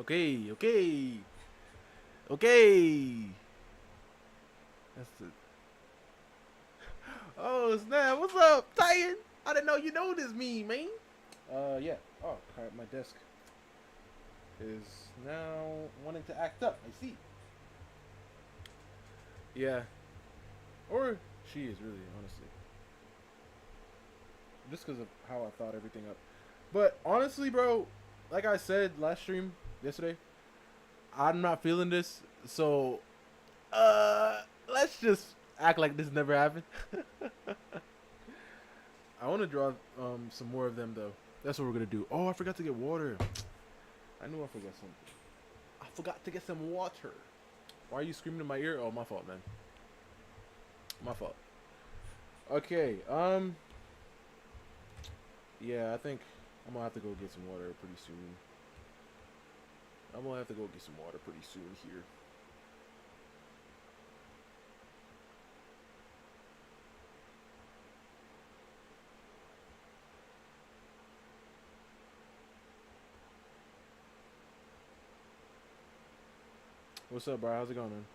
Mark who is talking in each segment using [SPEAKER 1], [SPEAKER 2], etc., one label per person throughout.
[SPEAKER 1] Okay, okay, okay. That's the. Oh snap! What's up, Titan? I didn't know you know this me, man. Yeah. Oh, crap, my desk is now wanting to act up. I see. Yeah. Or she is really, honestly, just because of how I thought everything up. But honestly, bro, like I said last stream yesterday, I'm not feeling this. So, let's just act like this never happened. I want to draw some more of them though. That's what we're gonna do. Oh, I forgot to get water. I knew I forgot something. I forgot to get some water. Why are you screaming in my ear? Oh, my fault, man. My fault. Okay. Yeah, I think I'm gonna have to go get some water pretty soon. I'm gonna have to go get some water pretty soon here. What's up, bro? How's it going, man?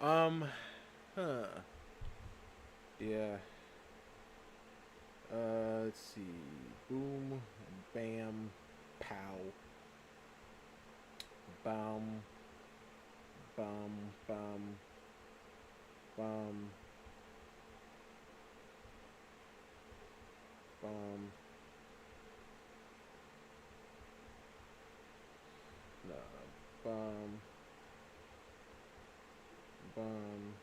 [SPEAKER 1] Um, huh. Yeah. Let's see. Boom, bam, pow, bam, bam, bam, bam, bam. No, bam, bam.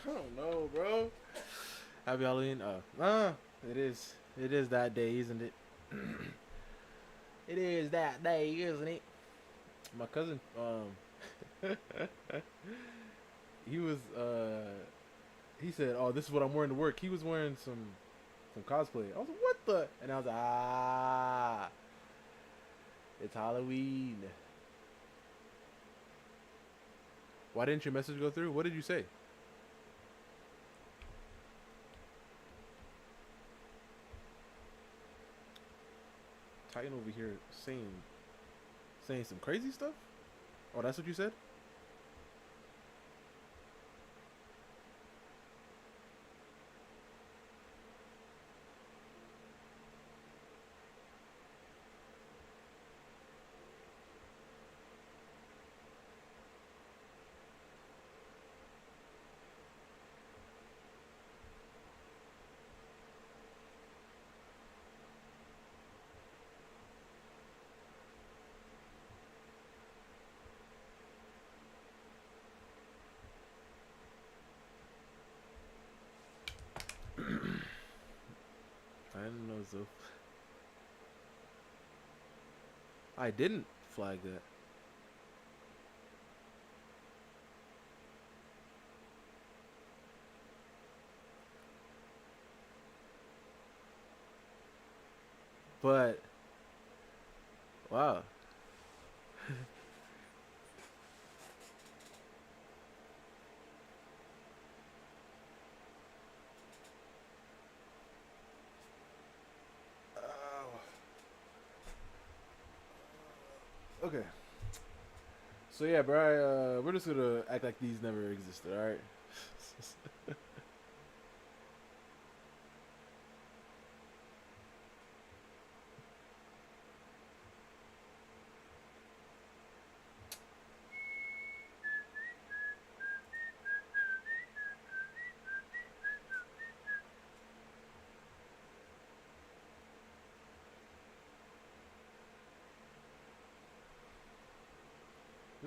[SPEAKER 1] I don't know, bro. Happy Halloween. It is. It is that day, isn't it? It is that day, isn't it? My cousin, he was, he said, "Oh, this is what I'm wearing to work." He was wearing some cosplay. I was like, "What the?" And I was like, "Ah, it's Halloween." Why didn't your message go through? What did you say? Titan over here saying some crazy stuff. Oh, that's what you said. I didn't know so. I didn't flag that. But wow. Okay. So yeah, bro. We're just gonna act like these never existed. All right.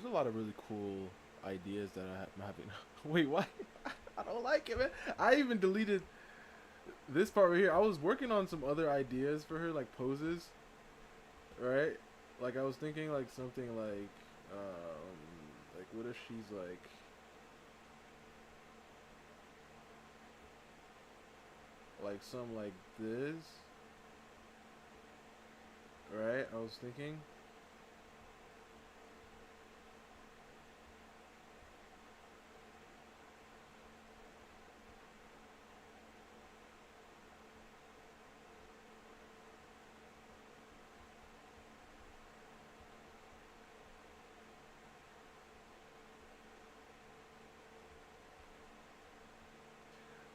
[SPEAKER 1] There's a lot of really cool ideas that I'm having. Wait, what? I don't like it, man. I even deleted this part right here. I was working on some other ideas for her, like poses, right? Like I was thinking like something like what if she's like some like this, right? I was thinking.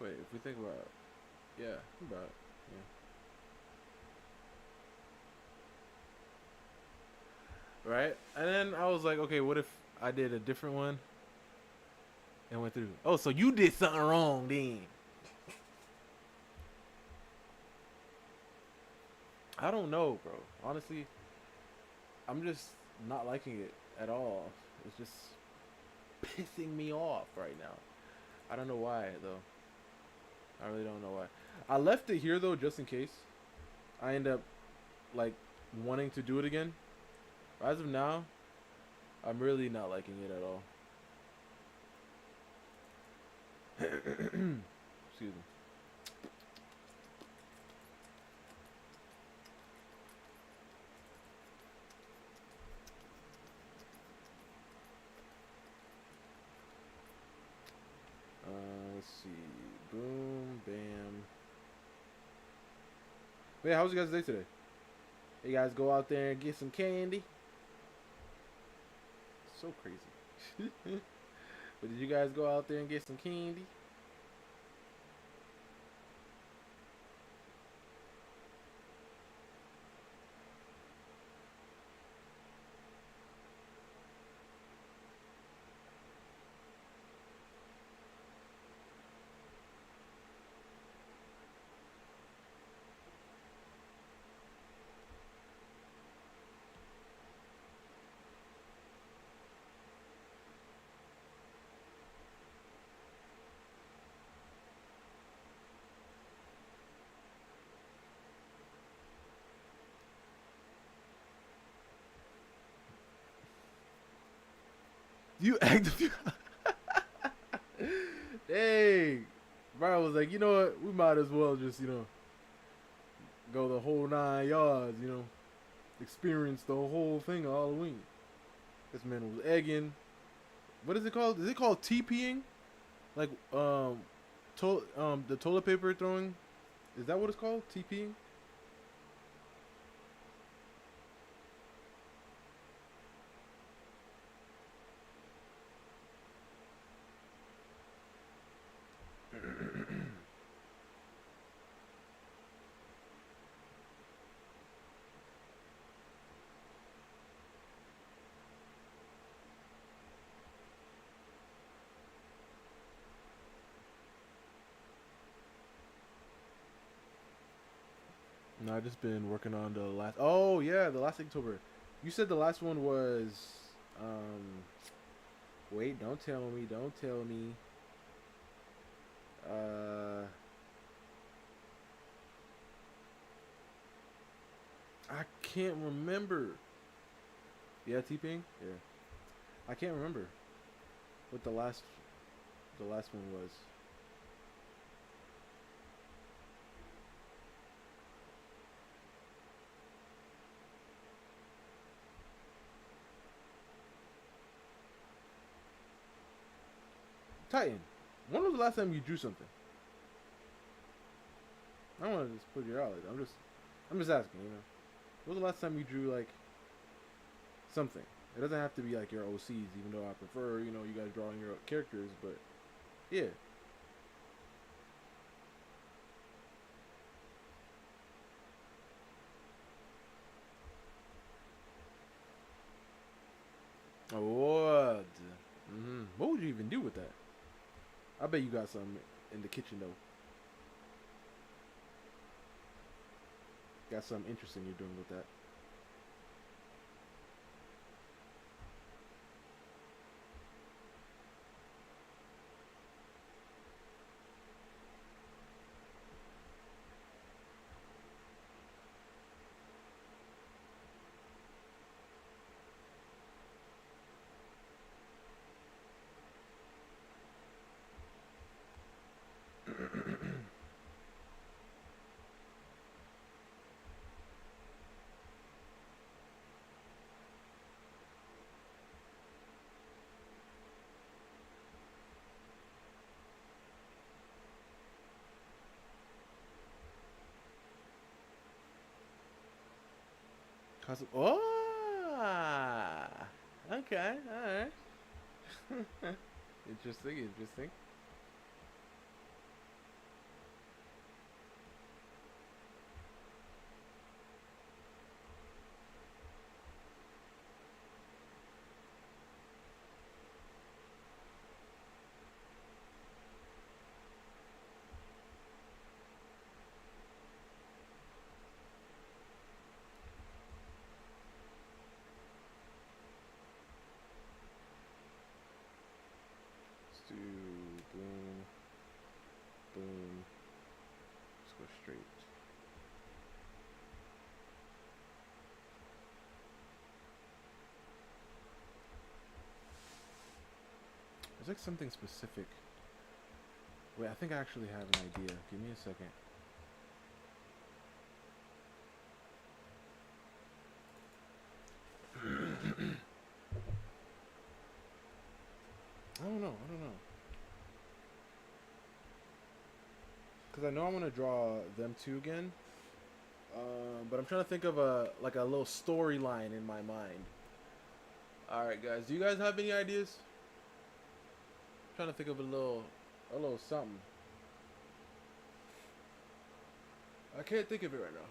[SPEAKER 1] Wait, if we think about, yeah, think about, yeah, right? And then I was like, okay, what if I did a different one and went through? Oh, so you did something wrong then? I don't know, bro. Honestly, I'm just not liking it at all. It's just pissing me off right now. I don't know why though. I really don't know why. I left it here though, just in case I end up like wanting to do it again. As of now, I'm really not liking it at all. Excuse me. Let's see. Boom, bam. But yeah, how was you guys' day today? You guys go out there and get some candy? So crazy. But did you guys go out there and get some candy? You active? Dang. Brian was like, you know what? We might as well just, go the whole 9 yards, experience the whole thing of Halloween. This man was egging. What is it called? Is it called TPing? Like, the toilet paper throwing? Is that what it's called? TPing? No, I just been working on the last. Oh yeah, the last October. You said the last one was. Um, Wait, don't tell me. Don't tell me. Uh, I can't remember. Yeah, T-Ping. Yeah, I can't remember what the last one was. Titan. When was the last time you drew something? I don't want to just put your out. I'm just asking. When was the last time you drew like something? It doesn't have to be like your OCs, even though I prefer you guys drawing your characters. But yeah. What? What would you even do with that? I bet you got some in the kitchen though. Got something interesting you're doing with that. Cause oh, okay, all right. Interesting, interesting. Let's do boom, boom. Let's go straight. There's like something specific. Wait, I think I actually have an idea. Give me a second. I don't know. I don't know. Cause I know I'm gonna draw them two again. But I'm trying to think of a little storyline in my mind. All right, guys. Do you guys have any ideas? I'm trying to think of a little something. I can't think of it right now.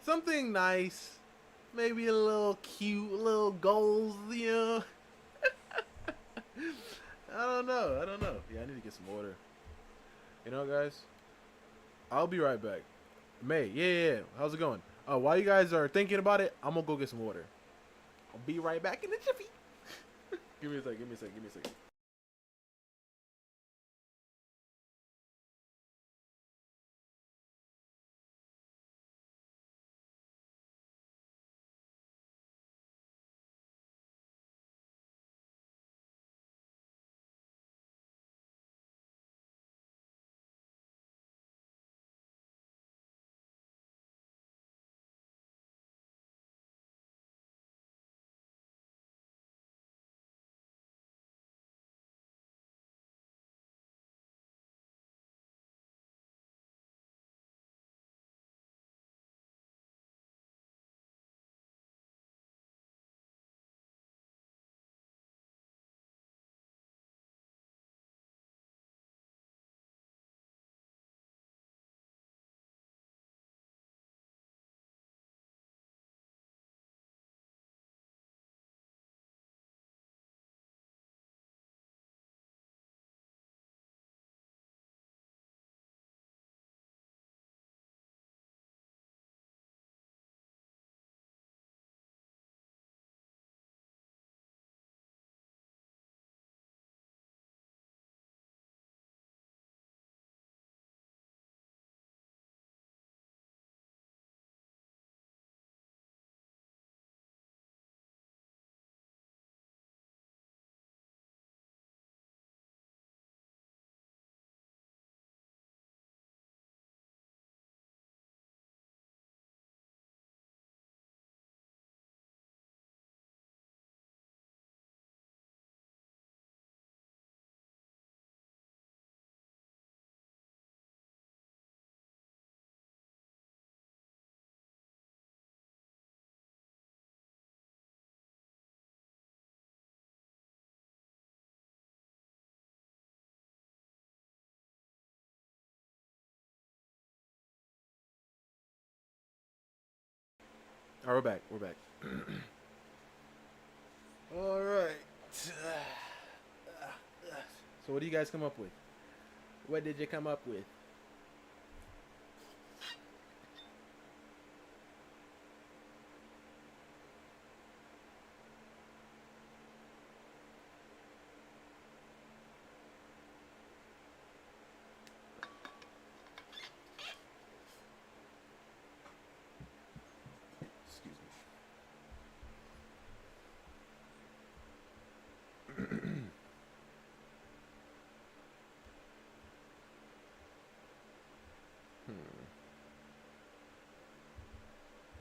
[SPEAKER 1] Something nice. Maybe a little cute, little goals, you know. I don't know. I don't know. Yeah, I need to get some water. You know, guys, I'll be right back. May, yeah. How's it going? While you guys are thinking about it, I'm gonna go get some water. I'll be right back in the jiffy. Give me a second. Give me a second. Give me a second. All right, we're back. We're back. All right. So, what do you guys come up with? What did you come up with? Excuse me.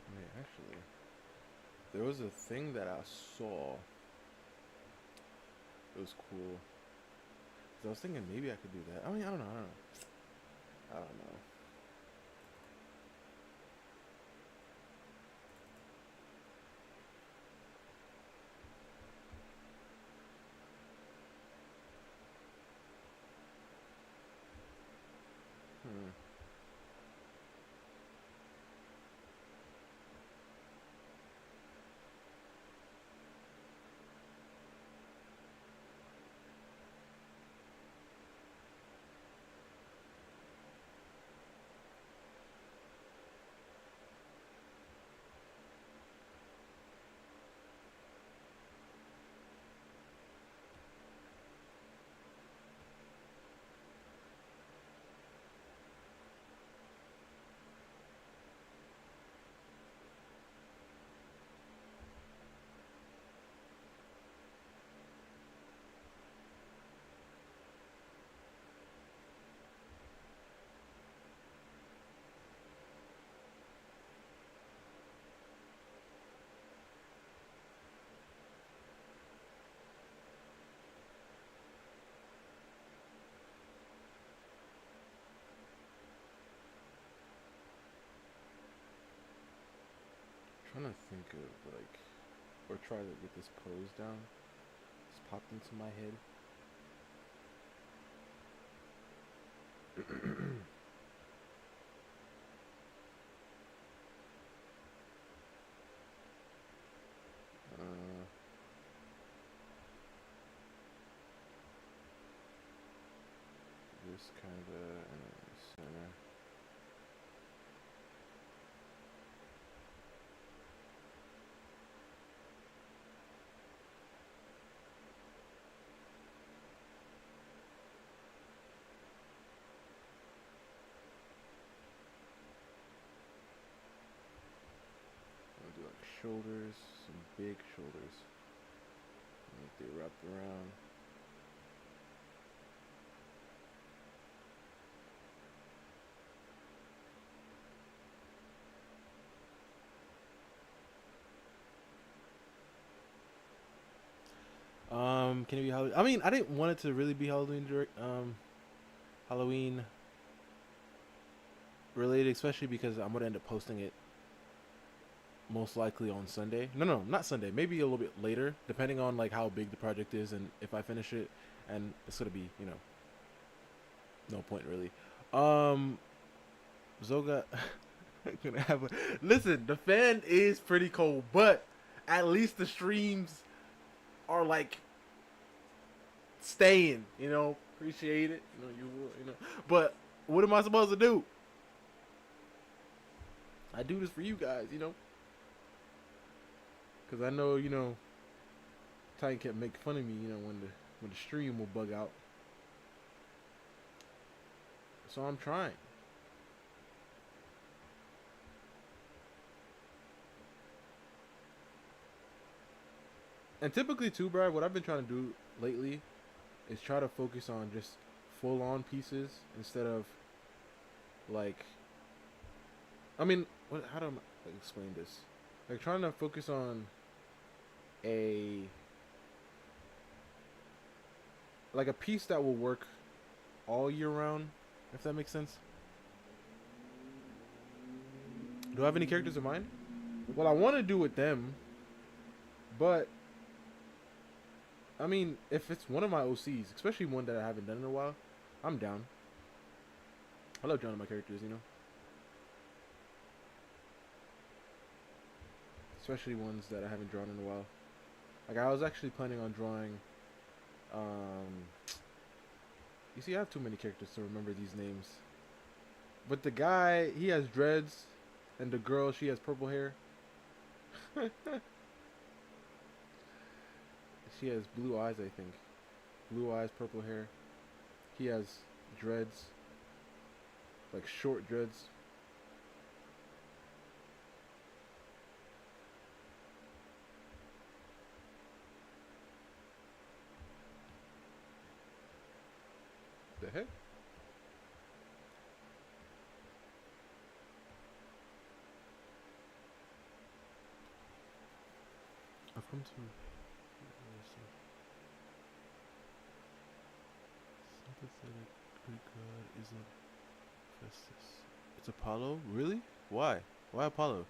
[SPEAKER 1] Wait, actually, there was a thing that I saw. It was cool. 'Cause I was thinking maybe I could do that. I mean, I don't know. I don't know. Hmm. Trying to think of like, or try to get this pose down. Just popped into my head. uh, this kind of in the center. I'll do like shoulders, some big shoulders. Like they wrapped around. Can it be Halloween? I mean, I didn't want it to really be Halloween related, especially because I'm gonna end up posting it most likely on Sunday. No, not Sunday. Maybe a little bit later, depending on like how big the project is and if I finish it. And it's gonna be, no point really. Zoga gonna have a listen. The fan is pretty cold, but at least the streams are like staying. Appreciate it. You will. But what am I supposed to do? I do this for you guys. Because I know, Titan kept making fun of me, when the stream will bug out. So I'm trying. And typically too, bro, what I've been trying to do lately is try to focus on just full on pieces instead of like, I mean, how do I explain this? Like trying to focus on a piece that will work all year round, if that makes sense. Do I have any characters in mind? Well, I want to do with them, but I mean, if it's one of my OCs, especially one that I haven't done in a while, I'm down. I love drawing my characters, especially ones that I haven't drawn in a while. Like I was actually planning on drawing. You see, I have too many characters to remember these names. But the guy, he has dreads, and the girl, she has purple hair. She has blue eyes, I think. Blue eyes, purple hair. He has dreads, like short dreads. The heck? I've come to. Greek god is Festus. It's Apollo? Really? Why? Why Apollo?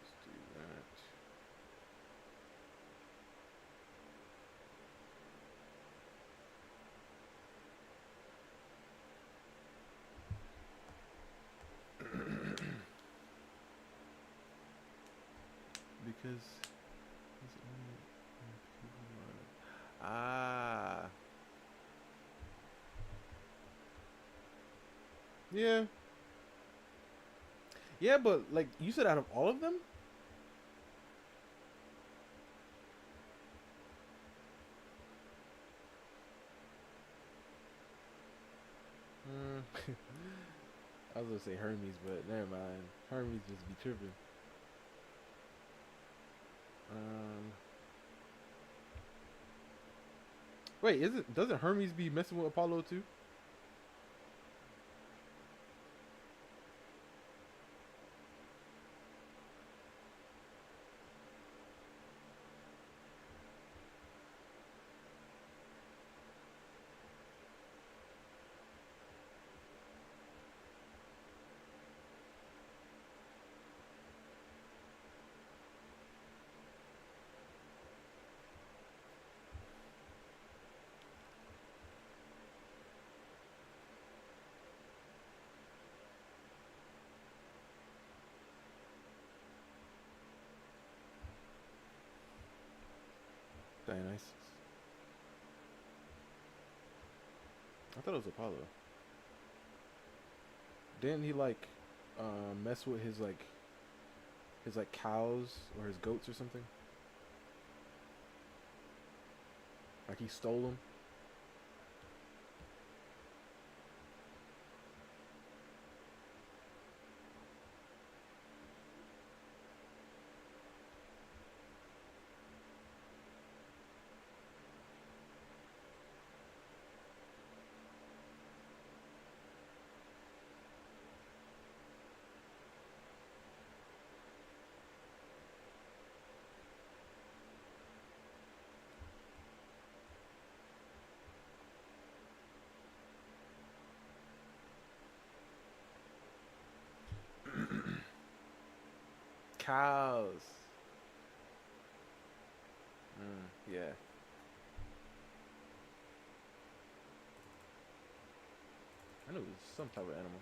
[SPEAKER 1] Let's do that. Because he's only ah, yeah, yeah, but like you said, out of all of them, mm, I was gonna say Hermes, but never mind. Hermes just be tripping. Um, wait, isn't doesn't Hermes be messing with Apollo too? Dionysus. I thought it was Apollo. Didn't he like mess with his like cows or his goats or something? Like he stole them. Cows. Yeah. I knew it was some type of animal.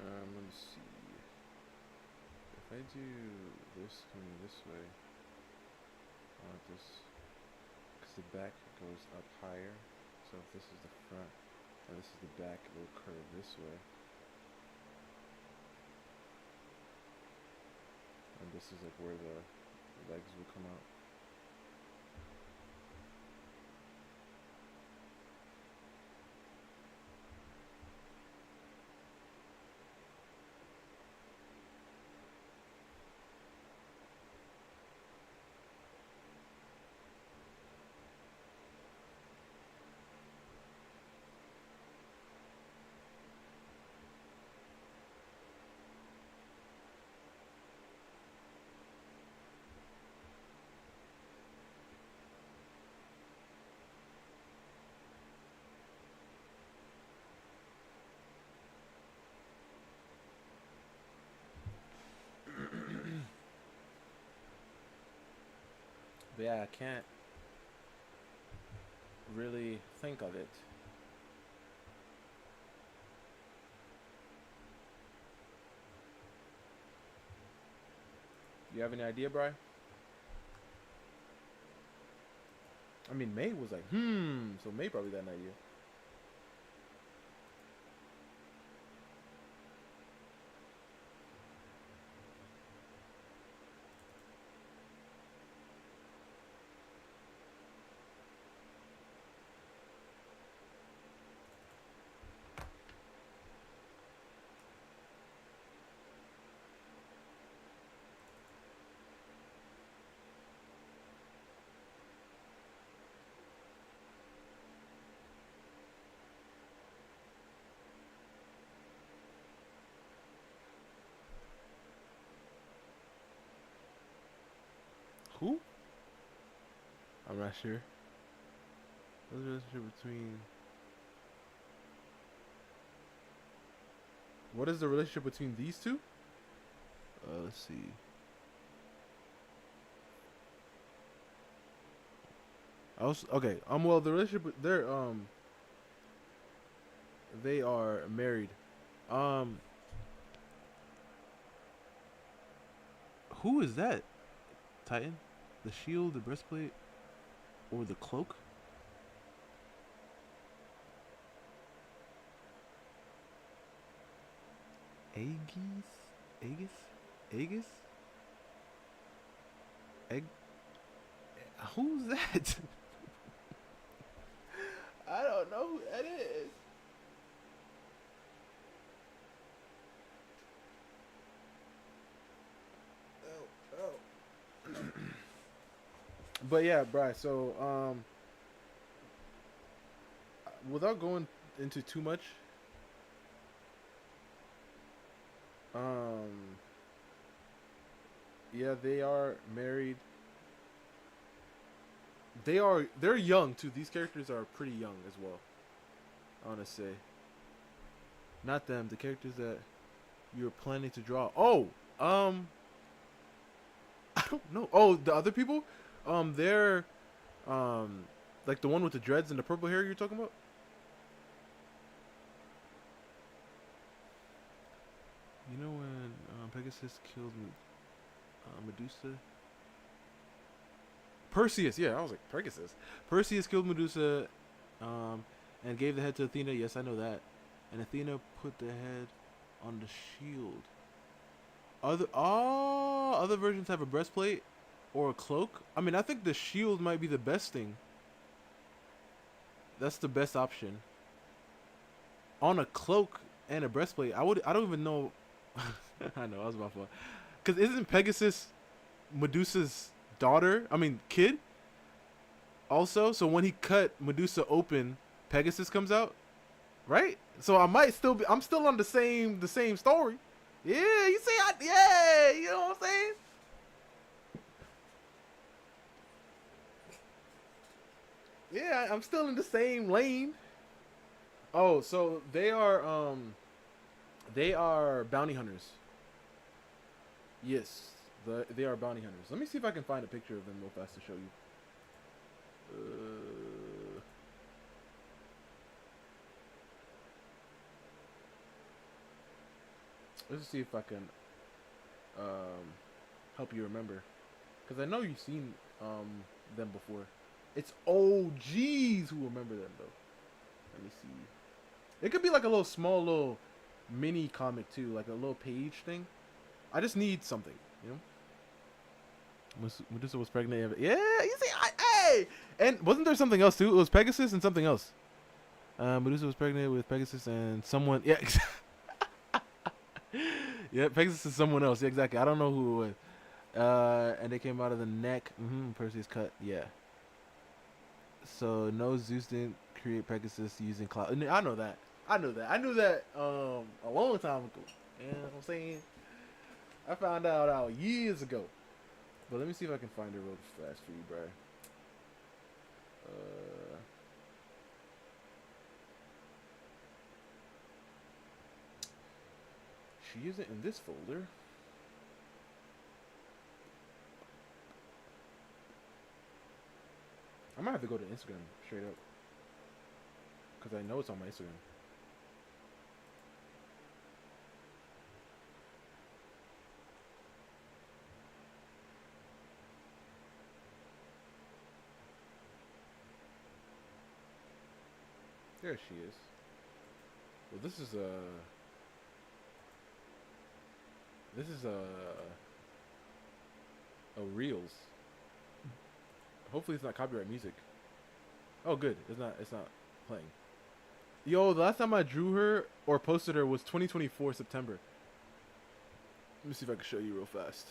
[SPEAKER 1] Let me see. If I do this coming this way, I want this because the back goes up higher. So if this is the front and this is the back, it will curve this way. And this is like where the legs will come out. But yeah, I can't really think of it. You have any idea, Bri? I mean, May was like, so May probably got an idea. Who? I'm not sure. What's the relationship between? What is the relationship between these two? Let's see. I was okay. Well, the relationship they are married. Um, who is that? Titan, the shield, the breastplate, or the cloak? Aegis, Aegis, Aegis, Egg. Who's that? I don't know who that is. Oh, oh. But yeah, Bri. So, without going into too much, um, yeah, they are married. They're young too. These characters are pretty young as well. I want to say, not them. The characters that you're planning to draw. Oh, I don't know. Oh, the other people, they're um, like the one with the dreads and the purple hair you're talking about. You know when Pegasus killed Medusa? Perseus, yeah, I was like Pegasus. Perseus killed Medusa, and gave the head to Athena. Yes, I know that. And Athena put the head on the shield. Other versions have a breastplate or a cloak. I mean, I think the shield might be the best thing. That's the best option. On a cloak and a breastplate, I don't even know. I know, I was my fault. Cause isn't Pegasus Medusa's daughter? I mean, kid. Also, so when he cut Medusa open, Pegasus comes out, right? So I might still be. I'm still on the same story. Yeah, you see, yeah, you know what I'm saying? Yeah, I'm still in the same lane. Oh, so they are bounty hunters. Yes, they are bounty hunters. Let me see if I can find a picture of them real fast to show you. Uh, let's see if I can um, help you remember, because I know you've seen them before. It's OGs who remember them though. Let me see. It could be like a little small little mini comic too, like a little page thing. I just need something, you know. Medusa was pregnant. Yeah, you see, hey, and wasn't there something else too? It was Pegasus and something else. Medusa was pregnant with Pegasus and someone. Yeah, yeah, Pegasus is someone else. Yeah, exactly. I don't know who it was. And they came out of the neck. Perseus cut. Yeah. So no, Zeus didn't create Pegasus using cloud. I know that. I know that. I knew that a long time ago. You know what I'm saying? I found out years ago. But let me see if I can find it real fast for you, bro. She isn't in this folder. have to go to Instagram straight up. Because I know it's on my Instagram. There she is. Well, this is a Reels. Hopefully it's not copyright music. Oh, good. It's not playing. Yo, the last time I drew her or posted her was 2024 September. Let me see if I can show you real fast.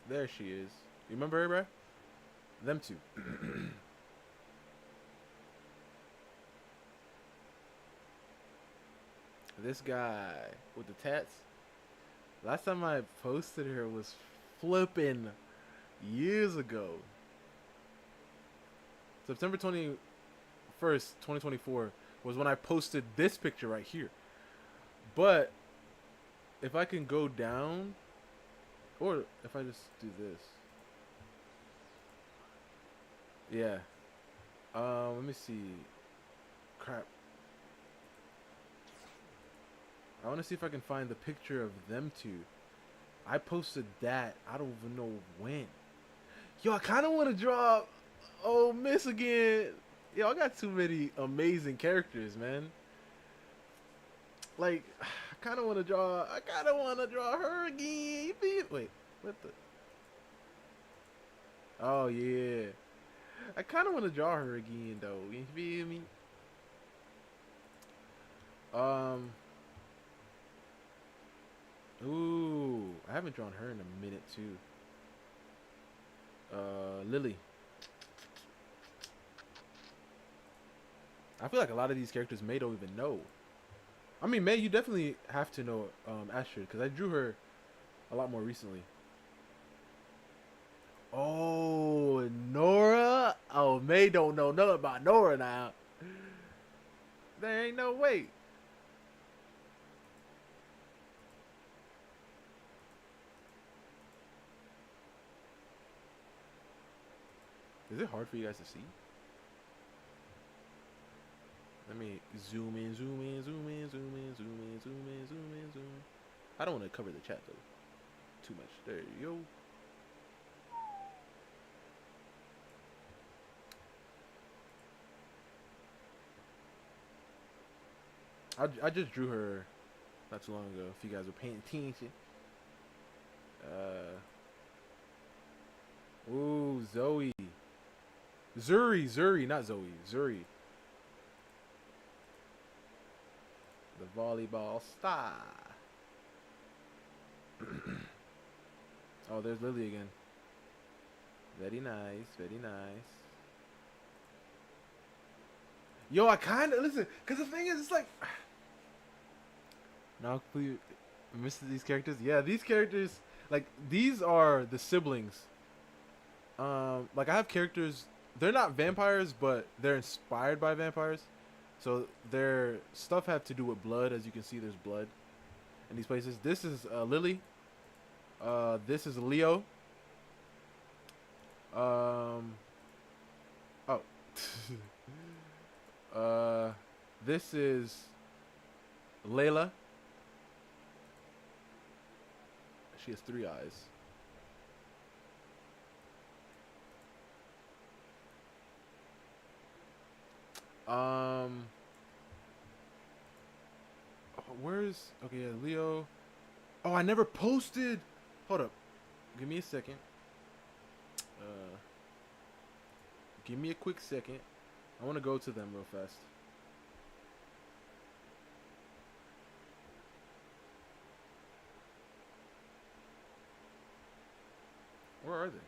[SPEAKER 1] There she is. You remember her, bro? Them two. This guy with the tats. Last time I posted her was flipping years ago. September 21st, 2024 was when I posted this picture right here. But if I can go down, or if I just do this. Yeah. Let me see. Crap. I want to see if I can find the picture of them two. I posted that. I don't even know when. Yo, I kind of want to draw. Oh, Miss again. Yo, I got too many amazing characters, man. Like, I kind of want to draw. I kind of want to draw her again. Wait, what the? Oh yeah. I kind of want to draw her again, though. You feel me? Ooh, I haven't drawn her in a minute too. Lily. I feel like a lot of these characters May don't even know. I mean, May, you definitely have to know Astrid, because I drew her a lot more recently. Oh, Nora? Oh, May don't know nothing about Nora now. There ain't no way. Is it hard for you guys to see? Let me zoom in, zoom in, zoom in, zoom in, zoom in, zoom in, zoom in, zoom in. I don't want to cover the chat though. Too much. There you go. I just drew her not too long ago. If you guys were paying attention. Ooh, Zoe. Zuri, not Zoe. Zuri. The volleyball star. Oh, there's Lily again. Very nice, very nice. Yo, I kind of listen, cause the thing is, it's like now completely missed these characters. Yeah, these characters, like these are the siblings. Like I have characters. They're not vampires, but they're inspired by vampires. So their stuff have to do with blood. As you can see, there's blood in these places. This is Lily. This is Leo. Oh. This is Layla. She has 3 eyes. Where's okay? Yeah, Leo. Oh, I never posted. Hold up. Give me a second. Give me a quick second. I want to go to them real fast. Where are they?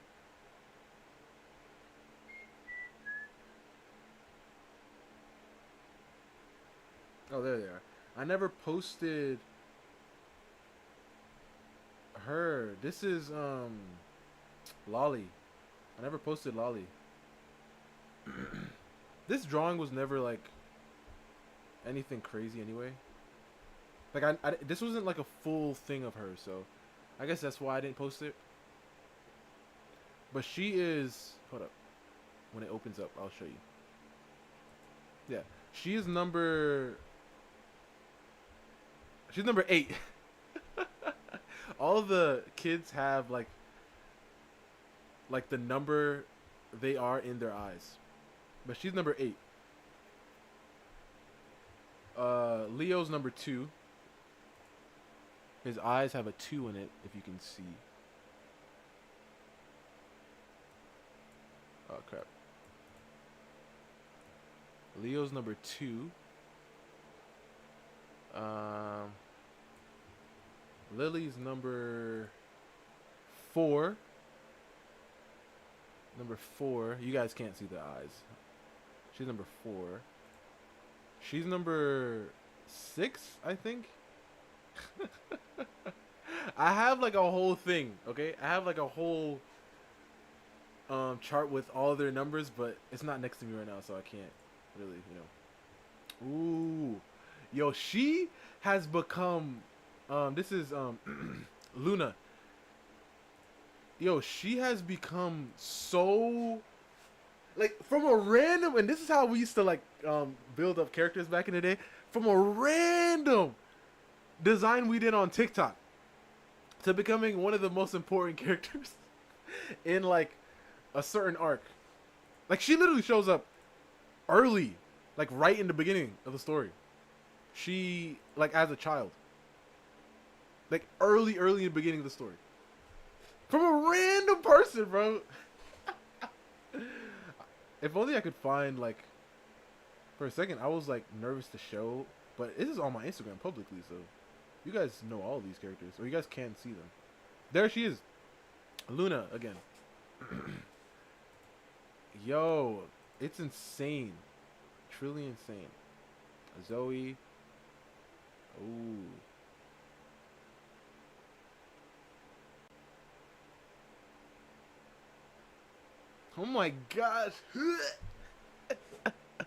[SPEAKER 1] Oh, there they are. I never posted her. This is Lolly. I never posted Lolly. This drawing was never like anything crazy anyway. Like this wasn't like a full thing of her, so I guess that's why I didn't post it. But she is. Hold up. When it opens up, I'll show you. Yeah, she is number. She's number 8. All of the kids have like the number they are in their eyes, but she's number 8. Leo's number 2. His eyes have a 2 in it, if you can see. Oh crap. Leo's number 2. Lily's number 4. Number 4. You guys can't see the eyes. She's number 4. She's number 6, I think. I have like a whole thing, okay? I have like a whole chart with all their numbers, but it's not next to me right now, so I can't really, you know. Ooh. Yo, she has become this is Luna. Yo, she has become so like from a random, and this is how we used to like build up characters back in the day, from a random design we did on TikTok to becoming one of the most important characters in like a certain arc. Like she literally shows up early, like right in the beginning of the story. She like as a child, like early in the beginning of the story, from a random person, bro. If only I could find like, for a second I was like nervous to show, but this is on my Instagram publicly, so you guys know all these characters, or you guys can see them. There she is, Luna again. Yo, it's insane, truly insane. Zoe. Ooh. Oh my gosh.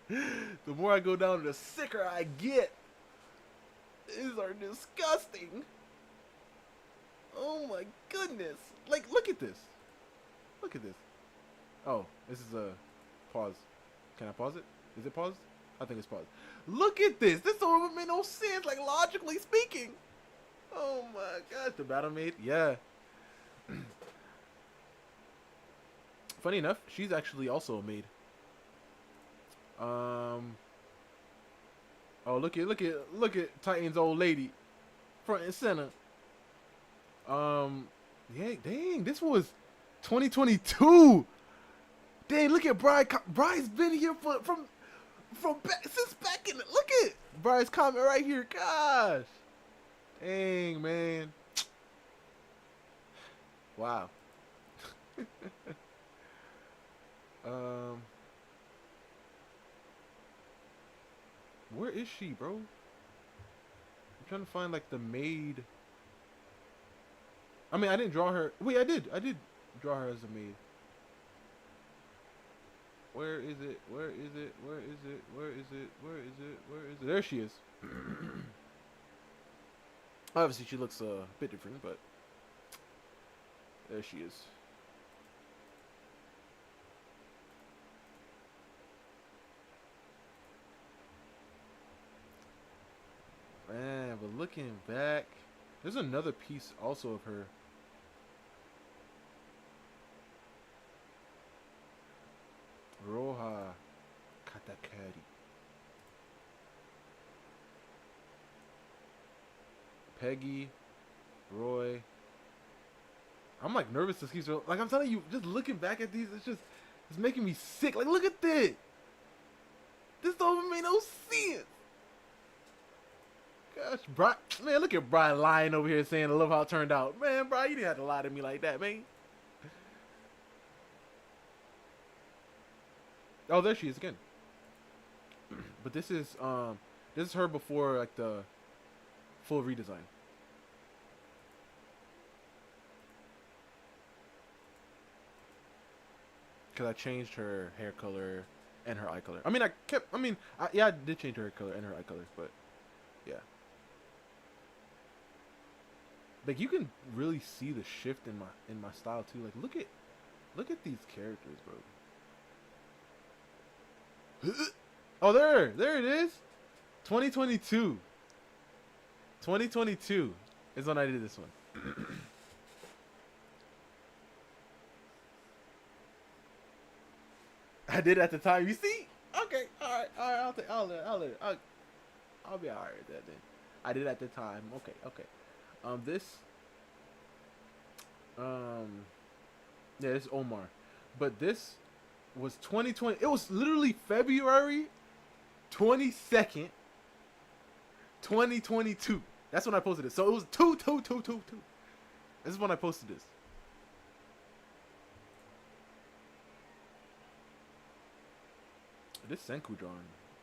[SPEAKER 1] The more I go down, the sicker I get. These are disgusting. Oh my goodness. Like, look at this. Look at this. Oh, this is a pause. Can I pause it? Is it paused? I think it's paused. Look at this. This don't even make no sense, like logically speaking. Oh my gosh. The battle maid? Yeah. Funny enough, she's actually also a maid. Oh, look at Titan's old lady, front and center. Yeah, dang, this was 2022. Dang, look at Brian. Brian's been here from back since back in. Look at Brian's comment right here. Gosh, dang, man. Wow. Where is she, bro? I'm trying to find like the maid. I mean, I didn't draw her. Wait, I did draw her as a maid. Where is it? Where is it? Where is it? Where is it? Where is it? Where is it? There she is. Obviously, she looks a bit different, but there she is. Man, but looking back, there's another piece also of her. Roha Katakari. Peggy, Roy. I'm like nervous to see. So, like I'm telling you, just looking back at these, it's making me sick. Like, look at this. This don't even make no sense. Gosh, Brian, man, look at Brian lying over here saying, I love how it turned out. Man, Brian, you didn't have to lie to me like that, man. Oh, there she is again. But this is her before like the full redesign. Cause I changed her hair color and her eye color. I mean, yeah, I did change her hair color and her eye color, but yeah. Like you can really see the shift in my style too. Like look at these characters, bro. Oh, there it is. 2022. 2022 is when I did this one. I did at the time. You see? Okay, all right. I'll be all right with that then. I did at the time. Okay. This, um, yeah, this is Omar, but this was 2020. It was literally February 22nd, 2022. That's when I posted it. So it was 2. This is when I posted this. This Senku drawing,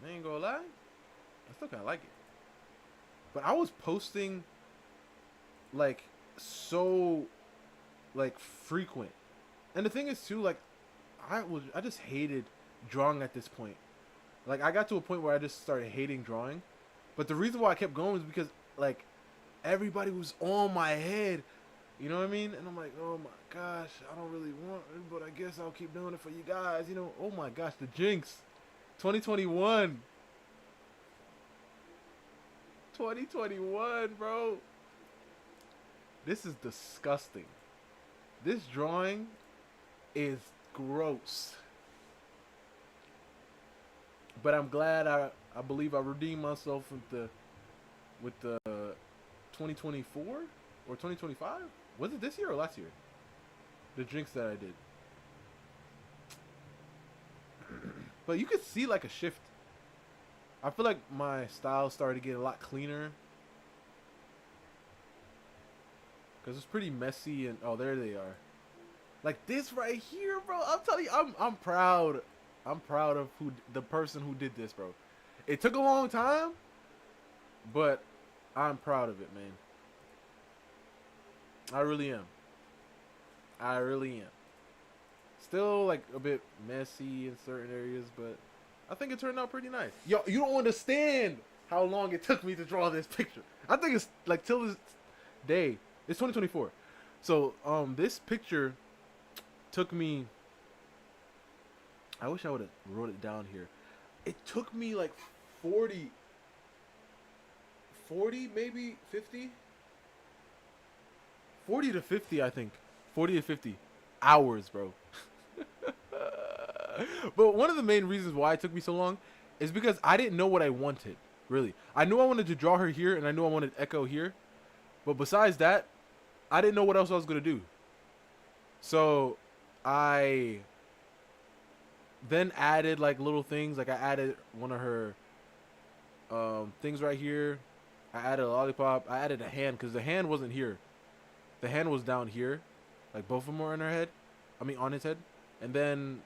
[SPEAKER 1] I ain't gonna lie, I still kinda like it. But I was posting like so like frequent. And the thing is too, like I just hated drawing at this point. Like I got to a point where I just started hating drawing. But the reason why I kept going was because like everybody was on my head. You know what I mean? And I'm like, oh my gosh, I don't really want it, but I guess I'll keep doing it for you guys. You know, oh my gosh, the jinx. 2021. 2021, bro. This is disgusting. This drawing is gross. But I'm glad I believe I redeemed myself with the 2024 or 2025? Was it this year or last year? The drinks that I did. But you could see like a shift. I feel like my style started to get a lot cleaner. Because it's pretty messy and... Oh, there they are. Like this right here, bro. I'm telling you, I'm proud. I'm proud of the person who did this, bro. It took a long time, but I'm proud of it, man. I really am. I really am. Still like a bit messy in certain areas, but I think it turned out pretty nice. Yo, you don't understand how long it took me to draw this picture. I think it's like till this day. It's 2024. So this picture took me, I wish I would have wrote it down here. It took me like 40 maybe 50, 40 to 50, I think. 40 to 50 hours, bro. But one of the main reasons why it took me so long is because I didn't know what I wanted, really. I knew I wanted to draw her here, and I knew I wanted Echo here. But besides that, I didn't know what else I was going to do. So I then added like little things. Like I added one of her things right here. I added a lollipop. I added a hand because the hand wasn't here. The hand was down here. Like both of them were on her head. I mean on his head. And then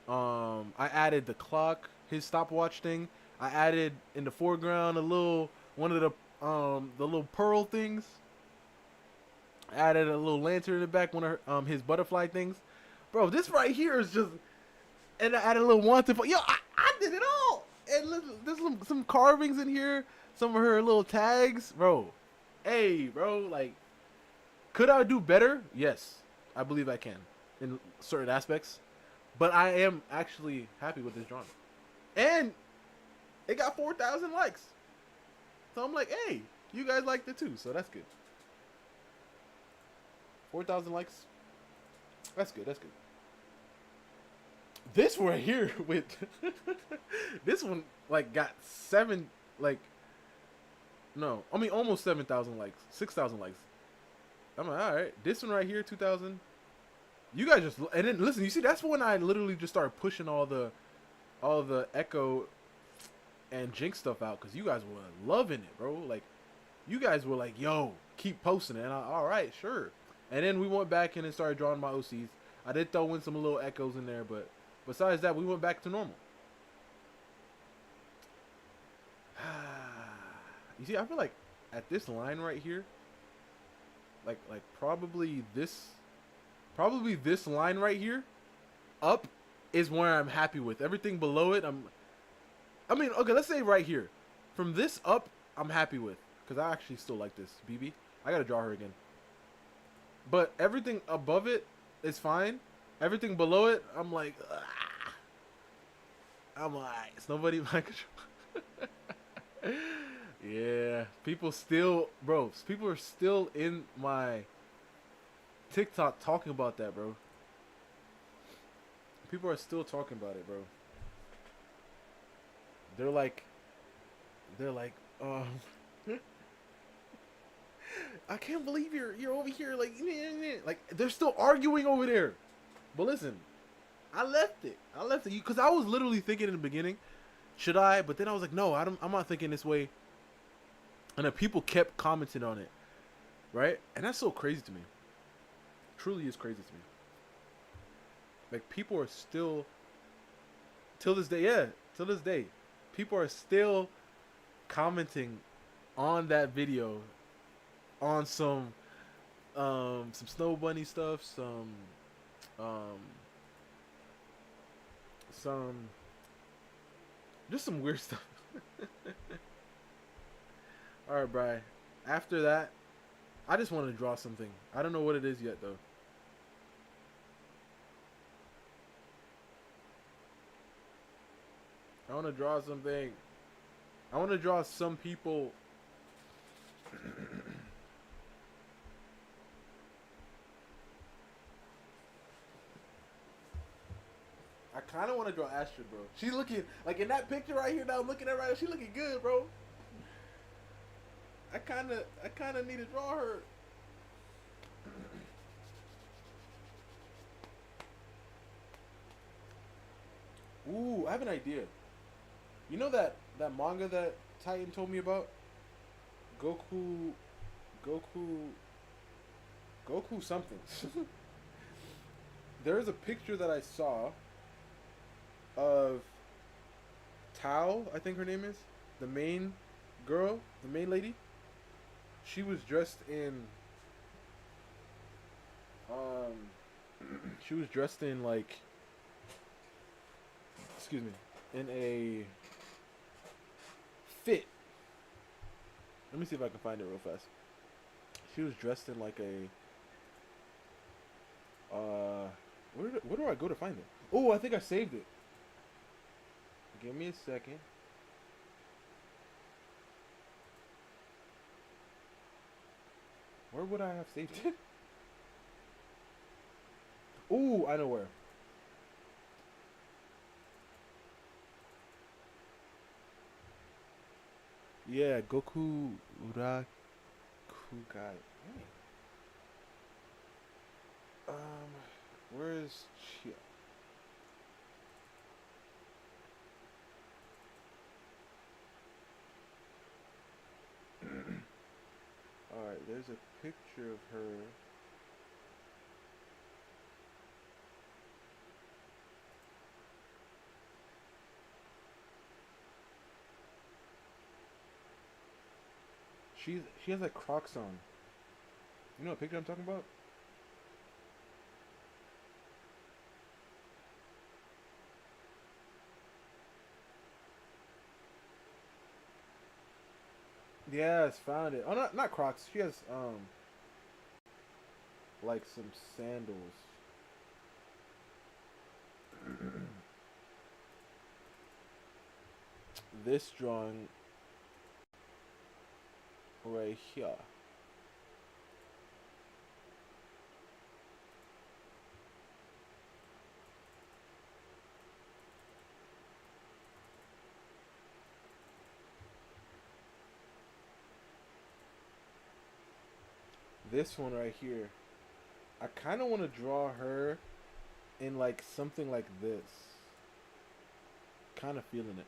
[SPEAKER 1] I added the clock, his stopwatch thing. I added in the foreground one of the little pearl things. I added a little lantern in the back, one of his butterfly things. Bro, this right here is just, and I added a little wanted. Yo, I did it all. And listen, there's some carvings in here, some of her little tags, bro. Hey, bro, like, could I do better? Yes, I believe I can in certain aspects. But I am actually happy with this drawing. And it got 4,000 likes. So I'm like, hey, you guys liked it too, so that's good. 4,000 likes. That's good, that's good. This right here with this one like got almost 7,000 likes. 6,000 likes. I'm like, all right. This one right here, 2,000. You guys just, and then listen, you see, that's when I literally just started pushing all the Echo and Jinx stuff out, because you guys were loving it, bro. Like, you guys were like, yo, keep posting it. And all right, sure. And then we went back and then started drawing my OCs. I did throw in some little echoes in there, but besides that, we went back to normal. You see, I feel like at this line right here, like probably this line right here up is where I'm happy with. Everything below it, I mean, okay, let's say right here. From this up, I'm happy with, because I actually still like this. BB, I gotta draw her again. But everything above it is fine. Everything below it, I'm like, ah. I'm like, it's nobody in my control. Yeah, people still, bro. People are still in my TikTok talking about that, bro. People are still talking about it, bro. They're like, they're like, I can't believe you're over here, like they're still arguing over there. But listen, I left it. I left it because I was literally thinking in the beginning, should I? But then I was like, no, I don't. I'm not thinking this way. And then people kept commenting on it, right? And that's so crazy to me. Truly is crazy to me. Like people are still, till this day, yeah, till this day, people are still commenting on that video on some Snow Bunny stuff, um some just some weird stuff. All right, Bri. After that, I just want to draw something. I don't know what it is yet, though. I want to draw something. I want to draw some people. I kind of want to draw Astrid, bro. She's looking like in that picture right here that I'm looking at right now. She looking good, bro. I kind of need to draw her. Ooh, I have an idea. You know that manga that Titan told me about? Goku, Goku, Goku something. There is a picture that I saw of Tao, I think her name is, the main girl, the main lady. She was dressed in she was dressed in like, excuse me, in a fit. Let me see if I can find it real fast. She was dressed in like a where do I go to find it? Oh, I think I saved it. Give me a second. Where would I have saved it? Ooh, I know where. Yeah, Goku Urakugai. Where is Chia? Alright, there's a picture of her. She has like Crocs on. You know what picture I'm talking about? Yes, found it. Oh, not Crocs. She has like some sandals. This drawing right here. This one right here. I kind of want to draw her in like something like this. Kind of feeling it.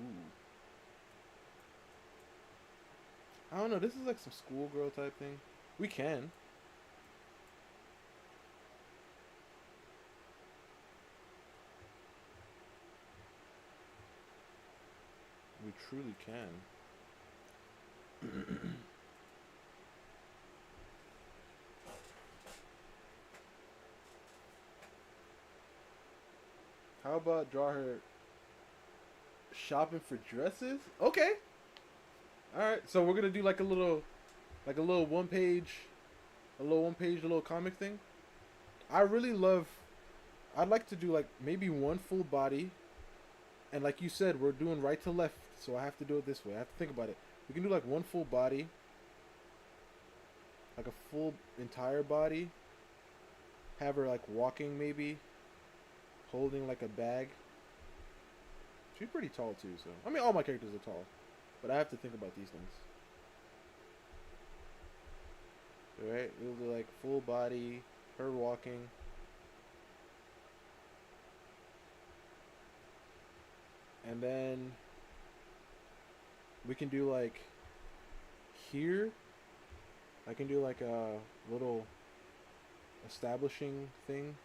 [SPEAKER 1] Ooh. I don't know. This is like some schoolgirl type thing. We can. We truly can. How about draw her shopping for dresses? Okay. All right, so we're gonna do like a little one page, a little comic thing. I really love. I'd like to do like maybe one full body, and like you said, we're doing right to left, so I have to do it this way. I have to think about it. We can do like one full body, like a full entire body. Have her like walking maybe, holding like a bag. She's pretty tall too, so I mean all my characters are tall, but I have to think about these things. All right, we'll do like full body, her walking. And then we can do like here. I can do like a little establishing thing.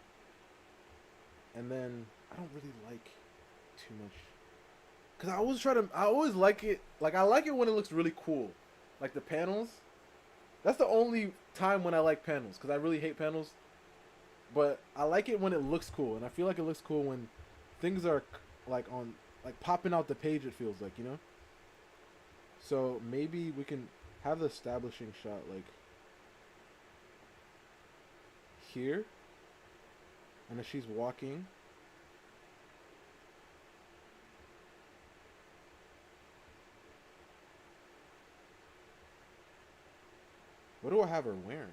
[SPEAKER 1] And then I don't really like too much. Cause I always like it. Like I like it when it looks really cool, like the panels. That's the only time when I like panels. Cause I really hate panels, but I like it when it looks cool, and I feel like it looks cool when things are like on like popping out the page. It feels like, you know. So maybe we can have the establishing shot like here, and as she's walking. What do I have her wearing?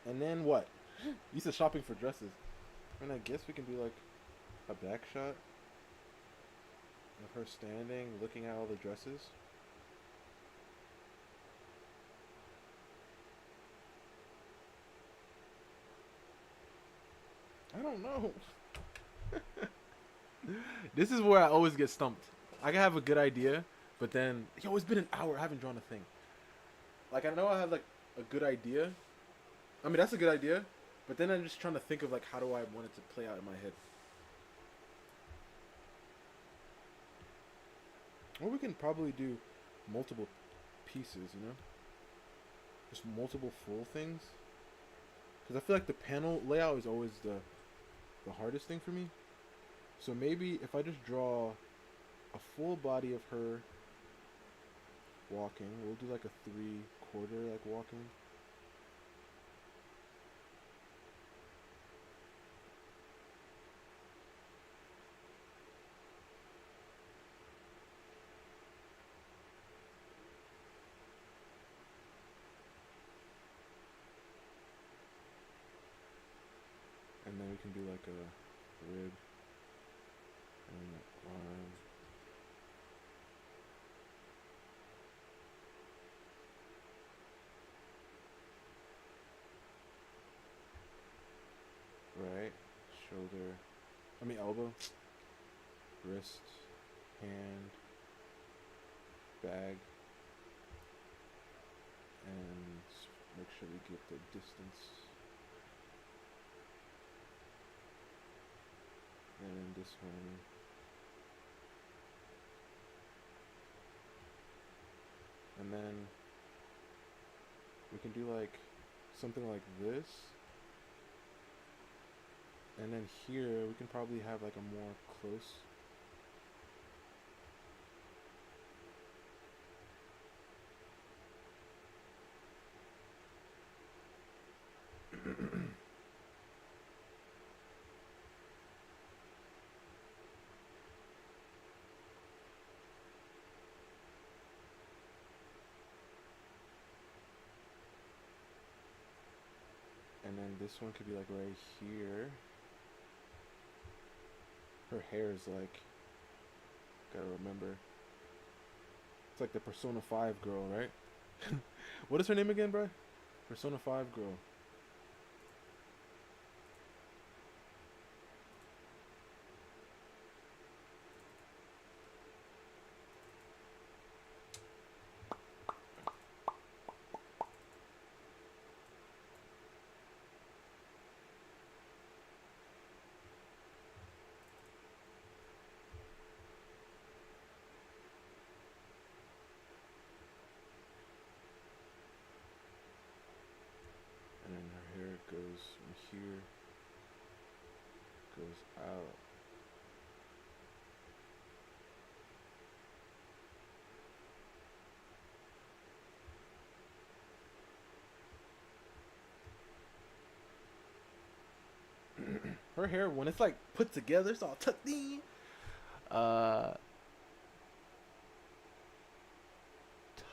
[SPEAKER 1] And then what? You said shopping for dresses. And I guess we can do like a back shot of her standing, looking at all the dresses. I don't know. This is where I always get stumped. I can have a good idea, but then yo, it's been an hour. I haven't drawn a thing. Like I know I have like a good idea. I mean that's a good idea, but then I'm just trying to think of like how do I want it to play out in my head. Or we can probably do multiple pieces, you know, just multiple full things. Because I feel like the panel layout is always the hardest thing for me. So maybe if I just draw a full body of her walking, we'll do like a 3/4 like walking. And then we can do like a rib and arm. Right, shoulder, I mean elbow, wrist, hand, bag, and make sure we get the distance. And then this one. And then we can do like something like this. And then here we can probably have like a more close. And then this one could be like right here. Her hair is like, gotta remember. It's like the Persona 5 girl, right? What is her name again, bro? Persona 5 girl. goes from here, goes out. Her hair, when it's like put together, it's all tucked in. Uh,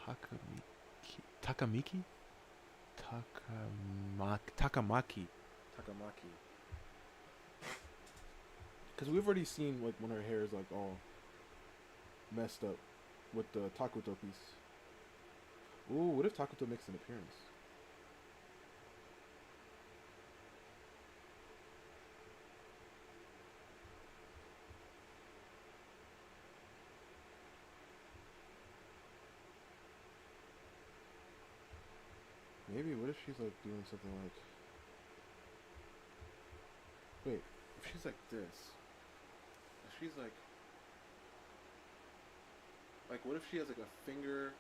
[SPEAKER 1] Takamaki, Takamaki. Because we've already seen like when her hair is like all messed up with the Takuto piece. Ooh, what if Takuto makes an appearance? Maybe, what if she's like doing something like... Wait, if she's like this. If she's like... Like, what if she has like a finger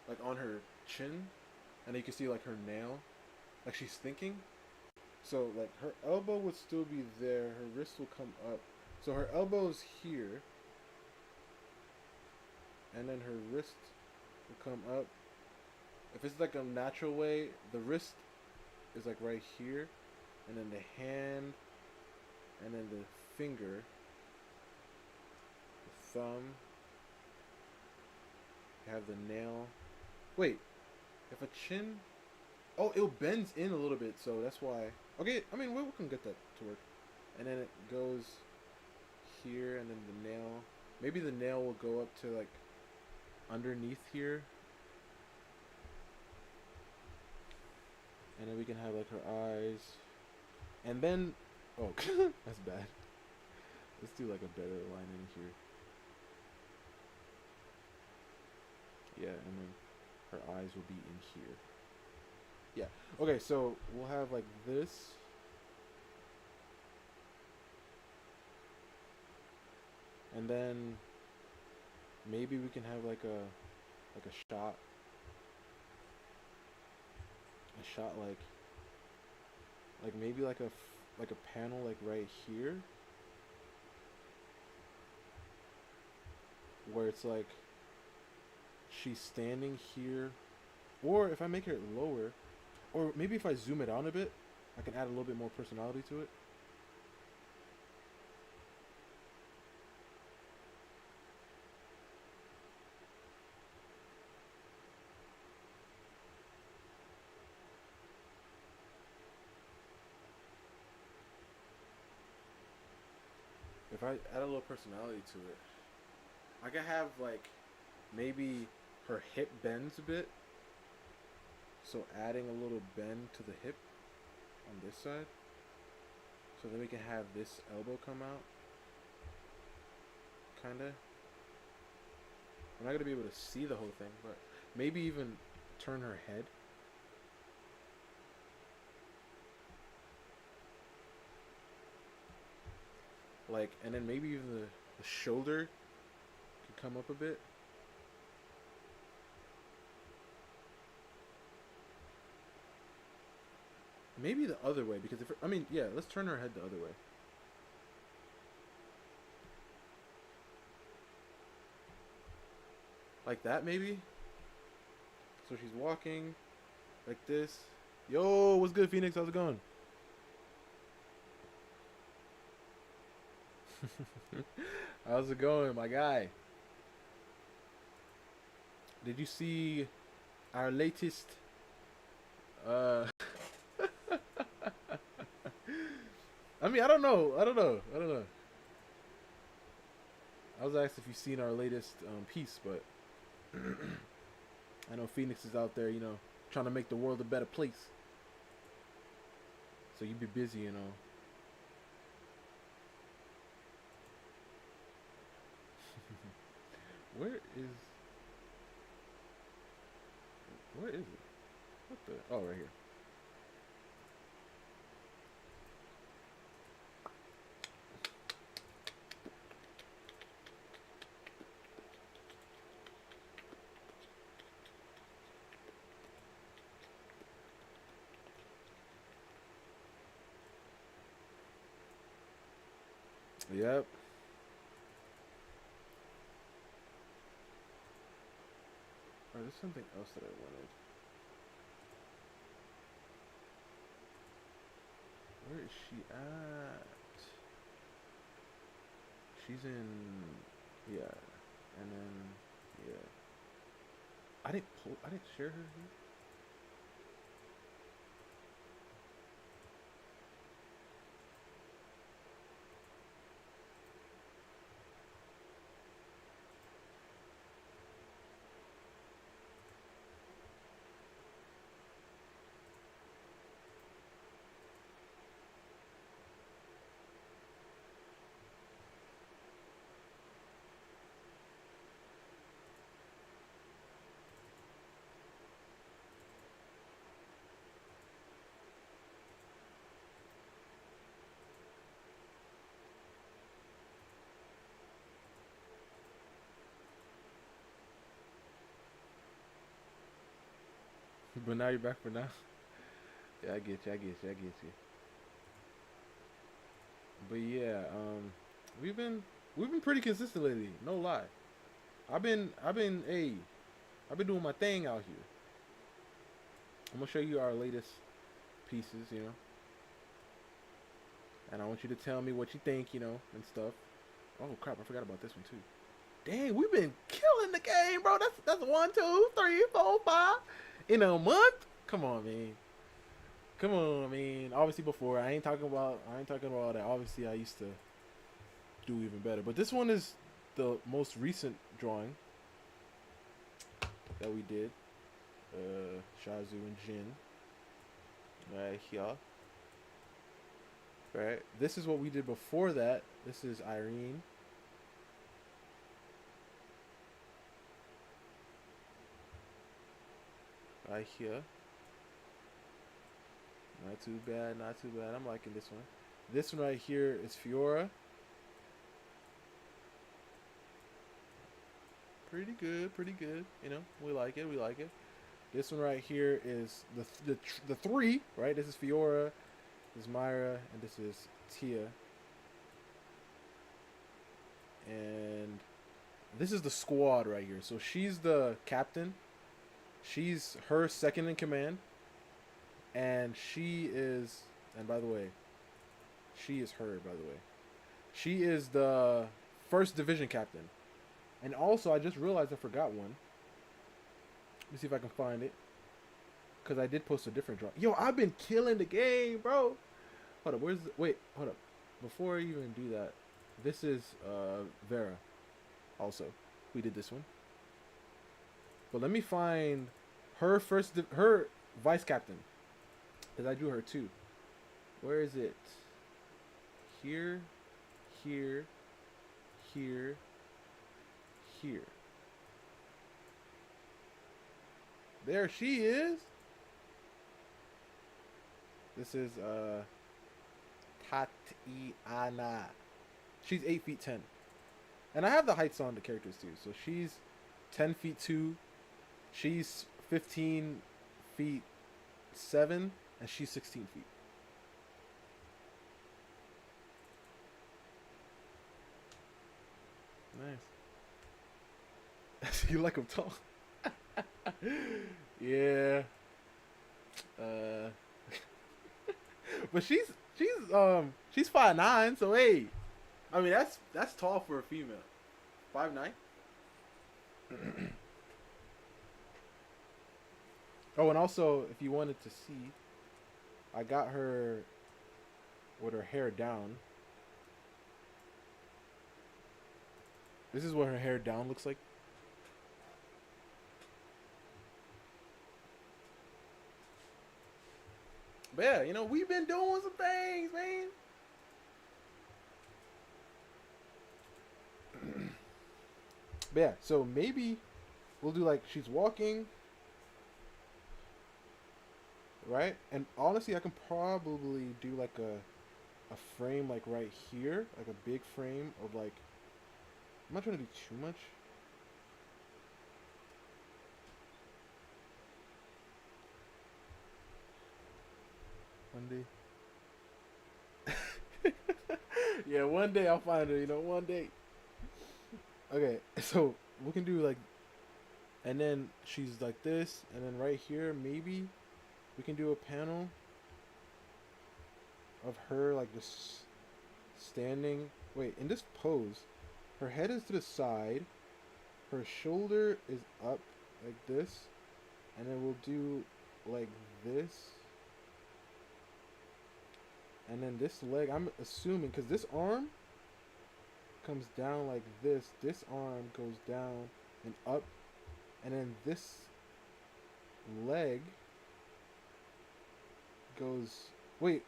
[SPEAKER 1] like on her chin and you can see like her nail? Like she's thinking? So like her elbow would still be there, her wrist will come up. So her elbow's here. And then her wrist will come up. If it's like a natural way, the wrist is like right here, and then the hand, and then the finger, the thumb, you have the nail. Wait, if a chin, oh, it bends in a little bit, so that's why. Okay, I mean, we can get that to work. And then it goes here, and then the nail. Maybe the nail will go up to like underneath here. And then we can have like her eyes. And then, oh, that's bad. Let's do like a better line in here. Yeah, and then her eyes will be in here. Yeah. Okay, so we'll have like this. And then maybe we can have like a shot. A shot like maybe like a panel like right here where it's like she's standing here, or if I make it lower, or maybe if I zoom it out a bit, I can add a little bit more personality to it. If I add a little personality to it, I can have like maybe her hip bends a bit. So adding a little bend to the hip on this side. So then we can have this elbow come out. Kinda. I'm not going to be able to see the whole thing, but maybe even turn her head. Like, and then maybe even the shoulder can come up a bit. Maybe the other way, because if, I mean, yeah, let's turn her head the other way. Like that, maybe? So she's walking like this. Yo, what's good, Phoenix? How's it going? How's it going, my guy? Did you see our latest I mean, I don't know. I was asked if you've seen our latest piece, but I know Phoenix is out there, you know, trying to make the world a better place. So you be busy, you know. Where is it? What the? Oh, right here. Yep. Oh, there's something else that I wanted. Where is she at? She's in, yeah, and then, yeah. I didn't share her here. But now you're back for now. Yeah, I get you. I get you. I get you. But yeah, we've been we've been pretty consistent lately. No lie. I've been doing my thing out here. I'm gonna show you our latest pieces, and I want you to tell me what you think, and stuff. Oh crap, I forgot about this one too. Dang, we've been killing the game, bro. That's 1, 2, 3, 4, 5 in a month. Come on, man. Come on, man. Obviously, before I ain't talking about all that. Obviously, I used to do even better. But this one is the most recent drawing that we did. Shazu and Jin. Right here. Right. This is what we did before that. This is Irene. Right here. Not too bad, not too bad. I'm liking this one. This one right here is Fiora. Pretty good, pretty good. We like it, we like it. This one right here is the three, right? This is Fiora, this is Myra, and this is Tia. And this is the squad right here. So she's the captain. She's her second in command. And she is, and by the way, she is her, by the way. She is the first division captain. And also, I just realized I forgot one. Let me see if I can find it. Because I did post a different draw. Yo, I've been killing the game, bro. Hold up, wait, hold up. Before I even do that, this is Vera. Also, we did this one. But let me find her her vice captain. Because I drew her too. Where is it? Here, here, here, here. There she is. This is Tatiana. She's 8 feet 10. And I have the heights on the characters too. So she's 10 feet 2. She's 15 feet 7. And she's 16 feet. Nice. You like him tall? Yeah. But she's 5'9", so hey. I mean that's tall for a female. 5'9". Oh, and also if you wanted to see, I got her with her hair down. This is what her hair down looks like. But yeah, we've been doing some things, man. But yeah, so maybe we'll do like she's walking. Right? And honestly, I can probably do like a frame like right here. Like a big frame of like, I'm not trying to do too much. One day. Yeah, one day I'll find her. You know, one day. Okay, so we can do like, and then she's like this, and then right here maybe we can do a panel of her like just standing. Wait, in this pose, her head is to the side, her shoulder is up like this, and then we'll do like this, and then this leg. I'm assuming because this arm comes down like this arm goes down and up, and then this leg goes. Wait,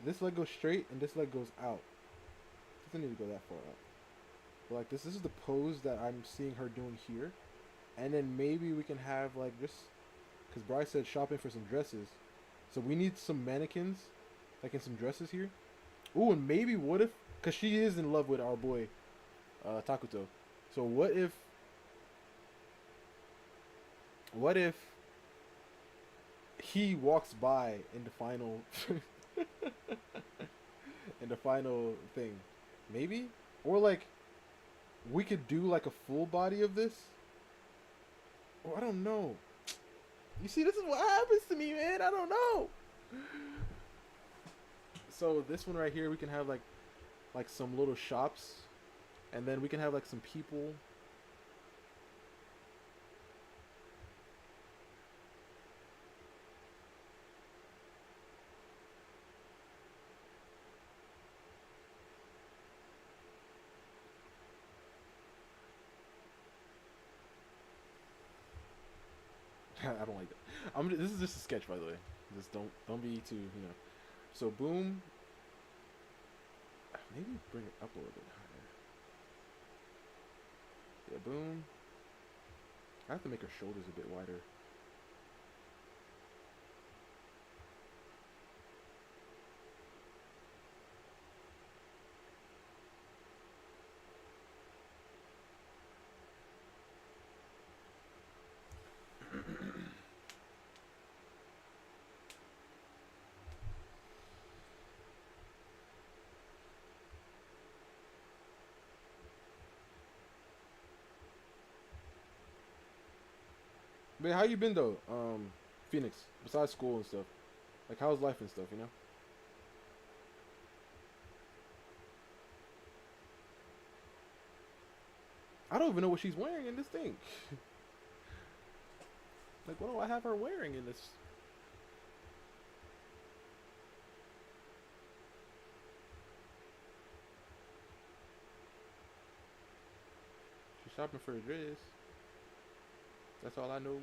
[SPEAKER 1] this leg goes straight and this leg goes out. Doesn't need to go that far up. But like this is the pose that I'm seeing her doing here, and then maybe we can have like just because Bryce said shopping for some dresses, so we need some mannequins, like in some dresses here. Ooh, and maybe what if, because she is in love with our boy, Takuto. So what if he walks by in the final, in the final thing, maybe, or like we could do like a full body of this. Or I don't know. You see, this is what happens to me, man. I don't know. So this one right here, we can have like some little shops, and then we can have like some people. I don't like that. This is just a sketch, by the way. Just don't be too, you know. So boom. Maybe bring it up a little bit higher. Yeah, boom. I have to make her shoulders a bit wider. But how you been though, Phoenix? Besides school and stuff, like how's life and stuff, you know? I don't even know what she's wearing in this thing. Like, what do I have her wearing in this? She's shopping for a dress. That's all I know.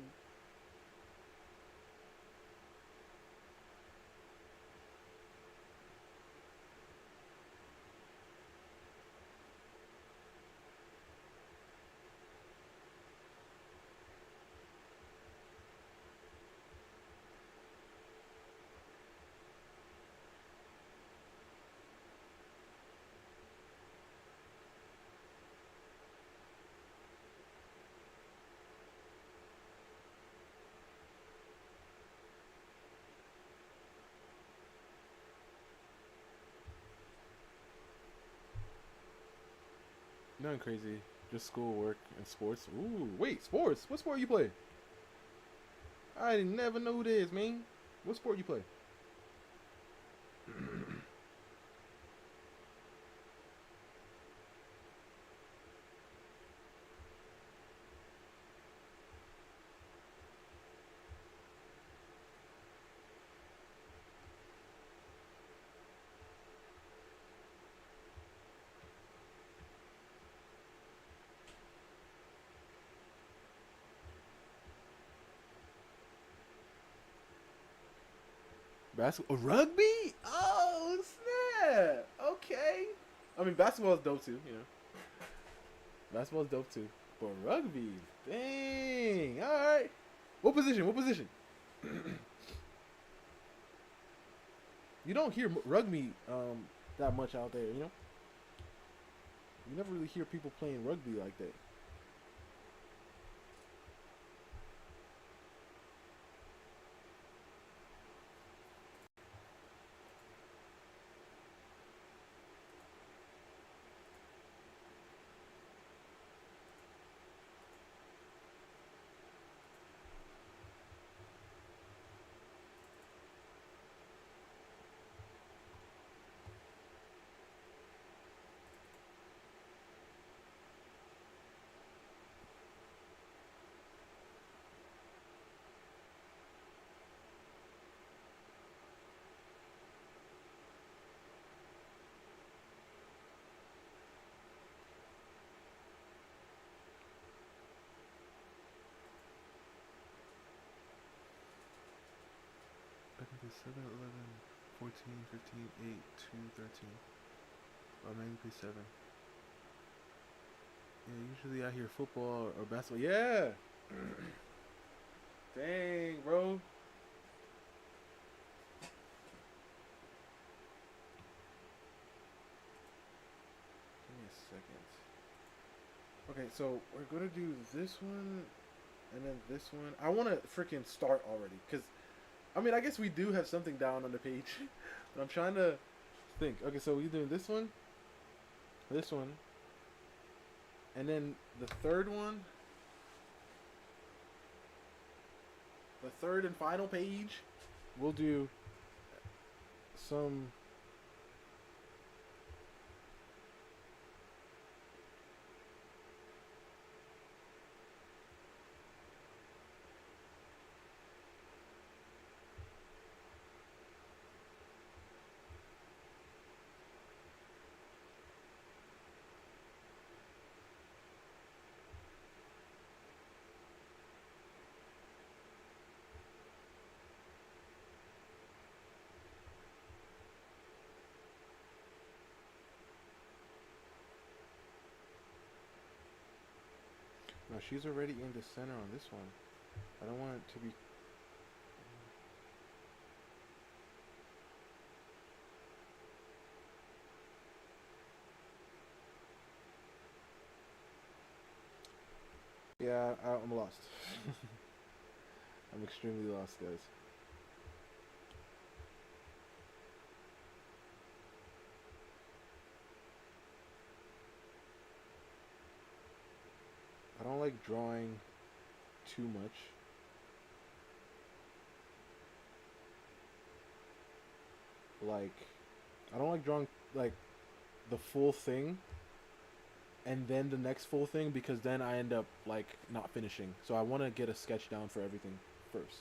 [SPEAKER 1] Nothing crazy. Just school, work, and sports. Ooh, wait, sports? What sport you play? I never know this, man. What sport you play? Basketball, rugby? Oh snap! Okay. I mean, basketball is dope too. You know, basketball is dope too. But rugby, dang. All right. What position? What position? You don't hear rugby that much out there. You know, you never really hear people playing rugby like that. Okay, 7, 11, 14, 15, 8, 2, 13. Oh, man, you play 7. Yeah, usually I hear football or basketball. Yeah! Dang, bro. Give me a second. Okay, so we're gonna do this one and then this one. I want to freaking start already because I mean I guess we do have something down on the page, but I'm trying to think. Okay, so we're doing this one, and then the third one, the third and final page. We'll do some. No, she's already in the center on this one. I don't want it to be. Yeah, I'm lost. I'm extremely lost, guys. I don't like drawing too much. Like, I don't like drawing like the full thing and then the next full thing because then I end up like not finishing. So I want to get a sketch down for everything first.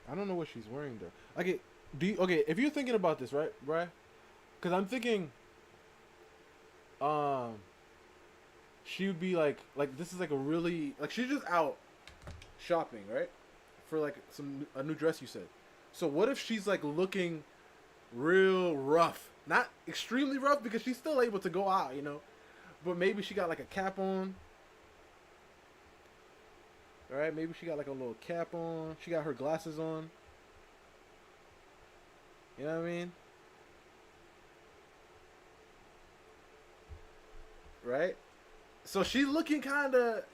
[SPEAKER 1] I don't know what she's wearing though. Okay, okay, if you're thinking about this, right, Bri? Cuz I'm thinking um she would be like this is like a really like she's just out shopping, right? For like a new dress you said. So what if she's like looking real rough? Not extremely rough because she's still able to go out, you know. But maybe she got like a cap on. All right, maybe she got like a little cap on. She got her glasses on. You know what I mean? Right? So she's looking kind of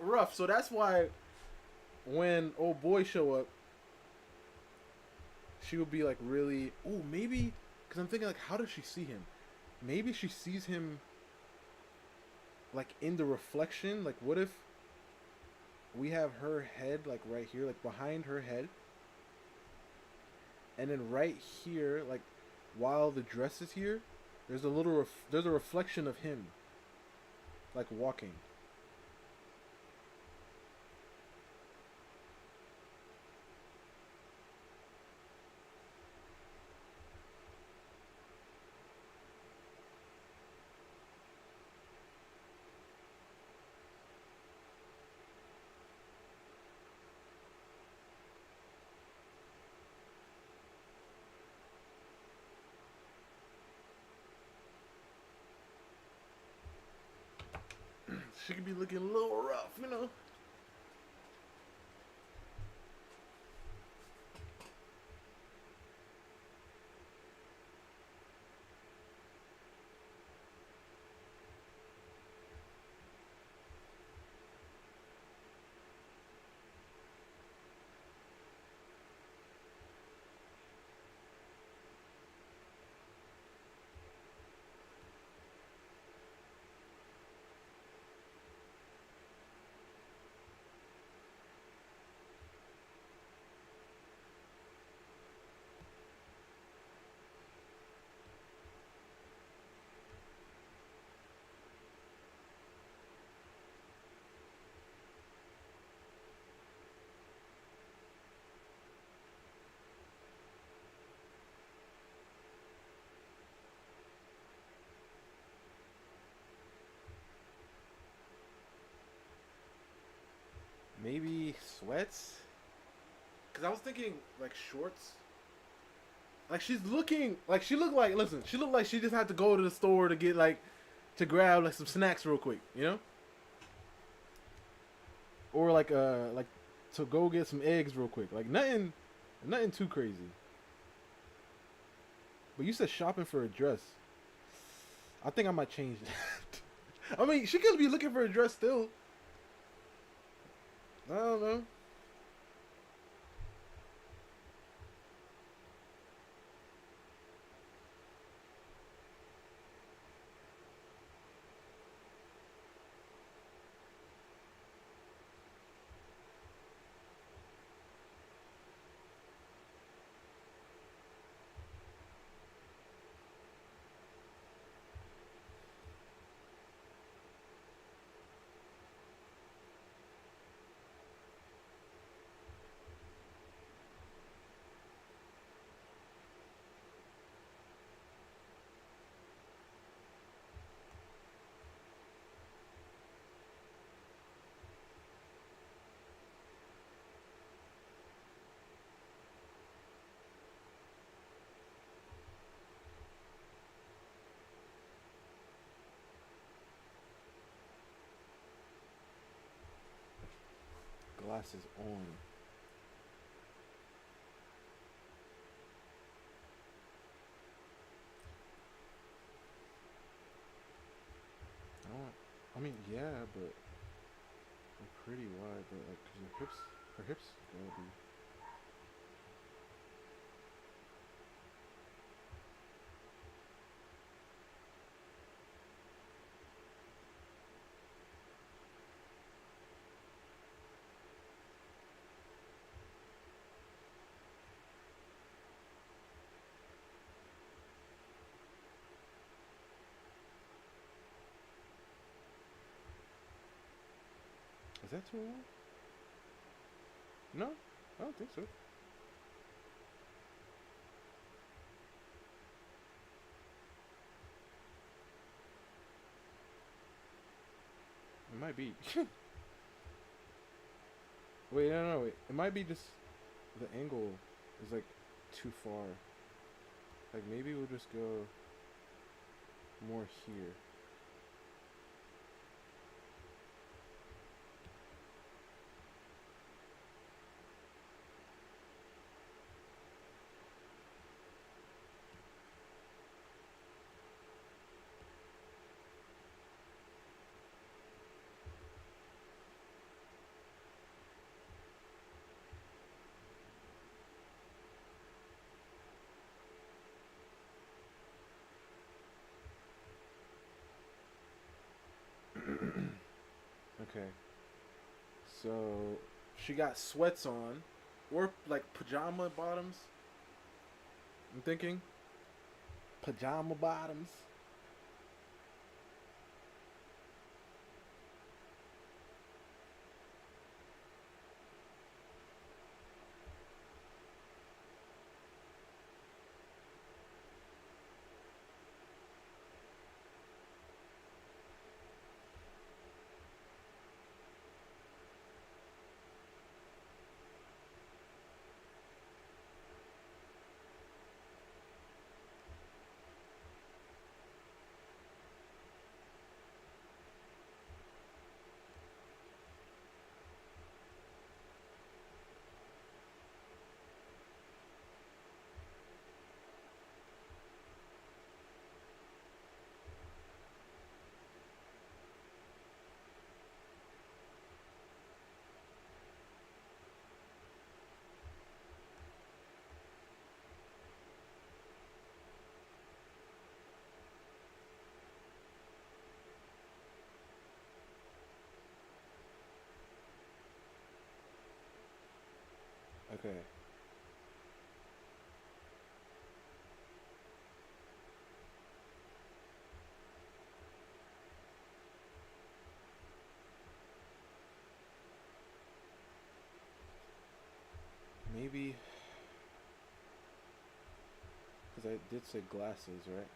[SPEAKER 1] rough. So that's why when old boy show up, she would be like really, oh, maybe cuz I'm thinking like how does she see him? Maybe she sees him like in the reflection. Like what if we have her head like right here, like behind her head, and then right here, like while the dress is here, there's a there's a reflection of him, like walking. She could be looking a little rough, you know. maybe sweats. Cause I was thinking like shorts. Like she's looking like she looked like listen, she looked like she just had to go to the store to get like to grab like some snacks real quick, you know? Or like to go get some eggs real quick. Like nothing too crazy. But you said shopping for a dress. I think I might change that. I mean, she could be looking for a dress still. I don't know. Glasses on. I mean, yeah, but they're pretty wide. But like, cause her hips gotta be. Is that too long? No, I don't think so. It might be. Wait, no, wait. It might be just the angle is like too far. Like maybe we'll just go more here. Okay. So she got sweats on, or like pajama bottoms. I'm thinking pajama bottoms. Okay. Maybe because I did say glasses, right?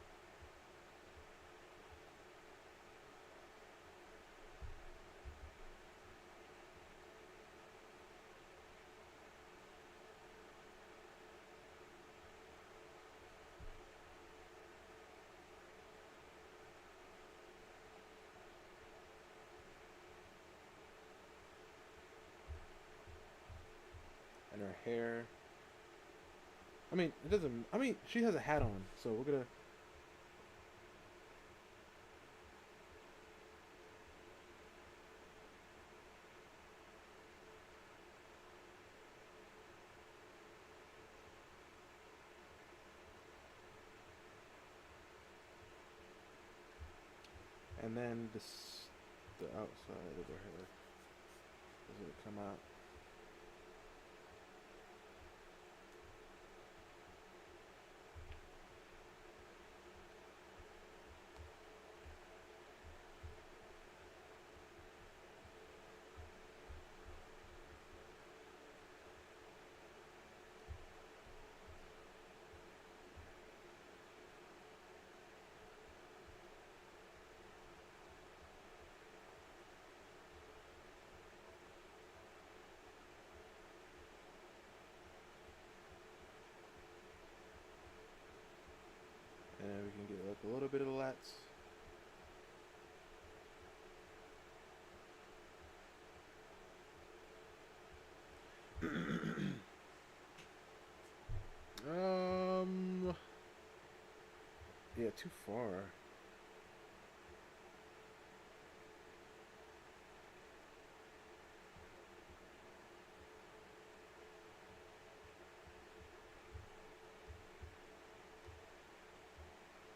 [SPEAKER 1] hair. I mean, it doesn't. I mean, she has a hat on, so we're gonna. And then the outside of her hair. Does it come out? And we can get like a little bit of the lats. Yeah, too far.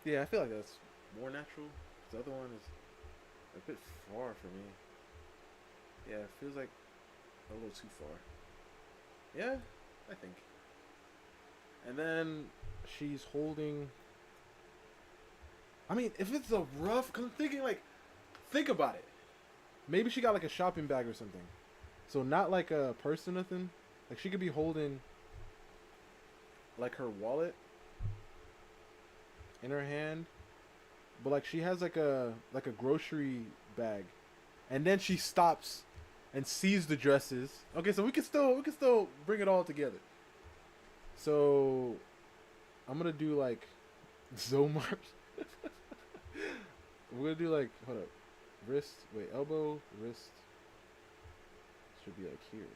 [SPEAKER 1] Yeah, I feel like that's more natural. The other one is a bit far for me. Yeah, it feels like a little too far. Yeah, I think. And then she's holding. I mean, if it's a rough, cause I'm thinking like, think about it. Maybe she got like a shopping bag or something. So not like a purse or nothing. Like she could be holding like her wallet in her hand, but like she has like a grocery bag, and then she stops and sees the dresses. Okay, so we can still bring it all together. So I'm gonna do like Zomar. We're gonna do like, hold up, wrist. Wait, elbow, wrist. Should be like here.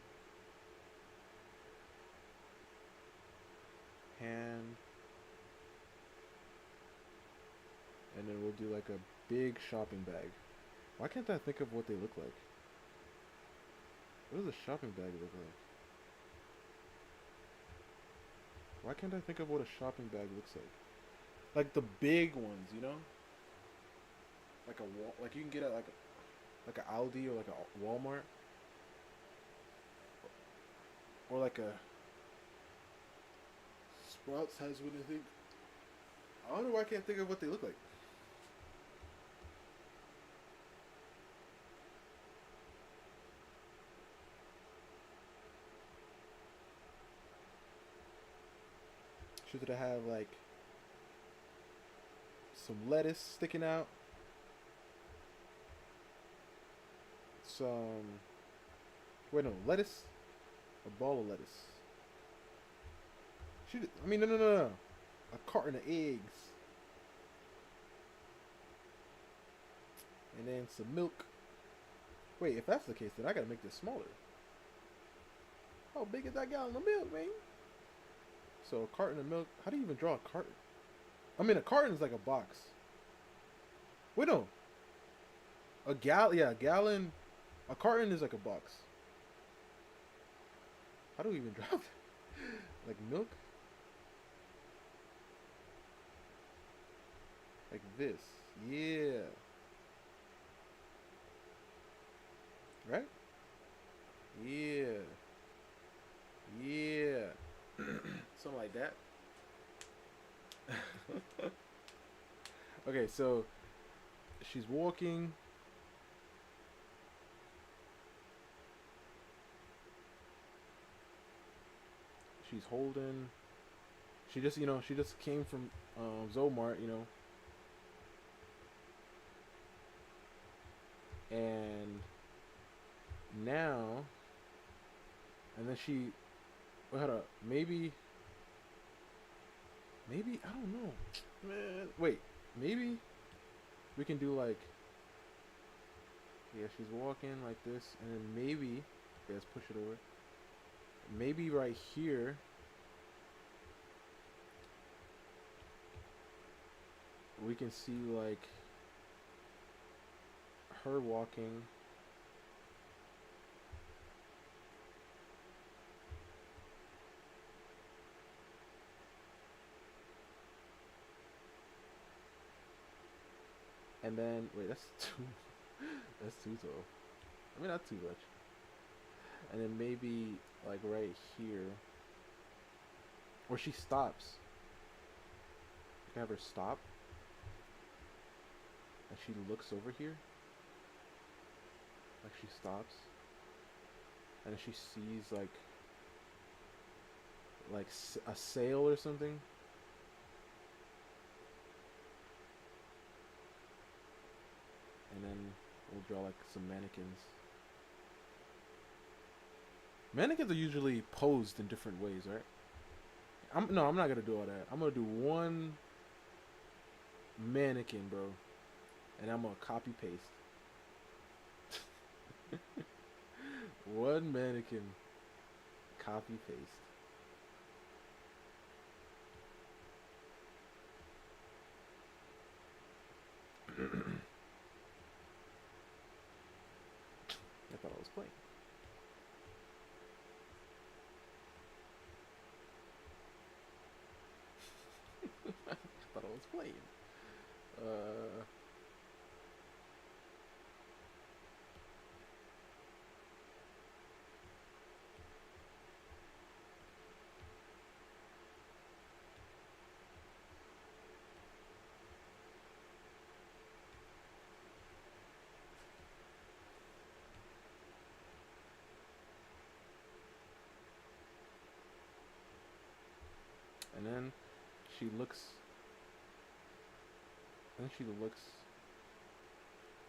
[SPEAKER 1] Hand. And then we'll do like a big shopping bag. Why can't I think of what they look like? What does a shopping bag look like? Why can't I think of what a shopping bag looks like? Like the big ones, you know? Like a wall, like you can get at like a Aldi or like a Walmart, or like a Sprouts has one. I think. I don't know why I can't think of what they look like. Should it have like some lettuce sticking out? Some. Wait, no, lettuce. A ball of lettuce. I mean, no. A carton of eggs. And then some milk. Wait, if that's the case, then I gotta make this smaller. How big is that gallon of milk, man? So a carton of milk. How do you even draw a carton? I mean, a carton is like a box. Wait, no. Yeah, a gallon. A carton is like a box. How do we even draw that? Like milk? Like this. Yeah. Right? Yeah. Yeah. Something like that. Okay, so she's walking. She's holding. She just came from Zomart, and now, and then she, well, hold up, maybe, I don't know, man. Wait, maybe we can do like, yeah, she's walking like this, and then maybe, okay, let's push it over, maybe right here we can see like her walking. And then wait, that's too that's too tall. I mean, not too much. And then maybe like right here, or she stops. You can have her stop, and she looks over here. Like she stops, and then she sees like a sail or something. And then we'll draw like some mannequins. Mannequins are usually posed in different ways, right? I'm not gonna do all that. I'm gonna do one mannequin, bro, and I'm gonna copy paste. One mannequin, copy paste. I thought I was playing. I thought I was playing. And then she looks. And then she looks.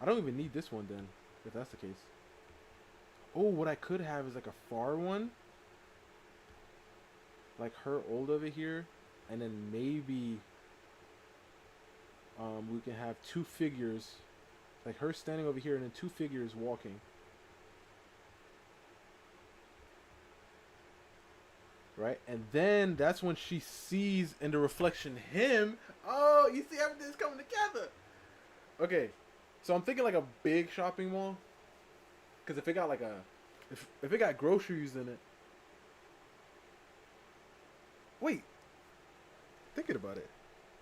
[SPEAKER 1] I don't even need this one then, if that's the case. Oh, what I could have is like a far one. Like her old over here. And then maybe we can have two figures. Like her standing over here and then two figures walking. Right? And then that's when she sees in the reflection him. Oh, you see everything's coming together. Okay. So I'm thinking like a big shopping mall. Because if it got like a... If it got groceries in it... Wait. Thinking about it.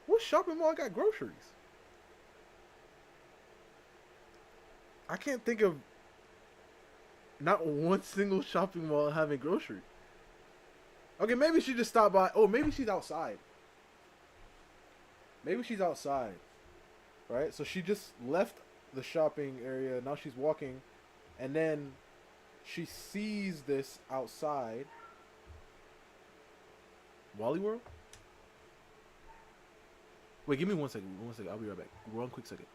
[SPEAKER 1] What shopping mall got groceries? I can't think of not one single shopping mall having groceries. Okay, maybe she just stopped by. Oh, maybe she's outside. Maybe she's outside. Right? So she just left the shopping area. Now she's walking. And then she sees this outside. Wally World? Wait, give me 1 second. 1 second. I'll be right back. 1 quick second.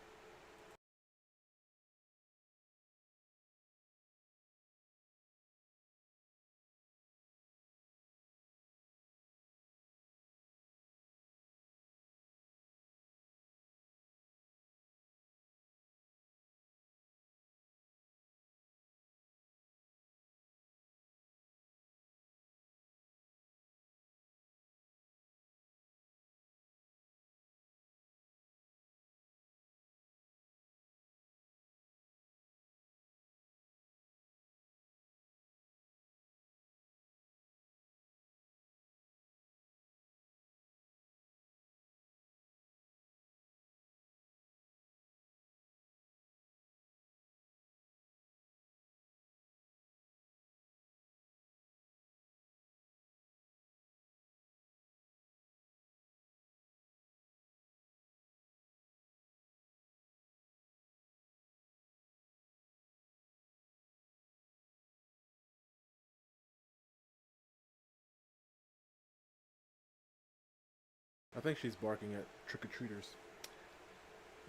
[SPEAKER 1] I think she's barking at trick-or-treaters.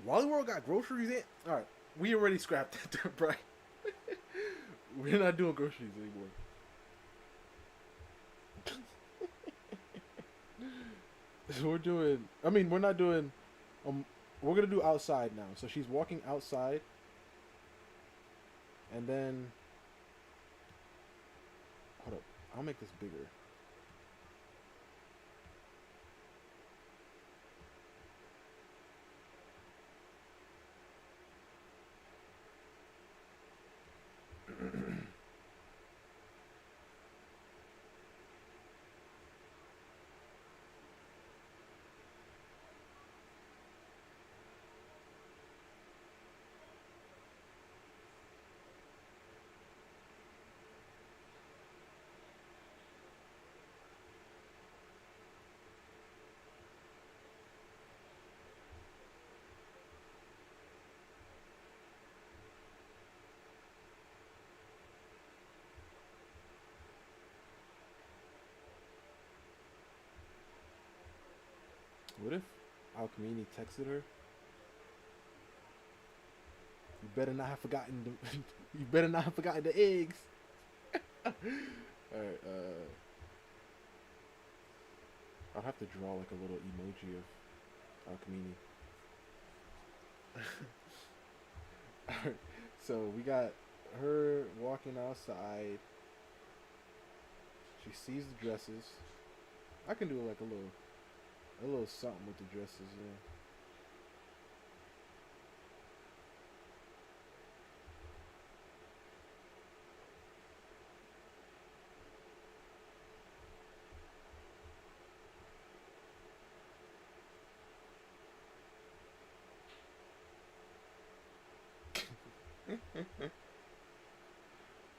[SPEAKER 1] Wally World got groceries in? Alright, we already scrapped that, Brian. We're not doing groceries anymore. So we're doing... I mean, we're not doing... we're going to do outside now. So she's walking outside. And then... Hold up. I'll make this bigger. What if Alchemy texted her? You better not have forgotten the. You better not have forgotten the eggs. All right. I'll have to draw like a little emoji of Alchemy. Alright, so we got her walking outside. She sees the dresses. I can do like a little something with the dresses, yeah.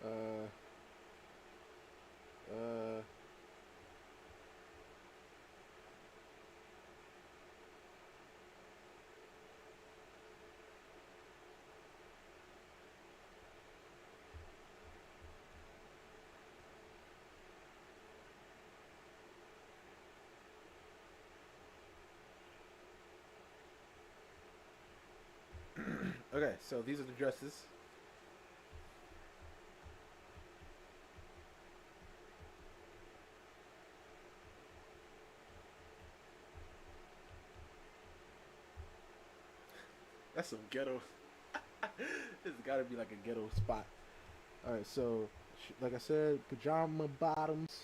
[SPEAKER 1] uh, uh, okay, so these are the dresses. That's some ghetto. This has got to be like a ghetto spot. All right, so like I said, pajama bottoms.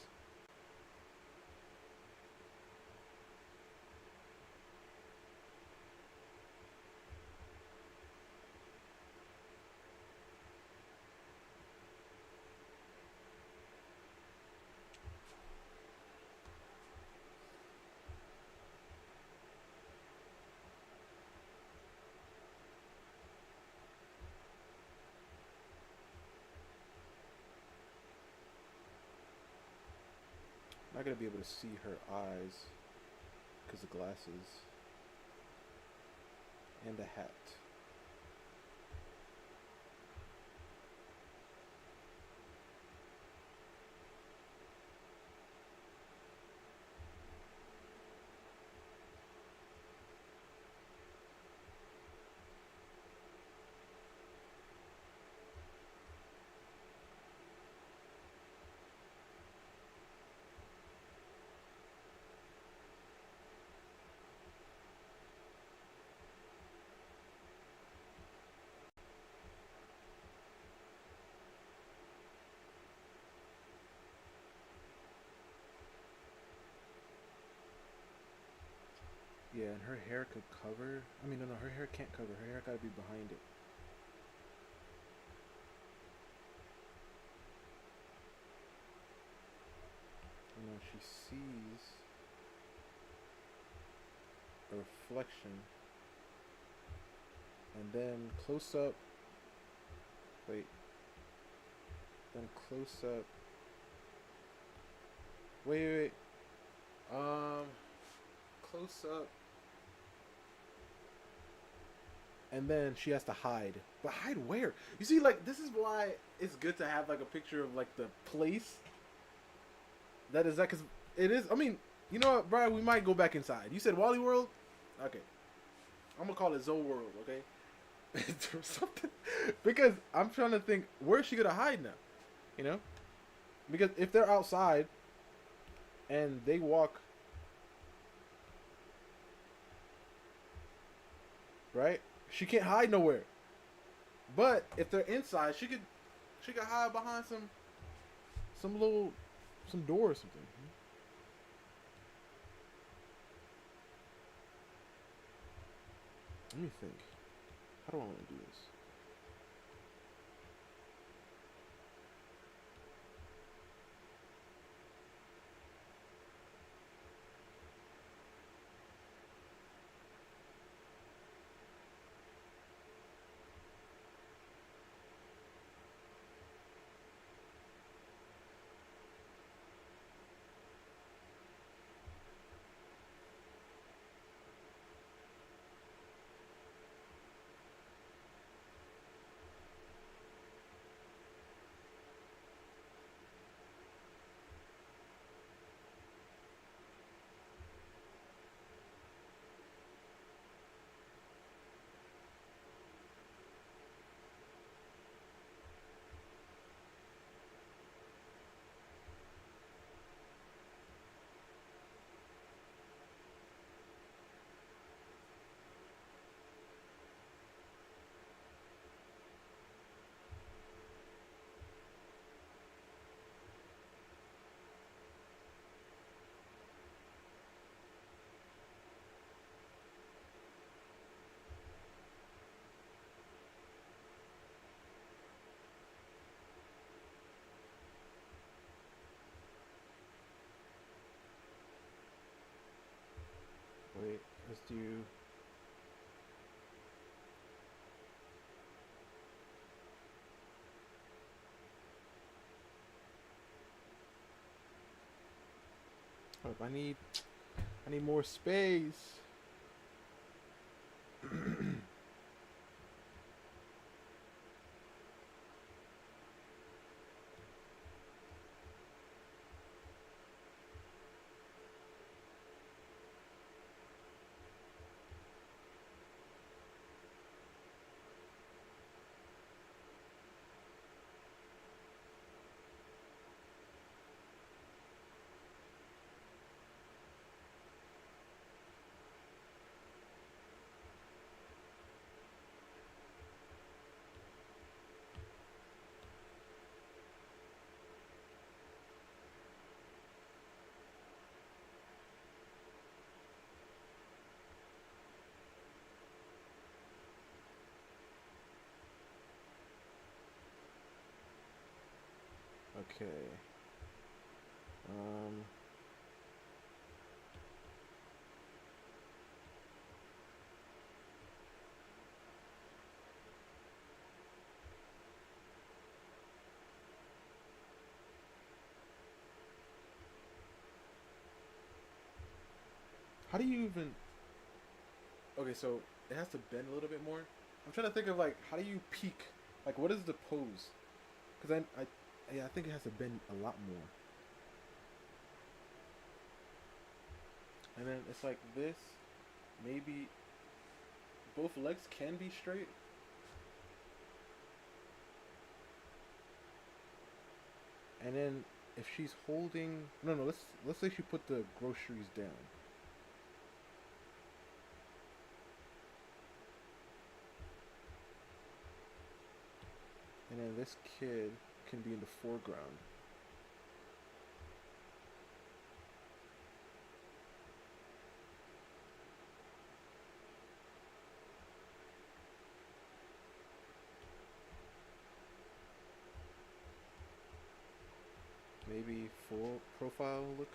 [SPEAKER 1] Not gonna be able to see her eyes because of glasses and the hat. Yeah, and her hair could cover. I mean, no, her hair can't cover. Her hair gotta be behind it. You know, she sees a reflection, and then close up. Wait. Then close up. Wait. Close up. And then she has to hide. But hide where? You see, like, this is why it's good to have, like, a picture of, like, the place. That is that, because it is, I mean, you know what, Brian, we might go back inside. You said Wally World? Okay. I'm going to call it Zo World, okay? Or something. Because I'm trying to think, where is she going to hide now? You know? Because if they're outside and they walk, right? She can't hide nowhere. But if they're inside, she could hide behind some some door or something. Let me think. How do I want to do this? Wait, let's do. Oh, I need more space. Okay. Um. How do you even? Okay, so it has to bend a little bit more. I'm trying to think of like how do you peak? Like what is the pose? Because yeah, I think it has to bend a lot more. And then it's like this. Maybe both legs can be straight. And then if she's holding, no, let's say she put the groceries down. And then this kid can be in the foreground. Maybe full profile look.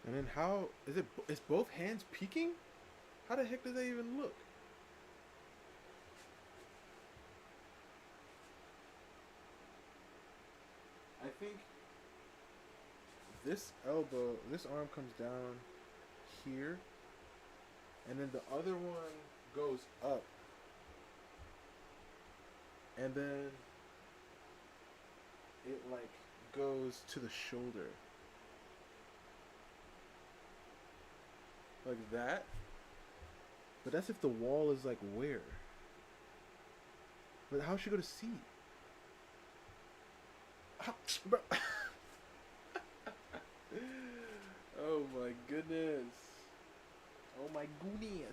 [SPEAKER 1] And then how is it? Is both hands peeking? How the heck does that even look? I think this elbow, this arm comes down here, and then the other one goes up, and then it like goes to the shoulder, like that. But that's if the wall is like where. But how should she go to C? Bro. Oh my goodness. Oh my goodness.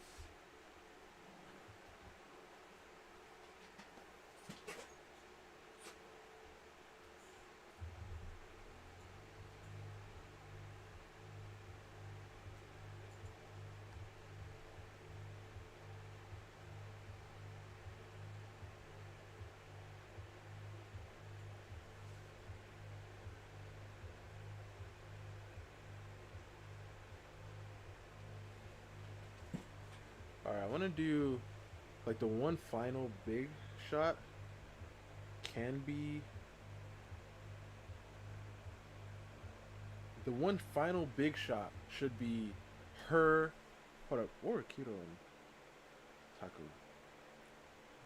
[SPEAKER 1] Alright, I want to do like the one final big shot can be the one final big shot should be her. Hold up, or Kiro and Taku.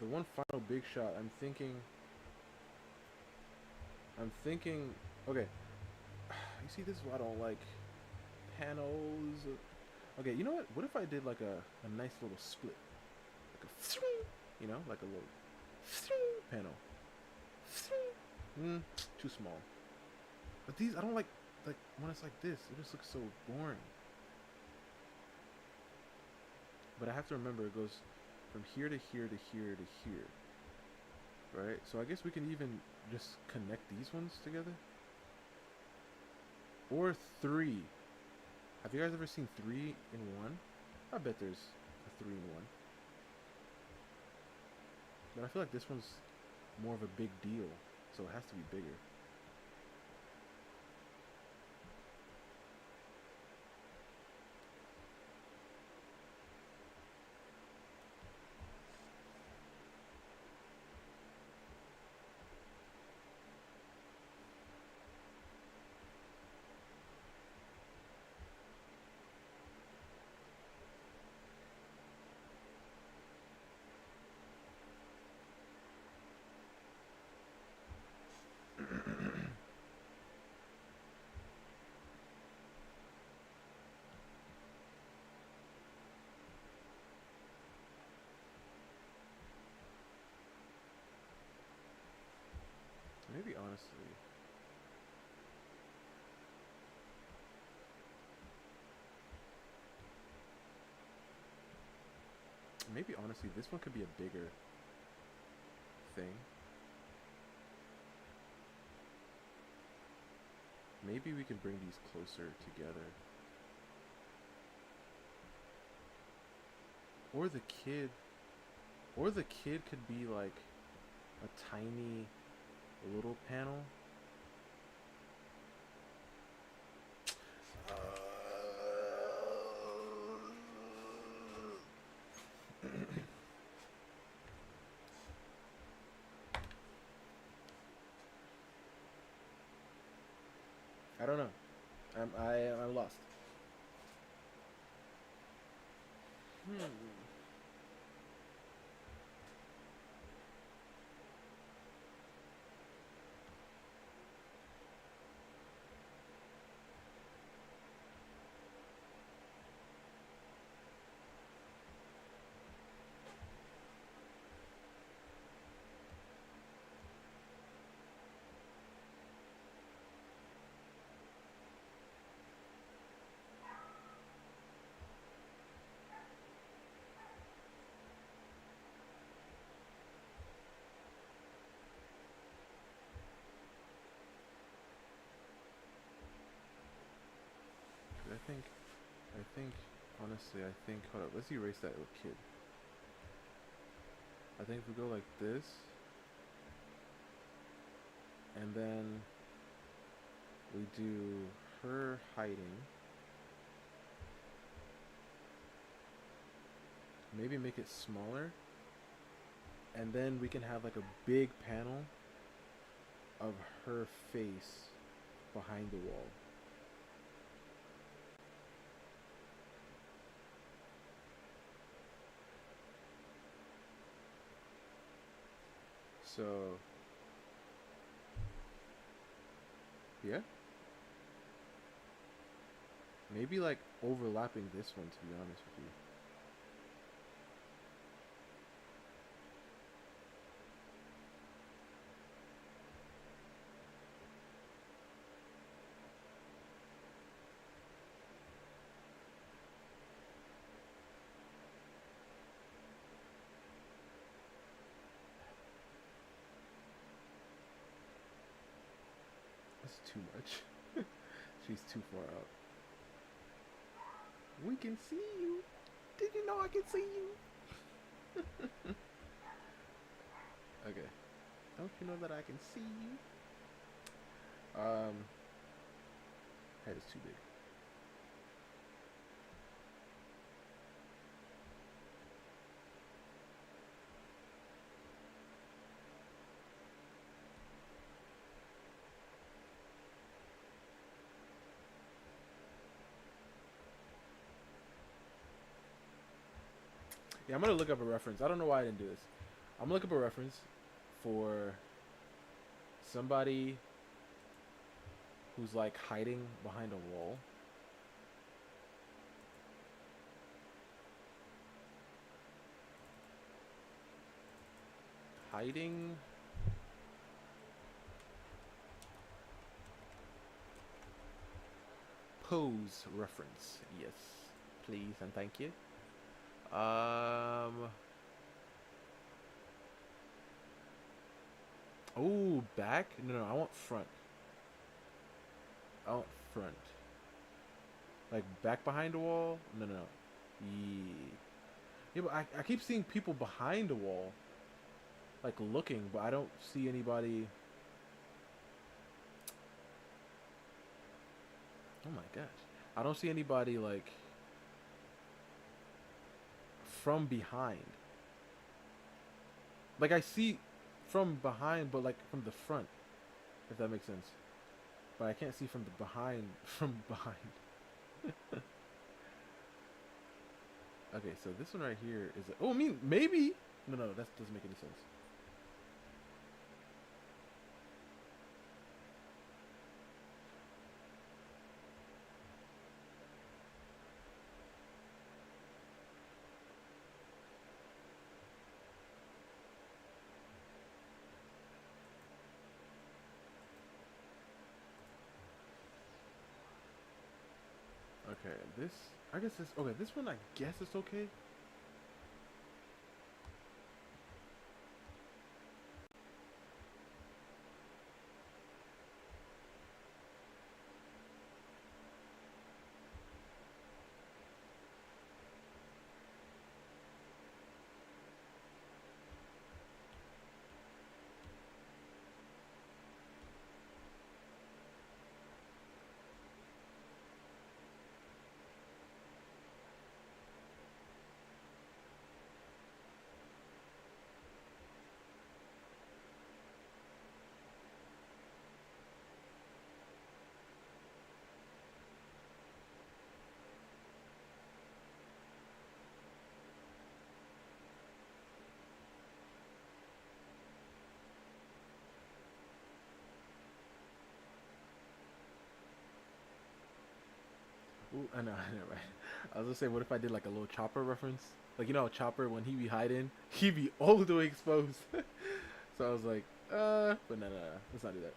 [SPEAKER 1] The one final big shot. I'm thinking. Okay, you see, this is why I don't like panels. Okay, you know what? What if I did like a nice little split, like a, you know, like a little panel. Too small. But these, I don't like when it's like this. It just looks so boring. But I have to remember it goes from here to here to here to here. Right? So I guess we can even just connect these ones together. Or 3. Have you guys ever seen 3 in 1? I bet there's a 3 in 1. But I feel like this one's more of a big deal. So it has to be bigger. Maybe honestly. Maybe honestly, this one could be a bigger thing. Maybe we can bring these closer together. Or the kid could be like a tiny little panel. I don't know. I'm lost. I think, honestly, hold up, let's erase that little kid. I think if we go like this, and then we do her hiding, maybe make it smaller, and then we can have like a big panel of her face behind the wall. So yeah, maybe like overlapping this one, to be honest with you. That's too much. She's too far out. We can see you. Did you know I can see you? Okay. Don't you know that I can see you? Head is too big. Yeah, I'm gonna look up a reference. I don't know why I didn't do this. I'm gonna look up a reference for somebody who's like hiding behind a wall. Hiding. Pose reference. Yes, please and thank you. Oh, back? No, I want front. I want front. Like back behind the wall? No. Yeah. Yeah, but I keep seeing people behind the wall. Like looking, but I don't see anybody. Oh my gosh. I don't see anybody like from behind. Like I see from behind, but like from the front, if that makes sense. But I can't see from the behind, from behind. Okay, so this one right here is. Oh, I mean, maybe. No, that doesn't make any sense. Okay, this. I guess this. Okay, this one I guess it's okay. Ooh, I know, right? I was gonna say, what if I did like a little Chopper reference? Like, you know, Chopper, when he be hiding, he be all the way exposed. So I was like, but no, let's not do that.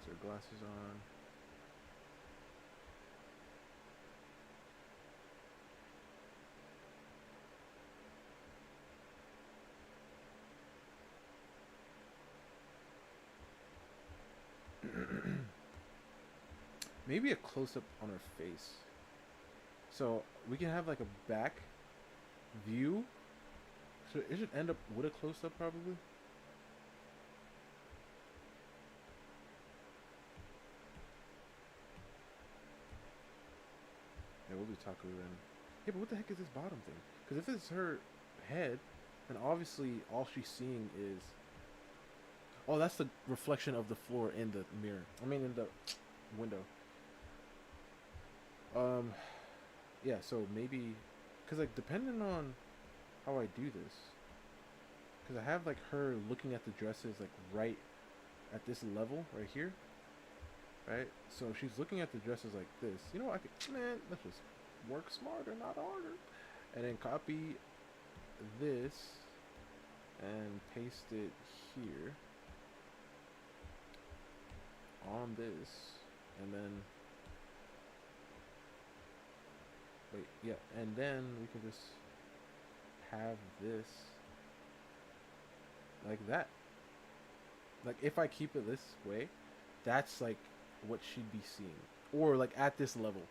[SPEAKER 1] has her glasses on. Maybe a close-up on her face. So we can have like a back view. So it should end up with a close-up probably. Yeah, we'll do Taku then. Yeah, but what the heck is this bottom thing? Because if it's her head, then obviously all she's seeing is... Oh, that's the reflection of the floor in the mirror. I mean, in the window. Yeah, so maybe... Because, like, depending on how I do this... Because I have, like, her looking at the dresses, like, right at this level, right here. Right? So if she's looking at the dresses like this, you know, I could... Man, let's just work smarter, not harder. And then copy this and paste it here on this, and then wait, yeah, and then we can just have this like that. Like if I keep it this way, that's like what she'd be seeing, or like at this level.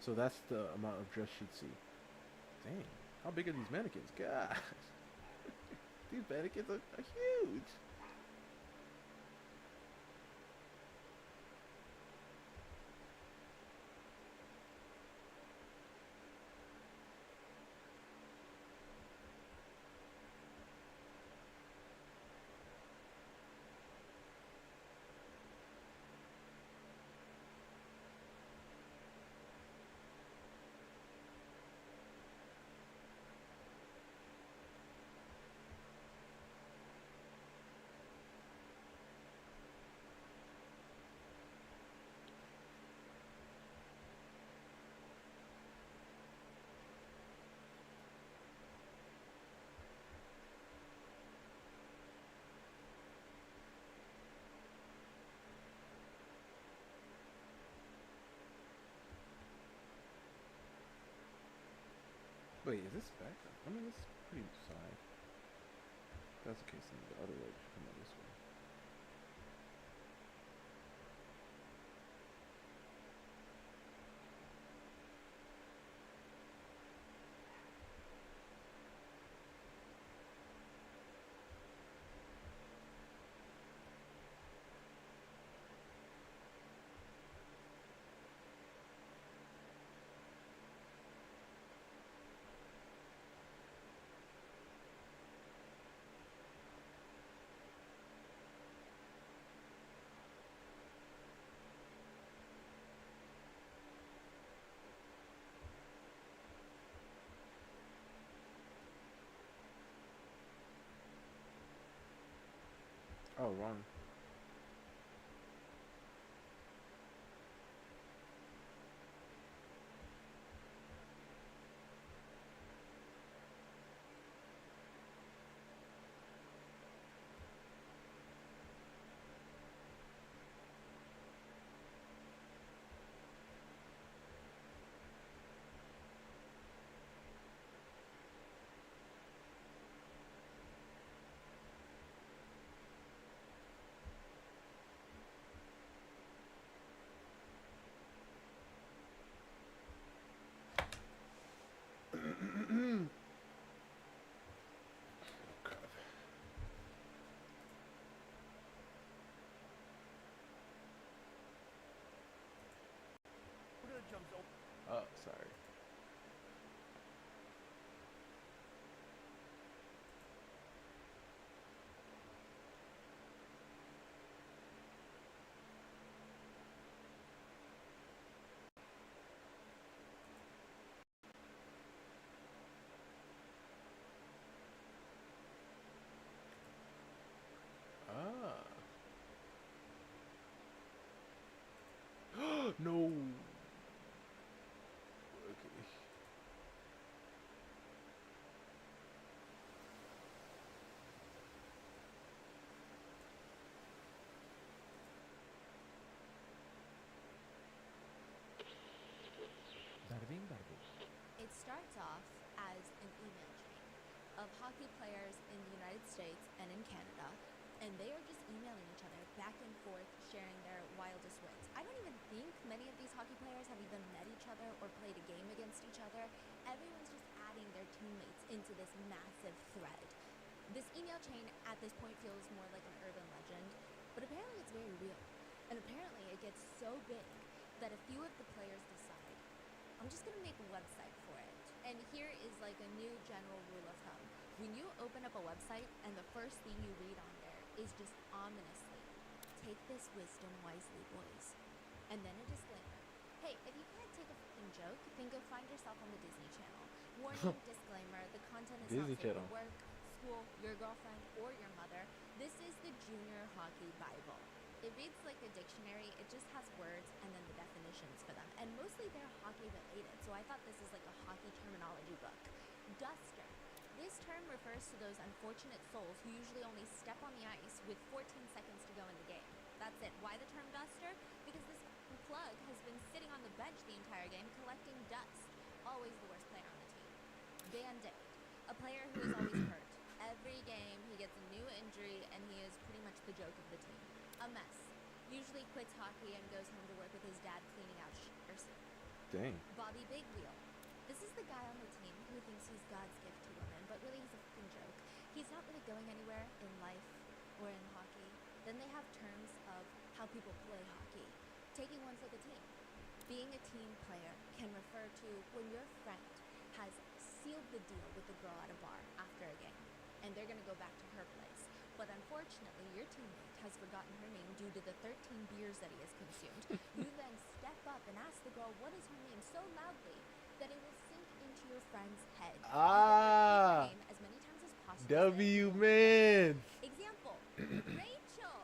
[SPEAKER 1] So that's the amount of dress she'd see. Dang, how big are these mannequins? God, these mannequins are huge. Wait, is this back? I mean, this is pretty side. If that's the case, then the other leg should come out this way. Oh, wrong.
[SPEAKER 2] thing 말고.
[SPEAKER 3] It starts off as an email chain of hockey players in the United States and in Canada, and they are just emailing each other back and forth, sharing their wildest wins. I don't even think many of these hockey players have even met each other or played a game against each other. Everyone's just adding their teammates into this massive thread. This email chain at this point feels more like an urban legend, but apparently it's very real. And apparently it gets so big that a few of the players decide, I'm just going to make a website for it. And here is like a new general rule of thumb. When you open up a website and the first thing you read on there is just ominously, take this wisdom wisely, boys. And then a disclaimer. Hey, if you can't take a fucking joke, then go find yourself on the Disney Channel. Warning, disclaimer, the content is
[SPEAKER 1] Disney
[SPEAKER 3] not safe
[SPEAKER 1] Channel.
[SPEAKER 3] for work, school, your girlfriend, or your mother. This is the Junior Hockey Bible. It reads like a dictionary. It just has words and then the definitions for them. And mostly they're hockey related, so I thought this is like a hockey terminology book. Duster. This term refers to those unfortunate souls who usually only step on the ice with 14 seconds to go in the game. That's it. Why the term duster? Because this plug has been sitting on the bench the entire game collecting dust. Always the worst player on the team. Band-Aid. A player who is always hurt. Every game he gets a new injury and he is pretty much the joke of the team. A mess. Usually quits hockey and goes home to work with his dad cleaning out shitters.
[SPEAKER 1] Dang.
[SPEAKER 3] Bobby Big Wheel. This is the guy on the team who thinks he's God's gift to women, but really he's a fucking joke. He's not really going anywhere in life or in hockey. Then they have terms of how people play hockey. Taking one's like a team. Being a team player can refer to when your friend has sealed the deal with the girl at a bar after a game, and they're going to go back to her place. But unfortunately, your teammate has forgotten her name due to the 13 beers that he has consumed. You then step up and ask the girl what is her name so loudly that it will sink into your friend's head.
[SPEAKER 1] Ah.
[SPEAKER 3] You then repeat her name as many times as possible.
[SPEAKER 1] W man.
[SPEAKER 3] Example, Rachel.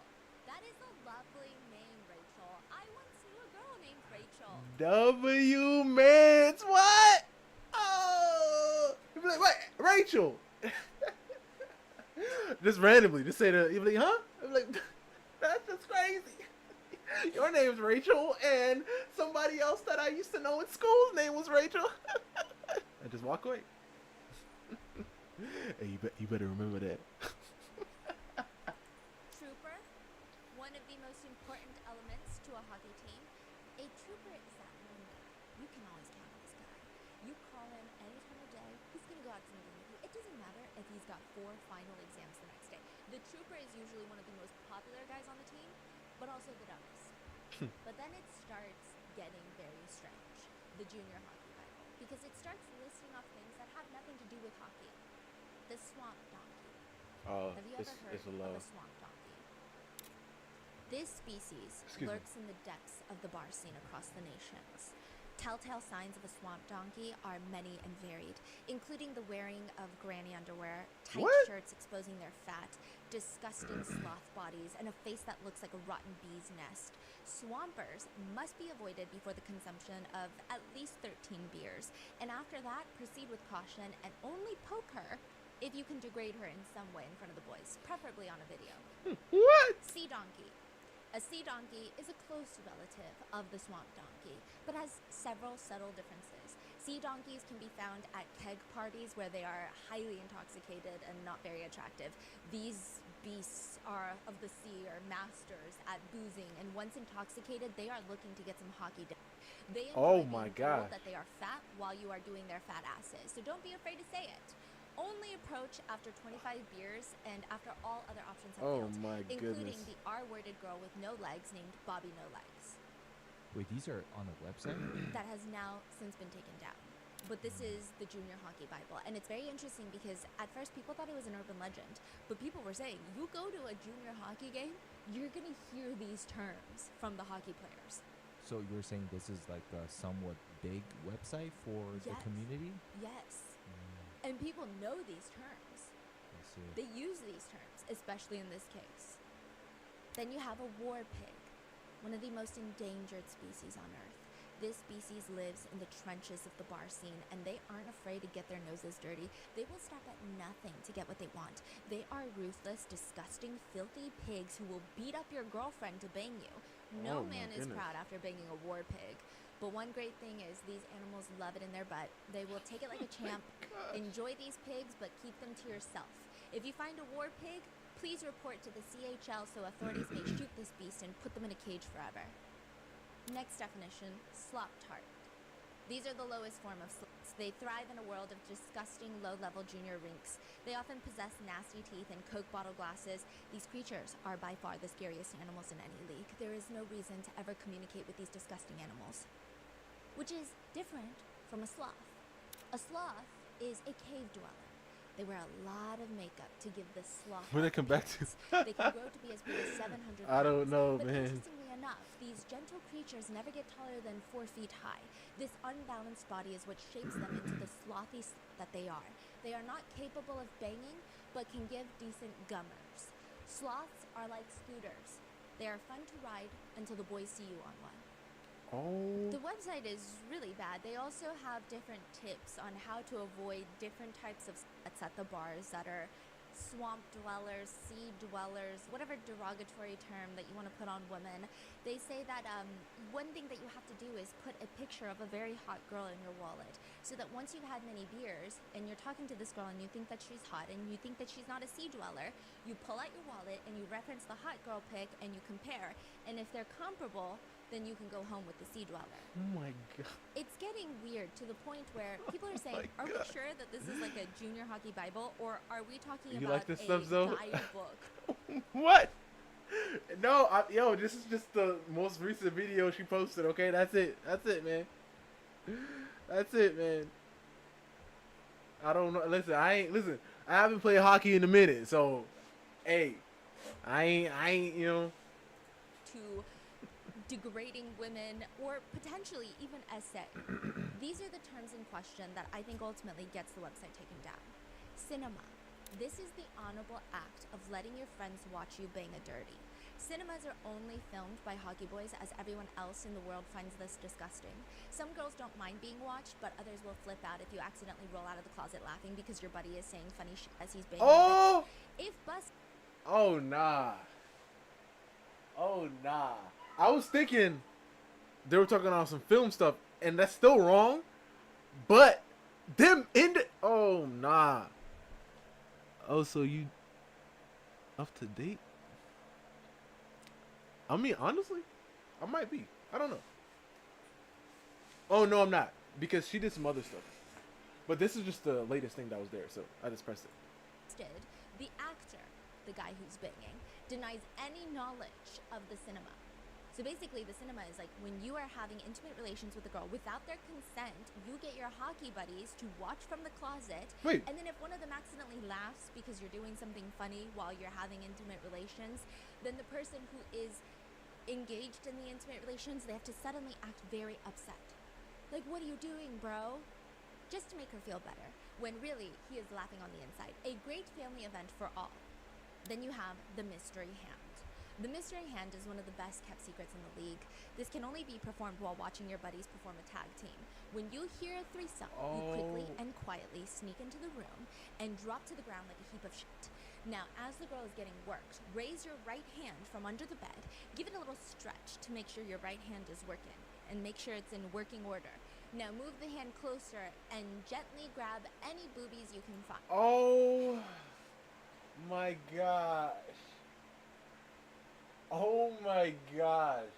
[SPEAKER 3] That is a lovely name, Rachel. I once knew a girl named Rachel.
[SPEAKER 1] W mans. What? Oh. You'd be like, what? Rachel. Just randomly, just say that. You'd be like, huh? I'm like, that's just crazy. Your name's Rachel, and somebody else that I used to know in school's name was Rachel. And just walk away. Hey, you better remember that.
[SPEAKER 3] Trooper, one of the most important elements to a hockey team. A trooper is that one guy. You can always count on this guy. You call him any time of day, he's going to go out to the game with you. It doesn't matter if he's got 4 final exams the next day. The trooper is usually one of the most popular guys on the team, but also the dumbest. But then it starts getting very strange, the Junior Hockey Bible, because it starts listing off things that have nothing to do with hockey. The swamp donkey. Have you ever heard of a swamp donkey? This species lurks in the depths of the bar scene across the nations. Telltale signs of a swamp donkey are many and varied, including the wearing of granny underwear, tight shirts exposing their fat, disgusting sloth bodies, and a face that looks like a rotten bee's nest. Swampers must be avoided before the consumption of at least 13 beers, and after that, proceed with caution and only poke her if you can degrade her in some way in front of the boys, preferably on a video.
[SPEAKER 1] What?
[SPEAKER 3] Sea donkey. A sea donkey is a close relative of the swamp donkey, but has several subtle differences. Sea donkeys can be found at keg parties where they are highly intoxicated and not very attractive. These beasts of the sea are masters at boozing, and once intoxicated, they are looking to get some hockey done. They enjoy being told that they are fat while you are doing their fat asses, so don't be afraid to say it. Only approach after 25 beers and after all other options have failed, including the R-worded girl with no legs named Bobby No Legs.
[SPEAKER 2] Wait, these are on a website?
[SPEAKER 3] That has now since been taken down. But this is the Junior Hockey Bible, and it's very interesting because at first people thought it was an urban legend, but people were saying, you go to a junior hockey game, you're going to hear these terms from the hockey players.
[SPEAKER 2] So you're saying this is like a somewhat big website for the community?
[SPEAKER 3] Yes. And people know these terms.
[SPEAKER 2] I see.
[SPEAKER 3] They use these terms, especially in this case. Then you have a war pig, one of the most endangered species on Earth. This species lives in the trenches of the bar scene, and they aren't afraid to get their noses dirty. They will stop at nothing to get what they want. They are ruthless, disgusting, filthy pigs who will beat up your girlfriend to bang you. No man is proud after banging a war pig. But one great thing is these animals love it in their butt. They will take it like a champ. Enjoy these pigs, but keep them to yourself. If you find a war pig, please report to the CHL so authorities may shoot this beast and put them in a cage forever. Next definition, slop tart. These are the lowest form of sloths. They thrive in a world of disgusting low-level junior rinks. They often possess nasty teeth and Coke bottle glasses. These creatures are by far the scariest animals in any league. There is no reason to ever communicate with these disgusting animals, which is different from a sloth. A sloth is a cave dweller. They wear a lot of makeup to give the sloth.
[SPEAKER 1] Where they come back to?
[SPEAKER 3] They can grow to be as big as 700 pounds.
[SPEAKER 1] I don't know,
[SPEAKER 3] but
[SPEAKER 1] man.
[SPEAKER 3] Interestingly enough, these gentle creatures never get taller than 4 feet high. This unbalanced body is what shapes them into the slothy that they are. They are not capable of banging, but can give decent gummers. Sloths are like scooters. They are fun to ride until the boys see you on one.
[SPEAKER 1] Oh.
[SPEAKER 3] The website is really bad. They also have different tips on how to avoid different types of sluts at the bars that are swamp dwellers, sea dwellers, whatever derogatory term that you want to put on women. They say that one thing that you have to do is put a picture of a very hot girl in your wallet, so that once you've had many beers and you're talking to this girl and you think that she's hot and you think that she's not a sea dweller, you pull out your wallet and you reference the hot girl pic and you compare, and if they're comparable, then you can go home with the sea dweller.
[SPEAKER 1] Oh my god.
[SPEAKER 3] It's getting weird to the point where people are saying, are we sure that this is like a junior hockey Bible, or are we talking
[SPEAKER 1] You
[SPEAKER 3] about
[SPEAKER 1] like this
[SPEAKER 3] a
[SPEAKER 1] stuff, Zo?
[SPEAKER 3] guidebook?
[SPEAKER 1] What? No, yo, this is just the most recent video she posted, okay? That's it. That's it, man. That's it, man. I don't know. Listen, I haven't played hockey in a minute, so, hey, I ain't, you know.
[SPEAKER 3] To degrading women, or potentially even essay. These are the terms in question that I think ultimately gets the website taken down. Cinema. This is the honorable act of letting your friends watch you bang a dirty. Cinemas are only filmed by hockey boys, as everyone else in the world finds this disgusting. Some girls don't mind being watched, but others will flip out if you accidentally roll out of the closet laughing because your buddy is saying funny shit as he's banging.
[SPEAKER 1] Oh!
[SPEAKER 3] If bus...
[SPEAKER 1] Oh, nah. Oh, nah. I was thinking they were talking on some film stuff, and that's still wrong, but them in the... Oh, nah. Oh, so you up to date? I mean, honestly, I might be. I don't know. Oh, no, I'm not, because she did some other stuff. But this is just the latest thing that was there, so I just pressed it.
[SPEAKER 3] The actor, the guy who's banging, denies any knowledge of the cinema. So basically, the cinema is like when you are having intimate relations with a girl without their consent, you get your hockey buddies to watch from the closet.
[SPEAKER 1] Wait.
[SPEAKER 3] And then if one of them accidentally laughs because you're doing something funny while you're having intimate relations, then the person who is engaged in the intimate relations, they have to suddenly act very upset. Like, what are you doing, bro? Just to make her feel better, when really he is laughing on the inside. A great family event for all. Then you have the mystery hand. The mystery hand is one of the best kept secrets in the league. This can only be performed while watching your buddies perform a tag team. When you hear a threesome, you quickly and quietly sneak into the room and drop to the ground like a heap of shit. Now, as the girl is getting worked, raise your right hand from under the bed, give it a little stretch to make sure your right hand is working, and make sure it's in working order. Now move the hand closer and gently grab any boobies you can find.
[SPEAKER 1] Oh my gosh. Oh my gosh.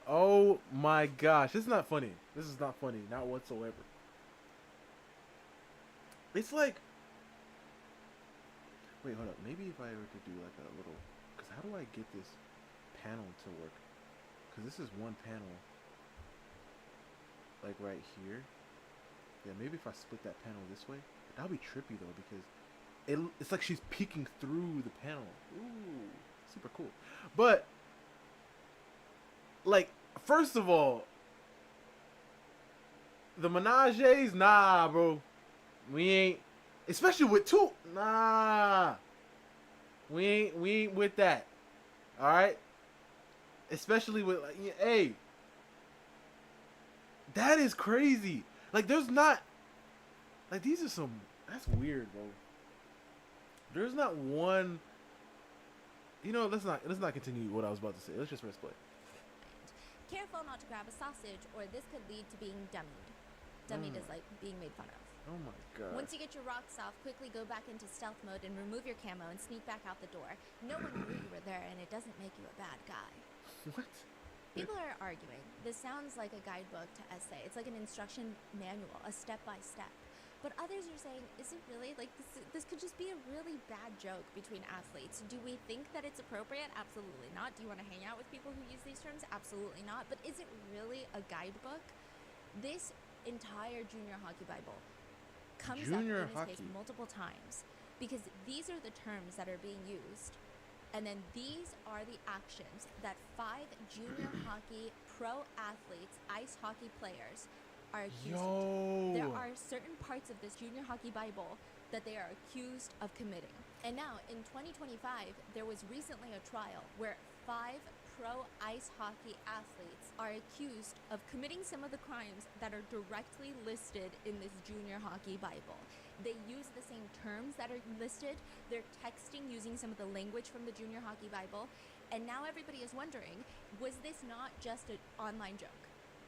[SPEAKER 1] Oh my gosh. This is not funny. This is not funny. Not whatsoever. It's like... Wait, hold up. Maybe if I were to do like a little... Because how do I get this panel to work? Because this is one panel. Like right here. Yeah, maybe if I split that panel this way. That would be trippy though, because... It's like she's peeking through the panel. Ooh, super cool. But, like, first of all, the menages, nah, bro. We ain't, especially with two, nah. We ain't with that. All right. Especially with, like, hey, that is crazy. Like, there's not, like, these are some, that's weird, bro. There's not one. You know, let's not continue what I was about to say. Let's just press play.
[SPEAKER 3] Careful not to grab a sausage, or this could lead to being dummied. Dummied is like being made fun of.
[SPEAKER 1] Oh my god.
[SPEAKER 3] Once you get your rocks off, quickly go back into stealth mode and remove your camo and sneak back out the door. No one knew you were there, and it doesn't make you a bad guy.
[SPEAKER 1] What?
[SPEAKER 3] People are arguing. This sounds like a guidebook to essay. It's like an instruction manual, a step-by-step. But others are saying, is it really? Like, this could just be a really bad joke between athletes. Do we think that it's appropriate? Absolutely not. Do you want to hang out with people who use these terms? Absolutely not. But is it really a guidebook? This entire junior hockey Bible comes up in this case multiple times because these are the terms that are being used. And then these are the actions that 5 junior hockey pro athletes, ice hockey players, are accused of. There are certain parts of this junior hockey Bible that they are accused of committing. And now, in 2025, there was recently a trial where 5 pro ice hockey athletes are accused of committing some of the crimes that are directly listed in this junior hockey Bible. They use the same terms that are listed. They're texting using some of the language from the junior hockey Bible. And now everybody is wondering, was this not just an online joke?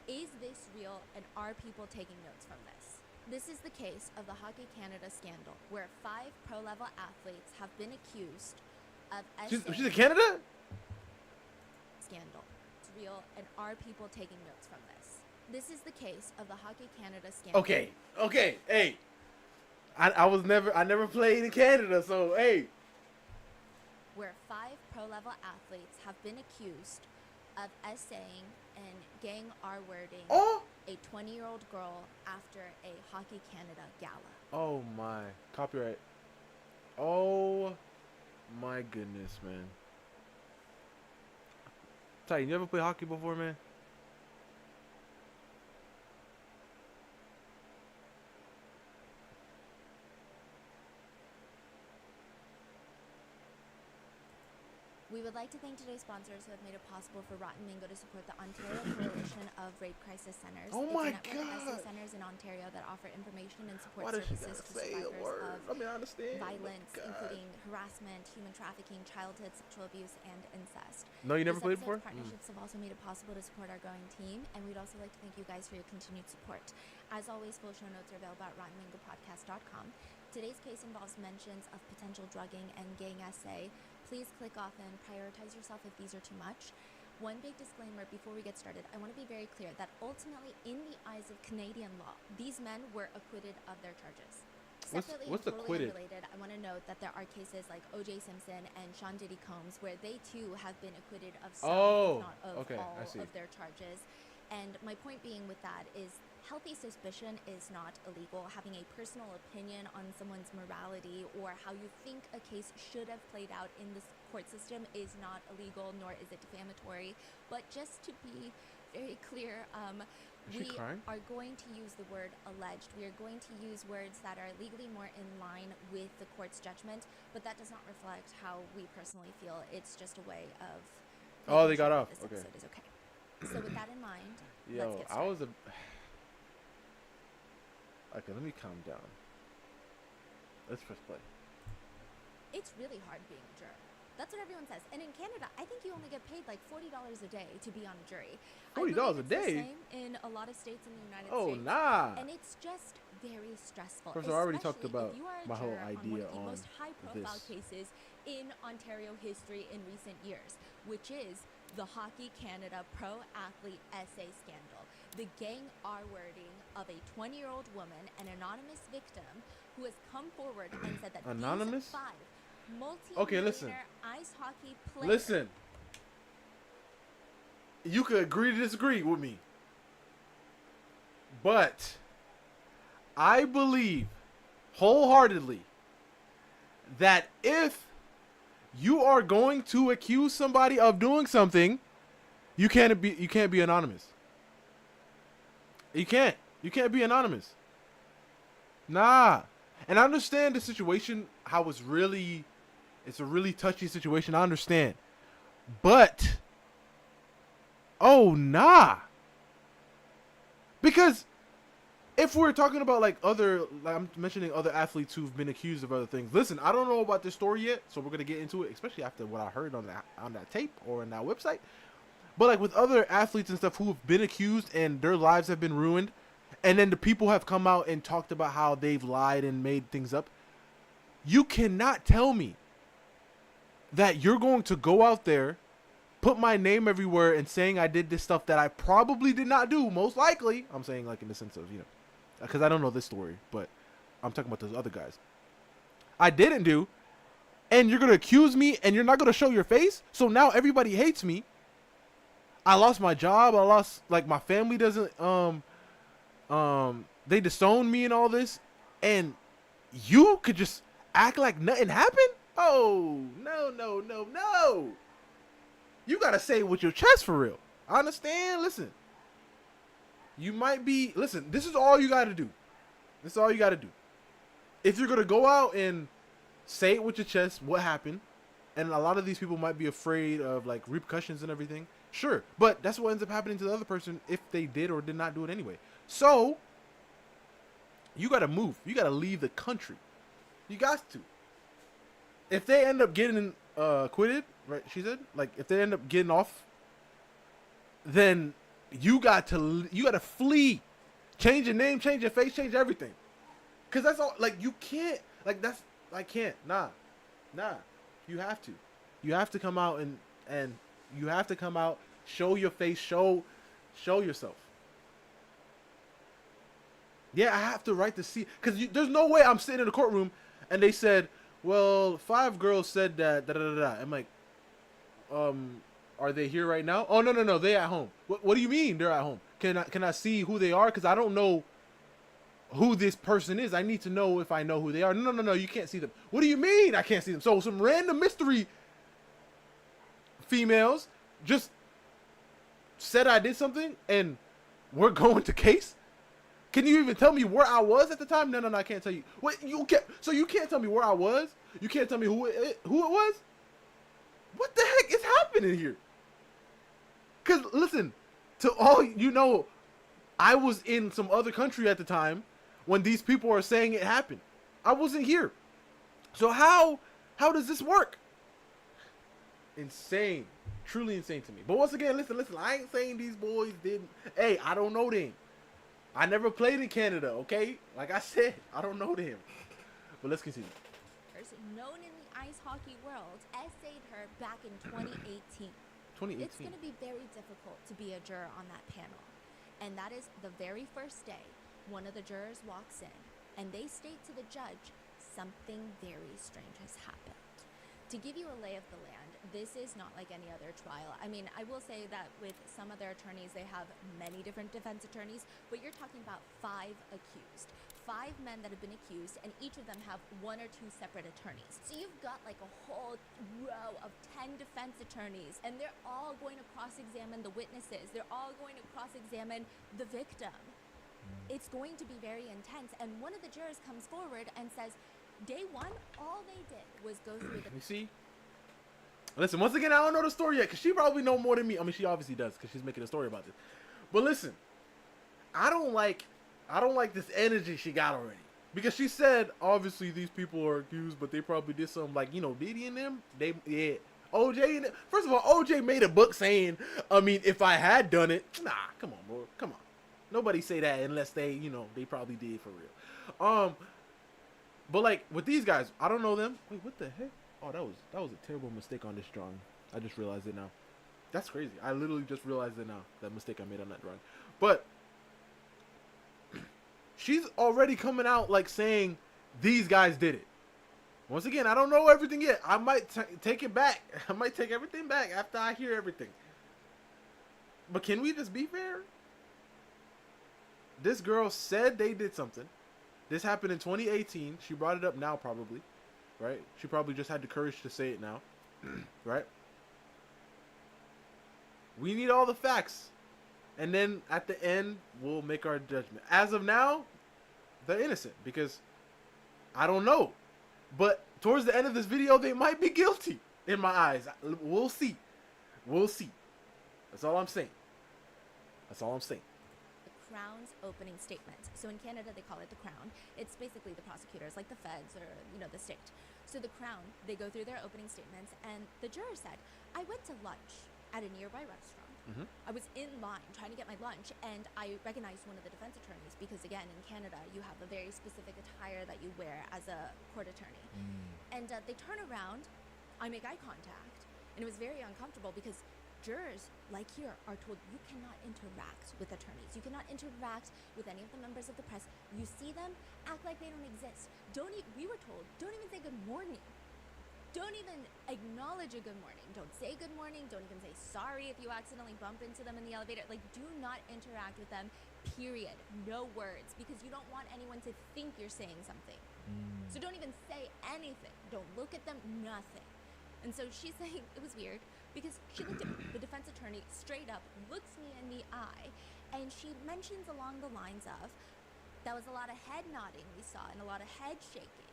[SPEAKER 3] Is this real, and are people taking notes from this? This is the case of the Hockey Canada scandal, where 5 pro-level athletes have been accused of
[SPEAKER 1] She's in Canada?
[SPEAKER 3] Scandal. It's real, and are people taking notes from this? This is the case of the Hockey Canada scandal.
[SPEAKER 1] Okay, hey. I never played in Canada, so hey.
[SPEAKER 3] Where 5 pro-level athletes have been accused of essaying and gang R-wording a 20-year-old girl after a Hockey Canada gala.
[SPEAKER 1] Oh my. Copyright. Oh my goodness, man. Ty, you ever play hockey before, man?
[SPEAKER 3] We would like to thank today's sponsors who have made it possible for Rotten Mango to support the Ontario Coalition of Rape Crisis Centers.
[SPEAKER 1] Oh my
[SPEAKER 3] It's a network of crisis centers in Ontario that offer information and support services to survivors of violence, including harassment, human trafficking, childhood sexual abuse, and incest.
[SPEAKER 1] No, you never played before?
[SPEAKER 3] Partnerships have also made it possible to support our growing team, and we'd also like to thank you guys for your continued support. As always, full show notes are available at rottenmangopodcast.com. Today's case involves mentions of potential drugging and gang essay. Please click off and prioritize yourself if these are too much. One big disclaimer before we get started, I want to be very clear that ultimately, in the eyes of Canadian law, these men were acquitted of their charges. Separately
[SPEAKER 1] what's
[SPEAKER 3] and totally
[SPEAKER 1] acquitted?
[SPEAKER 3] unrelated, I want to note that there are cases like O.J. Simpson and Sean Diddy Combs where they too have been acquitted of some, if not of all of their charges. And my point being with that is healthy suspicion is not illegal. Having a personal opinion on someone's morality or how you think a case should have played out in the court system is not illegal, nor is it defamatory. But just to be very clear, we are going to use the word alleged. We are going to use words that are legally more in line with the court's judgment, but that does not reflect how we personally feel. It's just a way of
[SPEAKER 1] they got off.
[SPEAKER 3] This
[SPEAKER 1] Okay.
[SPEAKER 3] episode is okay. So with that in mind, let's
[SPEAKER 1] Yo,
[SPEAKER 3] get started.
[SPEAKER 1] Okay, let me calm down. Let's press play.
[SPEAKER 3] It's really hard being a juror. That's what everyone says. And in Canada, I think you only get paid like $40 a day to be on a jury.
[SPEAKER 1] $40 a day?
[SPEAKER 3] The same in a lot of states in the United States.
[SPEAKER 1] Oh, nah.
[SPEAKER 3] And it's just very stressful.
[SPEAKER 1] First of all, I already talked
[SPEAKER 3] especially
[SPEAKER 1] about
[SPEAKER 3] if you are a
[SPEAKER 1] my whole
[SPEAKER 3] juror
[SPEAKER 1] idea
[SPEAKER 3] on one of the most
[SPEAKER 1] on
[SPEAKER 3] high-profile
[SPEAKER 1] this.
[SPEAKER 3] cases in Ontario history in recent years, which is the Hockey Canada pro athlete essay scandal. The gang R-wording of a 20-year-old woman, an anonymous victim, who has come forward and said that
[SPEAKER 1] Anonymous?
[SPEAKER 3] these 5 multi-millionaire ice hockey players...
[SPEAKER 1] Listen. You could agree to disagree with me. But I believe wholeheartedly that if you are going to accuse somebody of doing something, you can't be anonymous. You can't be anonymous. Nah. And I understand the situation, how it's a really touchy situation. I understand. But nah. Because if we're talking about like I'm mentioning other athletes who've been accused of other things. Listen, I don't know about this story yet, so we're gonna get into it, especially after what I heard on that tape or on that website. But like with other athletes and stuff who have been accused and their lives have been ruined, and then the people have come out and talked about how they've lied and made things up, you cannot tell me that you're going to go out there, put my name everywhere, and saying I did this stuff that I probably did not do, most likely. I'm saying like in the sense of, you know, because I don't know this story, but I'm talking about those other guys. I didn't do, and you're going to accuse me, and you're not going to show your face, so now everybody hates me. I lost my job. I lost, like, my family doesn't, they disowned me and all this, and you could just act like nothing happened? Oh, no. You got to say it with your chest for real. I understand. Listen, you might be, listen, this is all you got to do. This is all you got to do. If you're going to go out and say it with your chest, what happened, and a lot of these people might be afraid of, like, repercussions and everything, sure. But that's what ends up happening to the other person if they did or did not do it anyway. So, you got to move. You got to leave the country. You got to. If they end up getting acquitted, right, she said, like, if they end up getting off, then you got to flee. Change your name, change your face, change everything. Because that's all, like, you can't, like, that's, I can't, nah. You have to. You have to come out and you have to come out, show your face, show yourself. Yeah, I have to write the C, because there's no way I'm sitting in the courtroom and they said, well, 5 girls said that, da-da-da-da. I'm like, are they here right now? Oh, no, they at home. What do you mean they're at home? Can I see who they are? Because I don't know who this person is. I need to know if I know who they are. No, you can't see them. What do you mean I can't see them? So some random mystery females just said I did something and we're going to case? Can you even tell me where I was at the time? No, I can't tell you. Wait, you can't. So you can't tell me where I was? You can't tell me who it was? What the heck is happening here? Because listen, to all you know, I was in some other country at the time when these people are saying it happened. I wasn't here. So how does this work? Insane. Truly insane to me. But once again, listen. I ain't saying these boys didn't. Hey, I don't know them. I never played in Canada, okay? Like I said, I don't know them. But let's continue.
[SPEAKER 3] Known in the ice hockey world essayed her back in 2018.
[SPEAKER 1] 2018.
[SPEAKER 3] It's going to be very difficult to be a juror on that panel. And that is the very first day one of the jurors walks in and they state to the judge, something very strange has happened. To give you a lay of the land, this is not like any other trial. I mean, I will say that with some of their attorneys, they have many different defense attorneys, but you're talking about 5 accused. 5 men that have been accused, and each of them have 1 or 2 separate attorneys. So you've got like a whole row of 10 defense attorneys, and they're all going to cross-examine the witnesses. They're all going to cross-examine the victim. It's going to be very intense, and one of the jurors comes forward and says, day 1, all they did was go through the...
[SPEAKER 1] You see? Listen, once again, I don't know the story yet, because she probably know more than me. I mean, she obviously does, because she's making a story about this. But listen, I don't like this energy she got already. Because she said, obviously, these people are accused, but they probably did something like, you know, Diddy and them. OJ and them. First of all, OJ made a book saying, I mean, if I had done it. Nah, come on, bro. Come on. Nobody say that unless they, you know, they probably did for real. But like, with these guys, I don't know them. Wait, what the heck? Oh, that was a terrible mistake on this drawing. I just realized it now. That's crazy. I literally just realized it now. That mistake I made on that drawing. But she's already coming out like saying these guys did it. Once again, I don't know everything yet. I might take it back. I might take everything back after I hear everything. But can we just be fair? This girl said they did something. This happened in 2018. She brought it up now probably. Right? She probably just had the courage to say it now. Right? We need all the facts. And then at the end, we'll make our judgment. As of now, they're innocent because I don't know. But towards the end of this video, they might be guilty in my eyes. We'll see. We'll see. That's all I'm saying. That's all I'm saying.
[SPEAKER 3] The Crown's opening statement. So in Canada, they call it the Crown. It's basically the prosecutors, like the feds or, you know, the state. So the Crown, they go through their opening statements, and the juror said, I went to lunch at a nearby restaurant
[SPEAKER 1] Mhm.
[SPEAKER 3] I was in line trying to get my lunch, and I recognized one of the defense attorneys because, again, in Canada, you have a very specific attire that you wear as a court attorney. And they turn around, I make eye contact, and it was very uncomfortable because jurors, like here, are told you cannot interact with attorneys. You cannot interact with any of the members of the press. You see them, act like they don't exist. We were told, don't even say good morning. Don't even acknowledge a good morning. Don't say good morning. Don't even say sorry if you accidentally bump into them in the elevator. Like, do not interact with them, period. No words, because you don't want anyone to think you're saying something. So don't even say anything. Don't look at them, nothing. And so she's saying, it was weird, because she looked at the defense attorney straight up, looks me in the eye, and she mentions along the lines of, that was a lot of head nodding we saw and a lot of head shaking.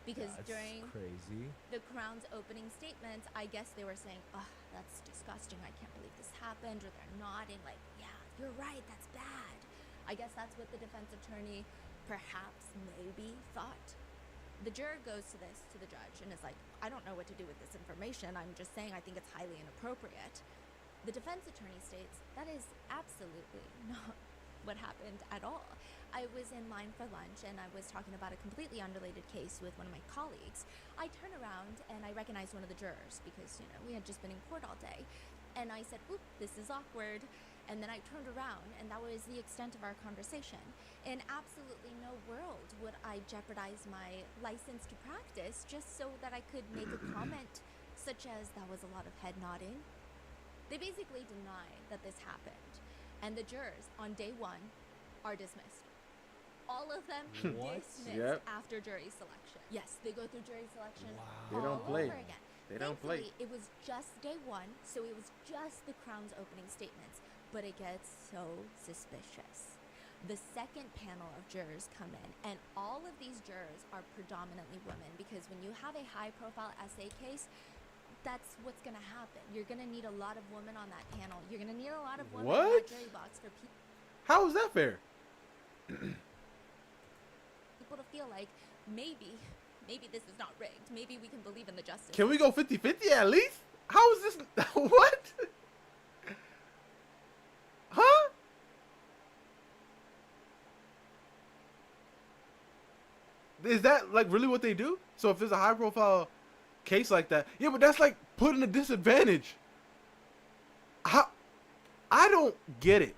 [SPEAKER 3] Because
[SPEAKER 2] That's
[SPEAKER 3] during
[SPEAKER 2] crazy.
[SPEAKER 3] the Crown's opening statements, I guess they were saying, oh, that's disgusting, I can't believe this happened, or they're nodding like, yeah, you're right, that's bad. I guess that's what the defense attorney perhaps maybe thought. The juror goes to the judge, and is like, I don't know what to do with this information, I'm just saying I think it's highly inappropriate. The defense attorney states, that is absolutely not what happened at all. I was in line for lunch and I was talking about a completely unrelated case with one of my colleagues. I turn around and I recognize one of the jurors because, we had just been in court all day. And I said, oop, this is awkward. And then I turned around and that was the extent of our conversation. In absolutely no world would I jeopardize my license to practice just so that I could make a comment such as that was a lot of head nodding. They basically deny that this happened. And the jurors on day one are dismissed. All of them
[SPEAKER 2] What?
[SPEAKER 3] dismissed after jury selection. Yes, they go through jury selection
[SPEAKER 1] They don't
[SPEAKER 3] all
[SPEAKER 1] play.
[SPEAKER 3] over again.
[SPEAKER 1] They don't play.
[SPEAKER 3] Thankfully, it was just day one, so it was just the Crown's opening statements. But it gets so suspicious. The second panel of jurors come in, and all of these jurors are predominantly women because when you have a high-profile essay case, that's what's going to happen. You're going to need a lot of women on that panel. You're going to need a lot of women in
[SPEAKER 1] What?
[SPEAKER 3] that jury box for people
[SPEAKER 1] How is that fair?
[SPEAKER 3] to feel like maybe this is not rigged. Maybe we can believe in the justice.
[SPEAKER 1] Can we go 50-50 at least? How is this? What? Huh? Is that like really what they do? So if there's a high profile case like that, yeah, but that's like putting a disadvantage. How? I don't get it.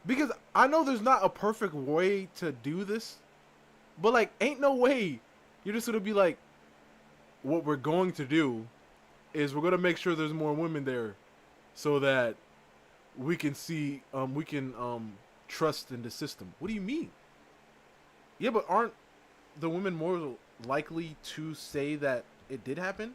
[SPEAKER 1] Because I know there's not a perfect way to do this, but like ain't no way you're just gonna be like, what we're going to do is we're gonna make sure there's more women there so that we can see we can trust in the system. What do you mean? Yeah, but aren't the women more likely to say that it did happen?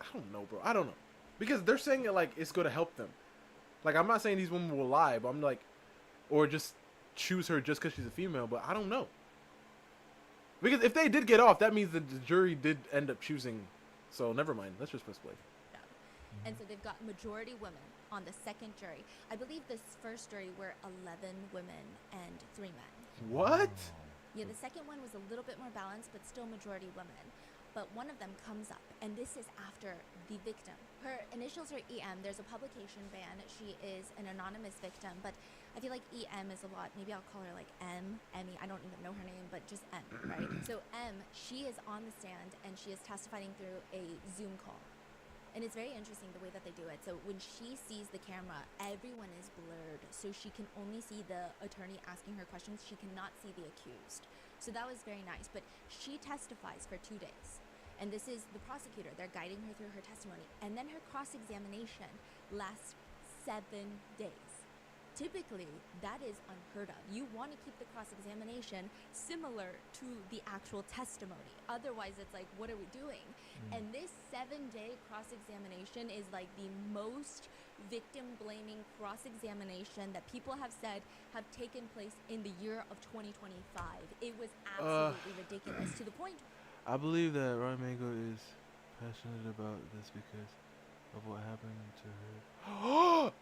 [SPEAKER 1] I don't know, bro. I don't know. Because they're saying it like it's gonna help them. Like, I'm not saying these women will lie, but I'm like, or just choose her just because she's a female, but I don't know. Because if they did get off, that means that the jury did end up choosing. So never mind. Let's just press play.
[SPEAKER 3] And so they've got majority women on the second jury. I believe this first jury were 11 women and 3 men.
[SPEAKER 1] What?
[SPEAKER 3] Yeah, the second one was a little bit more balanced, but still majority women. But one of them comes up, and this is after the victim. Her initials are EM. There's a publication ban. She is an anonymous victim, but I feel like EM is a lot. Maybe I'll call her like Emmy. I don't even know her name, but just M, right? So M, she is on the stand, and she is testifying through a Zoom call. And it's very interesting the way that they do it. So when she sees the camera, everyone is blurred. So she can only see the attorney asking her questions. She cannot see the accused. So that was very nice. But she testifies for 2 days. And this is the prosecutor. They're guiding her through her testimony. And then her cross-examination lasts 7 days. Typically, that is unheard of. You want to keep the cross-examination similar to the actual testimony. Otherwise, it's like, what are we doing? And this 7-day cross-examination is like the most victim-blaming cross-examination that people have said have taken place in the year of 2025. It was absolutely ridiculous to the point.
[SPEAKER 1] I believe that Roy Mango is passionate about this because of what happened to her.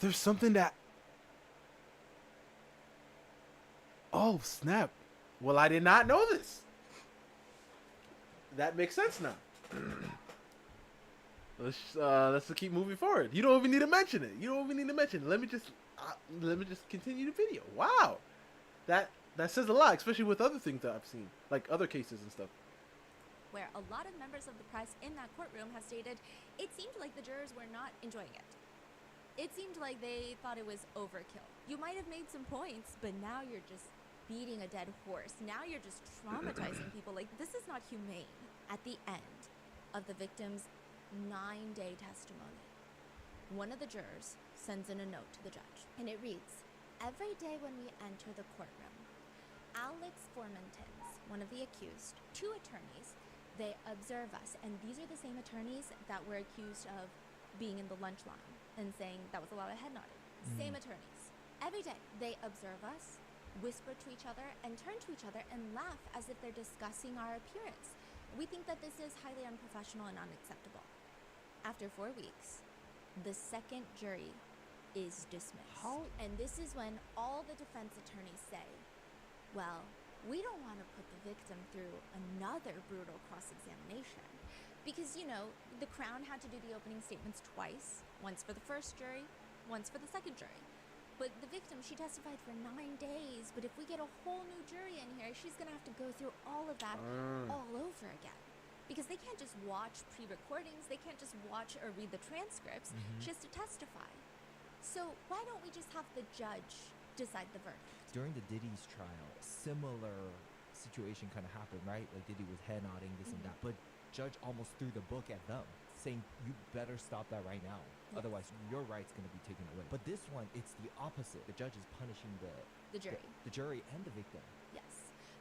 [SPEAKER 1] There's something that... Oh, snap. Well, I did not know this. That makes sense now. let's keep moving forward. You don't even need to mention it. You don't even need to mention it. Let me just continue the video. Wow, that says a lot, especially with other things that I've seen, like other cases and stuff.
[SPEAKER 3] Where a lot of members of the press in that courtroom have stated it seemed like the jurors were not enjoying it. It seemed like they thought it was overkill. You might have made some points, but now you're just beating a dead horse. Now you're just traumatizing people. Like, this is not humane. At the end of the victim's 9-day testimony, one of the jurors sends in a note to the judge, and it reads, "Every day when we enter the courtroom, Alex Formentins, one of the accused, 2 attorneys, they observe us, and these are the same attorneys that were accused of being in the lunch line and saying that was a lot of head nodding. Same attorneys. Every day, they observe us, whisper to each other, and turn to each other and laugh as if they're discussing our appearance. We think that this is highly unprofessional and unacceptable." After 4 weeks, the second jury is dismissed. And this is when all the defense attorneys say, well, we don't want to put the victim through another brutal cross-examination. Because, you know, the Crown had to do the opening statements twice, once for the first jury, once for the second jury. But the victim, she testified for 9 days, but if we get a whole new jury in here, she's going to have to go through all of that all over again. Because they can't just watch pre-recordings, they can't just watch or read the transcripts, she has to testify. So why don't we just have the judge decide the verdict?
[SPEAKER 2] During the Diddy's trial, similar situation kind of happened, right? Like Diddy was head nodding, this and that, but judge almost threw the book at them, saying, you better stop that right now.
[SPEAKER 3] Yes.
[SPEAKER 2] Otherwise, your right's going to be taken away. But this one, it's the opposite. The judge is punishing
[SPEAKER 3] The jury.
[SPEAKER 2] the jury and the victim.
[SPEAKER 3] Yes.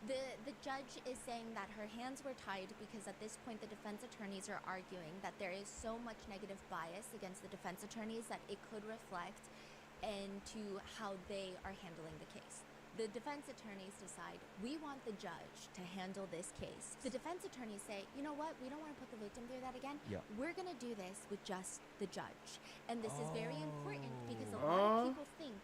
[SPEAKER 3] The judge is saying that her hands were tied because at this point the defense attorneys are arguing that there is so much negative bias against the defense attorneys that it could reflect into how they are handling the case. The defense attorneys decide, we want the judge to handle this case. The defense attorneys say, you know what, we don't want to put the victim through that again.
[SPEAKER 2] Yeah.
[SPEAKER 3] We're going to do this with just the judge. And this is very important because a lot of people think,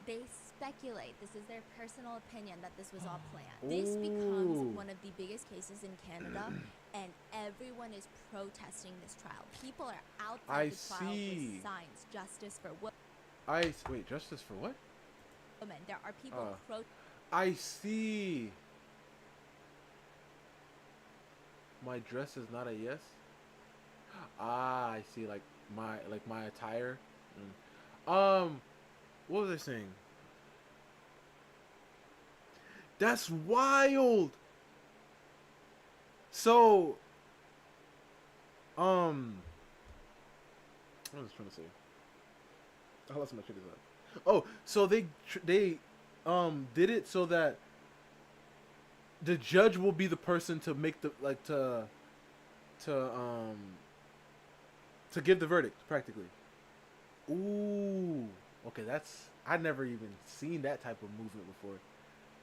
[SPEAKER 3] they speculate, this is their personal opinion, that this was all planned. This becomes one of the biggest cases in Canada, and everyone is protesting this trial. People are outside the trial with signs, justice for
[SPEAKER 1] Wait, justice for what?
[SPEAKER 3] women. There are people
[SPEAKER 1] I see. My dress is not a yes. I see. Like my attire. What was I saying? That's wild. So, what was I trying to say? I lost my train of thought. Oh, so they did it so that the judge will be the person to make the to give the verdict practically. Ooh, okay, I'd never even seen that type of movement before,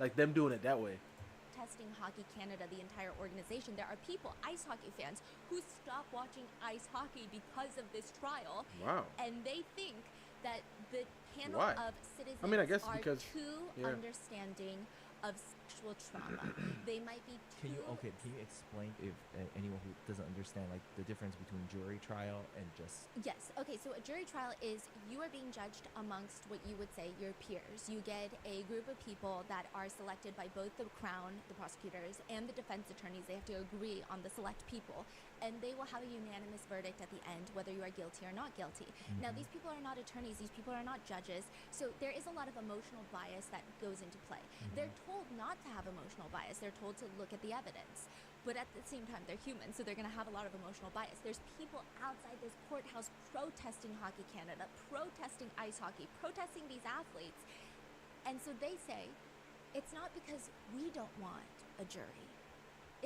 [SPEAKER 1] like them doing it that way.
[SPEAKER 3] Testing Hockey Canada, the entire organization, there are people, ice hockey fans, who stop watching ice hockey because of this trial.
[SPEAKER 1] Wow.
[SPEAKER 3] And they think that the panel
[SPEAKER 1] Why?
[SPEAKER 3] of citizens
[SPEAKER 1] I guess
[SPEAKER 3] are
[SPEAKER 1] because
[SPEAKER 3] too understanding of sexual trauma. They might be too...
[SPEAKER 2] Can you explain if anyone who doesn't understand, like, the difference between jury trial and just...
[SPEAKER 3] Yes. Okay, so a jury trial is you are being judged amongst what you would say your peers. You get a group of people that are selected by both the Crown, the prosecutors, and the defense attorneys. They have to agree on the select people, and they will have a unanimous verdict at the end, whether you are guilty or not guilty. Now, these people are not attorneys. These people are not judges. So there is a lot of emotional bias that goes into play. They're told not to have emotional bias. They're told to look at the evidence. But at the same time, they're human, so they're going to have a lot of emotional bias. There's people outside this courthouse protesting Hockey Canada, protesting ice hockey, protesting these athletes. And so they say, it's not because we don't want a jury.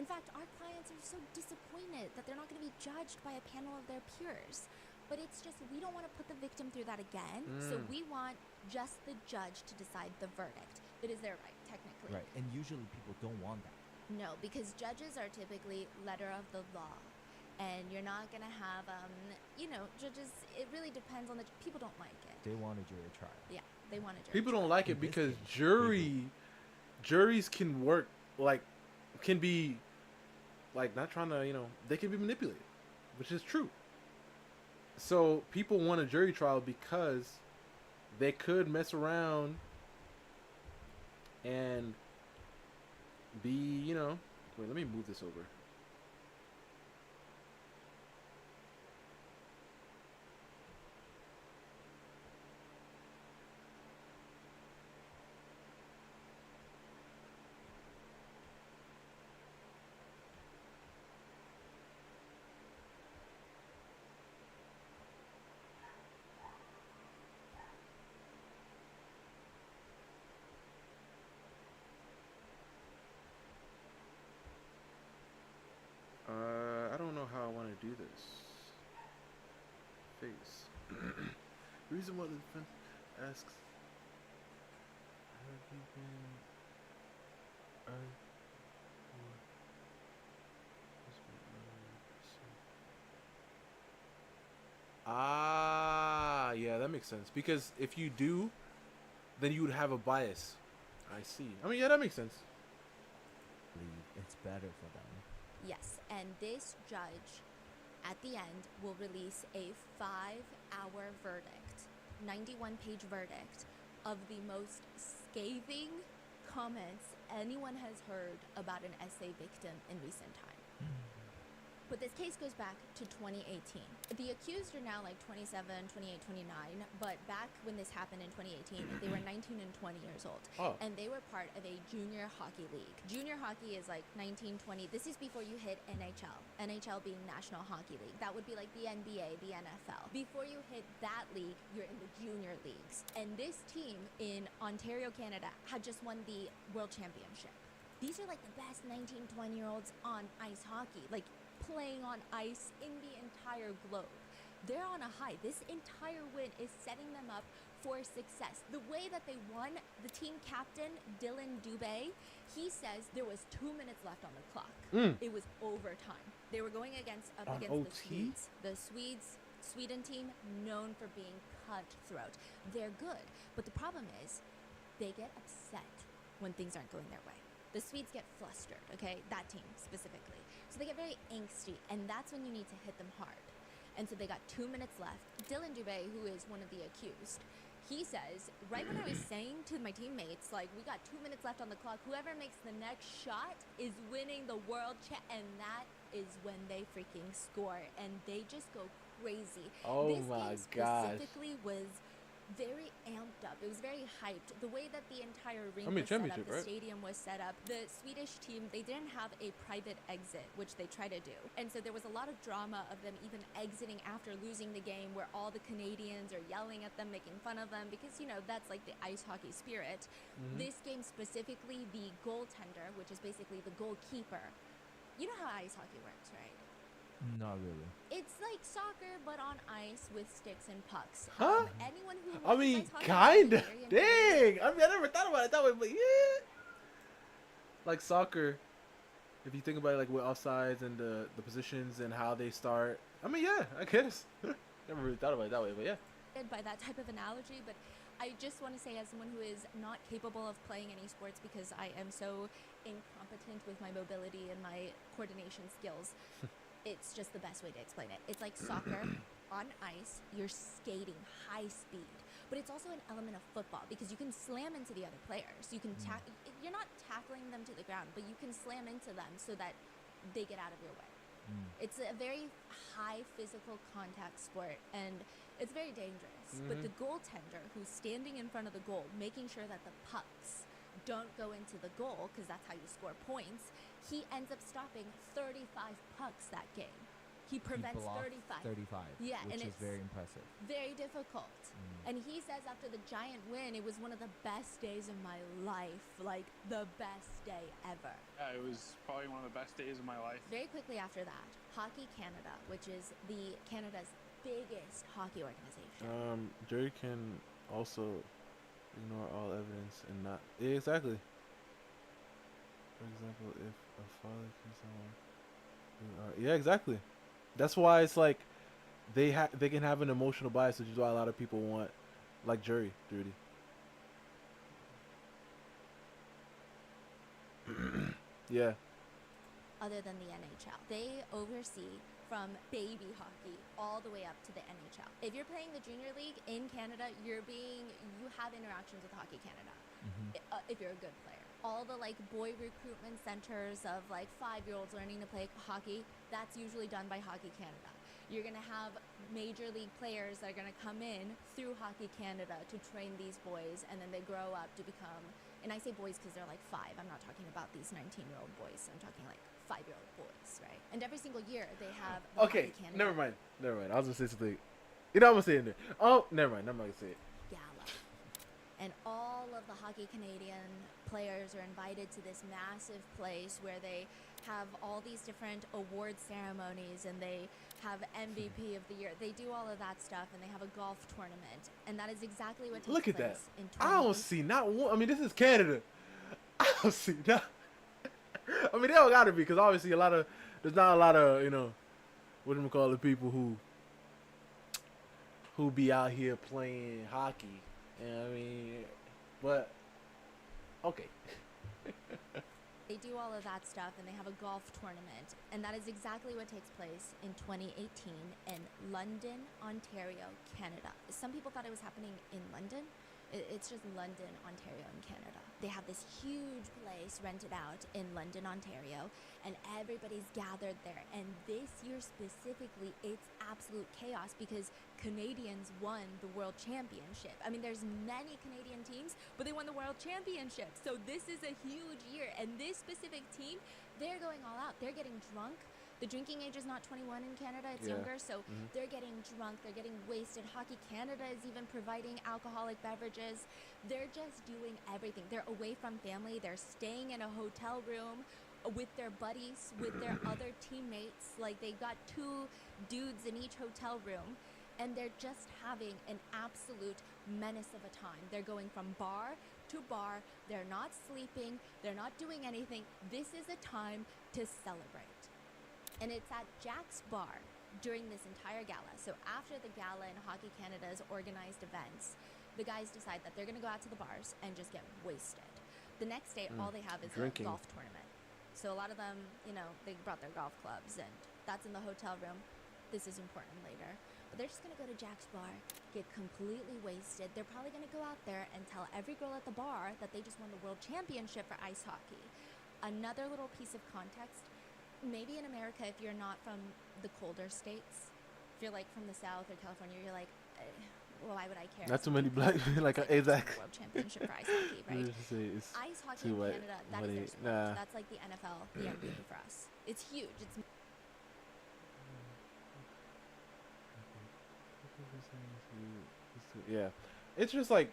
[SPEAKER 3] In fact, our clients are so disappointed that they're not going to be judged by a panel of their peers. But it's just, we don't want to put the victim through that again, so we want just the judge to decide the verdict. It is their right, technically.
[SPEAKER 2] Right, and usually people don't want that.
[SPEAKER 3] No, because judges are typically letter of the law. And you're not going to have, judges, it really depends on people don't like it.
[SPEAKER 2] They want a jury trial.
[SPEAKER 3] Yeah, they want a jury
[SPEAKER 1] People
[SPEAKER 3] trial.
[SPEAKER 1] don't like it because juries can work, can be like not trying to, they can be manipulated, which is true. So people want a jury trial because they could mess around and be, wait, let me move this over. I don't know how I want to do this. Face. Reason why the defense asks. Have you been? Ah, yeah, that makes sense. Because if you do, then you would have a bias. I see. I mean, yeah, that makes sense.
[SPEAKER 2] It's better for them.
[SPEAKER 3] Yes, and this judge at the end will release a 5-hour verdict, 91-page verdict of the most scathing comments anyone has heard about an SA victim in recent time. But this case goes back to 2018. The accused are now like 27, 28, 29, but back when this happened in 2018, they were 19 and 20 years old.
[SPEAKER 1] Oh.
[SPEAKER 3] And they were part of a junior hockey league. Junior hockey is like 19, 20. This is before you hit NHL. NHL being National Hockey League. That would be like the NBA, the NFL. Before you hit that league, you're in the junior leagues. And this team in Ontario, Canada, had just won the World Championship. These are like the best 19, 20-year-olds on ice hockey. Like, playing on ice in the entire globe. They're on a high. This entire win is setting them up for success. The way that they won, the team captain, Dylan Dubé, he says there was 2 minutes left on the clock. It was overtime. They were going against the
[SPEAKER 1] OT?
[SPEAKER 3] Swedes. The Sweden team, known for being cutthroat. They're good, but the problem is they get upset when things aren't going their way. The Swedes get flustered, okay? That team specifically. So they get very angsty, and that's when you need to hit them hard. And so they got 2 minutes left. Dylan Dubé, who is one of the accused, he says, right when I was saying to my teammates, like, we got 2 minutes left on the clock, whoever makes the next shot is winning the world and that is when they freaking score, and they just go crazy.
[SPEAKER 1] Oh
[SPEAKER 3] this
[SPEAKER 1] my
[SPEAKER 3] game
[SPEAKER 1] gosh.
[SPEAKER 3] specifically was very amped up. It was very hyped. The way that the entire rink
[SPEAKER 1] I mean,
[SPEAKER 3] was set up,
[SPEAKER 1] championship,
[SPEAKER 3] the
[SPEAKER 1] right?
[SPEAKER 3] stadium was set up, the Swedish team, they didn't have a private exit, which they try to do. And so there was a lot of drama of them even exiting after losing the game, where all the Canadians are yelling at them, making fun of them, because, that's like the ice hockey spirit. This game specifically, the goaltender, which is basically the goalkeeper, you know how ice hockey works, right?
[SPEAKER 2] Not really.
[SPEAKER 3] It's like soccer, but on ice with sticks and pucks.
[SPEAKER 1] Huh?
[SPEAKER 3] Anyone who
[SPEAKER 1] I
[SPEAKER 3] watches
[SPEAKER 1] mean,
[SPEAKER 3] ice hockey
[SPEAKER 1] kinda.
[SPEAKER 3] is very infuriating.
[SPEAKER 1] Dang. I mean, I never thought about it that way, but yeah. Like soccer, if you think about it, like with offsides and the positions and how they start. I mean, yeah, I guess. Never really thought about it that way, but yeah.
[SPEAKER 3] By that type of analogy, but I just want to say, as someone who is not capable of playing any sports because I am so incompetent with my mobility and my coordination skills, it's just the best way to explain it. It's like soccer on ice, you're skating high speed, but it's also an element of football because you can slam into the other players. You can you're not tackling them to the ground, but you can slam into them so that they get out of your way. It's a very high physical contact sport, and it's very dangerous. But the goaltender, who's standing in front of the goal, making sure that the pucks don't go into the goal, because that's how you score points, he ends up stopping 35 pucks that game. He prevents 35.
[SPEAKER 2] 35.
[SPEAKER 3] Yeah,
[SPEAKER 2] which
[SPEAKER 3] and
[SPEAKER 2] is
[SPEAKER 3] it's
[SPEAKER 2] very impressive.
[SPEAKER 3] very difficult. And he says after the giant win, it was one of the best days of my life, like the best day ever.
[SPEAKER 4] Yeah, it was probably one of the best days of my life.
[SPEAKER 3] Very quickly after that, Hockey Canada, which is the Canada's biggest hockey organization.
[SPEAKER 1] Jury can also ignore all evidence and not exactly. For example, if a father can someone, yeah, exactly. That's why it's like they can have an emotional bias, which is why a lot of people want like jury duty. Yeah.
[SPEAKER 3] other than the NHL. They oversee from baby hockey all the way up to the NHL. If you're playing the junior league in Canada, you have interactions with Hockey Canada. If you're a good player. All the like boy recruitment centers of like 5-year-olds learning to play hockey, that's usually done by Hockey Canada. You're going to have major league players that are going to come in through Hockey Canada to train these boys, and then they grow up to become, and I say boys because they're like 5. I'm not talking about these 19-year-old boys. I'm talking like 5-year-old boys, right? And every single year they have the
[SPEAKER 1] Okay,
[SPEAKER 3] Hockey Canada
[SPEAKER 1] never mind. I was going to say something. You know, I'm going to say it in there. Oh, never mind. I'm not going to say it.
[SPEAKER 3] Gala. And all of the Hockey Canadian players are invited to this massive place where they have all these different award ceremonies, and they have MVP of the year. They do all of that stuff, and they have a golf tournament. And that is exactly what takes
[SPEAKER 1] Look at
[SPEAKER 3] place
[SPEAKER 1] that.
[SPEAKER 3] in
[SPEAKER 1] I don't see not one. I mean, this is Canada. I don't see not. I mean, they don't got to be, because obviously there's not a lot of, you know, what do we call the people who be out here playing hockey. You know what I mean? But, okay.
[SPEAKER 3] They do all of that stuff, and they have a golf tournament. And that is exactly what takes place in 2018 in London, Ontario, Canada. Some people thought it was happening in London. It's just London, Ontario, in Canada. They have this huge place rented out in London, Ontario, and everybody's gathered there. And this year specifically, it's absolute chaos because Canadians won the World Championship. I mean, there's many Canadian teams, but they won the World Championship. So this is a huge year. And this specific team, they're going all out. They're getting drunk. The drinking age is not 21 in Canada, it's younger, so they're getting drunk, they're getting wasted. Hockey Canada is even providing alcoholic beverages. They're just doing everything. They're away from family, they're staying in a hotel room with their buddies, with their other teammates. Like, they got 2 dudes in each hotel room, and they're just having an absolute menace of a time. They're going from bar to bar, they're not sleeping, they're not doing anything. This is a time to celebrate. And it's at Jack's Bar during this entire gala. So after the gala and Hockey Canada's organized events, the guys decide that they're going to go out to the bars and just get wasted. The next day, all they have is
[SPEAKER 1] Drinking.
[SPEAKER 3] a golf tournament. So a lot of them, you know, they brought their golf clubs, and that's in the hotel room. This is important later. But they're just going to go to Jack's Bar, get completely wasted. They're probably going to go out there and tell every girl at the bar that they just won the World Championship for ice hockey. Another little piece of context, maybe in America, if you're not from the colder states, if you're like from the South or California, you're like, well, why would I care?
[SPEAKER 1] Not too many black, like exactly.
[SPEAKER 3] World Championship for ice hockey, right? Ice hockey in Canada, that is their sport. That's like the NFL, the NBA for us. It's huge. It's
[SPEAKER 1] yeah, it's just like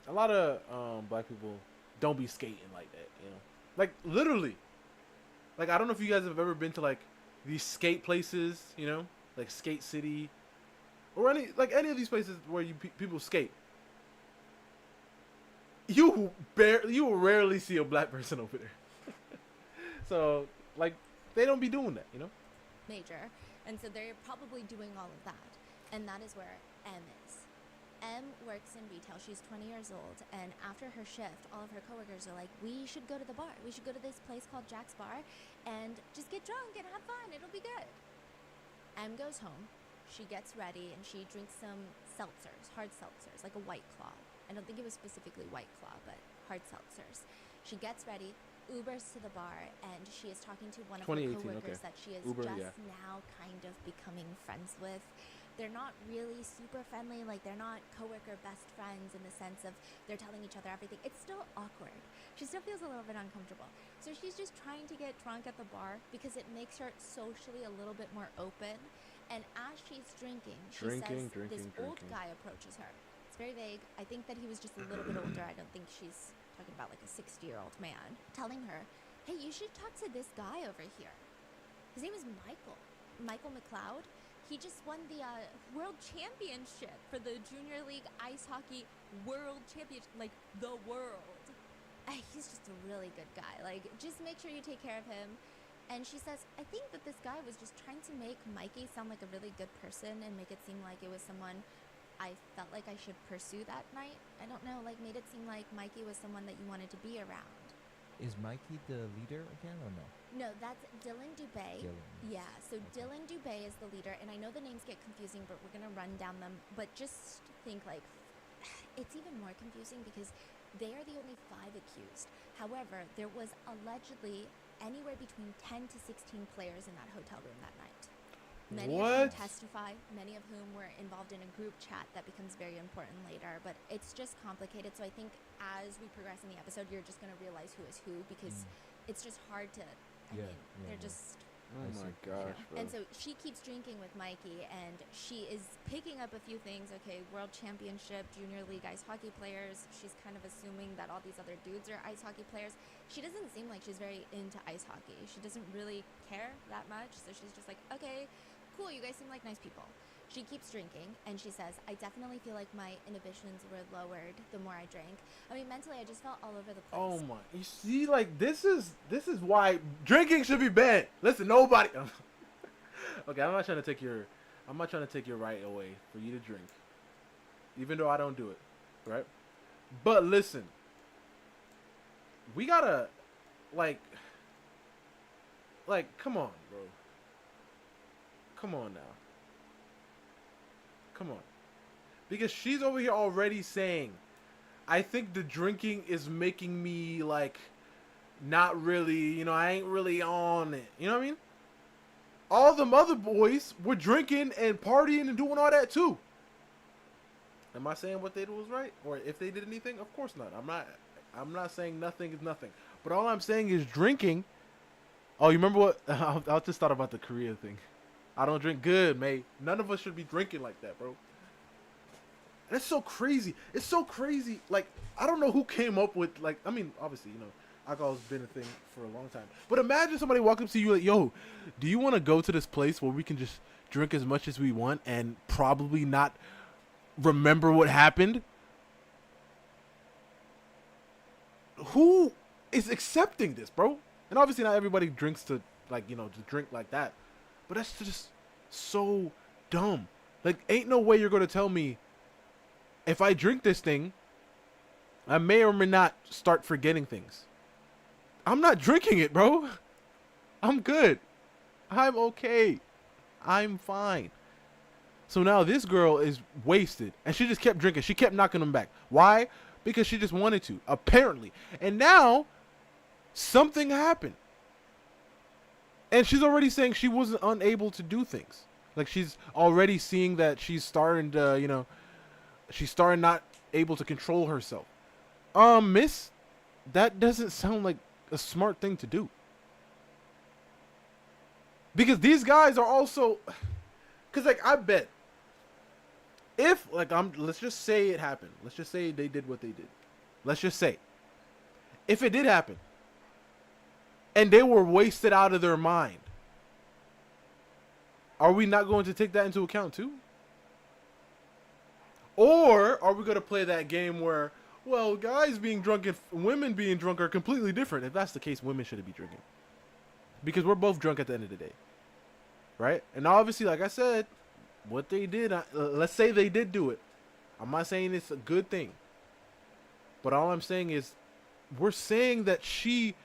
[SPEAKER 1] a lot of black people don't be skating like that, you know, like literally. Like, I don't know if you guys have ever been to like these skate places, you know, like Skate City, or any of these places where people skate. You will rarely see a black person over there. So like, they don't be doing that, you know.
[SPEAKER 3] major, and so they're probably doing all of that, and that is where M is. M works in retail. She's 20 years old, and after her shift, all of her coworkers are like, we should go to the bar. We should go to this place called Jack's Bar and just get drunk and have fun. It'll be good. M goes home. She gets ready, and she drinks some seltzers, hard seltzers, like a White Claw. I don't think it was specifically White Claw, but hard seltzers. She gets ready, Ubers to the bar, and she is talking to one of her coworkers that she is now kind of becoming friends with. They're not really super friendly, like they're not coworker best friends in the sense of they're telling each other everything. It's still awkward. She still feels a little bit uncomfortable. So she's just trying to get drunk at the bar because it makes her socially a little bit more open. And as she's drinking, this old guy approaches her. It's very vague. I think that he was just a little bit older. I don't think she's talking about like a 60-year-old man, telling her, hey, you should talk to this guy over here. His name is Michael McLeod. He just won the world championship for the Junior League Ice Hockey World Championship, like the world. He's just a really good guy. Like, just make sure you take care of him. And she says, I think that this guy was just trying to make Mikey sound like a really good person and make it seem like it was someone I felt like I should pursue that night. I don't know, like made it seem like Mikey was someone that you wanted to be around.
[SPEAKER 2] Is Mikey the leader again or no?
[SPEAKER 3] No, that's Dylan Dubé.
[SPEAKER 2] Dylan.
[SPEAKER 3] Yeah, so
[SPEAKER 2] Okay.
[SPEAKER 3] Dylan Dubé is the leader, and I know the names get confusing, but we're gonna run down them. But just think like, it's even more confusing because they are the only 5 accused. However, there was allegedly anywhere between 10 to 16 players in that hotel room that night. Many of
[SPEAKER 1] What?
[SPEAKER 3] whom testify, many of whom were involved in a group chat that becomes very important later. But it's just complicated. So I think as we progress in the episode, you're just gonna realize who is who because it's just hard to. They're just.
[SPEAKER 1] Oh
[SPEAKER 2] I
[SPEAKER 1] my
[SPEAKER 2] see.
[SPEAKER 1] gosh, bro.
[SPEAKER 3] And so she keeps drinking with Mikey, and she is picking up a few things. Okay, World Championship, Junior League ice hockey players. She's kind of assuming that all these other dudes are ice hockey players. She doesn't seem like she's very into ice hockey. She doesn't really care that much. So she's just like, okay, cool, you guys seem like nice people. She keeps drinking, and she says, I definitely feel like my inhibitions were lowered the more I drank. I mean, mentally, I just felt all over the place.
[SPEAKER 1] Oh my! You see, like this is why drinking should be banned. Listen, nobody. Okay, I'm not trying to take your right away for you to drink, even though I don't do it, right? But listen, we gotta, like, come on, bro. Come on now. Come on, because she's over here already saying, I think the drinking is making me, like, not really, I ain't really on it. You know what I mean? All them other boys were drinking and partying and doing all that too. Am I saying what they did was right? Or if they did anything? Of course not. I'm not saying nothing is nothing. But all I'm saying is drinking. Oh, you remember what? I just thought about the Korea thing. I don't drink good, mate. None of us should be drinking like that, bro. That's so crazy. It's so crazy. Like, I don't know who came up with, like, I mean, obviously, alcohol's been a thing for a long time. But imagine somebody walk up to you like, yo, do you want to go to this place where we can just drink as much as we want and probably not remember what happened? Who is accepting this, bro? And obviously not everybody drinks to, like, to drink like that. But that's just so dumb. Like, ain't no way you're going to tell me if I drink this thing, I may or may not start forgetting things. I'm not drinking it, bro. I'm good. I'm okay. I'm fine. So now this girl is wasted, and she just kept drinking. She kept knocking them back. Why? Because she just wanted to, apparently. And now something happened. And she's already saying she wasn't unable to do things. Like, she's already seeing that she's starting to, she's starting not able to control herself. Miss, that doesn't sound like a smart thing to do. Because these guys are also, because, like, I bet if, like, let's just say it happened. Let's just say they did what they did. Let's just say if it did happen and they were wasted out of their mind, are we not going to take that into account too? Or are we going to play that game where, well, guys being drunk and women being drunk are completely different? If that's the case, women shouldn't be drinking. Because we're both drunk at the end of the day. Right? And obviously, like I said, what they did, let's say they did do it. I'm not saying it's a good thing. But all I'm saying is, we're saying that she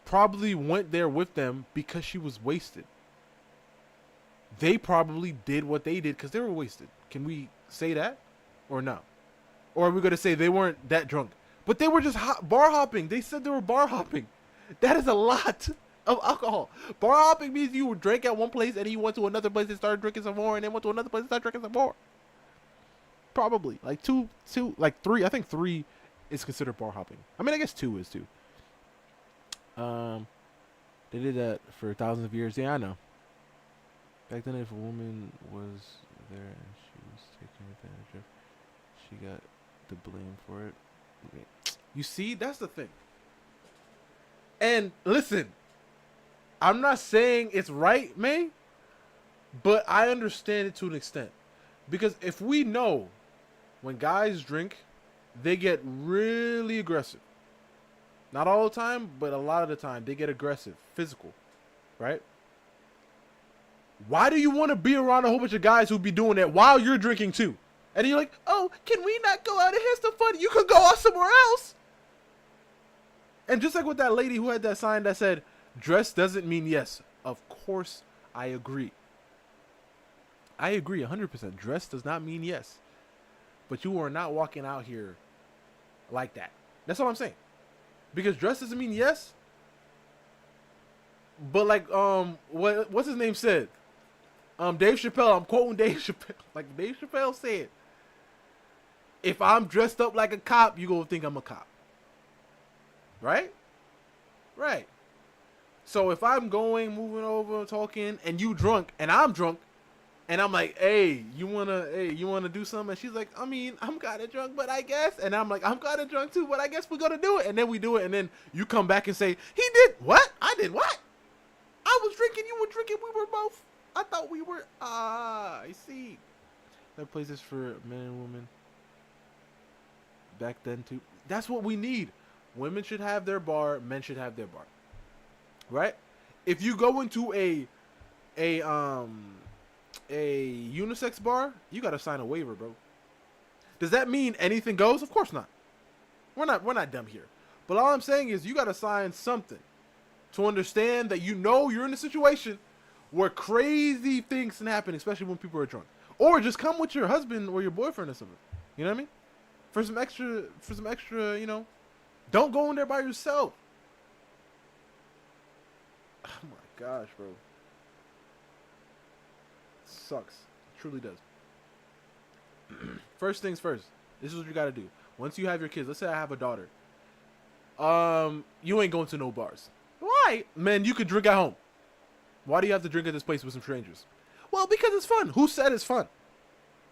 [SPEAKER 1] probably went there with them because she was wasted. They probably did what they did because they were wasted. Can we say that? Or no? Or are we going to say they weren't that drunk? But they were just bar hopping. They said they were bar hopping. That is a lot of alcohol. Bar hopping means you drank at one place and then you went to another place and started drinking some more and then went to another place and started drinking some more. Probably. Like like three. I think 3 is considered bar hopping. I mean, I guess 2 is too. They did that for thousands of years. Yeah, I know. Back then, if a woman was there and she was taken advantage of, she got the blame for it. Okay. You see, that's the thing. And listen, I'm not saying it's right, May, but I understand it to an extent. Because if we know when guys drink, they get really aggressive. Not all the time, but a lot of the time, they get aggressive, physical, right? Why do you want to be around a whole bunch of guys who be doing that while you're drinking too? And then you're like, oh, can we not go out and have some fun? You could go out somewhere else. And just like with that lady who had that sign that said, dress doesn't mean yes. Of course, I agree. I agree 100%. Dress does not mean yes. But you are not walking out here like that. That's all I'm saying. Because dress doesn't mean yes. But like what's his name said? Dave Chappelle, I'm quoting Dave Chappelle. Like Dave Chappelle said, if I'm dressed up like a cop, you gonna think I'm a cop. Right? Right. So if I'm moving over, talking, and you drunk, and I'm drunk, and I'm like, hey, you wanna do something? And she's like, I mean, I'm kinda drunk, but I guess. And I'm like, I'm kinda drunk too, but I guess we're gonna do it. And then we do it, and then you come back and say, he did what? I did what? I was drinking, you were drinking, we were both. I thought we were. I see. There are places for men and women. Back then too. That's what we need. Women should have their bar. Men should have their bar. Right? If you go into a unisex bar, you gotta sign a waiver, bro. Does that mean anything goes? Of course not. We're not dumb here. But all I'm saying is you gotta sign something to understand that you're in a situation where crazy things can happen, especially when people are drunk. Or just come with your husband or your boyfriend or something. You know what I mean? For some extra, don't go in there by yourself. Oh my gosh, bro. Sucks. It truly does. First things first. This is what you gotta do. Once you have your kids, let's say I have a daughter. You ain't going to no bars. Why? Man, you could drink at home. Why do you have to drink at this place with some strangers? Well, because it's fun. Who said it's fun?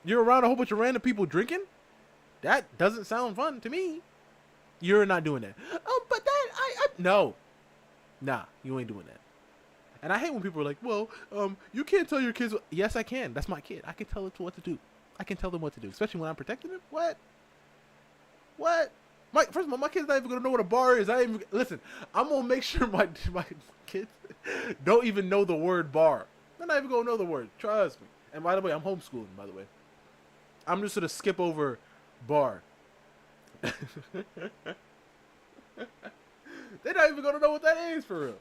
[SPEAKER 1] You're around a whole bunch of random people drinking? That doesn't sound fun to me. You're not doing that. But that, no. Nah, you ain't doing that. And I hate when people are like, well, you can't tell your kids. Yes, I can. That's my kid. I can tell it what to do. I can tell them what to do, especially when I'm protecting them. What? First of all, my kid's not even gonna know what a bar is. Listen. I'm gonna make sure my kids don't even know the word bar. They're not even gonna know the word. Trust me. And by the way, I'm homeschooling. By the way, I'm just gonna skip over bar. They're not even gonna know what that is for real.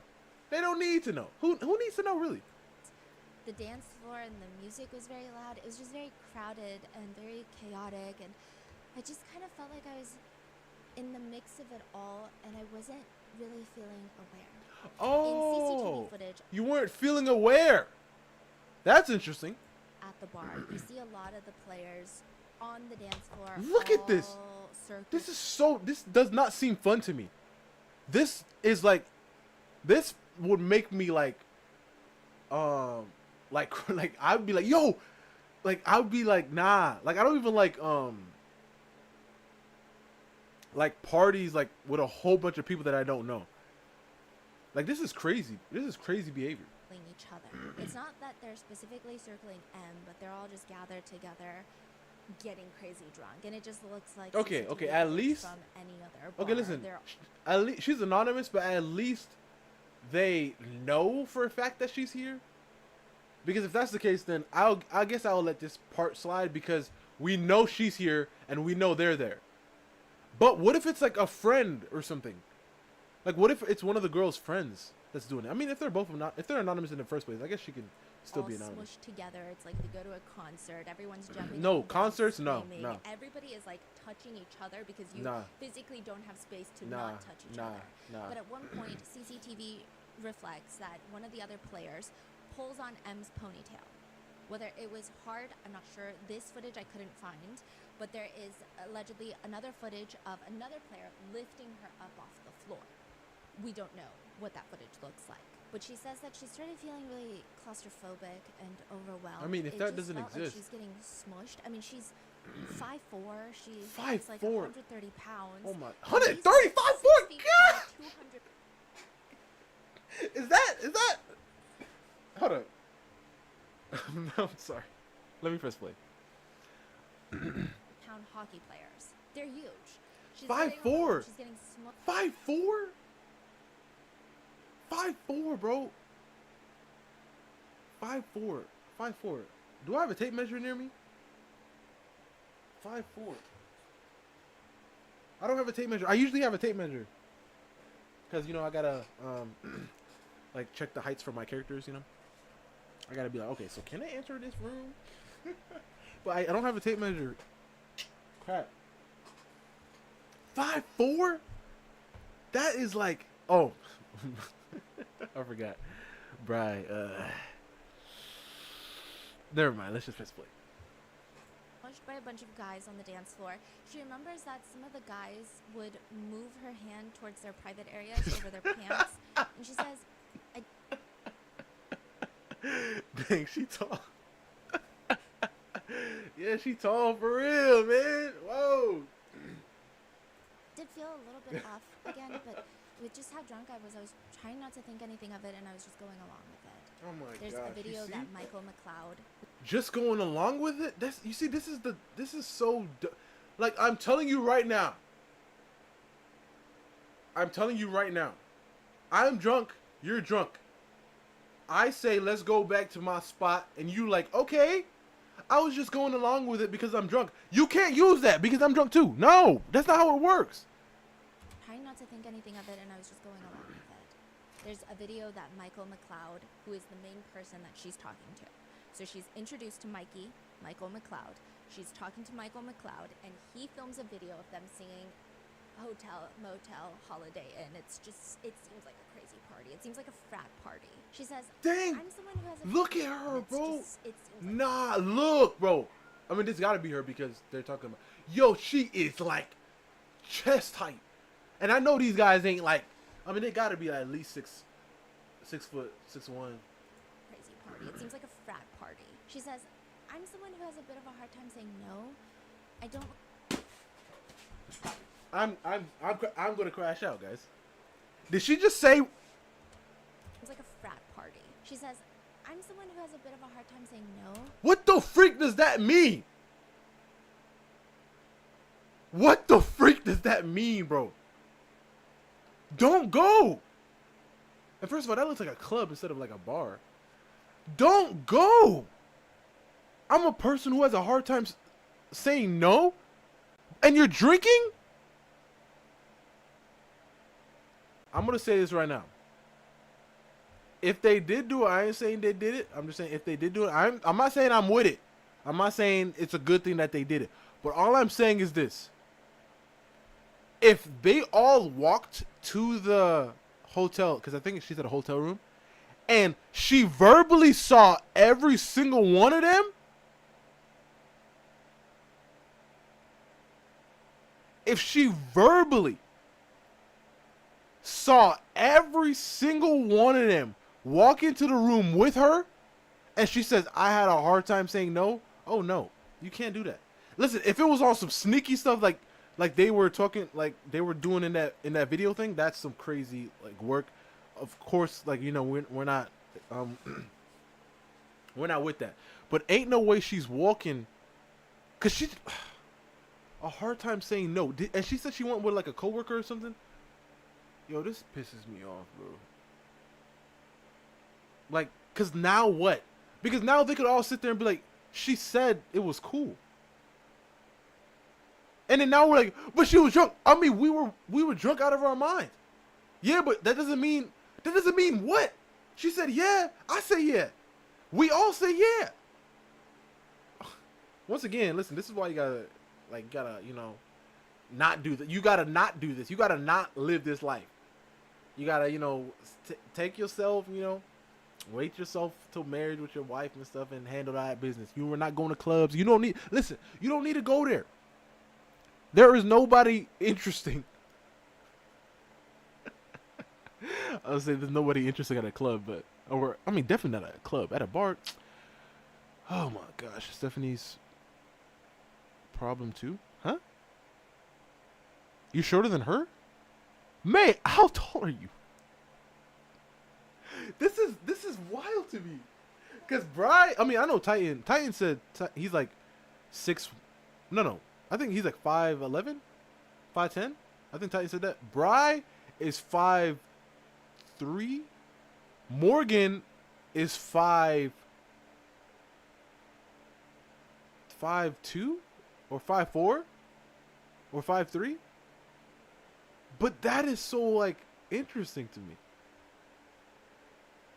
[SPEAKER 1] They don't need to know. Who needs to know really?
[SPEAKER 3] The dance floor and the music was very loud. It was just very crowded and very chaotic, and I just kind of felt like I was in the mix of it all, and I wasn't really feeling aware.
[SPEAKER 1] Oh,
[SPEAKER 3] in CCTV footage,
[SPEAKER 1] you weren't feeling aware. That's interesting.
[SPEAKER 3] at the bar, you see a lot of the players on the dance floor.
[SPEAKER 1] Look at this. This does not seem fun to me. This would make me like I'd be like, yo, like I would be like, nah, like I don't even like parties like with a whole bunch of people that I don't know. Like this is crazy. This is crazy behavior.
[SPEAKER 3] Each other. It's not that they're specifically circling M, but they're all just gathered together, getting crazy drunk, and it just looks like
[SPEAKER 1] okay.
[SPEAKER 3] CCTV
[SPEAKER 1] At
[SPEAKER 3] footage
[SPEAKER 1] least
[SPEAKER 3] from any other bar.
[SPEAKER 1] okay. Listen, at least she's anonymous, but at least they know for a fact that she's here. Because if that's the case, then I guess I'll let this part slide because we know she's here and we know they're there. But what if it's like a friend or something? Like what if it's one of the girl's friends that's doing it? I mean, if they're anonymous in the first place, I guess she can still
[SPEAKER 3] all
[SPEAKER 1] be anonymous.
[SPEAKER 3] smushed together. It's like they go to a concert. Everyone's jumping.
[SPEAKER 1] No,
[SPEAKER 3] up and down,
[SPEAKER 1] concerts, no.
[SPEAKER 3] Everybody is like touching each other because you physically don't have space to not touch each other. But at one point, CCTV reflects that one of the other players pulls on M's ponytail. Whether it was hard, I'm not sure. This footage I couldn't find, but there is allegedly another footage of another player lifting her up off the floor. We don't know what that footage looks like, but she says that she started feeling really claustrophobic and overwhelmed.
[SPEAKER 1] I mean, if that doesn't exist,
[SPEAKER 3] like she's getting smushed. I mean, she's 5'4". She's
[SPEAKER 1] 5'4",
[SPEAKER 3] like 130 pounds.
[SPEAKER 1] Oh my, 135 4. God. 200. Is that? Hold up. No, I'm sorry. Let me press play.
[SPEAKER 3] Pound hockey players. They're huge. She's
[SPEAKER 1] 5'4".
[SPEAKER 3] She's getting smushed.
[SPEAKER 1] 5'4". 5'4", bro. 5'4". 5'4". Do I have a tape measure near me? 5'4". I don't have a tape measure. I usually have a tape measure. because I gotta like check the heights for my characters. I gotta be like, okay, so can I enter this room? But I don't have a tape measure. Crap. 5'4"? That is like, oh, I forgot. Bri, never mind. Let's just press play.
[SPEAKER 3] Pushed by a bunch of guys on the dance floor. She remembers that some of the guys would move her hand towards their private areas over their pants, and she says,
[SPEAKER 1] Dang, she tall. Yeah, she tall for real, man. Whoa.
[SPEAKER 3] did feel a little bit off again, but with just how drunk I was trying not to think anything of it, and I was just going along with it.
[SPEAKER 1] Oh my
[SPEAKER 3] There's
[SPEAKER 1] gosh.
[SPEAKER 3] a video
[SPEAKER 1] You see?
[SPEAKER 3] that Michael McLeod.
[SPEAKER 1] Just going along with it? You see, this is so like, I'm telling you right now. I'm drunk, you're drunk. I say let's go back to my spot, and you like, okay, I was just going along with it because I'm drunk. You can't use that because I'm drunk too. No, that's not how it works.
[SPEAKER 3] Trying not to think anything of it, and I was just going along with it. There's a video that Michael McLeod, who is the main person that she's talking to. So she's introduced to Michael McLeod. She's talking to Michael McLeod, and he films a video of them singing Hotel, Motel, Holiday Inn. It seems like a crazy party. It seems like a frat party. She says,
[SPEAKER 1] Dang,
[SPEAKER 3] I'm someone who has a
[SPEAKER 1] look at her, bro.
[SPEAKER 3] it seems like
[SPEAKER 1] Nah, look, bro. I mean, this gotta be her because they're talking about. Yo, she is like chest height, and I know these guys ain't like. I mean, they gotta be at least 6'1".
[SPEAKER 3] crazy party. It seems like a frat party. She says, I'm someone who has a bit of a hard time saying no. I don't.
[SPEAKER 1] I'm gonna crash out, guys. Did she just say?
[SPEAKER 3] It's like a frat party. She says, I'm someone who has a bit of a hard time saying no.
[SPEAKER 1] What the freak does that mean? What the freak does that mean, bro? Don't go. And first of all, that looks like a club instead of like a bar. Don't go. I'm a person who has a hard time saying no, and you're drinking? I'm gonna say this right now. If they did do it, I ain't saying they did it. I'm just saying if they did do it, I'm not saying I'm with it. I'm not saying it's a good thing that they did it. But all I'm saying is this. If they all walked to the hotel, because I think she's at a hotel room, and she verbally saw every single one of them, if she verbally saw every single one of them walk into the room with her, and she says, I had a hard time saying no. Oh no, you can't do that. Listen, if it was all some sneaky stuff like they were talking, like they were doing in that video thing, that's some crazy like work. Of course, like, we're not we're not with that. But ain't no way she's walking, cause she's a hard time saying no. And she said she went with like a coworker or something. Yo, this pisses me off, bro. Like, cause now what? Because now they could all sit there and be like, she said it was cool. And then now we're like, but she was drunk. I mean, we were drunk out of our mind. Yeah, but that doesn't mean what? She said yeah, I say yeah. We all say yeah. Once again, listen, this is why you gotta not do that. You gotta not do this. You gotta not live this life. You gotta, take yourself, wait yourself till marriage with your wife and stuff and handle that business. You were not going to clubs. You don't need to go there. There is nobody interesting. I would say there's nobody interesting at a club, definitely not at a club. At a bar. Oh my gosh, Stephanie's problem too? Huh? You shorter than her? May, how tall are you? This is wild to me. Cause I know Titan. Titan said he's like 6. No. I think he's like 5'11", 5'10". I think Titan said that. Bri is 5'3". Morgan is 5'2" or 5'4" or 5'3". But that is so like interesting to me.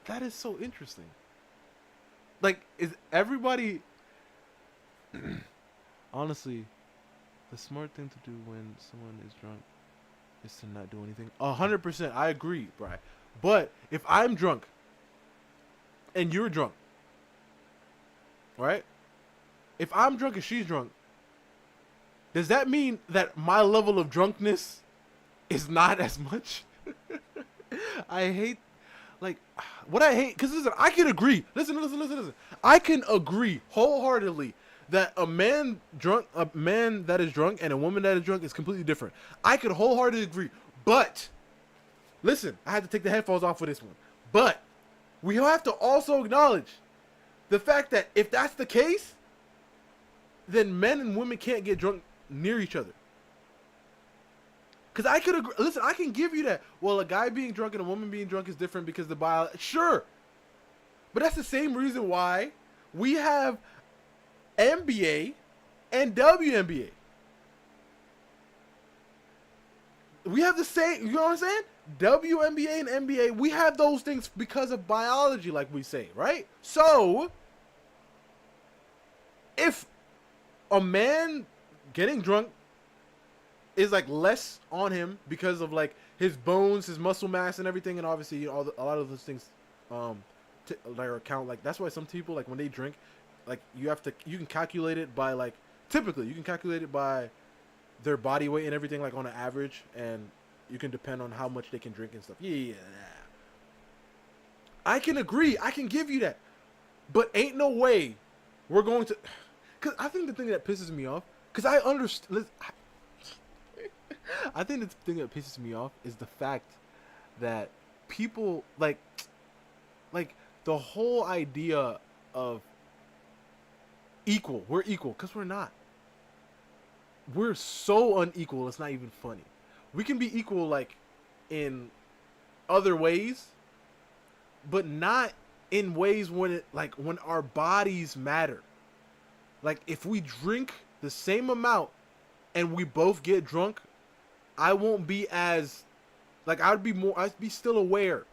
[SPEAKER 1] That is so interesting. Like, is everybody honestly, the smart thing to do when someone is drunk is to not do anything. 100%, I agree, Bri. But if I'm drunk and you're drunk, right? If I'm drunk and she's drunk, does that mean that my level of drunkenness is not as much? I hate, like, what I hate, because listen, I can agree. Listen. I can agree wholeheartedly that a man that is drunk and a woman that is drunk is completely different. I could wholeheartedly agree. But, listen, I had to take the headphones off for this one. But, we have to also acknowledge the fact that if that's the case, then men and women can't get drunk near each other. Because I could agree. Listen, I can give you that. Well, a guy being drunk and a woman being drunk is different because the bio. Sure. But that's the same reason why we have NBA and WNBA. We have the same, you know what I'm saying? WNBA and NBA, we have those things because of biology, like we say, right? So, if a man getting drunk is like less on him because of like his bones, his muscle mass, and everything, and obviously a lot of those things, like count. Like that's why some people, like when they drink, like you can calculate it by like typically you can calculate it by their body weight and everything, like on an average, and you can depend on how much they can drink and stuff. Yeah. I can agree. I can give you that, but ain't no way we're going to. Cause I think the thing that pisses me off, cause I understand. I think the thing that pisses me off is the fact that people like the whole idea of equal. We're equal, cause we're not. We're so unequal. It's not even funny. We can be equal like in other ways, but not in ways when when our bodies matter. Like if we drink the same amount and we both get drunk, I won't be as like I'd be still aware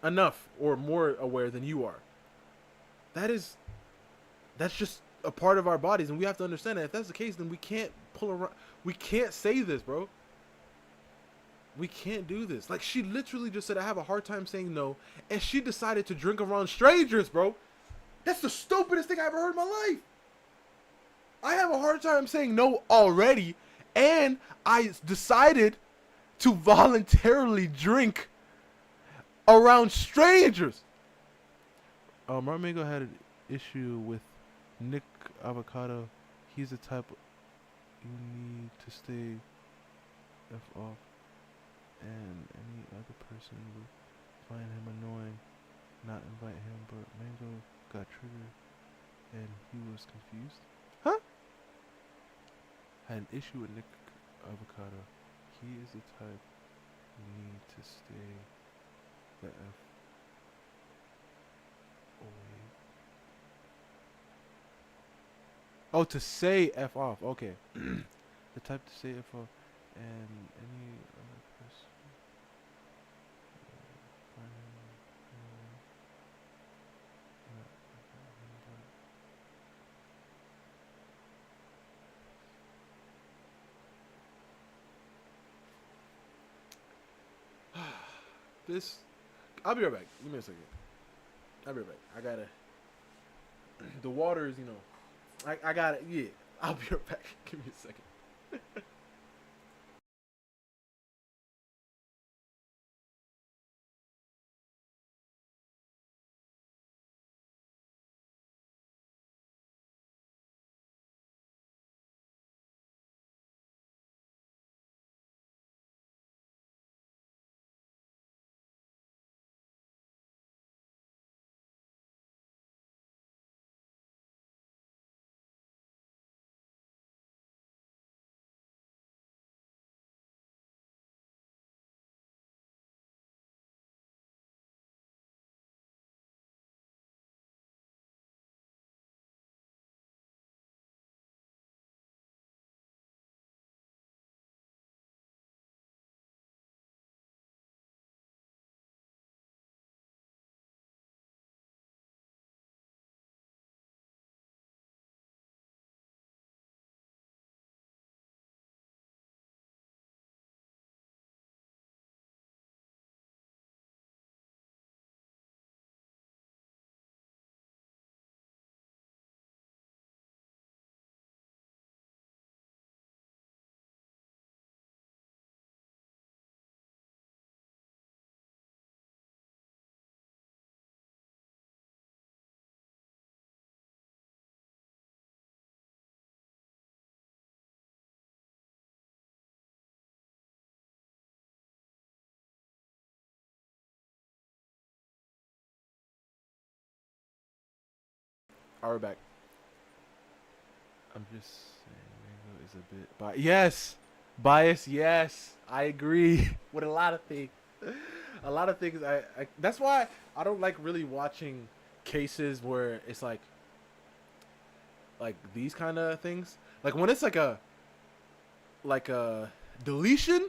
[SPEAKER 1] enough or more aware than you are. That's just a part of our bodies, and we have to understand that. If that's the case, then we can't pull around. We can't say this, bro. We can't do this. Like she literally just said, I have a hard time saying no, and she decided to drink around strangers, bro. That's the stupidest thing I ever heard in my life. I have a hard time saying no already, and I decided to voluntarily drink around strangers. Marmago had an issue with Nick Avocado. He's the type you need to stay F off, and any other person would find him annoying, not invite him, but Mango got triggered and he was confused. Huh? Had an issue with Nick Avocado. He is the type you need to stay the F away. Oh, to say F off. Okay. The type to say F off and any other person. This, I'll be right back. Give me a second. I'll be right back. I gotta. The water is, I gotta. Yeah. I'll be right back. Give me a second. All right, back. I'm just saying, Ringo is a bit biased. Yes, bias. Yes, I agree with a lot of things. A lot of things. That's why I don't like really watching cases where it's like these kind of things. Like when it's like a deletion.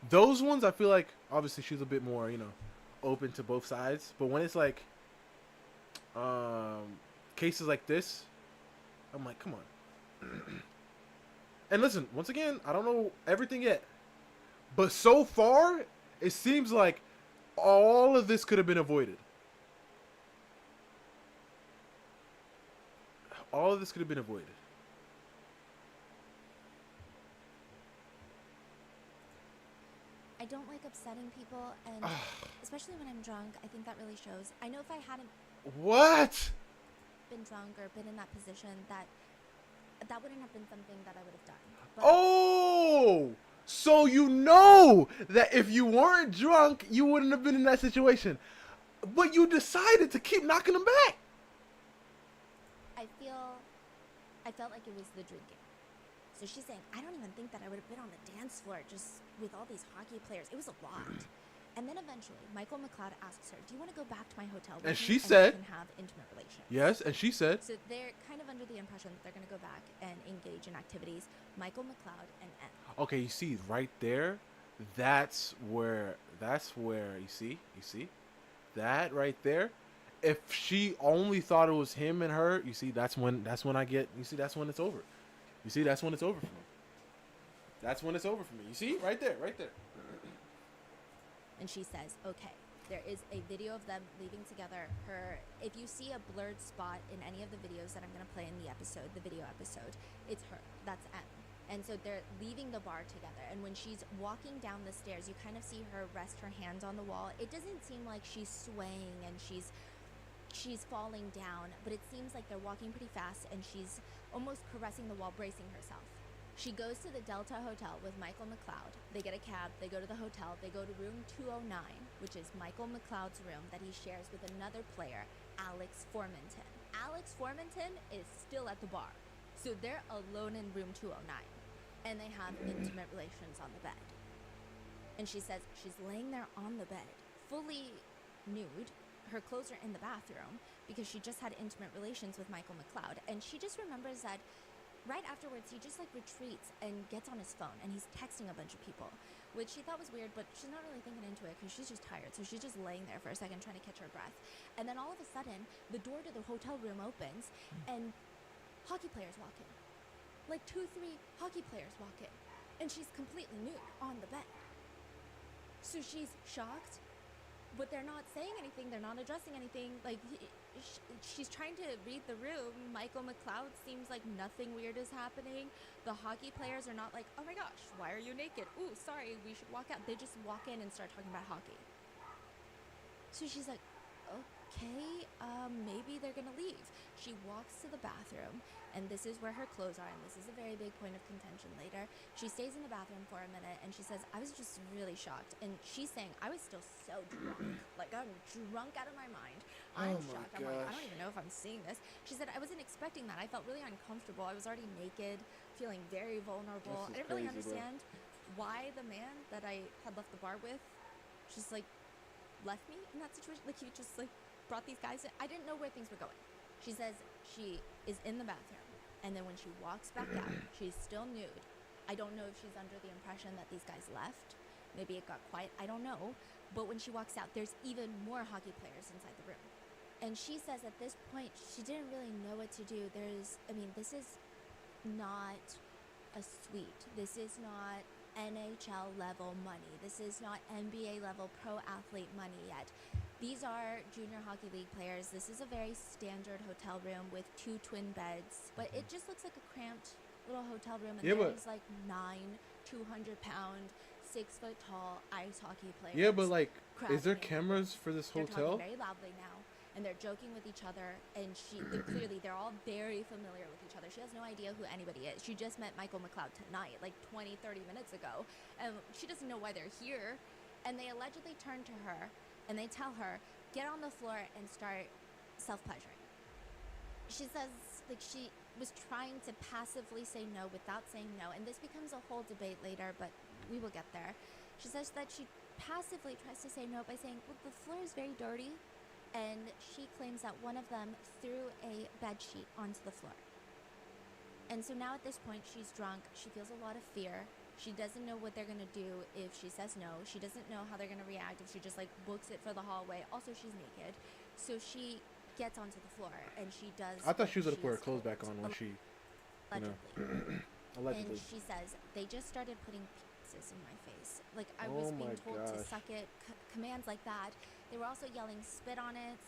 [SPEAKER 1] Those ones I feel like obviously she's a bit more open to both sides. But when it's like cases like this, I'm like, come on. And listen, once again, I don't know everything yet, but so far it seems like all of this could have been avoided. All of this could have been avoided.
[SPEAKER 3] I don't like upsetting people, and especially when I'm drunk, I think that really shows. I know if I hadn't
[SPEAKER 1] What?
[SPEAKER 3] been drunk or been in that position, that wouldn't have been something that I would have done. But
[SPEAKER 1] Oh, so you know that if you weren't drunk, you wouldn't have been in that situation. But you decided to keep knocking them back.
[SPEAKER 3] I felt like it was the drinking. So she's saying, I don't even think that I would have been on the dance floor just with all these hockey players. It was a lot. And then eventually, Michael McLeod asks her, do you want to go back to my hotel with
[SPEAKER 1] And
[SPEAKER 3] me
[SPEAKER 1] she
[SPEAKER 3] we
[SPEAKER 1] said,
[SPEAKER 3] can have intimate relations?
[SPEAKER 1] yes, and she said,
[SPEAKER 3] So they're kind of under the impression that they're going to go back and engage in activities. Michael McLeod and Em.
[SPEAKER 1] okay, you see right there, that's where you see that right there. If she only thought it was him and her, you see that's when that's when it's over. You see that's when it's over for me. That's when it's over for me. You see right there.
[SPEAKER 3] And she says, okay, there is a video of them leaving together. If you see a blurred spot in any of the videos that I'm going to play in the video episode, it's her. That's Em. And so they're leaving the bar together. And when she's walking down the stairs, you kind of see her rest her hands on the wall. It doesn't seem like she's swaying and she's falling down, but it seems like they're walking pretty fast and she's almost caressing the wall, bracing herself. She goes to the Delta Hotel with Michael McLeod. They get a cab, they go to the hotel, they go to room 209, which is Michael McLeod's room that he shares with another player, Alex Formanton. Alex Formanton is still at the bar, so they're alone in room 209, and they have intimate relations on the bed. And she says she's laying there on the bed, fully nude. Her clothes are in the bathroom because she just had intimate relations with Michael McLeod, and she just remembers that right afterwards, he just retreats and gets on his phone and he's texting a bunch of people, which she thought was weird, but she's not really thinking into it because she's just tired. So she's just laying there for a second trying to catch her breath. And then all of a sudden, the door to the hotel room opens and hockey players walk in. Like 2-3 hockey players walk in. And she's completely nude on the bed. So she's shocked, but they're not saying anything. They're not addressing anything. She's trying to read the room. Michael McLeod seems like nothing weird is happening. The hockey players are not like, oh my gosh, why are you naked? Ooh, sorry, we should walk out. They just walk in and start talking about hockey. So she's like, okay, maybe they're gonna leave. She walks to the bathroom, and this is where her clothes are, and this is a very big point of contention later. She stays in the bathroom for a minute, and she says, I was just really shocked. And she's saying, I was still so drunk. Like, I'm drunk out of my mind. I'm shocked. I'm like, I don't even know if I'm seeing this. She said, I wasn't expecting that. I felt really uncomfortable. I was already naked, feeling very vulnerable. I didn't really understand why the man that I had left the bar with just, left me in that situation. Like, he just, brought these guys in. I didn't know where things were going. She says she is in the bathroom, and then when she walks back out, she's still nude. I don't know if she's under the impression that these guys left. Maybe it got quiet. I don't know. But when she walks out, there's even more hockey players inside the room. And she says at this point, she didn't really know what to do. This is not a suite. This is not NHL level money. This is not NBA level pro athlete money yet. These are junior hockey league players. This is a very standard hotel room with 2 twin beds, but it just looks like a cramped little hotel room. And there's 9 200-pound, 6-foot tall ice hockey players.
[SPEAKER 1] Yeah, but is there cameras for this hotel?
[SPEAKER 3] They're talking very loudly now, and they're joking with each other. And clearly they're all very familiar with each other. She has no idea who anybody is. She just met Michael McLeod tonight, 20, 30 minutes ago, and she doesn't know why they're here. And they allegedly turn to her and they tell her, get on the floor and start self-pleasuring. she says like she was trying to passively say no without saying no, and this becomes a whole debate later, but we will get there. She says that she passively tries to say no by saying, well, the floor is very dirty, and she claims that one of them threw a bed sheet onto the floor. And so now at this point, she's drunk. She feels a lot of fear. She doesn't know what they're going to do if she says no. She doesn't know how they're going to react if she just, like, books it for the hallway. Also, she's naked. So she gets onto the floor, and she does...
[SPEAKER 1] I thought she was going to put her
[SPEAKER 3] she's
[SPEAKER 1] clothes back
[SPEAKER 3] told.
[SPEAKER 1] on when she...
[SPEAKER 3] Allegedly.
[SPEAKER 1] Allegedly.
[SPEAKER 3] And she says, they just started putting pieces in my face. Like, I was being told to suck it, commands like that. They were also yelling, spit on it,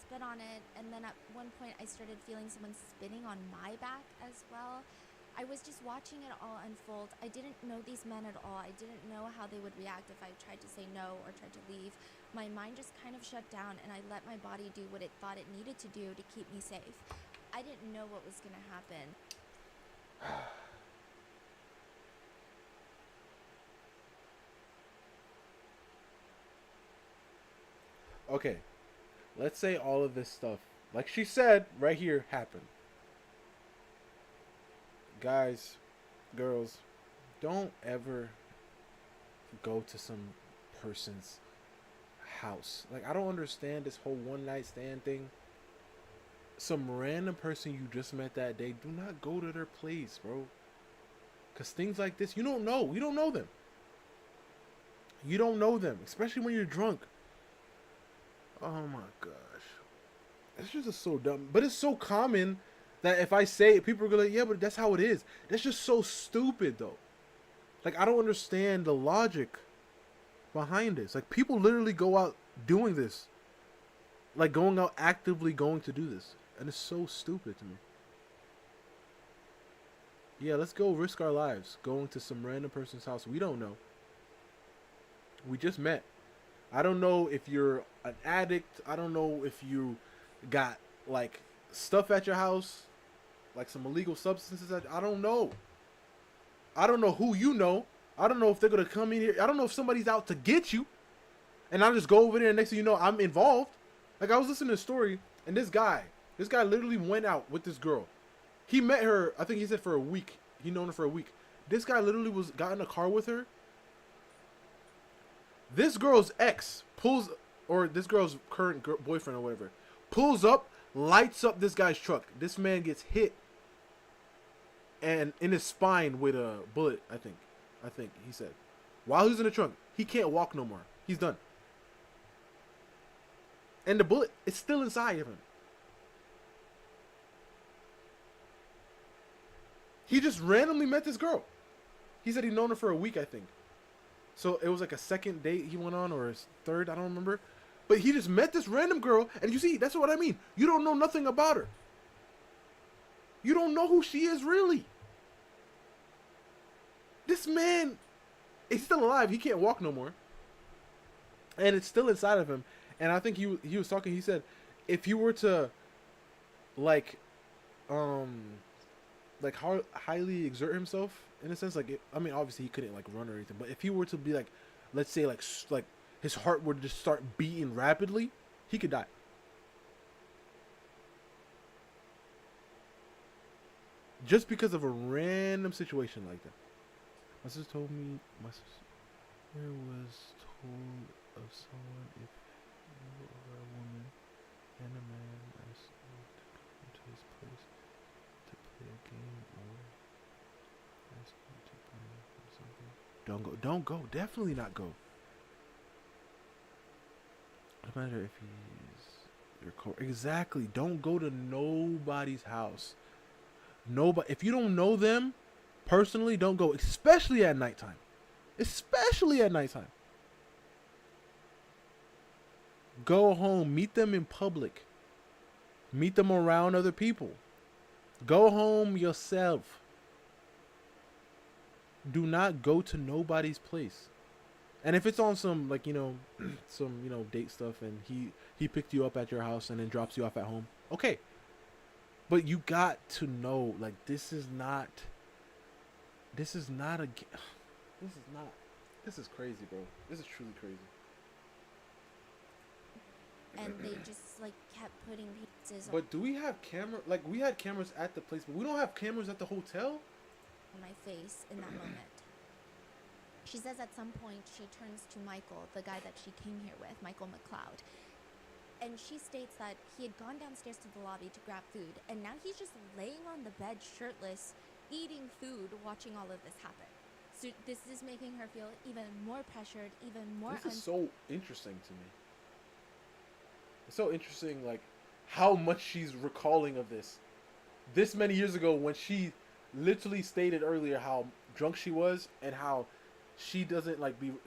[SPEAKER 3] and then at one point I started feeling someone spitting on my back as well. I was just watching it all unfold. I didn't know these men at all. I didn't know how they would react if I tried to say no or tried to leave. My mind just kind of shut down, and I let my body do what it thought it needed to do to keep me safe. I didn't know what was going to happen.
[SPEAKER 1] Okay, let's say all of this stuff, like she said right here, happened. Guys, girls, don't ever go to some person's house. Like, I don't understand this whole one night stand thing. Some random person you just met that day, do not go to their place, bro. Because things like this, you don't know. You don't know them. You don't know them, especially when you're drunk. Oh my gosh. It's just so dumb. But it's so common that if I say it, people are gonna, yeah, but that's how it is. That's just so stupid, though. Like, I don't understand the logic behind this. Like, people literally go out doing this. Like, going out actively going to do this. And it's so stupid to me. Yeah, let's go risk our lives going to some random person's house we don't know. We just met. I don't know if you're an addict. I don't know if you got, like, stuff at your house. Like some illegal substances. I don't know. I don't know who you know. I don't know if they're going to come in here. I don't know if somebody's out to get you. And I'll just go over there and next thing you know, I'm involved. Like, I was listening to a story, and this guy literally went out with this girl. He met her, I think he said for a week. He known her for a week. This guy literally got in a car with her. This girl's ex pulls, or this girl's current boyfriend or whatever, pulls up, lights up this guy's truck. This man gets hit and in his spine with a bullet, I think he said. While he's in the trunk, he can't walk no more. He's done. And the bullet is still inside of him. He just randomly met this girl. He said he'd known her for a week, I think. So it was like a second date he went on, or his third, I don't remember. But he just met this random girl, and you see, that's what I mean. You don't know nothing about her. You don't know who she is, really. This man is still alive. He can't walk no more. And it's still inside of him. And I think he was talking, he said, if he were to, like highly exert himself, in a sense, like, I mean, obviously he couldn't, like, run or anything, but if he were to be, like, let's say, like his heart were to just start beating rapidly, he could die. Just because of a random situation like that. My sister was told of someone if you are a woman and a man asked you to come into his place to play a game or ask you to bring him something. Don't go. Definitely not go. No matter if he's your exactly. Don't go to nobody's house. Nobody. If you don't know them personally, don't go. Especially at nighttime. Go home. Meet them in public. Meet them around other people. Go home yourself. Do not go to nobody's place. And if it's on some, like, some, date stuff, and he picked you up at your house and then drops you off at home, okay. But you got to know, like, this is crazy, bro. This is truly crazy.
[SPEAKER 3] And they just, like, kept putting people Sizzle
[SPEAKER 1] But do we have camera? Like, we had cameras at the place, but we don't have cameras at the hotel?
[SPEAKER 3] on my face in that moment. She says at some point she turns to Michael, the guy that she came here with, Michael McLeod, and she states that he had gone downstairs to the lobby to grab food, and now he's just laying on the bed shirtless, eating food, watching all of this happen. So this is making her feel even more pressured, even more
[SPEAKER 1] This is so interesting to me. It's so interesting, like, how much she's recalling of this many years ago, when she literally stated earlier how drunk she was and how she doesn't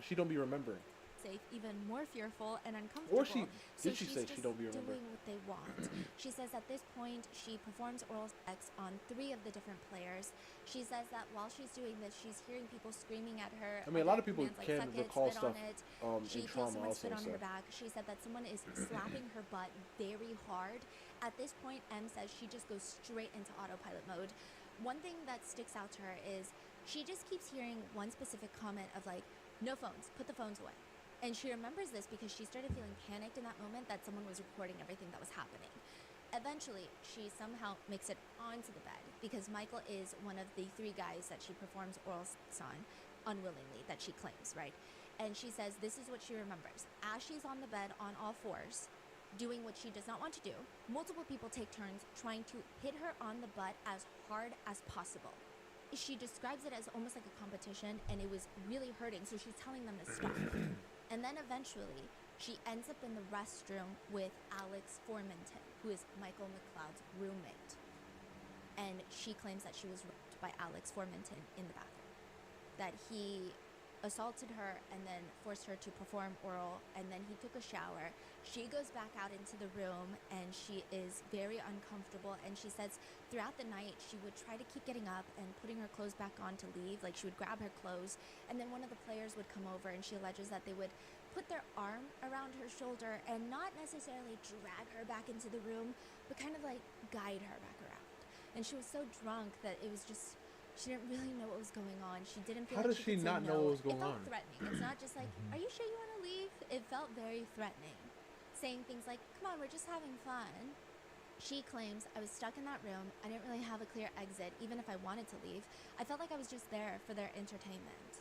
[SPEAKER 1] she don't be remembering.
[SPEAKER 3] safe, even more fearful and uncomfortable.
[SPEAKER 1] Or she
[SPEAKER 3] so
[SPEAKER 1] did she
[SPEAKER 3] she's
[SPEAKER 1] say
[SPEAKER 3] just
[SPEAKER 1] she don't be remembering?
[SPEAKER 3] doing what they want. She says at this point she performs oral sex on 3 of the different players. She says that while she's doing this, she's hearing people screaming at her.
[SPEAKER 1] I mean, a lot of people
[SPEAKER 3] commands
[SPEAKER 1] can
[SPEAKER 3] "Suck it,
[SPEAKER 1] recall
[SPEAKER 3] spit
[SPEAKER 1] stuff
[SPEAKER 3] on it."
[SPEAKER 1] in
[SPEAKER 3] She feels
[SPEAKER 1] trauma
[SPEAKER 3] someone
[SPEAKER 1] also.
[SPEAKER 3] spit on
[SPEAKER 1] So
[SPEAKER 3] her back. She said that someone is slapping her butt very hard. At this point, M says she just goes straight into autopilot mode. One thing that sticks out to her is she just keeps hearing one specific comment of like, "No phones, put the phones away." And she remembers this because she started feeling panicked in that moment that someone was recording everything that was happening. Eventually, she somehow makes it onto the bed because Michael is one of the 3 guys that she performs oral sex on unwillingly, that she claims, right? And she says this is what she remembers. As she's on the bed on all fours, doing what she does not want to do, multiple people take turns trying to hit her on the butt as hard as possible. She describes it as almost like a competition, and it was really hurting, so she's telling them to stop. And then eventually, she ends up in the restroom with Alex Formanton, who is Michael McLeod's roommate. And she claims that she was raped by Alex Formanton in the bathroom. That he assaulted her and then forced her to perform oral, and then he took a shower. She goes back out into the room and she is very uncomfortable, and she says throughout the night she would try to keep getting up and putting her clothes back on to leave, like she would grab her clothes, and then one of the players would come over and she alleges that they would put their arm around her shoulder and not necessarily drag her back into the room, but kind of like guide her back around. And she was so drunk that it was just, she didn't really know what was going on. She didn't feel
[SPEAKER 1] how
[SPEAKER 3] like
[SPEAKER 1] does
[SPEAKER 3] she
[SPEAKER 1] she
[SPEAKER 3] could say
[SPEAKER 1] not
[SPEAKER 3] no.
[SPEAKER 1] know what was going
[SPEAKER 3] It felt
[SPEAKER 1] on?
[SPEAKER 3] threatening. It's not just like, "Are you sure you want to leave?" It felt very threatening. Saying things like, "Come on, we're just having fun." She claims, "I was stuck in that room. I didn't really have a clear exit, even if I wanted to leave. I felt like I was just there for their entertainment."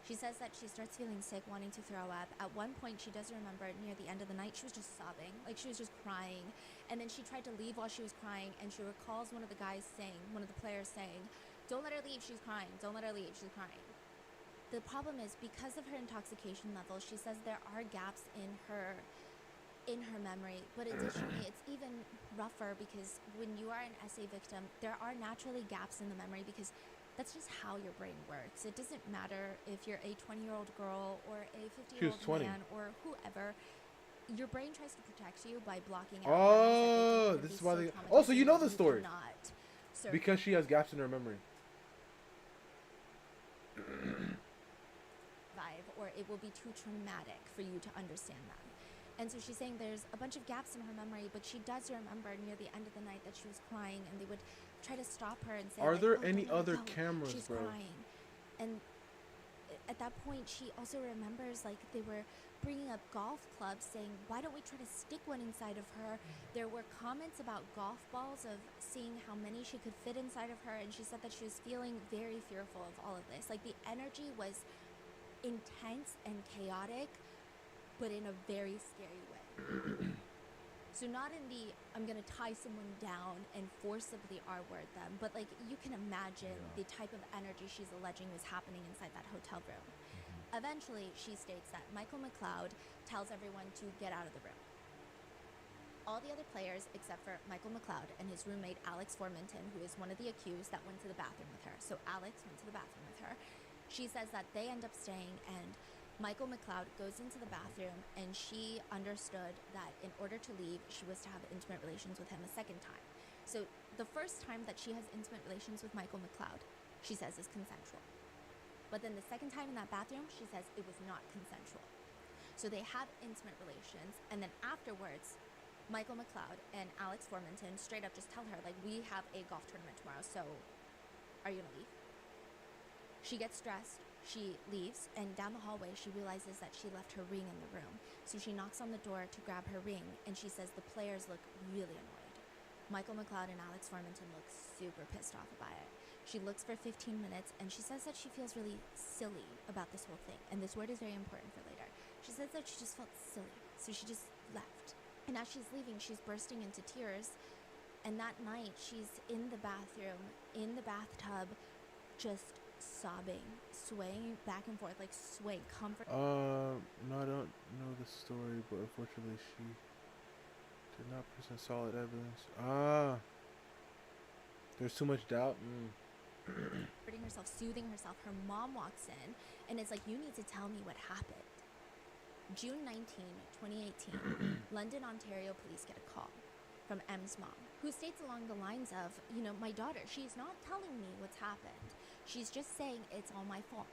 [SPEAKER 3] She says that she starts feeling sick, wanting to throw up. At one point, she does remember near the end of the night, she was just sobbing, like she was just crying. And then she tried to leave while she was crying, and she recalls one of the players saying, "Don't let her leave, she's crying. Don't let her leave, she's crying." The problem is, because of her intoxication level, she says there are gaps in her memory, but additionally it's even rougher because when you are an SA victim, there are naturally gaps in the memory because that's just how your brain works. It doesn't matter if you're a 20-year-old girl or a 50-year-old
[SPEAKER 1] 20.
[SPEAKER 3] man or whoever. Your brain tries to protect you by blocking out
[SPEAKER 1] Oh,
[SPEAKER 3] memories that they think are gonna
[SPEAKER 1] this
[SPEAKER 3] be
[SPEAKER 1] is why they-
[SPEAKER 3] traumatizing
[SPEAKER 1] oh, so you know
[SPEAKER 3] that
[SPEAKER 1] the story.
[SPEAKER 3] cannot survive.
[SPEAKER 1] Because she has gaps in her memory.
[SPEAKER 3] Or it will be too traumatic for you to understand that. And so she's saying there's a bunch of gaps in her memory, but she does remember near the end of the night that she was crying, and they would try to stop her and say,
[SPEAKER 1] Are
[SPEAKER 3] like,
[SPEAKER 1] there
[SPEAKER 3] "Oh,
[SPEAKER 1] any
[SPEAKER 3] don't let her
[SPEAKER 1] other
[SPEAKER 3] go.
[SPEAKER 1] cameras,
[SPEAKER 3] She's
[SPEAKER 1] bro?"
[SPEAKER 3] crying. And at that point, she also remembers, like, they were bringing up golf clubs, saying, "Why don't we try to stick one inside of her?" There were comments about golf balls, of seeing how many she could fit inside of her, and she said that she was feeling very fearful of all of this. Like, the energy was intense and chaotic, but in a very scary way. So not in the, "I'm gonna tie someone down and forcibly R-word them," but like, you can imagine the type of energy she's alleging was happening inside that hotel room. Eventually, she states that Michael McLeod tells everyone to get out of the room. All the other players, except for Michael McLeod and his roommate Alex Formanton, who is one of the accused that went to the bathroom with her. So Alex went to the bathroom with her. She says that they end up staying, and Michael McLeod goes into the bathroom, and she understood that in order to leave, she was to have intimate relations with him a second time. So the first time that she has intimate relations with Michael McLeod, she says is consensual. But then the second time in that bathroom, she says it was not consensual. So they have intimate relations, and then afterwards, Michael McLeod and Alex Formanton straight up just tell her, like, "We have a golf tournament tomorrow, so are you gonna leave?" She gets dressed, she leaves, and down the hallway she realizes that she left her ring in the room. So she knocks on the door to grab her ring, and she says the players look really annoyed. Michael McLeod and Alex Formanton look super pissed off about it. She looks for 15 minutes and she says that she feels really silly about this whole thing. And this word is very important for later. She says that she just felt silly, so she just left. And as she's leaving, she's bursting into tears. And that night, she's in the bathroom, in the bathtub, just sobbing, swaying back and forth, like swaying, comfort.
[SPEAKER 1] No, I don't know the story, but unfortunately, she did not present solid evidence. There's too much doubt.
[SPEAKER 3] Comforting herself, soothing herself. Her mom walks in, and it's like, you need to tell me what happened. June 19, 2018, London, Ontario police get a call from M's mom, who states along the lines of, my daughter, she's not telling me what's happened. She's just saying it's all my fault.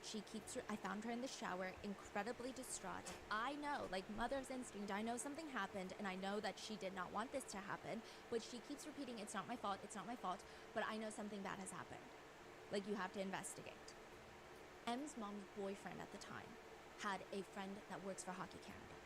[SPEAKER 3] I found her in the shower, incredibly distraught. I know, like mother's instinct, I know something happened, and I know that she did not want this to happen, but she keeps repeating, it's not my fault, but I know something bad has happened. Like, you have to investigate. M's mom's boyfriend at the time had a friend that works for Hockey Canada.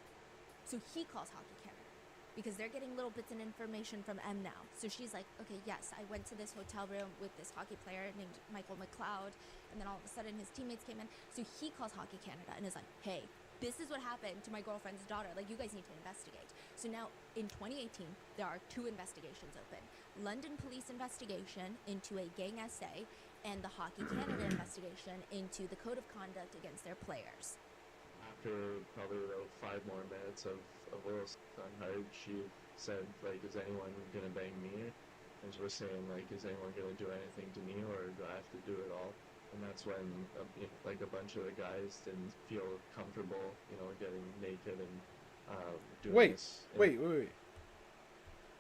[SPEAKER 3] So he calls Hockey Canada because they're getting little bits of information from M now. So she's like, okay, yes, I went to this hotel room with this hockey player named Michael McLeod, and then all of a sudden his teammates came in. So he calls Hockey Canada and is like, hey, this is what happened to my girlfriend's daughter. Like, you guys need to investigate. So now in 2018, there are 2 investigations open. London police investigation into a gang essay and the Hockey Canada investigation into the code of conduct against their players.
[SPEAKER 5] After probably about 5 more minutes of Will's unheard, she said, like, is anyone gonna bang me? And she was saying, like, is anyone gonna do anything to me, or do I have to do it all? And that's when, like, a bunch of the guys didn't feel comfortable, getting naked and doing this.
[SPEAKER 1] Wait.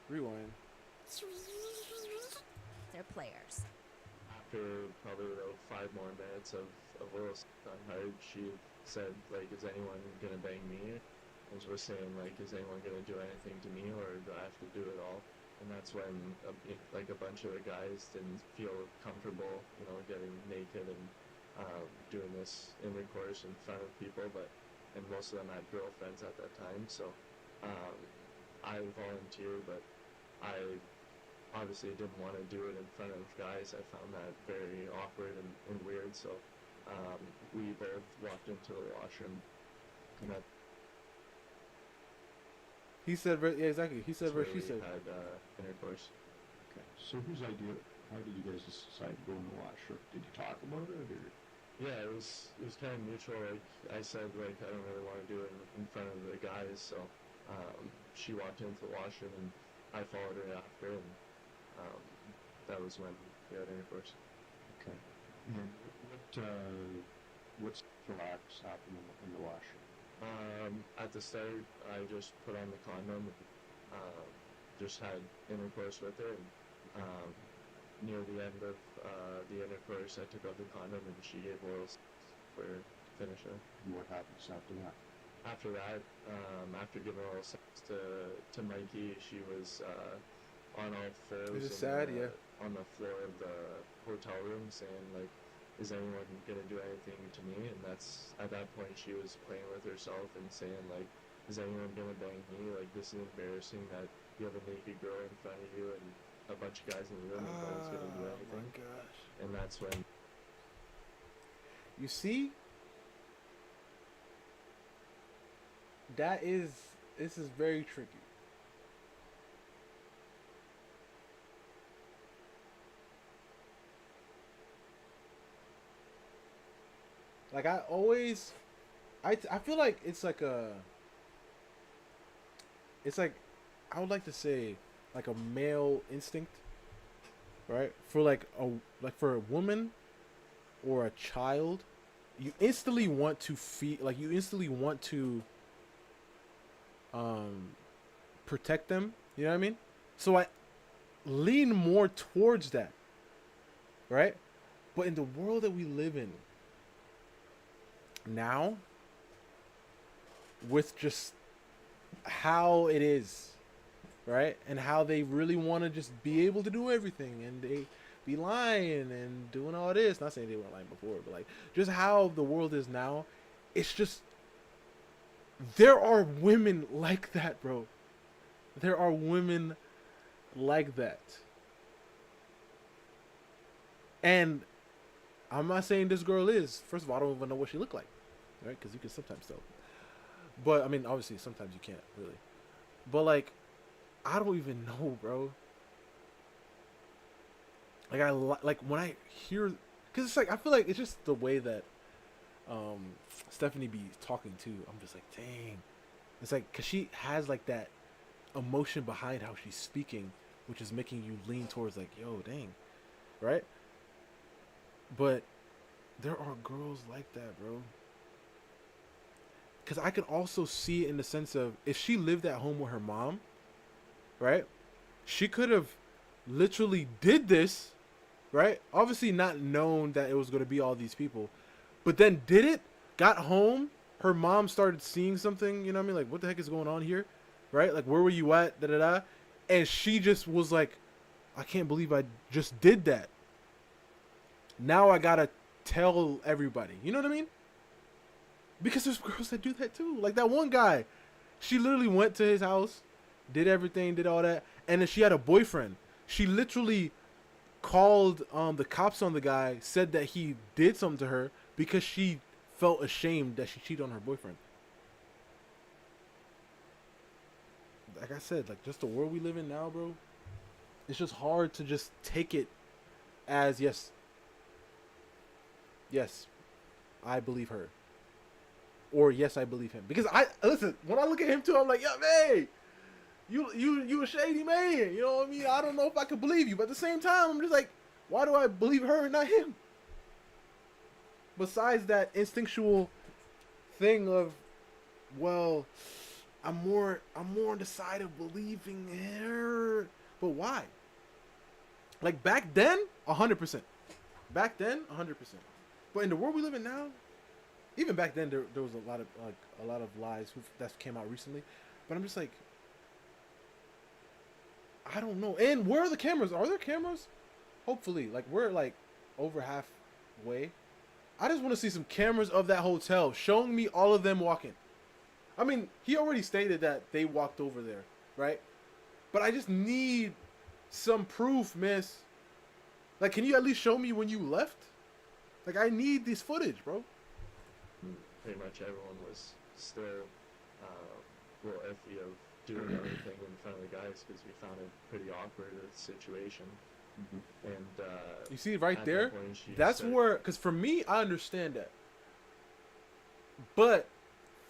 [SPEAKER 1] Rewind.
[SPEAKER 3] Their players.
[SPEAKER 5] After probably about 5 more minutes of Will's unheard, she said, like, is anyone gonna bang me? And she was saying, like, is anyone gonna do anything to me, or do I have to do it all? And that's when, like, a bunch of the guys didn't feel comfortable, getting naked and doing this intercourse in front of people, and most of them had girlfriends at that time, so I volunteered, but I obviously didn't want to do it in front of guys. I found that very awkward and weird, so we both walked into the washroom, and that
[SPEAKER 1] He said, yeah, exactly. He said, she said.
[SPEAKER 5] Had intercourse.
[SPEAKER 6] Okay. So whose idea? How did you guys decide to go in the washroom? Did you talk about it, or?
[SPEAKER 5] Yeah, it was kind of mutual. Like, I said, like, I don't really want to do it in front of the guys, so she walked into the washroom and I followed her after, and that was when we had intercourse.
[SPEAKER 6] Okay. And what's relax happened in the washroom?
[SPEAKER 5] At the start, I just put on the condom, just had intercourse with her, and near the end of the intercourse, I took out the condom and she gave oral for finishing.
[SPEAKER 6] And what happens after that?
[SPEAKER 5] After that, after giving oral sex to Mikey, she was on all fours.
[SPEAKER 1] Is it sad? Yeah.
[SPEAKER 5] On the floor of the hotel room, saying, like, is anyone gonna do anything to me? And that's, at that point, she was playing with herself and saying, like, is anyone gonna bang me? Like, this is embarrassing that you have a naked girl in front of you and a bunch of guys in the room, and no one's gonna do anything.
[SPEAKER 1] Oh my gosh.
[SPEAKER 5] And that's when.
[SPEAKER 1] You see? This is very tricky. Like, I feel like it's like I would like to say, like, a male instinct, right? For for a woman or a child, you instantly want to protect them. You know what I mean? So I lean more towards that, right? But in the world that we live in now, with just how it is, right, and how they really want to just be able to do everything, and they be lying and doing all this, not saying they weren't lying before, but like just how the world is now, it's just, there are women like that, bro. There are women like that. And I'm not saying this girl is. First of all, I don't even know what she looked like, right? Because you can sometimes tell. But I mean, obviously, sometimes you can't really. But like, I don't even know, bro. Like like when I hear, because it's like I feel like it's just the way that Stephanie be talking too. I'm just like, dang. It's like because she has like that emotion behind how she's speaking, which is making you lean towards like, yo, dang, right? But there are girls like that, bro. Because I can also see it in the sense of if she lived at home with her mom, right? She could have literally did this, right? Obviously not known that it was going to be all these people, but then did it, got home, her mom started seeing something, you know what I mean? Like, what the heck is going on here, right? Like, where were you at, da-da-da? And she just was like, I can't believe I just did that. Now I got to tell everybody, you know what I mean? Because there's girls that do that too. Like that one guy, she literally went to his house, did everything, did all that, and then she had a boyfriend. She literally called the cops on the guy, said that he did something to her because she felt ashamed that she cheated on her boyfriend. Like I said, like just the world we live in now, bro. It's just hard to just take it as yes, I believe her. Or yes, I believe him. Because I listen, when I look at him too, I'm like, yo, man, you a shady man. You know what I mean? I don't know if I could believe you. But at the same time, I'm just like, why do I believe her and not him? Besides that instinctual thing of, well, I'm more on the side of believing her. But why? Like back then, 100%. Back then, 100%. But in the world we live in now, even back then, there was a lot of lies that came out recently, but I'm just like, I don't know. And where are the cameras? Are there cameras? Hopefully, like we're like over halfway. I just want to see some cameras of that hotel showing me all of them walking. I mean, he already stated that they walked over there, right? But I just need some proof, miss. Like, can you at least show me when you left? Like, I need this footage, bro.
[SPEAKER 5] Pretty much everyone was still real iffy of doing everything in front of the guys because we found it pretty awkward situation. Mm-hmm. And
[SPEAKER 1] you see right there, that's where, because for me, I understand that. But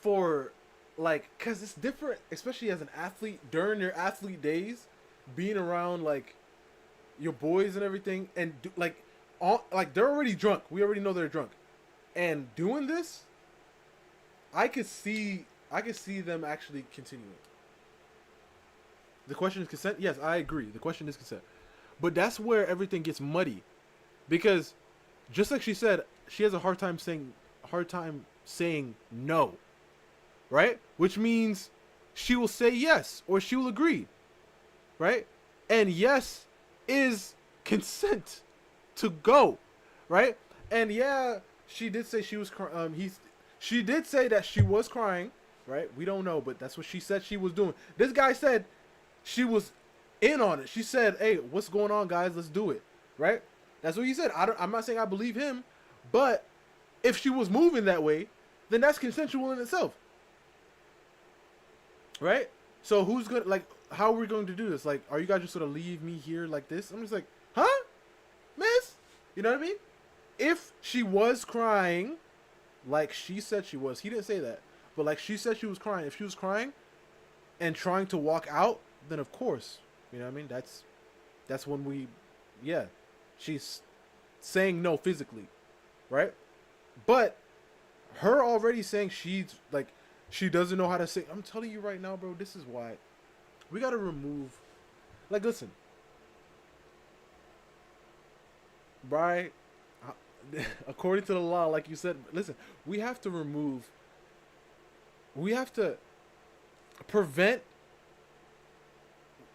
[SPEAKER 1] for like, because it's different, especially as an athlete during your athlete days, being around like your boys and everything, and like they're already drunk. We already know they're drunk, and doing this, I could see them actually continuing. The question is consent. Yes, I agree. The question is consent, but that's where everything gets muddy, because just like she said, she has a hard time saying no, right? Which means she will say yes or she will agree, right? And yes is consent to go, right? And yeah, she did say she was she did say that she was crying, right? We don't know, but that's what she said she was doing. This guy said she was in on it. She said, hey, what's going on, guys? Let's do it, right? That's what he said. I'm not saying I believe him, but if she was moving that way, then that's consensual in itself, right? So who's gonna, like, how are we going to do this? Like, are you guys just gonna leave me here like this? I'm just like, huh, miss? You know what I mean? If she was crying, like she said she was, he didn't say that, but like she said she was crying. If she was crying and trying to walk out, then of course, you know what I mean? That's when she's saying no physically, right? But her already saying she's like, she doesn't know how to say, I'm telling you right now, bro, this is why we got to remove, like, listen, right? According to the law, like you said, listen, we have to prevent,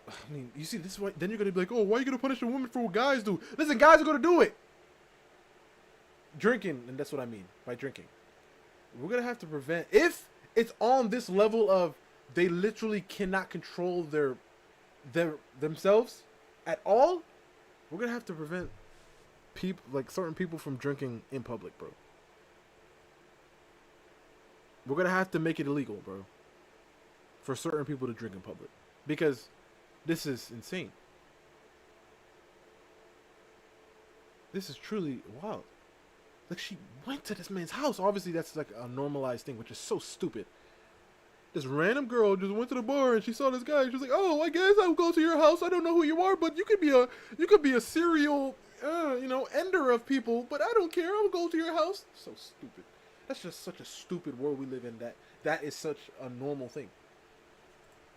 [SPEAKER 1] I mean, you see, this is why, then you're going to be like, oh, why are you going to punish a woman for what guys do? Listen, guys are going to do it. Drinking, and that's what I mean by drinking. We're going to have to prevent, if it's on this level of they literally cannot control themselves at all, we're gonna have to prevent people like certain people from drinking in public, bro. We're gonna have to make it illegal, bro, for certain people to drink in public because this is insane. This is truly wild. Like, she went to this man's house. Obviously, that's like a normalized thing, which is so stupid. This random girl just went to the bar and she saw this guy. She was like, "Oh, I guess I'll go to your house. I don't know who you are, but you could be a serial, ender of people. But I don't care. I'll go to your house." So stupid. That's just such a stupid world we live in. That is such a normal thing.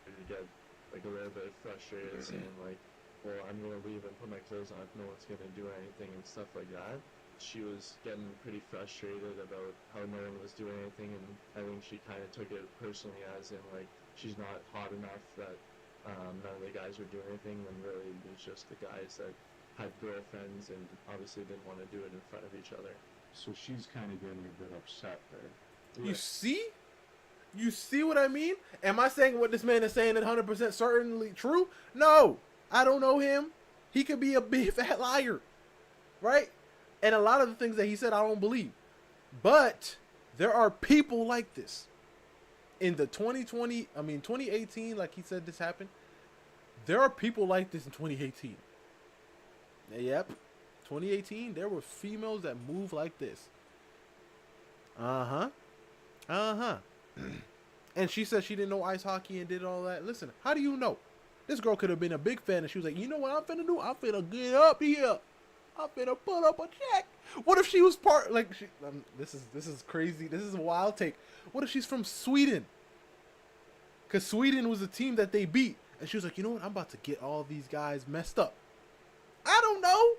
[SPEAKER 5] You get like a little bit frustrated, saying like, "Well, I'm gonna leave and put my clothes on if no one's gonna do anything," and stuff like that. She was getting pretty frustrated about how no one was doing anything, and I think she kind of took it personally, as in like she's not hot enough that none of the guys were doing anything, when really it was just the guys that had girlfriends and obviously didn't want to do it in front of each other.
[SPEAKER 6] So she's kind of getting a bit upset there.
[SPEAKER 1] You see? You see what I mean? Am I saying what this man is saying is 100% certainly true? No. I don't know him. He could be a big fat liar. Right? And a lot of the things that he said, I don't believe. But there are people like this. In the 2018, like he said this happened. There are people like this in 2018. Yep. 2018, there were females that move like this. Uh-huh. And she said she didn't know ice hockey and did all that. Listen, how do you know? This girl could have been a big fan and she was like, "You know what I'm finna do? I'm finna get up here. I'm finna put up a check." What if she was this is crazy. This is a wild take. What if she's from Sweden? Because Sweden was a team that they beat. And she was like, "You know what? I'm about to get all these guys messed up." I don't know.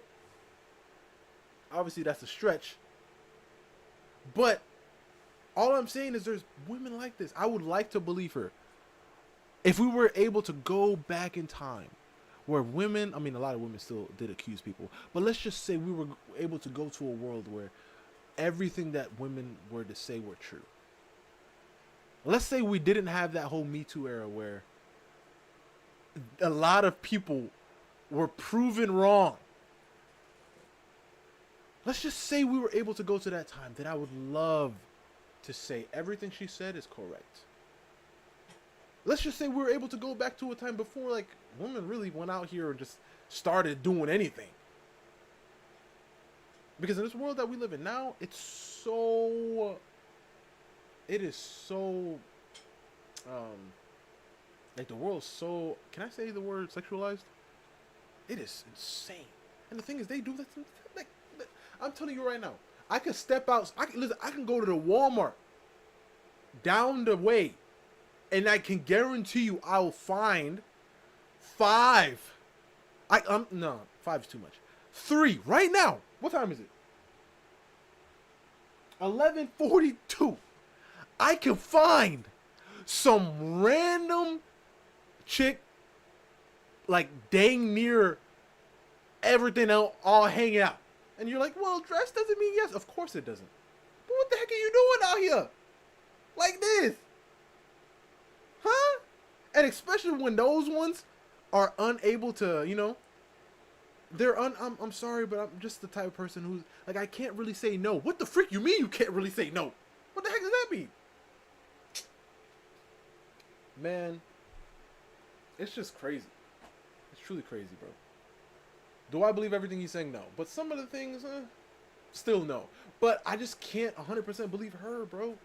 [SPEAKER 1] Obviously, that's a stretch. But all I'm saying is there's women like this. I would like to believe her. If we were able to go back in time where women, a lot of women still did accuse people, but let's just say we were able to go to a world where everything that women were to say were true. Let's say we didn't have that whole Me Too era where a lot of people were proven wrong. Let's just say we were able to go to that time. Then I would love to say everything she said is correct. Let's just say we were able to go back to a time before, like, women really went out here and just started doing anything. Because in this world that we live in now, it is so, like, the world's so, can I say the word sexualized? It is insane. And the thing is, they do that, like, I'm telling you right now, I can step out, I can go to the Walmart down the way, and I can guarantee you I'll find 5. No, 5 is too much. 3 right now. What time is it? 11:42. I can find some random chick, like, dang near everything else, all hanging out. And you're like, well, dress doesn't mean yes. Of course it doesn't. But what the heck are you doing out here? Like this? Huh? And especially when those ones are unable to, I'm sorry, but I'm just the type of person who's, like, I can't really say no. What the frick you mean you can't really say no? What the heck does that mean? Man, it's just crazy. It's truly crazy, bro. Do I believe everything he's saying? No. But some of the things, still no. But I just can't 100% believe her, bro.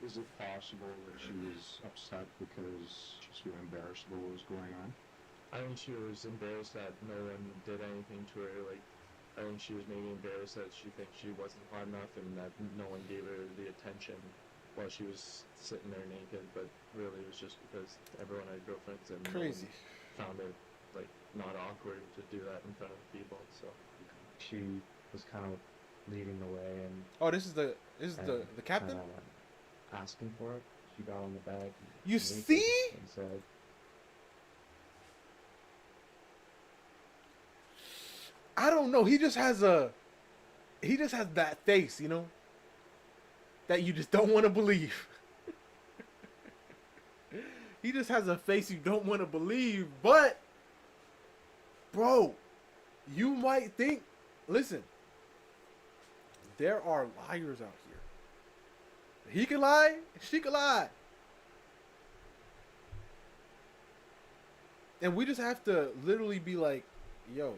[SPEAKER 6] Is it possible that she was upset because she's so embarrassed about what was going on?
[SPEAKER 5] I think she was embarrassed that no one did anything to her. Like, I think she was maybe embarrassed that she thinks she wasn't hot enough and that no one gave her the attention while she was sitting there naked. But really, it was just because everyone had girlfriends and
[SPEAKER 1] Crazy.
[SPEAKER 5] No one found it like not awkward to do that in front of people. So
[SPEAKER 7] She was kind of leading the way and
[SPEAKER 1] Oh, this is the captain?
[SPEAKER 7] kinda asking for it. She got on the bag.
[SPEAKER 1] You
[SPEAKER 7] naked
[SPEAKER 1] see?
[SPEAKER 7] And said,
[SPEAKER 1] I don't know. He just has that face, that you just don't want to believe. He just has a face you don't want to believe. But, bro, you might think, listen, there are liars out here. He can lie, she can lie. And we just have to literally be like, yo.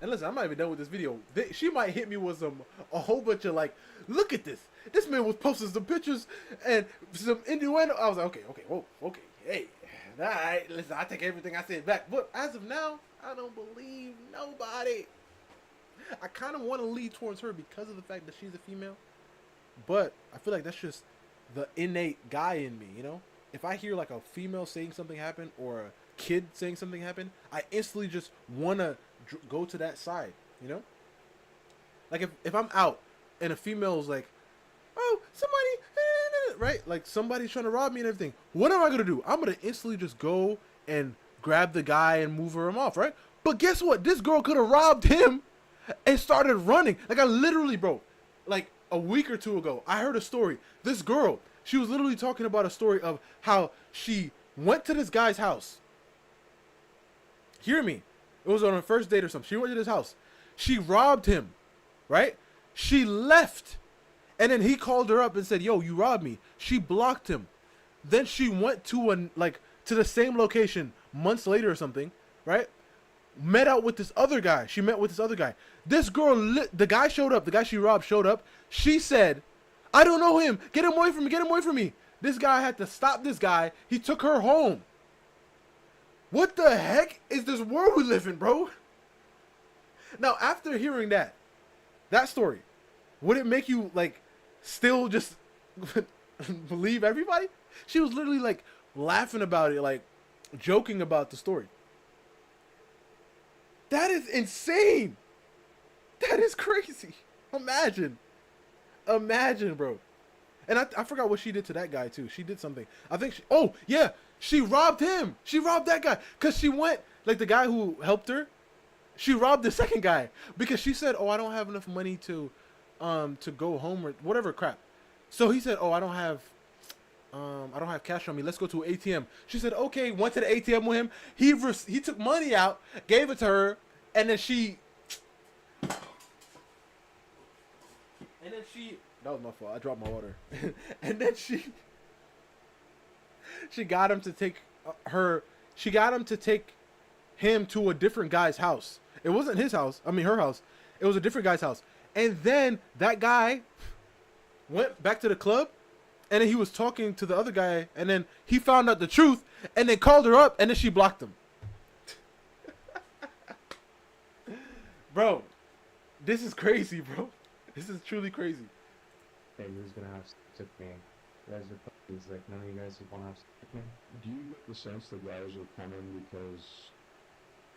[SPEAKER 1] And listen, I'm not even done with this video. She might hit me with a whole bunch of like, look at this. This man was posting some pictures and some innuendo. I was like, okay, whoa, okay, hey, all right, listen, I take everything I said back. But as of now, I don't believe nobody. I kind of want to lead towards her because of the fact that she's a female. But I feel like that's just the innate guy in me, you know? If I hear like a female saying something happen or a kid saying something happen, I instantly just want to go to that side, you know? Like if I'm out and a female's like, oh, somebody, right? Like somebody's trying to rob me and everything. What am I going to do? I'm going to instantly just go and grab the guy and move him off, right? But guess what? This girl could have robbed him and started running. Like I literally, bro, like a week or two ago, I heard a story. This girl, she was literally talking about a story of how she went to this guy's house. Hear me. It was on her first date or something. She went to his house. She robbed him, right? She left. And then he called her up and said, yo, you robbed me. She blocked him. Then she went to to the same location months later or something, right? Met out with this other guy. She met with this other guy. This girl, the guy showed up. The guy she robbed showed up. She said, I don't know him. Get him away from me. Get him away from me. This guy had to stop this guy. He took her home. What the heck is this world we live in, bro? Now, after hearing that story, would it make you, like, still just believe everybody? She was literally, like, laughing about it, like, joking about the story. That is insane. That is crazy. Imagine, bro. And I forgot what she did to that guy, too. She did something. I think she robbed him. She robbed that guy. Because she went, like the guy who helped her, she robbed the second guy. Because she said, oh, I don't have enough money to go home or whatever crap. So he said, oh, I don't have cash on me. Let's go to an ATM. She said, okay, went to the ATM with him. He took money out, gave it to her, and then she... That was my fault. I dropped my water. And then she got him to take she got him to take him to a different guy's house. It wasn't his house. I mean, her house. It was a different guy's house. And then that guy went back to the club, and then he was talking to the other guy, and then he found out the truth, and then called her up, and then she blocked him. Bro, this is crazy, bro. This is truly crazy.
[SPEAKER 7] Hey, who's gonna have sex with me? You guys are puppies, like none of you guys would want to have sex with me.
[SPEAKER 6] Do you get the sense that guys are coming because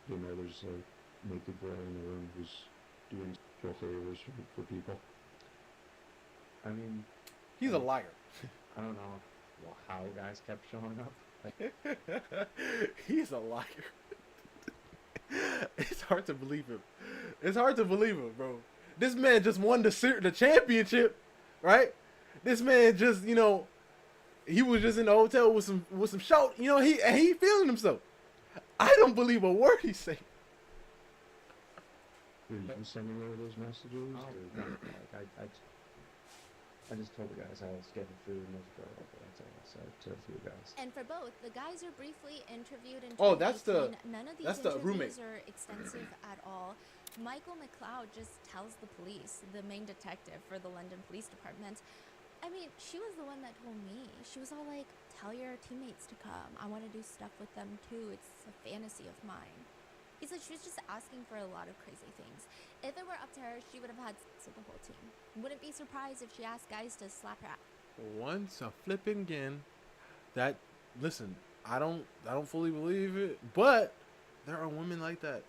[SPEAKER 6] they know there's a naked boy in the room who's doing sexual favors for people?
[SPEAKER 7] I mean,
[SPEAKER 1] He's a liar.
[SPEAKER 7] I don't know how guys kept showing up. Like,
[SPEAKER 1] He's a liar. It's hard to believe him. It's hard to believe him, bro. This man just won the championship, right? This man just, he was just in the hotel with some shout, he feeling himself. I don't believe a word he's saying.
[SPEAKER 6] Did you send me one of those messages?
[SPEAKER 7] oh, no, like, I just told the guys I was getting food and there's a girl over there. That's all I said to a few guys.
[SPEAKER 3] And for both, the guys are briefly interviewed in
[SPEAKER 1] Oh, that's the-
[SPEAKER 3] 2018. None of these
[SPEAKER 1] that's the
[SPEAKER 3] interviews
[SPEAKER 1] roommate.
[SPEAKER 3] are extensive at all. Michael McLeod just tells the police, the main detective for the London Police Department. I mean, she was the one that told me. She was all like, tell your teammates to come. I want to do stuff with them too. It's a fantasy of mine. He said she was just asking for a lot of crazy things. If it were up to her, she would have had sex with the whole team. Wouldn't be surprised if she asked guys to slap her out.
[SPEAKER 1] Once a flipping again. Listen, I don't fully believe it, but there are women like that.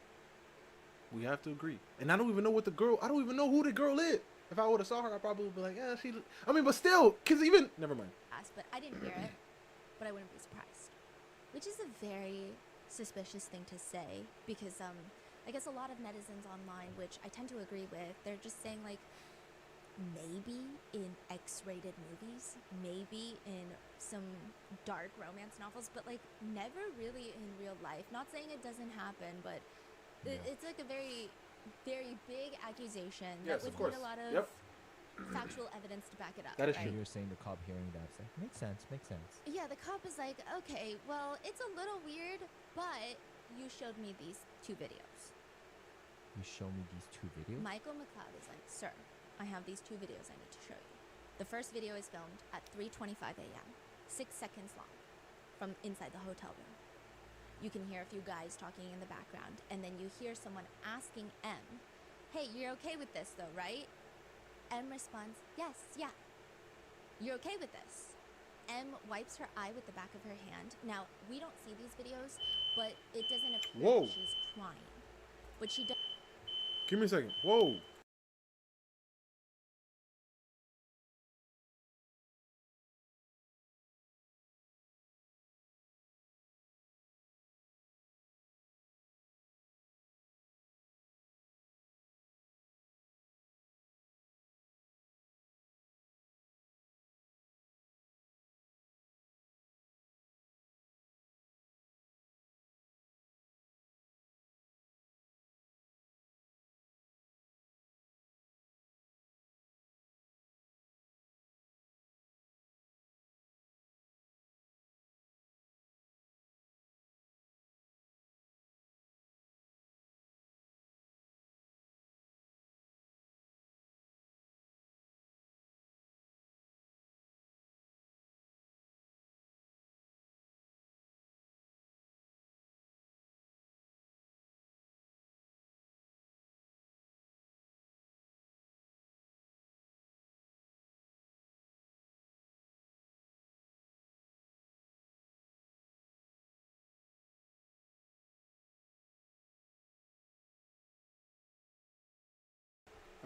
[SPEAKER 1] We have to agree. And I don't even know I don't even know who the girl is. If I would have saw her, I'd probably be like, yeah, but still, never mind.
[SPEAKER 3] But I didn't hear it, but I wouldn't be surprised. Which is a very suspicious thing to say, because I guess a lot of netizens online, which I tend to agree with, they're just saying like, maybe in X-rated movies, maybe in some dark romance novels, but like never really in real life. Not saying it doesn't happen, but it's like a very, very big accusation
[SPEAKER 1] Yes,
[SPEAKER 3] that
[SPEAKER 1] of
[SPEAKER 3] would
[SPEAKER 1] course.
[SPEAKER 3] need a lot of
[SPEAKER 1] Yep.
[SPEAKER 3] factual evidence to back it up.
[SPEAKER 1] That is
[SPEAKER 3] right?
[SPEAKER 1] true.
[SPEAKER 2] You're saying the cop hearing that, it's like, makes sense, makes sense.
[SPEAKER 3] Yeah, the cop is like, okay, well, it's a little weird, but you showed me these 2 videos.
[SPEAKER 2] You show me these 2 videos?
[SPEAKER 3] Michael McLeod is like, sir, I have these 2 videos I need to show you. The first video is filmed at 3:25 a.m., 6 seconds long, from inside the hotel room. You can hear a few guys talking in the background, and then you hear someone asking M, hey, you're okay with this though, right? M responds, yes, yeah. You're okay with this? M wipes her eye with the back of her hand. Now, we don't see these videos, but it doesn't appear
[SPEAKER 1] Whoa.
[SPEAKER 3] that she's crying. But she does.
[SPEAKER 1] Give me a second. Whoa.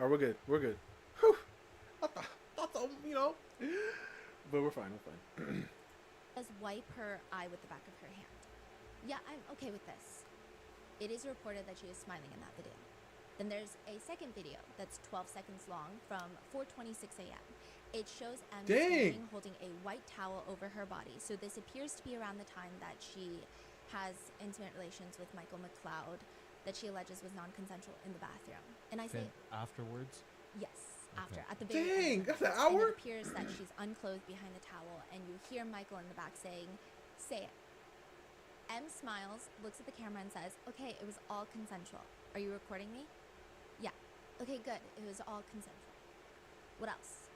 [SPEAKER 1] All right, we're good. We're good. Whew. I thought, you know. But we're fine. We're fine.
[SPEAKER 3] Does wipe her eye with the back of her hand. Yeah, I'm okay with this. It is reported that she is smiling in that video. Then there's a second video that's 12 seconds long from 4:26 a.m. It shows M
[SPEAKER 1] Dang.
[SPEAKER 3] standing holding a white towel over her body. So this appears to be around the time that she has intimate relations with Michael McLeod that she alleges was non-consensual in the bathroom. And I say
[SPEAKER 2] Then afterwards,
[SPEAKER 3] yes, after,
[SPEAKER 2] Okay.
[SPEAKER 3] at the very end.
[SPEAKER 1] Dang,
[SPEAKER 3] of the
[SPEAKER 1] that's an
[SPEAKER 3] video. And
[SPEAKER 1] hour?
[SPEAKER 3] it appears that she's unclothed behind the towel, and you hear Michael in the back saying, say it. M smiles, looks at the camera and says, okay, it was all consensual. Are you recording me? Yeah. Okay, good. It was all consensual. What else?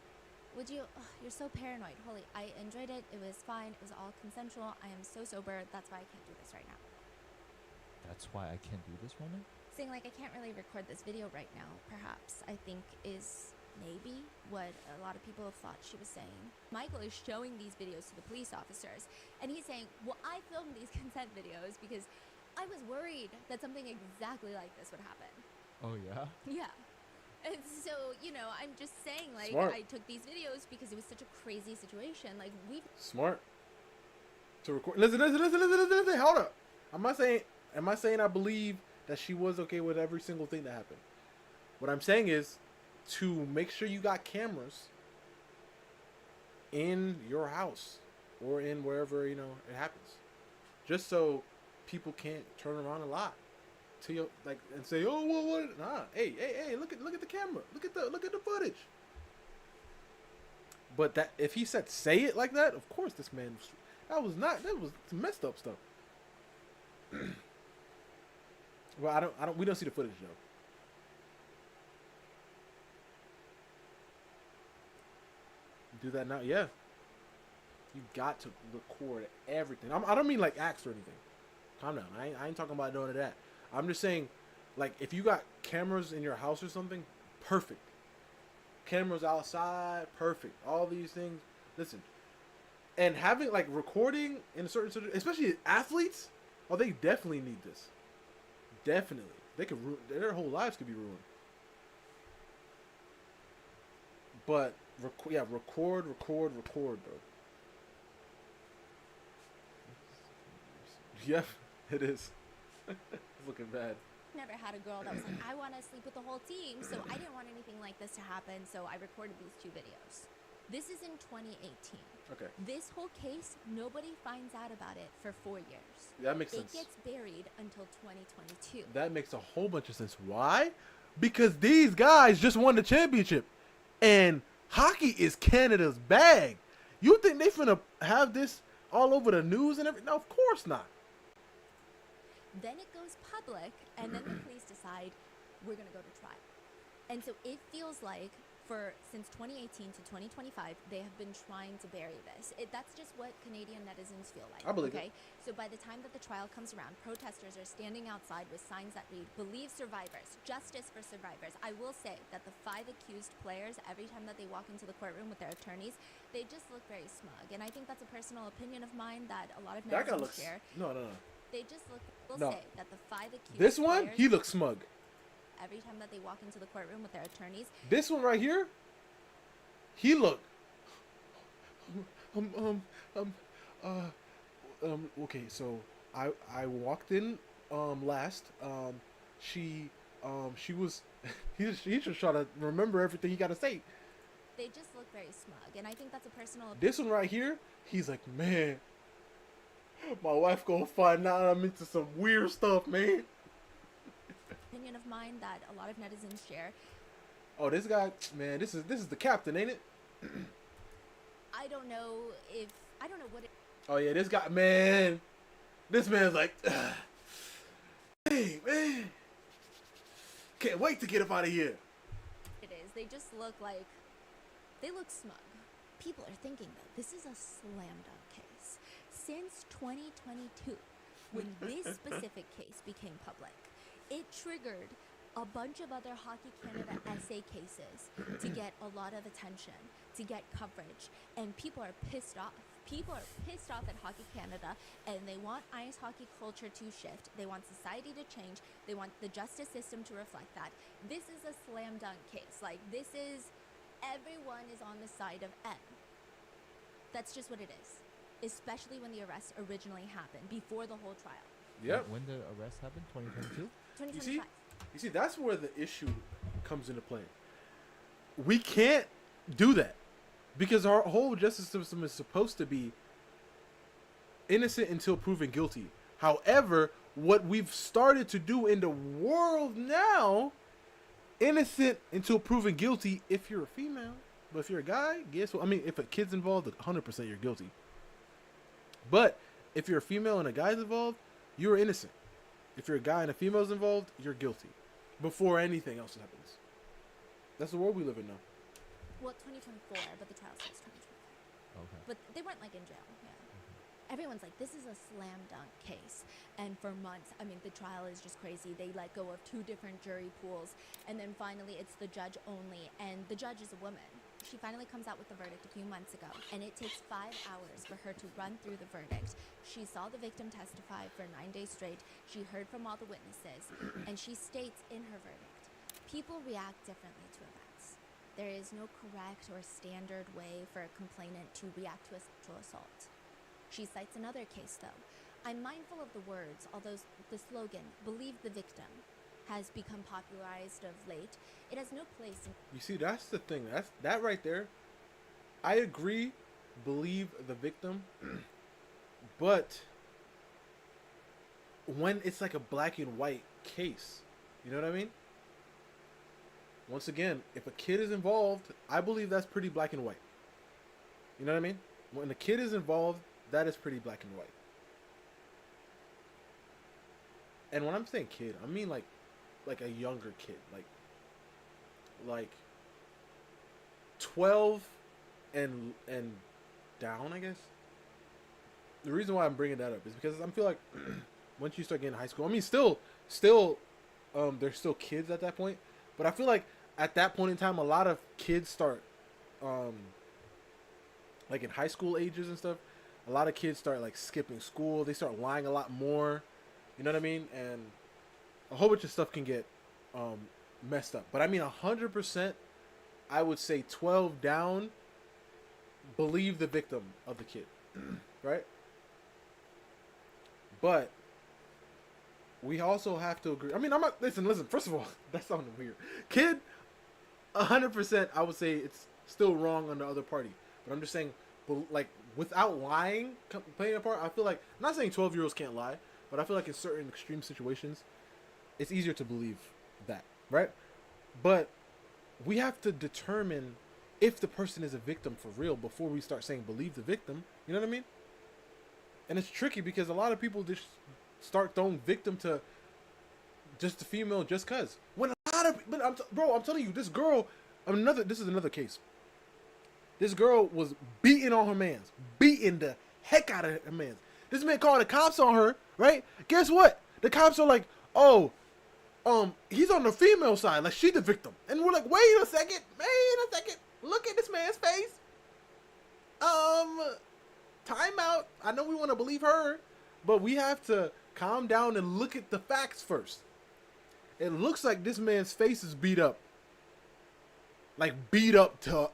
[SPEAKER 3] Would you, you're so paranoid. Holy, I enjoyed it. It was fine. It was all consensual. I am so sober. That's why I can't do this right now.
[SPEAKER 2] that's why I can't do this right now?
[SPEAKER 3] Saying like, I can't really record this video right now, perhaps, I think is maybe what a lot of people have thought she was saying. Michael is showing these videos to the police officers, and he's saying, well, I filmed these consent videos because I was worried that something exactly like this would happen.
[SPEAKER 2] Oh, yeah?
[SPEAKER 3] Yeah. And so, you know, I'm just saying, like,
[SPEAKER 1] Smart.
[SPEAKER 3] I took these videos because it was such a crazy situation. Like, we've
[SPEAKER 1] Smart. To record. Listen. Hold up. Am I saying I believe that she was okay with every single thing that happened? What I'm saying is to make sure you got cameras in your house or in wherever, you know, it happens. Just so people can't turn around and lie to you, like, and say, "Oh, well, what?" Nah. Hey, look at the camera. Look at the footage. But that if he said say it like that, of course this man that was messed up stuff. Well, we don't see the footage though. Do that now, yeah. You got to record everything. I don't mean like acts or anything. Calm down. I ain't talking about none of that. I'm just saying, like, if you got cameras in your house or something, perfect. Cameras outside, perfect. All these things. Listen, and having like recording in a certain situation, especially athletes, oh, they definitely need this. Definitely, they could their whole lives could be ruined. But record, bro. Yeah, it is. It's looking bad.
[SPEAKER 3] never had a girl that was like, I want to sleep with the whole team, so I didn't want anything like this to happen, so I recorded these 2 videos. This is in 2018.
[SPEAKER 1] Okay.
[SPEAKER 3] This whole case, nobody finds out about it for 4 years.
[SPEAKER 1] That makes sense.
[SPEAKER 3] It gets buried until 2022.
[SPEAKER 1] That makes a whole bunch of sense. Why? Because these guys just won the championship. And hockey is Canada's bag. You think they finna have this all over the news and everything? No, of course not.
[SPEAKER 3] Then it goes public, and then the police decide we're going to go to trial. And so it feels like since 2018 to 2025, they have been trying to bury this. That's just what Canadian netizens feel like.
[SPEAKER 1] I believe
[SPEAKER 3] okay? So by the time that the trial comes around, protesters are standing outside with signs that read, "Believe survivors, justice for survivors." I will say that the 5 accused players, every time that they walk into the courtroom with their attorneys, they just look very smug. And I think that's a personal opinion of mine that a lot of
[SPEAKER 1] That guy
[SPEAKER 3] netizens
[SPEAKER 1] looks.
[SPEAKER 3] share.
[SPEAKER 1] No.
[SPEAKER 3] They just look, we'll
[SPEAKER 1] No.
[SPEAKER 3] say that the 5 accused
[SPEAKER 1] This one,
[SPEAKER 3] players,
[SPEAKER 1] he looks smug.
[SPEAKER 3] every time that they walk into the courtroom with their attorneys,
[SPEAKER 1] This one right here, he look. Okay, so I walked in last. She was. He just trying to remember everything he got to say.
[SPEAKER 3] they just look very smug. And I think that's a personal
[SPEAKER 1] This one right here, he's like, man, my wife gonna find out I'm into some weird stuff, man.
[SPEAKER 3] opinion of mine that a lot of netizens share.
[SPEAKER 1] Oh, this guy, man, this is the captain, ain't it?
[SPEAKER 3] I don't know what it
[SPEAKER 1] Oh yeah, this guy, man. This man's like, hey, man, can't wait to get up out of here.
[SPEAKER 3] is. They just look like they look smug. People are thinking though, this is a slam dunk case. Since 2022, when this specific case became public, it triggered a bunch of other Hockey Canada essay cases to get a lot of attention, to get coverage, and people are pissed off. People are pissed off at Hockey Canada, and they want ice hockey culture to shift. They want society to change. They want the justice system to reflect that. This is a slam dunk case. Like, this is, everyone is on the side of M. That's just what it is. Especially when the arrest originally happened, before the whole trial.
[SPEAKER 1] Yep.
[SPEAKER 2] When the arrest happened? 2022?
[SPEAKER 3] 2025.
[SPEAKER 1] You see, that's where the issue comes into play. We can't do that because our whole justice system is supposed to be innocent until proven guilty. However, what we've started to do in the world now, innocent until proven guilty if you're a female. But if you're a guy, guess what? I mean, if a kid's involved, 100% you're guilty. But if you're a female and a guy's involved, you're innocent. If you're a guy and a female's involved, you're guilty before anything else happens. That's the world we live in now.
[SPEAKER 3] Well, 2024, but the trial says 2025.
[SPEAKER 2] Okay.
[SPEAKER 3] But they weren't like in jail. Yeah. Everyone's like, this is a slam dunk case. And for months, I mean, the trial is just crazy. They let go of 2 different jury pools. And then finally, it's the judge only. And the judge is a woman. She finally comes out with the verdict a few months ago. And it takes 5 hours for her to run through the verdict. She saw the victim testify for 9 days straight. She heard from all the witnesses. And she states in her verdict, people react differently to events. There is no correct or standard way for a complainant to react to a sexual assault. She cites another case, though. I'm mindful of the words, although the slogan, "Believe the victim," has become popularized of late. It has no place in...
[SPEAKER 1] You see, that's the thing. That right there. I agree, believe the victim. But when it's like a black and white case, you know what I mean? Once again, if a kid is involved, I believe that's pretty black and white. You know what I mean? When a kid is involved, that is pretty black and white. And when I'm saying kid, I mean like a younger kid, like 12 and down, I guess. The reason why I'm bringing that up is because I feel like once you start getting high school, I mean, still, they're still kids at that point, but I feel like at that point in time, a lot of kids start, like in high school ages and stuff, a lot of kids start like skipping school. They start lying a lot more, you know what I mean? And a whole bunch of stuff can get messed up. But I mean, 100%, I would say 12 down, believe the victim of the kid, right? But we also have to agree. I mean, I'm not. Listen. First of all, that sounded weird. Kid, 100%. I would say it's still wrong on the other party. But I'm just saying, like, without lying, playing a part, I feel like, I'm not saying 12-year-olds can't lie, but I feel like in certain extreme situations, it's easier to believe that, right? But we have to determine if the person is a victim for real before we start saying believe the victim. You know what I mean? And it's tricky because a lot of people just start throwing victim to just the female just cause. When a lot of, but I'm telling you, this girl, this is another case. This girl was beating on her mans, beating the heck out of her mans. This man called the cops on her, right? Guess what? The cops are like, oh, he's on the female side, like she the victim. And we're like, wait a second. Look at this man's face. Time out. I know we want to believe her, but we have to calm down and look at the facts first. It looks like this man's face is beat up. Like beat up to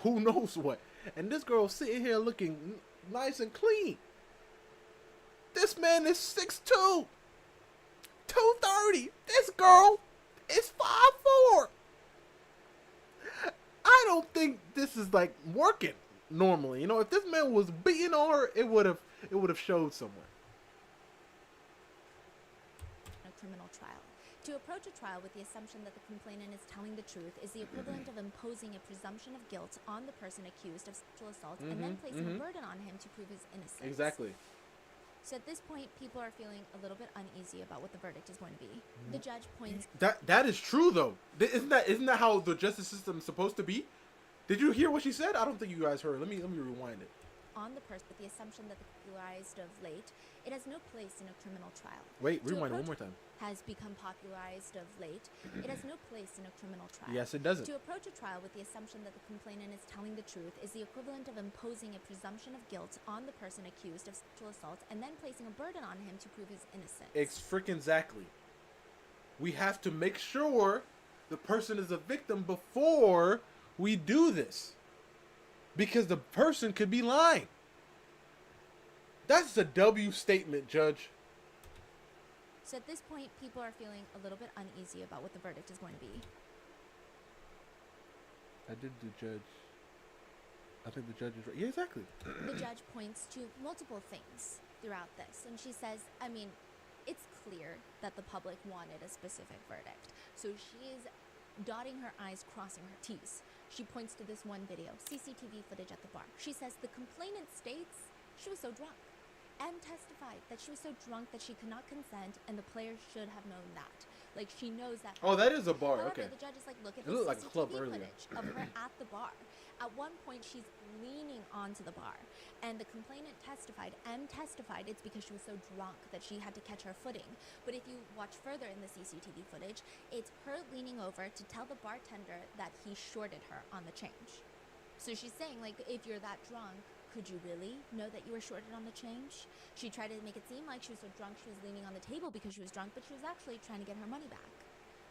[SPEAKER 1] who knows what. And this girl sitting here looking nice and clean. This man is 6'2", 230. This girl is 5'4". I don't think this is like working normally. You know, if this man was beating on her, it would have showed somewhere.
[SPEAKER 3] A criminal trial. To approach a trial with the assumption that the complainant is telling the truth is the equivalent of imposing a presumption of guilt on the person accused of sexual assault and then placing a burden on him to prove his innocence.
[SPEAKER 1] Exactly.
[SPEAKER 3] So at this point, people are feeling a little bit uneasy about what the verdict is going to be. The judge points...
[SPEAKER 1] That is true, though. Isn't that how the justice system is supposed to be? Did you hear what she said? I don't think you guys heard. Let me rewind it.
[SPEAKER 3] On the person with the assumption that the popularized of late, it has no place in a criminal trial.
[SPEAKER 1] Wait, rewind it one more time.
[SPEAKER 3] Has become popularized of late. It has no place in a criminal trial.
[SPEAKER 1] Yes, it doesn't.
[SPEAKER 3] To approach a trial with the assumption that the complainant is telling the truth is the equivalent of imposing a presumption of guilt on the person accused of sexual assault and then placing a burden on him to prove his innocence.
[SPEAKER 1] It's freaking exactly. We have to make sure the person is a victim before we do this. Because the person could be lying. That's a W statement, Judge.
[SPEAKER 3] So at this point, people are feeling a little bit uneasy about what the verdict is going to be.
[SPEAKER 1] I think the judge is right. Yeah, exactly.
[SPEAKER 3] The judge points to multiple things throughout this. And she says, I mean, it's clear that the public wanted a specific verdict. So she is dotting her I's, crossing her T's. She points to this one video, CCTV footage at the bar. She says the complainant states she was so drunk. M testified that she was so drunk that she could not consent, and the player should have known that. Like, she knows that.
[SPEAKER 1] Oh, that is a bar.
[SPEAKER 3] However,
[SPEAKER 1] Okay.
[SPEAKER 3] The judge is like, look at
[SPEAKER 1] It
[SPEAKER 3] the
[SPEAKER 1] looked like a club
[SPEAKER 3] CCTV
[SPEAKER 1] earlier.
[SPEAKER 3] footage of her at the bar. At one point, she's leaning onto the bar, and the complainant testified, M testified, it's because she was so drunk that she had to catch her footing. But if you watch further in the CCTV footage, it's her leaning over to tell the bartender that he shorted her on the change. So she's saying, like, if you're that drunk, could you really know that you were shorted on the change? She tried to make it seem like she was so drunk she was leaning on the table because she was drunk, but she was actually trying to get her money back.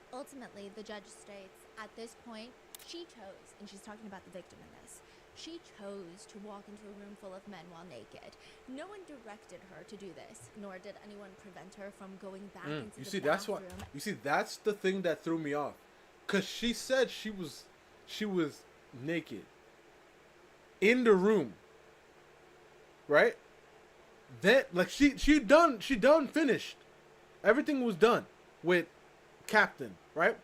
[SPEAKER 3] Ultimately, the judge states, at this point, she chose, and she's talking about the victim in this, she chose to walk into a room full of men while naked. No one directed her to do this, nor did anyone prevent her from going back into the bathroom.
[SPEAKER 1] That's the thing that threw me off. Because she said she was naked in the room. Right? Then, like, she done finished. Everything was done with Captain, right?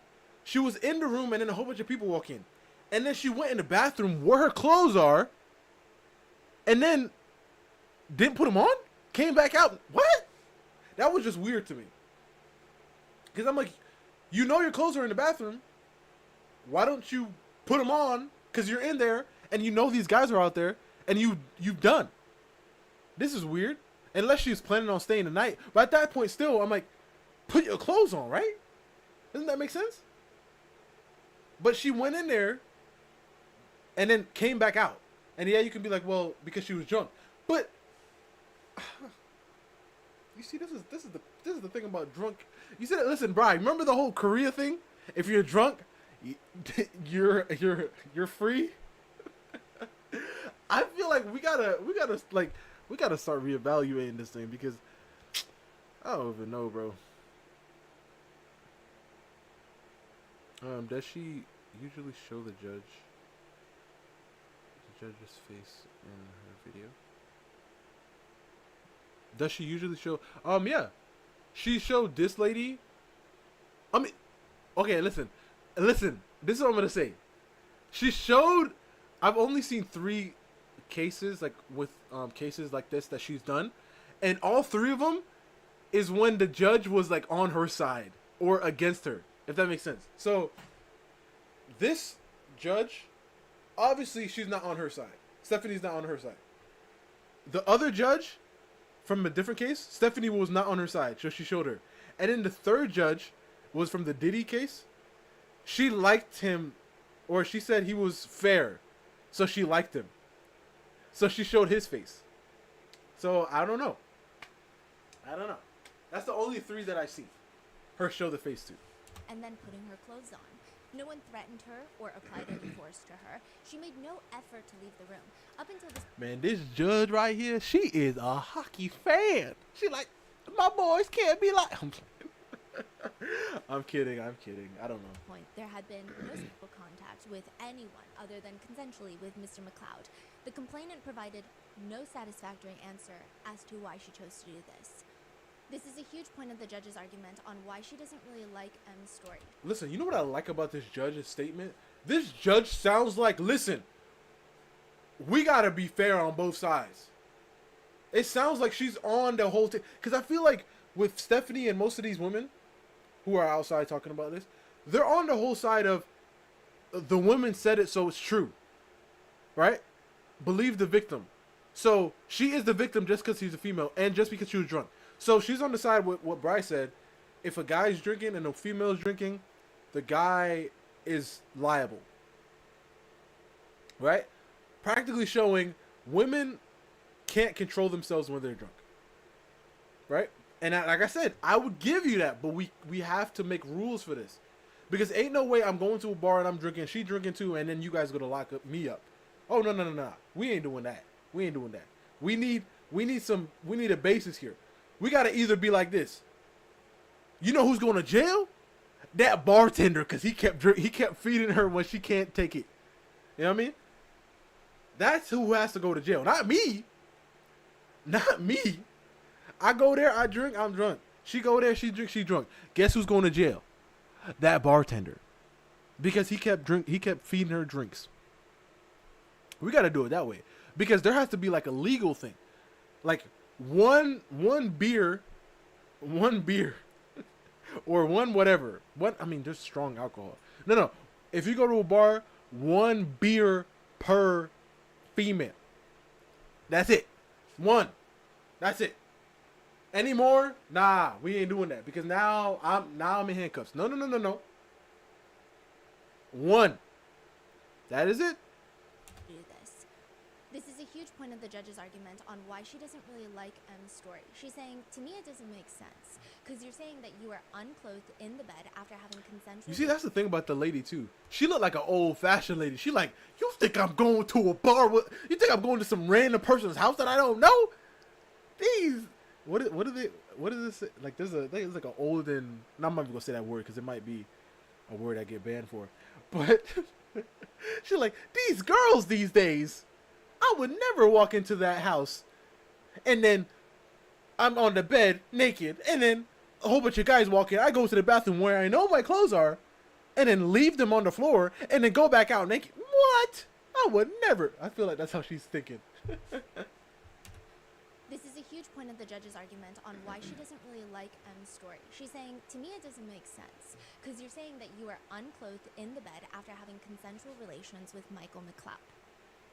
[SPEAKER 1] She was in the room and then a whole bunch of people walk in. And then she went in the bathroom where her clothes are and then didn't put them on? Came back out. What? That was just weird to me. Because I'm like, you know your clothes are in the bathroom. Why don't you put them on? Because you're in there and you know these guys are out there and you've done. This is weird. Unless she's planning on staying the night. But at that point still, I'm like, put your clothes on, right? Doesn't that make sense? But she went in there and then came back out. And yeah, you can be like, well, because she was drunk. But you see, this is the thing about drunk. You said, listen, Brian, remember the whole Korea thing? If you're drunk, you're free. I feel like we gotta start reevaluating this thing because I don't even know, bro. Does she usually show the judge's face in her video? Does she usually show? Yeah. She showed this lady. I mean, okay, listen. This is what I'm gonna say. She showed. I've only seen 3 cases like with cases like this that she's done, and all 3 of them is when the judge was like on her side or against her, if that makes sense. So this judge, obviously she's not on her side. Stephanie's not on her side. The other judge from a different case, Stephanie was not on her side, so she showed her. And then the third judge was from the Diddy case. She liked him, or she said he was fair, so she liked him. So she showed his face. So I don't know. That's the only 3 that I see her show the face to.
[SPEAKER 3] And then putting her clothes on. No one threatened her or applied any force to her. She made no effort to leave the room. Up until this...
[SPEAKER 1] Man, this judge right here, she is a hockey fan. She like, my boys can't be like... I'm kidding. I don't know.
[SPEAKER 3] point, there had been no sexual contact with anyone other than consensually with Mr. McLeod. The complainant provided no satisfactory answer as to why she chose to do this. This is a huge point of the judge's argument on why she doesn't really like M's story.
[SPEAKER 1] Listen, you know what I like about this judge's statement? This judge sounds like, listen, we gotta be fair on both sides. It sounds like she's on the whole thing. Because I feel like with Stephanie and most of these women who are outside talking about this, they're on the whole side of the women said it, so it's true. Right? Believe the victim. So she is the victim just because she's a female and just because she was drunk. So she's on the side with what Bryce said. If a guy's drinking and a female is drinking, the guy is liable. Right? Practically showing women can't control themselves when they're drunk. Right? And like I said, I would give you that, but we have to make rules for this. Because ain't no way I'm going to a bar and I'm drinking, she drinking too, and then you guys gonna lock me up. Oh, no. We ain't doing that. We need a basis here. We gotta either be like this. You know who's going to jail? That bartender, because he kept feeding her when she can't take it. You know what I mean? That's who has to go to jail. Not me. I go there, I drink, I'm drunk. She go there, she drink, she drunk. Guess who's going to jail? That bartender. Because he kept feeding her drinks. We got to do it that way. Because there has to be like a legal thing. Like one beer or one whatever. There's strong alcohol. No. If you go to a bar, 1 beer per female. That's it. 1. That's it. Any more? Nah, we ain't doing that because now I'm in handcuffs. No. 1. That is it.
[SPEAKER 3] Do this. This is a huge point of the judge's argument on why she doesn't really like M's story. She's saying, to me, it doesn't make sense because you're saying that you were unclothed in the bed after having consensual.
[SPEAKER 1] You see, that's the thing about the lady too. She looked like an old-fashioned lady. She like, you think I'm going to a bar? You think I'm going to some random person's house that I don't know? These. What is this? Like, I think it's like an olden. I'm not even gonna say that word because it might be a word I get banned for. But she's like, these girls these days, I would never walk into that house, and then I'm on the bed naked, and then a whole bunch of guys walk in. I go to the bathroom where I know my clothes are, and then leave them on the floor, and then go back out naked. What? I would never. I feel like that's how she's thinking.
[SPEAKER 3] This is a huge point of the judge's argument on why she doesn't really like M's story. She's saying, to me, it doesn't make sense because you're saying that you were unclothed in the bed after having consensual relations with Michael McLeod.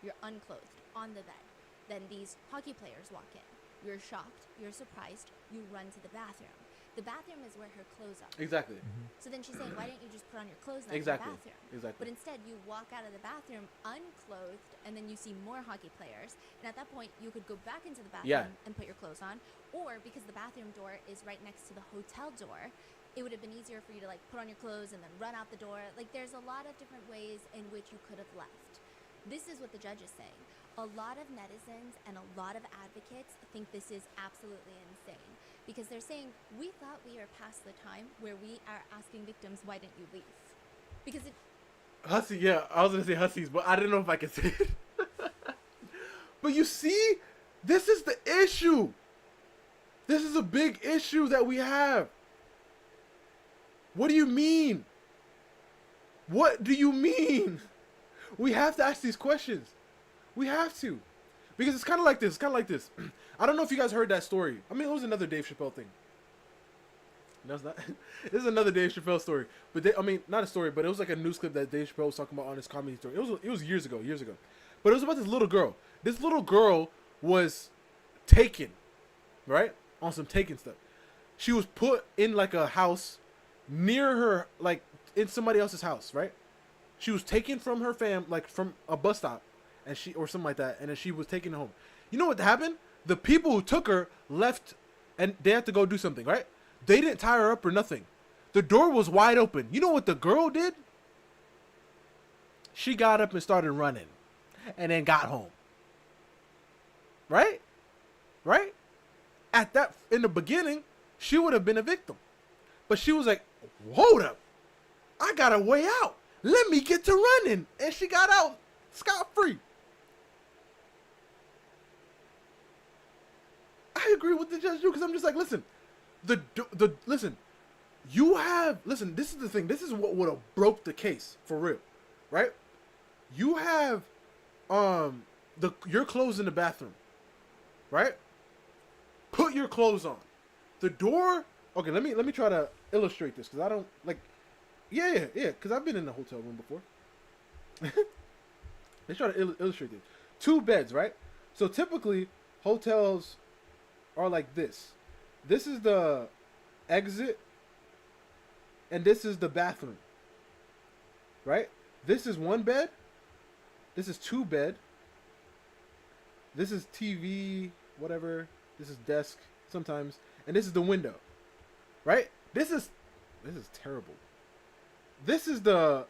[SPEAKER 3] You're unclothed on the bed. Then these hockey players walk in. You're shocked. You're surprised. You run to the bathroom. The bathroom is where her clothes are.
[SPEAKER 1] Exactly.
[SPEAKER 3] So then she's saying, why didn't you just put on your clothes in the bathroom?
[SPEAKER 1] Exactly.
[SPEAKER 3] But instead, you walk out of the bathroom unclothed, and then you see more hockey players. And at that point, you could go back into the bathroom and put your clothes on. Or, because the bathroom door is right next to the hotel door, it would have been easier for you to, like, put on your clothes and then run out the door. Like, there's a lot of different ways in which you could have left. This is what the judge is saying. A lot of netizens and a lot of advocates think this is absolutely insane. Because they're saying, we thought we were past the time where we are asking victims, why didn't you leave? Because it,
[SPEAKER 1] Hussy, yeah, I was gonna say hussies, but I didn't know if I could say it. But you see, this is the issue. This is a big issue that we have. What do you mean? What do you mean? We have to ask these questions. We have to. Because it's kind of like this. It's kind of like this. I don't know if you guys heard that story. I mean, it was another Dave Chappelle thing. No, it's not. This is another Dave Chappelle story. But I mean, not a story, but it was like a news clip that Dave Chappelle was talking about on his comedy story. It was years ago. But it was about this little girl. This little girl was taken, right? On some taken stuff. She was put in like a house near her, like in somebody else's house, right? She was taken from her like from a bus stop, and or something like that, and then she was taken home. You know what happened? The people who took her left, and they had to go do something, right? They didn't tie her up or nothing. The door was wide open. You know what the girl did? She got up and started running, and then got home. Right? Right? In the beginning, she would have been a victim. But she was like, hold up. I got a way out. Let me get to running. And she got out scot-free. I agree with the judge too, because I'm just like, listen, listen, this is the thing. This is what would have broke the case for real, right? You have your clothes in the bathroom, right? Put your clothes on. The door. Okay, let me try to illustrate this, because I don't like. Yeah, because I've been in a hotel room before. Let's try to illustrate this. 2 beds, right? So typically hotels are like this. This is the exit, and this is the bathroom, right? This is 1 bed. This is 2 bed. This is TV, whatever. This is desk sometimes, and this is the window, right? This is terrible. This is the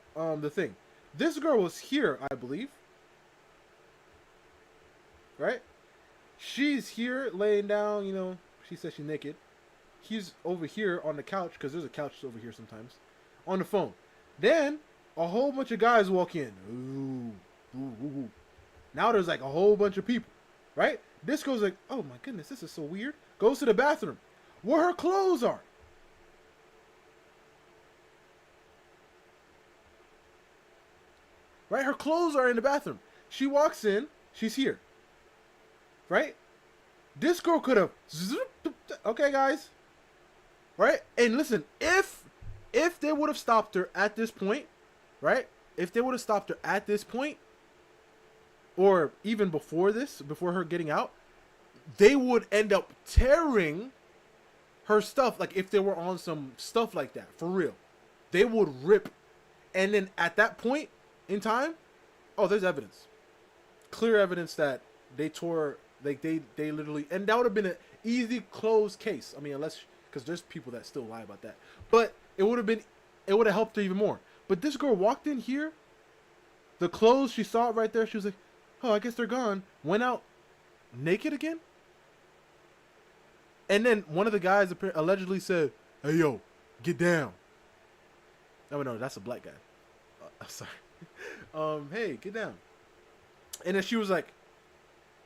[SPEAKER 1] thing. This girl was here, I believe, right? She's here laying down, you know, she says she's naked. He's over here on the couch, because there's a couch over here sometimes, on the phone. Then a whole bunch of guys walk in. Ooh. Now there's like a whole bunch of people, right? This girl's like, oh my goodness, this is so weird. Goes to the bathroom where her clothes are. Right? Her clothes are in the bathroom. She walks in. She's here. Right? This girl could have... Okay, guys. Right? And listen, if they would have stopped her at this point, right? If they would have stopped her at this point, or even before this, before her getting out, they would end up tearing her stuff. Like if they were on some stuff like that, for real. They would rip. And then at that point in time, oh, there's evidence. Clear evidence that they tore, like they literally, and that would have been an easy closed case. I mean, unless, because there's people that still lie about that. But it would have helped her even more. But this girl walked in here, the clothes, she saw it right there. She was like, oh, I guess they're gone. Went out naked again. And then one of the guys allegedly said, hey, yo, get down. Oh, no, that's a black guy. I'm sorry. Hey, get down. And then she was like,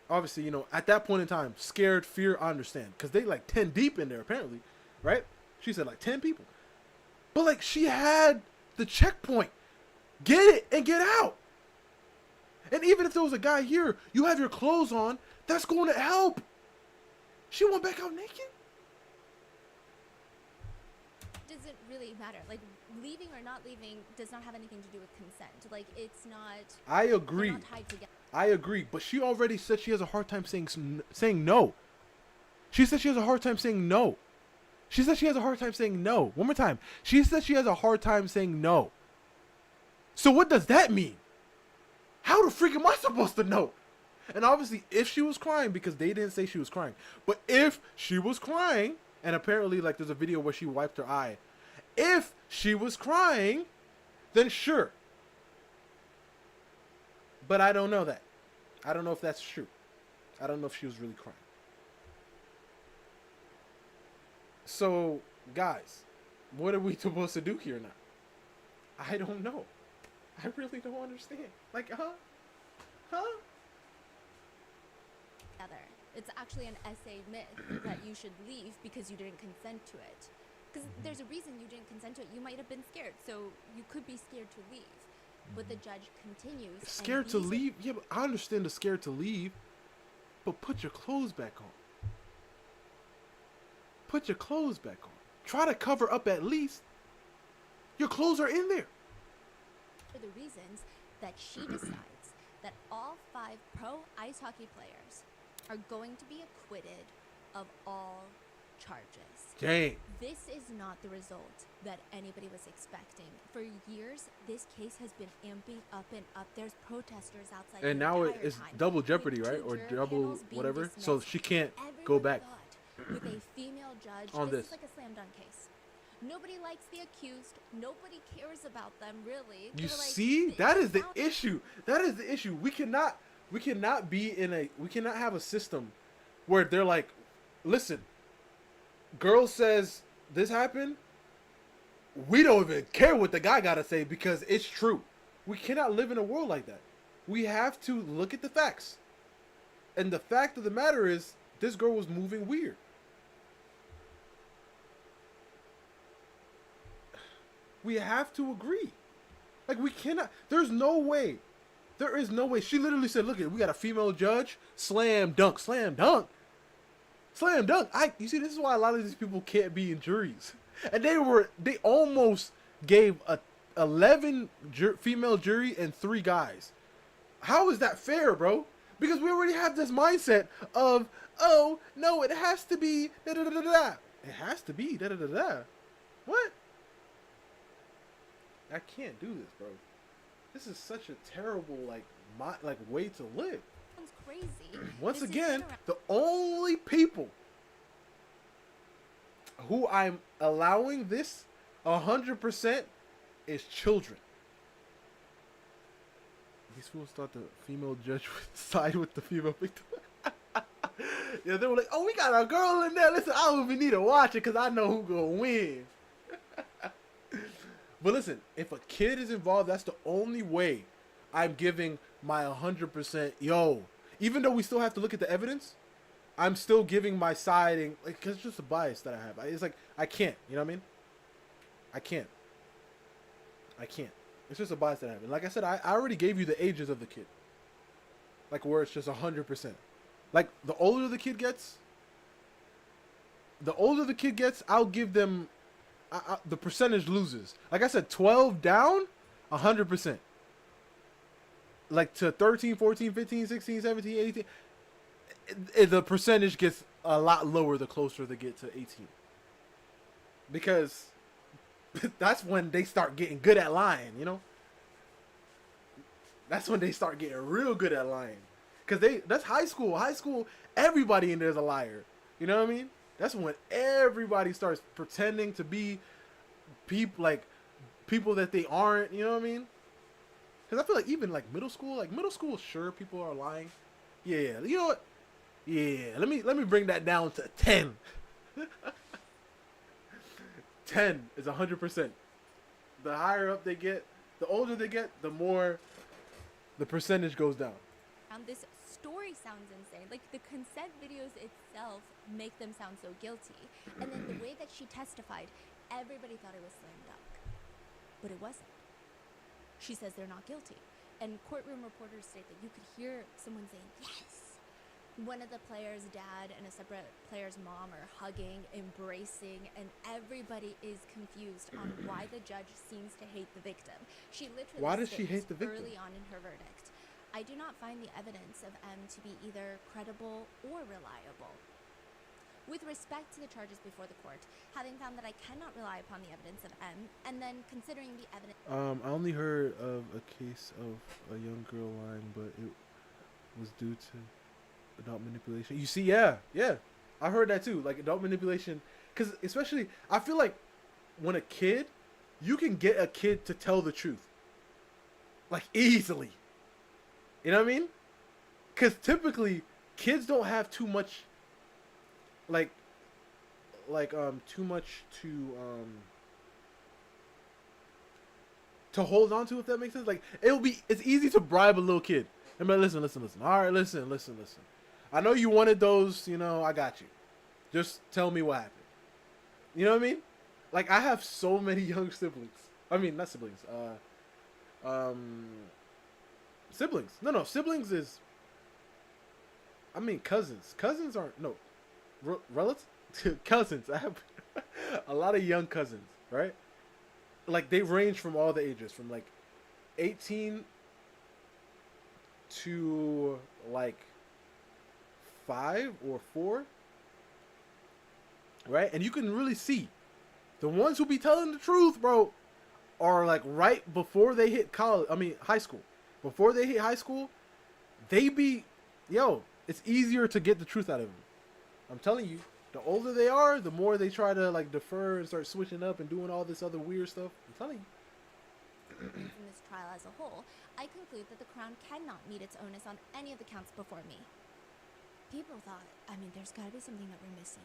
[SPEAKER 1] obviously, you know, at that point in time, scared, fear, I understand. Because they like 10 deep in there, apparently. Right? She said like 10 people. But like she had the checkpoint. Get it and get out. And even if there was a guy here, you have your clothes on, that's going to help. She went back out naked?
[SPEAKER 3] Does it really matter? Like, leaving or not leaving does not have anything to do with consent. Like, it's not...
[SPEAKER 1] I agree.
[SPEAKER 3] They're not tied together.
[SPEAKER 1] I agree. But she already said she has a hard time saying no. She said she has a hard time saying no. She said she has a hard time saying no. One more time. She said she has a hard time saying no. So what does that mean? How the freak am I supposed to know? And obviously, if she was crying, because they didn't say she was crying, but if she was crying, and apparently, like, there's a video where she wiped her eye. If she was crying, then sure. But I don't know that. I don't know if that's true. I don't know if she was really crying. So, guys, what are we supposed to do here now? I don't know. I really don't understand. Like, huh?
[SPEAKER 3] Together. It's actually an essay myth that you should leave because you didn't consent to it. Because there's a reason you didn't consent to it. You might have been scared, so you could be scared to leave. But the judge continues. and
[SPEAKER 1] Scared to
[SPEAKER 3] these are-
[SPEAKER 1] leave? Yeah, but I understand the scared to leave, but put your clothes back on. Put your clothes back on. Try to cover up at least. Your clothes are in there.
[SPEAKER 3] are the reasons that she decides that all 5 pro ice hockey players are going to be acquitted of all charges.
[SPEAKER 1] Dang.
[SPEAKER 3] This is not the result that anybody was expecting. For years, this case has been amping up and up. There's protesters outside.
[SPEAKER 1] And
[SPEAKER 3] the
[SPEAKER 1] now
[SPEAKER 3] entire
[SPEAKER 1] it's
[SPEAKER 3] time,
[SPEAKER 1] double
[SPEAKER 3] with
[SPEAKER 1] jeopardy,
[SPEAKER 3] 2
[SPEAKER 1] right? Or
[SPEAKER 3] juror
[SPEAKER 1] double
[SPEAKER 3] panels being
[SPEAKER 1] whatever. So
[SPEAKER 3] dismissed.
[SPEAKER 1] she can't
[SPEAKER 3] Everyone
[SPEAKER 1] go back.
[SPEAKER 3] thought with a female judge,
[SPEAKER 1] On
[SPEAKER 3] this
[SPEAKER 1] this.
[SPEAKER 3] is like a slam dunk case. Nobody likes the accused. Nobody cares about them, really. They
[SPEAKER 1] You
[SPEAKER 3] were like,
[SPEAKER 1] see?
[SPEAKER 3] "It
[SPEAKER 1] That is
[SPEAKER 3] just
[SPEAKER 1] the
[SPEAKER 3] sounds-
[SPEAKER 1] issue. That is the issue. We cannot have a system where they're like, listen, girl says this happened. We don't even care what the guy gotta say because it's true. We cannot live in a world like that. We have to look at the facts. And the fact of the matter is, this girl was moving weird. We have to agree. Like, we cannot. There's no way. There is no way. She literally said, look, we got a female judge. Slam dunk. Slam dunk. Slam dunk. You see, this is why a lot of these people can't be in juries. And they almost gave a 11 female jury and 3 guys. How is that fair, bro? Because we already have this mindset of, oh, no, it has to be da-da-da-da-da. It has to be da-da-da-da. What? I can't do this, bro. This is such a terrible, way to live.
[SPEAKER 3] Sounds crazy.
[SPEAKER 1] Once
[SPEAKER 3] This is
[SPEAKER 1] again,
[SPEAKER 3] interact-
[SPEAKER 1] the only people who I'm allowing this 100% is children. These fools thought the female judge would side with the female victim. Yeah, they were like, oh, we got a girl in there. Listen, I don't even need to watch it because I know who gonna win. But listen, if a kid is involved, that's the only way I'm giving my 100%. Yo, even though we still have to look at the evidence, I'm still giving my side, and like, cause it's just a bias that I have. It's like I can't, you know what I mean? I can't. It's just a bias that I have. And like I said, I already gave you the ages of the kid. Like where it's just 100%. Like the older the kid gets, I'll give them. The percentage loses. Like I said, 12 down, 100%. Like to 13, 14, 15, 16, 17, 18. The percentage gets a lot lower the closer they get to 18. Because that's when they start getting good at lying, you know? That's when they start getting real good at lying. Because that's high school. High school, everybody in there is a liar. You know what I mean? That's when everybody starts pretending to be people that they aren't. You know what I mean? Because I feel like even middle school, sure, people are lying. Yeah, you know what? Yeah, let me bring that down to 10. 10 is 100%. The higher up they get, the older they get, the more the percentage goes down.
[SPEAKER 3] This story sounds insane. Like the consent videos itself make them sound so guilty. And then the way that she testified, everybody thought it was slam dunk. But it wasn't. She says they're not guilty. And courtroom reporters state that you could hear someone saying, yes. One of the player's dad and a separate player's mom are hugging, embracing, and everybody is confused on why the judge seems to hate the victim. She literally
[SPEAKER 1] Why does she
[SPEAKER 3] states
[SPEAKER 1] hate the victim?
[SPEAKER 3] early on in her verdict, I do not find the evidence of M to be either credible or reliable. With respect to the charges before the court, having found that I cannot rely upon the evidence of M, and then considering the evidence...
[SPEAKER 1] I only heard of a case of a young girl lying, but it was due to adult manipulation. You see, yeah. I heard that too, like adult manipulation. Because especially, I feel like when a kid, you can get a kid to tell the truth. Like easily. You know what I mean? Because typically, kids don't have too much, too much to to hold on to, if that makes sense. Like it's easy to bribe a little kid. And be like, listen. All right, listen. I know you wanted those, I got you. Just tell me what happened. You know what I mean? Like, I have so many young siblings. I mean, not siblings. Siblings. No, siblings is, I mean, cousins. Cousins aren't, no. Relatives? Cousins. I have a lot of young cousins, right? Like, they range from all the ages, from like 18 to like 5 or 4, right? And you can really see the ones who be telling the truth, bro, are like right before they hit high school. Before they hit high school, they be, it's easier to get the truth out of them. I'm telling you, the older they are, the more they try to like defer and start switching up and doing all this other weird stuff. I'm telling you.
[SPEAKER 3] From this trial as a whole, I conclude that the Crown cannot meet its onus on any of the counts before me. People thought, there's got to be something that we're missing.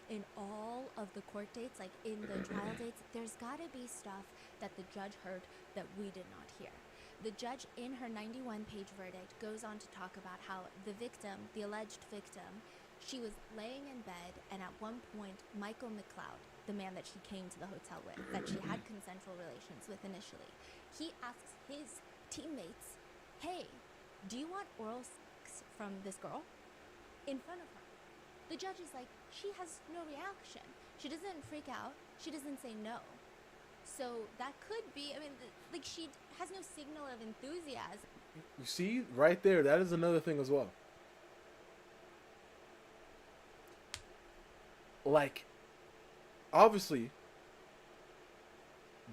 [SPEAKER 3] In all of the court dates, like in the trial dates, there's got to be stuff that the judge heard that we did not hear. The judge, in her 91-page verdict, goes on to talk about how the victim, the alleged victim, she was laying in bed, and at one point, Michael McLeod, the man that she came to the hotel with, that she had consensual relations with initially, he asks his teammates, hey, do you want oral sex from this girl? In front of her. The judge is like, she has no reaction. She doesn't freak out. She doesn't say no. So that could be, she has no signal of enthusiasm.
[SPEAKER 1] You see, right there, that is another thing as well. Like, obviously,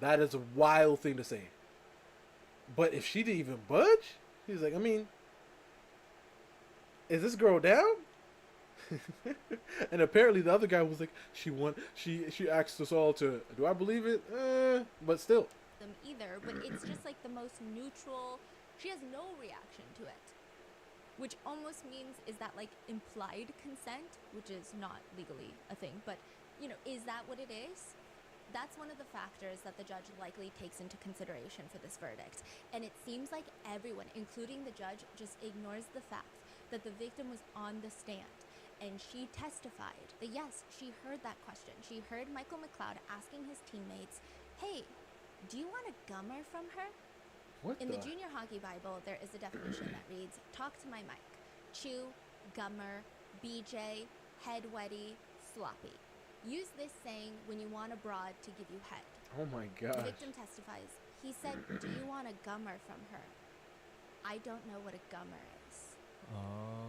[SPEAKER 1] that is a wild thing to say. But if she didn't even budge, he's like, is this girl down? And apparently the other guy was like, she asked us all to, do I believe it? But still.
[SPEAKER 3] Them either, but it's just like the most neutral, she has no reaction to it. Which almost means, is that like implied consent, which is not legally a thing, but, is that what it is? That's one of the factors that the judge likely takes into consideration for this verdict. And it seems like everyone, including the judge, just ignores the fact that the victim was on the stand. And she testified that yes, she heard that question. She heard Michael McLeod asking his teammates, hey, do you want a gummer from her? In the Junior Hockey Bible, there is a definition that reads, talk to my mic, chew, gummer, BJ, head wetty, sloppy. Use this saying when you want a broad to give you head.
[SPEAKER 1] Oh my
[SPEAKER 3] The
[SPEAKER 1] gosh.
[SPEAKER 3] victim testifies. He said, do you want a gummer from her? I don't know what a gummer is.
[SPEAKER 2] Oh.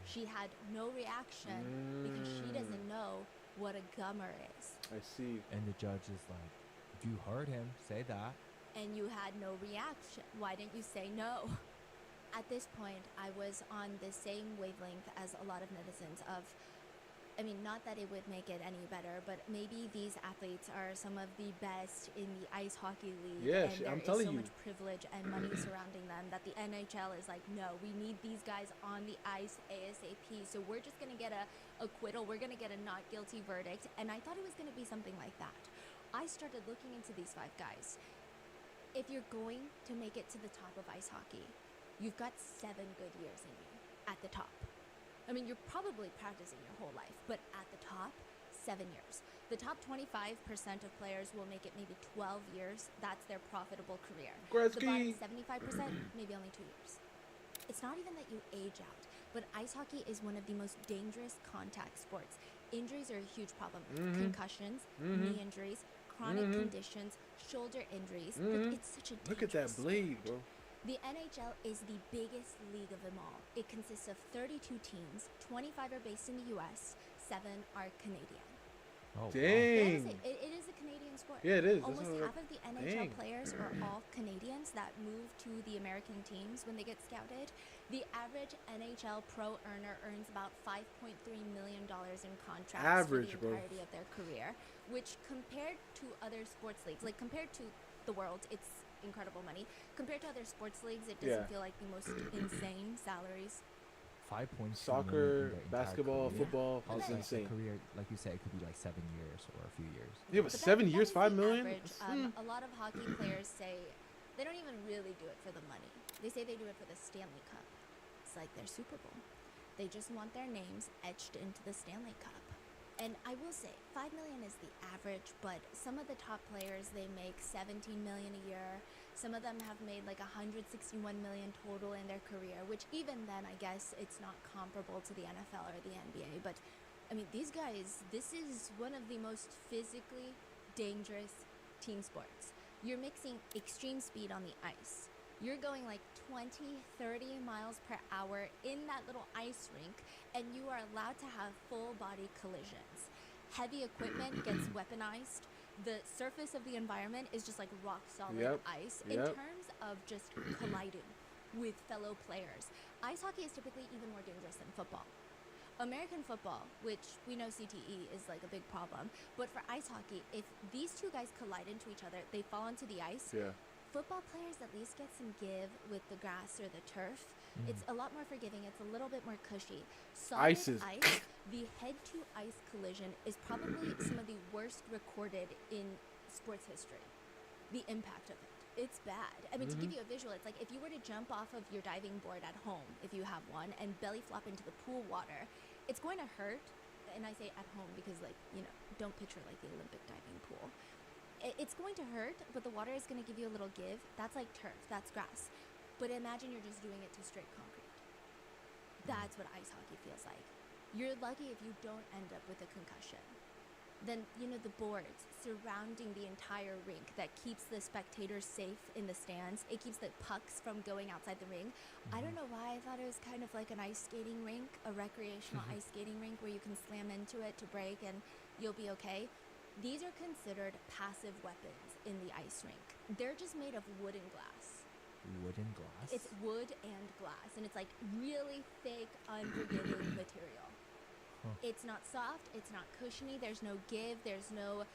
[SPEAKER 3] She had no reaction because she doesn't know what a gummer is.
[SPEAKER 1] I see.
[SPEAKER 2] And the judge is like, if you heard him say that.
[SPEAKER 3] And you had no reaction. Why didn't you say no? At this point, I was on the same wavelength as a lot of netizens of, not that it would make it any better, but maybe these athletes are some of the best in the ice hockey league.
[SPEAKER 1] Yeah,
[SPEAKER 3] and
[SPEAKER 1] I'm
[SPEAKER 3] there
[SPEAKER 1] telling
[SPEAKER 3] is so
[SPEAKER 1] you.
[SPEAKER 3] much privilege and money surrounding them that the NHL is like, no, we need these guys on the ice ASAP. So we're just going to get a acquittal. We're going to get a not guilty verdict. And I thought it was going to be something like that. I started looking into these 5 guys. If you're going to make it to the top of ice hockey, you've got 7 good years in you at the top. You're probably practicing your whole life, but at the top, 7 years. The top 25% of players will make it maybe 12 years. That's their profitable career. The bottom 75%, maybe only 2 years. It's not even that you age out, but ice hockey is one of the most dangerous contact sports. Injuries are a huge problem. Concussions, knee injuries, chronic conditions, shoulder injuries. It's such a dangerous
[SPEAKER 1] Look at that blade, bro.
[SPEAKER 3] The NHL is the biggest league of them all. It consists of 32 teams, 25 are based in the US, 7 are Canadian.
[SPEAKER 2] Oh,
[SPEAKER 1] Dang.
[SPEAKER 3] It is a Canadian sport.
[SPEAKER 1] Yeah, it is.
[SPEAKER 3] Almost half of the NHL
[SPEAKER 1] Dang.
[SPEAKER 3] players are all Canadians that move to the American teams when they get scouted. The average NHL pro earner earns about $5.3 million in contracts
[SPEAKER 1] Average,
[SPEAKER 3] for the
[SPEAKER 1] bro.
[SPEAKER 3] entirety of their career, which compared to other sports leagues, like compared to the world, it's incredible money. Compared to other sports leagues, it doesn't feel like the most insane salaries.
[SPEAKER 2] 5.2
[SPEAKER 1] Soccer,
[SPEAKER 2] million in their entire
[SPEAKER 1] basketball,
[SPEAKER 2] career.
[SPEAKER 1] football,
[SPEAKER 2] How
[SPEAKER 1] it's
[SPEAKER 2] like
[SPEAKER 1] insane.
[SPEAKER 2] the career, like you said, it could be like 7 years or a few years.
[SPEAKER 1] Yeah, but
[SPEAKER 3] But
[SPEAKER 1] 7
[SPEAKER 3] that
[SPEAKER 1] years,
[SPEAKER 3] is
[SPEAKER 1] 5
[SPEAKER 3] the
[SPEAKER 1] million.
[SPEAKER 3] average.
[SPEAKER 1] That's-
[SPEAKER 3] A lot of hockey players say they don't even really do it for the money. They say they do it for the Stanley Cup. It's like their Super Bowl. They just want their names etched into the Stanley Cup. And I will say, 5 million is the average, but some of the top players, they make 17 million a year. Some of them have made like 161 million total in their career, which even then, I guess it's not comparable to the NFL or the NBA. But I mean, these guys, this is one of the most physically dangerous team sports. You're mixing extreme speed on the ice. You're going like 20, 30 miles per hour in that little ice rink, and you are allowed to have full body collisions. Heavy equipment gets weaponized. The surface of the environment is just like rock solid
[SPEAKER 1] Yep,
[SPEAKER 3] ice in
[SPEAKER 1] yep.
[SPEAKER 3] terms of just colliding with fellow players. Ice hockey is typically even more dangerous than football. American football, which we know CTE is like a big problem, but for ice hockey, if these two guys collide into each other, they fall onto the ice.
[SPEAKER 1] Yeah.
[SPEAKER 3] Football players at least get some give with the grass or the turf. It's a lot more forgiving. It's a little bit more cushy. Solid
[SPEAKER 1] Ice is-
[SPEAKER 3] ice, the head-to-ice collision is probably some of the worst recorded in sports history. The impact of it. It's bad. I mean, to give you a visual, it's like if you were to jump off of your diving board at home, if you have one, and belly flop into the pool water, it's going to hurt. And I say at home because, like, you know, don't picture like the Olympic diving pool. It's going to hurt, but the water is going to give you a little give. That's like turf. That's grass. But imagine you're just doing it to straight concrete. That's what ice hockey feels like. You're lucky if you don't end up with a concussion. Then, you know, the boards surrounding the entire rink that keeps the spectators safe in the stands. It keeps the pucks from going outside the ring. I don't know why I thought it was kind of like an ice skating rink, a recreational ice skating rink where you can slam into it to break and you'll be okay. These are considered passive weapons in the ice rink. They're just made of wood and glass.
[SPEAKER 2] Wood and glass.
[SPEAKER 3] It's wood and glass, and it's like really thick, unforgiving material. It's not soft, it's not cushiony, there's no give, there's no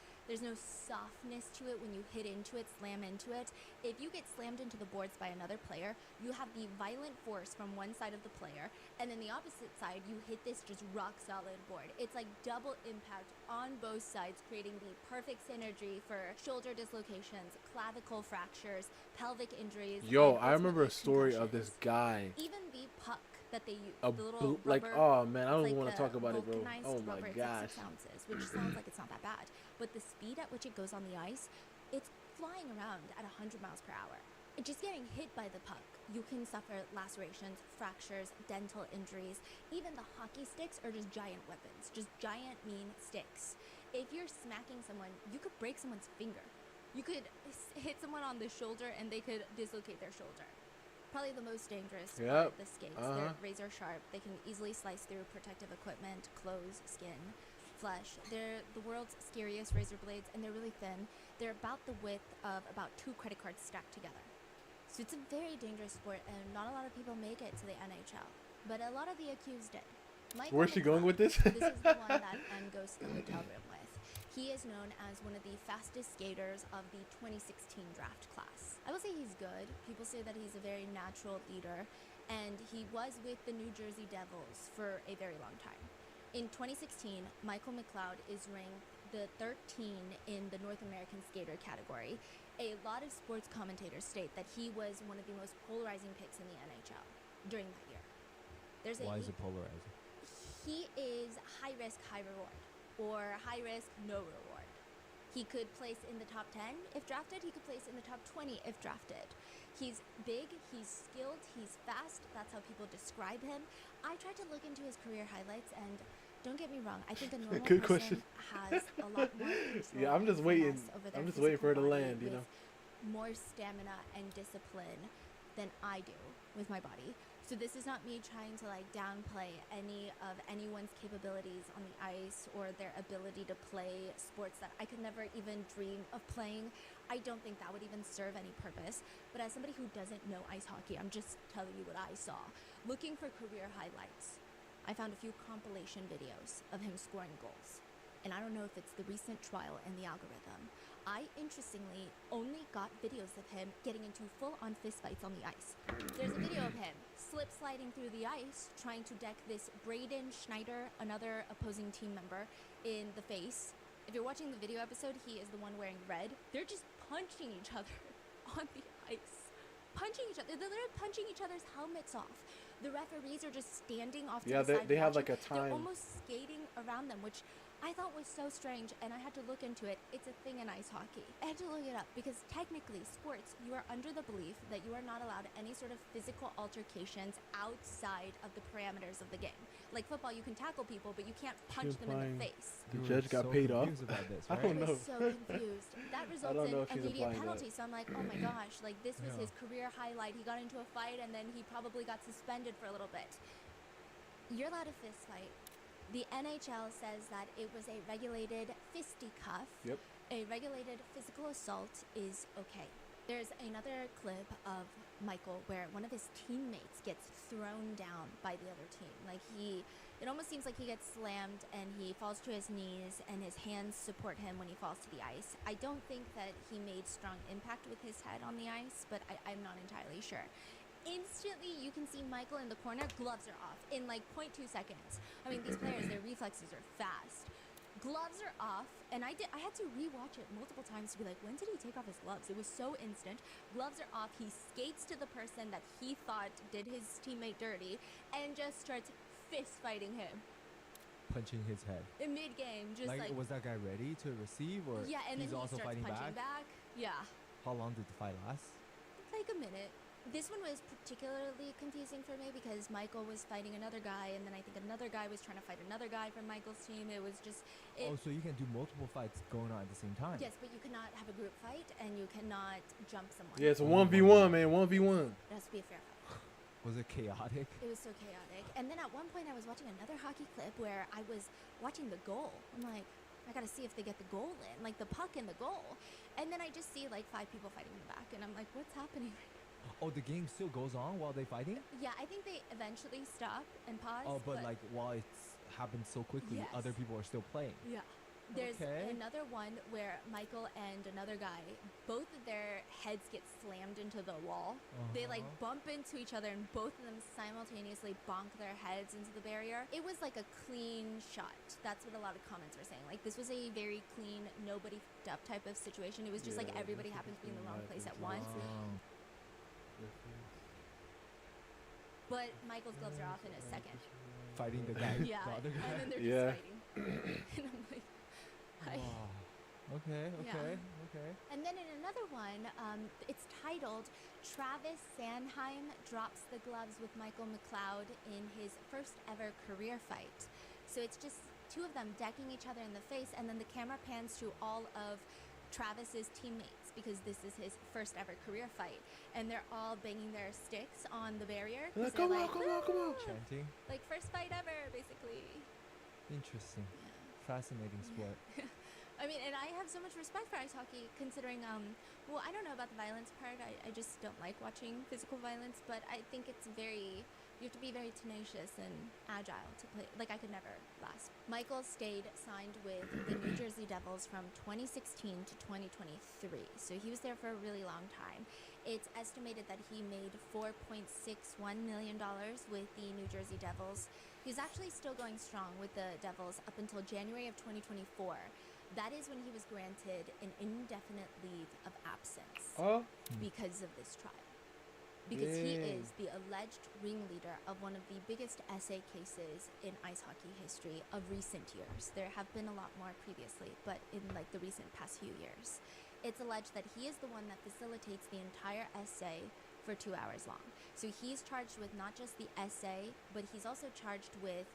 [SPEAKER 3] softness to it when you hit into it, slam into it. If you get slammed into the boards by another player, you have the violent force from one side of the player, and then the opposite side, you hit this just rock solid board. It's like double impact on both sides, creating the perfect synergy for shoulder dislocations, clavicle fractures, pelvic injuries.
[SPEAKER 1] Yo,
[SPEAKER 3] and
[SPEAKER 1] I remember a
[SPEAKER 3] ultimately
[SPEAKER 1] story of this
[SPEAKER 3] concussions.
[SPEAKER 1] guy.
[SPEAKER 3] Even the puck that they use,
[SPEAKER 1] A
[SPEAKER 3] the little
[SPEAKER 1] like,
[SPEAKER 3] rubber,
[SPEAKER 1] oh man, I don't
[SPEAKER 3] it's
[SPEAKER 1] even
[SPEAKER 3] like
[SPEAKER 1] want to talk about it, bro.
[SPEAKER 3] vulcanized
[SPEAKER 1] Oh my
[SPEAKER 3] rubber. It's
[SPEAKER 1] gosh.
[SPEAKER 3] like 6 ounces, which sounds like it's not that bad. But the speed at which it goes on the ice, it's flying around at 100 miles per hour. Just getting hit by the puck, you can suffer lacerations, fractures, dental injuries. Even the hockey sticks are just giant weapons, just giant mean sticks. If you're smacking someone, you could break someone's finger. You could hit someone on the shoulder and they could dislocate their shoulder. Probably the most dangerous are the skates. They're razor sharp. They can easily slice through protective equipment, clothes, skin, flesh. They're the world's scariest razor blades, and they're really thin. They're about the width of about 2 credit cards stacked together. So it's a very dangerous sport, and not a lot of people make it to the NHL. But a lot of the accused did.
[SPEAKER 1] Where's she going with this?
[SPEAKER 3] This is the one that Anne goes to the hotel room with. He is known as one of the fastest skaters of the 2016 draft class. I will say he's good. People say that he's a very natural leader, and he was with the New Jersey Devils for a very long time. In 2016, Michael McLeod is ranked the 13 in the North American skater category. A lot of sports commentators state that he was one of the most polarizing picks in the NHL during that year.
[SPEAKER 2] Why is it polarizing?
[SPEAKER 3] He is high risk, high reward, or high risk, no reward. He could place in the top 10 if drafted. He could place in the top 20 if drafted. He's big, he's skilled, he's fast. That's how people describe him. I tried to look into his career highlights, and don't get me wrong, I think a normal
[SPEAKER 1] Good
[SPEAKER 3] person
[SPEAKER 1] question.
[SPEAKER 3] has a lot more control
[SPEAKER 1] Yeah, I'm just
[SPEAKER 3] and
[SPEAKER 1] waiting.
[SPEAKER 3] finesse over their
[SPEAKER 1] I'm just waiting for her to
[SPEAKER 3] physical body
[SPEAKER 1] land, you know.
[SPEAKER 3] with more stamina and discipline than I do with my body. So this is not me trying to like downplay any of anyone's capabilities on the ice or their ability to play sports that I could never even dream of playing. I don't think that would even serve any purpose. But as somebody who doesn't know ice hockey, I'm just telling you what I saw. Looking for career highlights, I found a few compilation videos of him scoring goals. And I don't know if it's the recent trial in the algorithm. I, interestingly, only got videos of him getting into full-on fistfights on the ice. There's a video of him slip sliding through the ice, trying to deck this Braden Schneider, another opposing team member, in the face. If you're watching the video episode, he is the one wearing red. They're just punching each other on the ice. Punching each other. They're literally punching each other's helmets off. The referees are just standing off to
[SPEAKER 1] Yeah,
[SPEAKER 3] the side
[SPEAKER 1] they have
[SPEAKER 3] watching.
[SPEAKER 1] like a time.
[SPEAKER 3] They're almost skating around them, which I thought was so strange, and I had to look into it. It's a thing in ice hockey. I had to look it up because technically, sports, you are under the belief that you are not allowed any sort of physical altercations outside of the parameters of the game. Like football, you can tackle people, but you can't punch them in the face.
[SPEAKER 1] The
[SPEAKER 2] You were
[SPEAKER 1] judge got
[SPEAKER 2] so
[SPEAKER 1] paid off.
[SPEAKER 2] confused about this,
[SPEAKER 1] I
[SPEAKER 2] right?
[SPEAKER 1] don't
[SPEAKER 3] I
[SPEAKER 1] know.
[SPEAKER 3] was so confused. That results
[SPEAKER 1] don't know
[SPEAKER 3] in
[SPEAKER 1] if she's
[SPEAKER 3] immediate
[SPEAKER 1] applying
[SPEAKER 3] penalty.
[SPEAKER 1] that.
[SPEAKER 3] So I'm like, oh my gosh, like this was
[SPEAKER 2] Yeah.
[SPEAKER 3] his career highlight. He got into a fight and then he probably got suspended for a little bit. You're allowed a fist fight. The NHL says that it was a regulated fisticuff.
[SPEAKER 1] Yep.
[SPEAKER 3] A regulated physical assault is okay. There's another clip of Michael where one of his teammates gets thrown down by the other team. Like it almost seems like he gets slammed and he falls to his knees and his hands support him when he falls to the ice. I don't think that he made strong impact with his head on the ice, but I'm not entirely sure. Instantly, you can see Michael in the corner, gloves are off in like 0.2 seconds. I mean, these players, their reflexes are fast. Gloves are off, and I had to rewatch it multiple times to be like, when did he take off his gloves? It was so instant. Gloves are off. He skates to the person that he thought did his teammate dirty and just starts fist fighting him
[SPEAKER 2] Punching his head.
[SPEAKER 3] in mid-game. Just like
[SPEAKER 2] was that guy ready to receive, or
[SPEAKER 3] yeah, and
[SPEAKER 2] he's
[SPEAKER 3] then he
[SPEAKER 2] also
[SPEAKER 3] starts
[SPEAKER 2] fighting
[SPEAKER 3] punching back. Yeah,
[SPEAKER 2] How long did the fight last?
[SPEAKER 3] like a minute. This one was particularly confusing for me because Michael was fighting another guy, and then I think another guy was trying to fight another guy from Michael's team. It was just
[SPEAKER 2] Oh, so you can do multiple fights going on at the same time?
[SPEAKER 3] yes, but you cannot have a group fight and you cannot jump someone.
[SPEAKER 1] Yeah, it's a
[SPEAKER 2] Oh,
[SPEAKER 1] 1v1, man. 1v1.
[SPEAKER 3] It has to be a fair fight.
[SPEAKER 2] Was it chaotic?
[SPEAKER 3] It was so chaotic. And then at one point I was watching another hockey clip where I was watching the goal. I'm like, I gotta see if they get the goal in, like the puck in the goal. And then I just see like 5 people fighting in the back, and I'm like, what's happening right now?
[SPEAKER 2] Oh, the game still goes on while they fighting?
[SPEAKER 3] Yeah, I think they eventually stop and pause.
[SPEAKER 2] Oh, but like while it's happened so quickly,
[SPEAKER 3] Yes.
[SPEAKER 2] other people are still playing.
[SPEAKER 3] Yeah. There's
[SPEAKER 2] Okay.
[SPEAKER 3] another one where Michael and another guy, both of their heads get slammed into the wall. They like bump into each other and both of them simultaneously bonk their heads into the barrier. It was like a clean shot. That's what a lot of comments were saying. Like this was a very clean, nobody f***ed up type of situation. It was just like
[SPEAKER 1] Yeah,
[SPEAKER 3] everybody
[SPEAKER 1] that's
[SPEAKER 3] happened to be in the wrong place at
[SPEAKER 1] interesting.
[SPEAKER 3] once.
[SPEAKER 2] Wow.
[SPEAKER 3] But Michael's gloves are off in a second.
[SPEAKER 2] Fighting the guy,
[SPEAKER 3] Yeah,
[SPEAKER 2] the other guy.
[SPEAKER 3] and then they're
[SPEAKER 1] Yeah.
[SPEAKER 3] just fighting. And I'm like, hi.
[SPEAKER 2] Wow. Okay, okay, okay.
[SPEAKER 3] And then in another one, it's titled Travis Sanheim drops the gloves with Michael McLeod in his first ever career fight. So it's just 2 of them decking each other in the face, and then the camera pans to all of Travis's teammates because this is his first ever career fight, and they're all banging their sticks on the barrier. 'Cause
[SPEAKER 1] Come
[SPEAKER 3] they're
[SPEAKER 1] on,
[SPEAKER 3] like,
[SPEAKER 1] come on, come on.
[SPEAKER 3] "Woo!"
[SPEAKER 2] Chanting.
[SPEAKER 3] Like first fight ever, basically.
[SPEAKER 2] Interesting.
[SPEAKER 3] Yeah.
[SPEAKER 2] Fascinating sport.
[SPEAKER 3] I mean, and I have so much respect for ice hockey, considering, well, I don't know about the violence part. I just don't like watching physical violence, but I think it's you have to be very tenacious and agile to play. Like, I could never last. Michael stayed signed with the New Jersey Devils from 2016 to 2023, so he was there for a really long time. It's estimated that he made $4.61 million with the New Jersey Devils. He's actually still going strong with the Devils up until January of 2024. That is when he was granted an indefinite leave of absence
[SPEAKER 1] Oh,
[SPEAKER 3] because of this trial. Because he
[SPEAKER 1] Dang.
[SPEAKER 3] is the alleged ringleader of one of the biggest SA cases in ice hockey history of recent years. There have been a lot more previously, but in like the recent past few years. It's alleged that he is the one that facilitates the entire SA for 2 hours long. So he's charged with not just the SA, but he's also charged with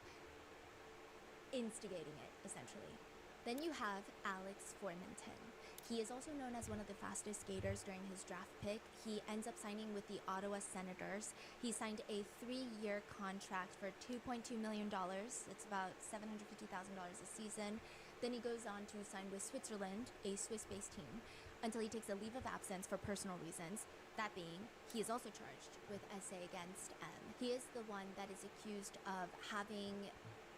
[SPEAKER 3] instigating it, essentially. Then you have Alex Formenton. He is also known as one of the fastest skaters during his draft pick. He ends up signing with the Ottawa Senators. He signed a 3-year contract for $2.2 million. It's about $750,000 a season. Then he goes on to sign with Switzerland, a Swiss-based team, until he takes a leave of absence for personal reasons. That being, he is also charged with SA against M. He is the one that is accused of having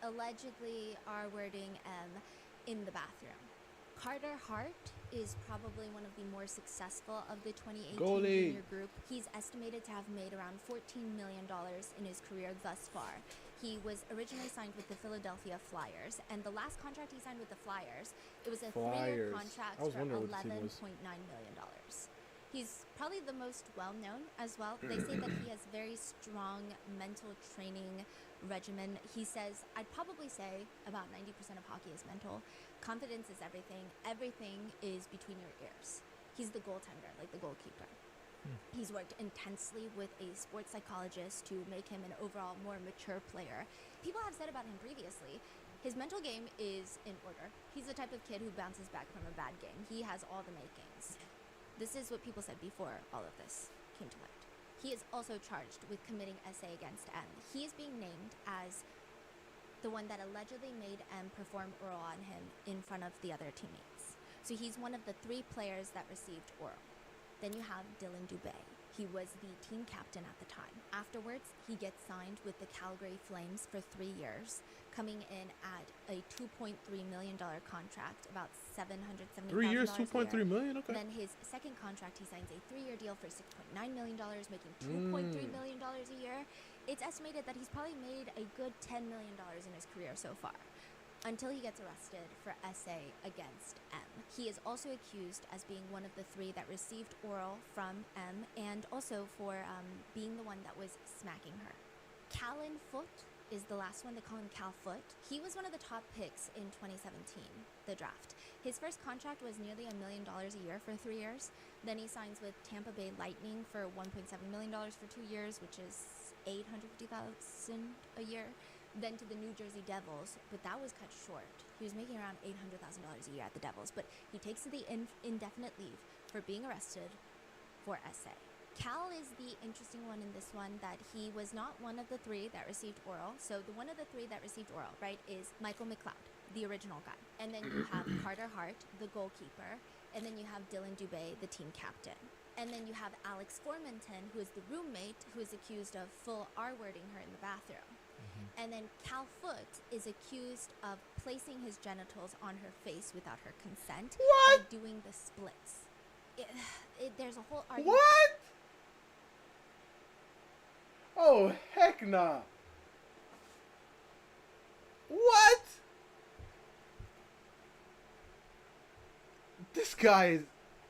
[SPEAKER 3] allegedly R-wording M in the bathroom. Carter Hart is probably one of the more successful of the 2018
[SPEAKER 1] Goalie.
[SPEAKER 3] junior group. He's estimated to have made around $14 million in his career thus far. He was originally signed with the Philadelphia Flyers, and the last contract he signed with the Flyers, it was a 3-year
[SPEAKER 1] Flyers.
[SPEAKER 3] contract
[SPEAKER 1] I was
[SPEAKER 3] for
[SPEAKER 1] wondering what the team was.
[SPEAKER 3] $11.9 million. He's probably the most well-known as well. They say that he has very strong mental training regimen. He says, I'd probably say about 90% of hockey is mental. Confidence is everything. Everything is between your ears. He's the goaltender, like the goalkeeper. He's worked intensely with a sports psychologist to make him an overall more mature player. People have said about him previously, his mental game is in order. He's the type of kid who bounces back from a bad game. He has all the makings. This is what people said before all of this came to light. He is also charged with committing SA against M. He is being named as the one that allegedly made M perform oral on him in front of the other teammates. So he's one of the 3 players that received oral. Then you have Dylan Dubé. He was the team captain at the time. Afterwards, he gets signed with the Calgary Flames for 3 years, coming in at a $2.3 million contract, about $770,000
[SPEAKER 1] 3 years,
[SPEAKER 3] a year.
[SPEAKER 1] $2.3 million. Okay.
[SPEAKER 3] Then his second contract, he signs a 3-year deal for $6.9 million, making $2.3 million a year. It's estimated that he's probably made a good $10 million in his career so far, until he gets arrested for SA against M. He is also accused as being one of the 3 that received oral from M, and also for being the one that was smacking her. Callan Foot is the last one. They call him Cal Foot. He was one of the top picks in 2017, the draft. His first contract was nearly $1 million a year for 3 years. Then he signs with Tampa Bay Lightning for $1.7 million for 2 years, which is $850,000 a year. Then to the New Jersey Devils, but that was cut short. He was making around $800,000 a year at the Devils, but he takes the indefinite leave for being arrested for SA. Cal is the interesting one in this one, that he was not one of the 3 that received oral. So the one of the 3 that received oral, right, is Michael McLeod, the original guy. And then you have Carter Hart, the goalkeeper. And then you have Dylan Dubé, the team captain. And then you have Alex Formanton, who is the roommate, who is accused of full R-wording her in the bathroom. And then Cal Foot is accused of placing his genitals on her face without her consent by doing the splits. There's a whole argument.
[SPEAKER 1] What? Oh, heck nah. What? This guy is,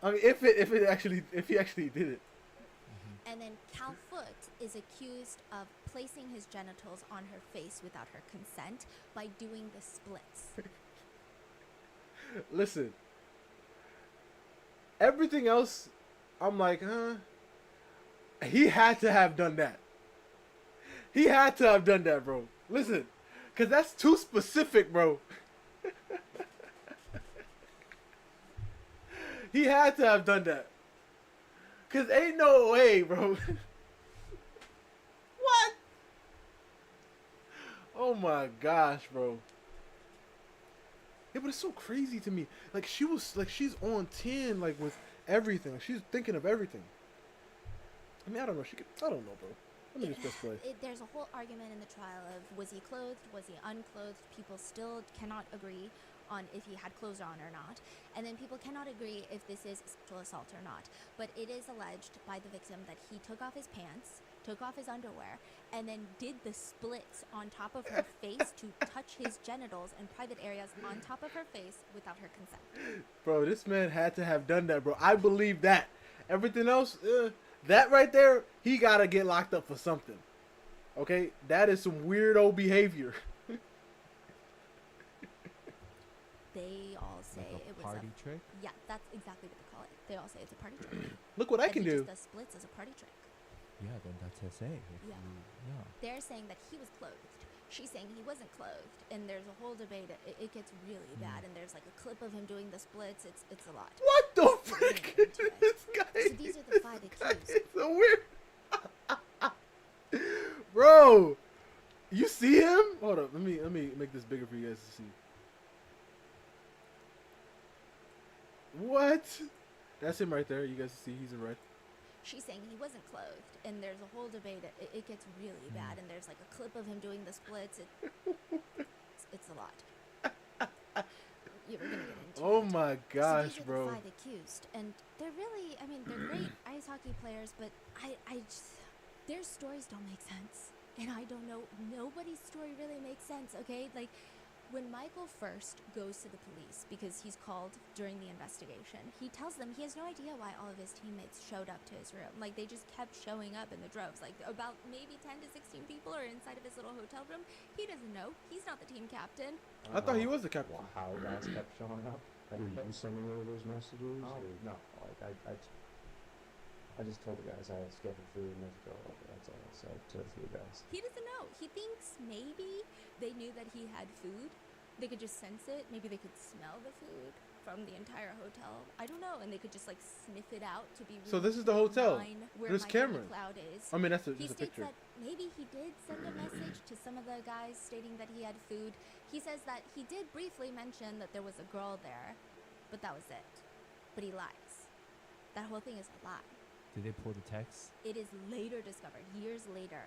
[SPEAKER 1] I mean, if he actually did it.
[SPEAKER 3] And then Cal Foot is accused of placing his genitals on her face without her consent by doing the splits.
[SPEAKER 1] Listen. Everything else, I'm like, huh? He had to have done that. He had to have done that, bro. Listen, because that's too specific, bro. He had to have done that. Because ain't no way, bro. What? Oh my gosh, bro. Yeah, but it's so crazy to me. Like, she was, like, she's on 10, like, with everything. Like, she's thinking of everything. I mean, I don't know. I don't know, bro. Let me just press play.
[SPEAKER 3] There's a whole argument in the trial of, was he clothed, was he unclothed? People still cannot agree on if he had clothes on or not. And then people cannot agree if this is sexual assault or not. But it is alleged by the victim that he took off his pants, took off his underwear, and then did the splits on top of her face to touch his genitals and private areas on top of her face without her consent.
[SPEAKER 1] Bro, this man had to have done that, bro. I believe that. Everything else, that right there, he gotta get locked up for something. Okay? That is some weirdo behavior.
[SPEAKER 3] They all say
[SPEAKER 2] Like a
[SPEAKER 3] it was
[SPEAKER 2] party
[SPEAKER 3] a
[SPEAKER 2] trick?
[SPEAKER 3] Yeah, that's exactly what they call it. They all say it's a party trick.
[SPEAKER 1] Look what I
[SPEAKER 3] And
[SPEAKER 1] can
[SPEAKER 3] he
[SPEAKER 1] do.
[SPEAKER 3] just does splits as a party trick.
[SPEAKER 2] Yeah, then that's SA.
[SPEAKER 3] Yeah.
[SPEAKER 2] Yeah.
[SPEAKER 3] They're saying that he was clothed. She's saying he wasn't clothed, and there's a whole debate. It gets really bad, and there's like a clip of him doing the splits. It's a lot.
[SPEAKER 1] What the
[SPEAKER 3] We're
[SPEAKER 1] frick?
[SPEAKER 3] getting into it.
[SPEAKER 1] This guy.
[SPEAKER 3] So these are the 5
[SPEAKER 1] this guy
[SPEAKER 3] accused.
[SPEAKER 1] is so weird. Bro, you see him? Hold up. Let me make this bigger for you guys to see. What? That's him right there. You guys see he's in red.
[SPEAKER 3] She's saying he wasn't clothed, and there's a whole debate. It gets really bad, and there's like a clip of him doing the splits. It's a lot. Yeah, we're gonna get into
[SPEAKER 1] Oh
[SPEAKER 3] it.
[SPEAKER 1] my
[SPEAKER 3] So
[SPEAKER 1] gosh,
[SPEAKER 3] these are
[SPEAKER 1] bro.
[SPEAKER 3] the 5 accused, and they're really, I mean, they're great ice hockey players, but I just, their stories don't make sense. And I don't know, nobody's story really makes sense, okay? Like, when Michael first goes to the police because he's called during the investigation, he tells them he has no idea why all of his teammates showed up to his room. Like, they just kept showing up in the droves. Like, about maybe 10 to 16 people are inside of his little hotel room. He doesn't know. He's not the team captain.
[SPEAKER 1] I thought he was the captain.
[SPEAKER 7] How guys kept showing up.
[SPEAKER 6] Were you sending over those messages?
[SPEAKER 7] Oh,
[SPEAKER 6] or-
[SPEAKER 7] no, like I just told the guys I was getting food and there's a girl over. That's all I said to the few guys.
[SPEAKER 3] He doesn't know. He thinks maybe they knew that he had food. They could just sense it. Maybe they could smell the food from the entire hotel. I don't know. And they could just like sniff it out to be
[SPEAKER 1] So this is the hotel.
[SPEAKER 3] 9, where
[SPEAKER 1] There's
[SPEAKER 3] Michael
[SPEAKER 1] cameras.
[SPEAKER 3] McLeod is.
[SPEAKER 1] I mean, that's
[SPEAKER 3] He
[SPEAKER 1] just a
[SPEAKER 3] states
[SPEAKER 1] picture.
[SPEAKER 3] that maybe he did send a message to some of the guys stating that he had food. He says that he did briefly mention that there was a girl there, but that was it. But he lies. That whole thing is a lie.
[SPEAKER 2] Did they pull the text?
[SPEAKER 3] It is later discovered, years later,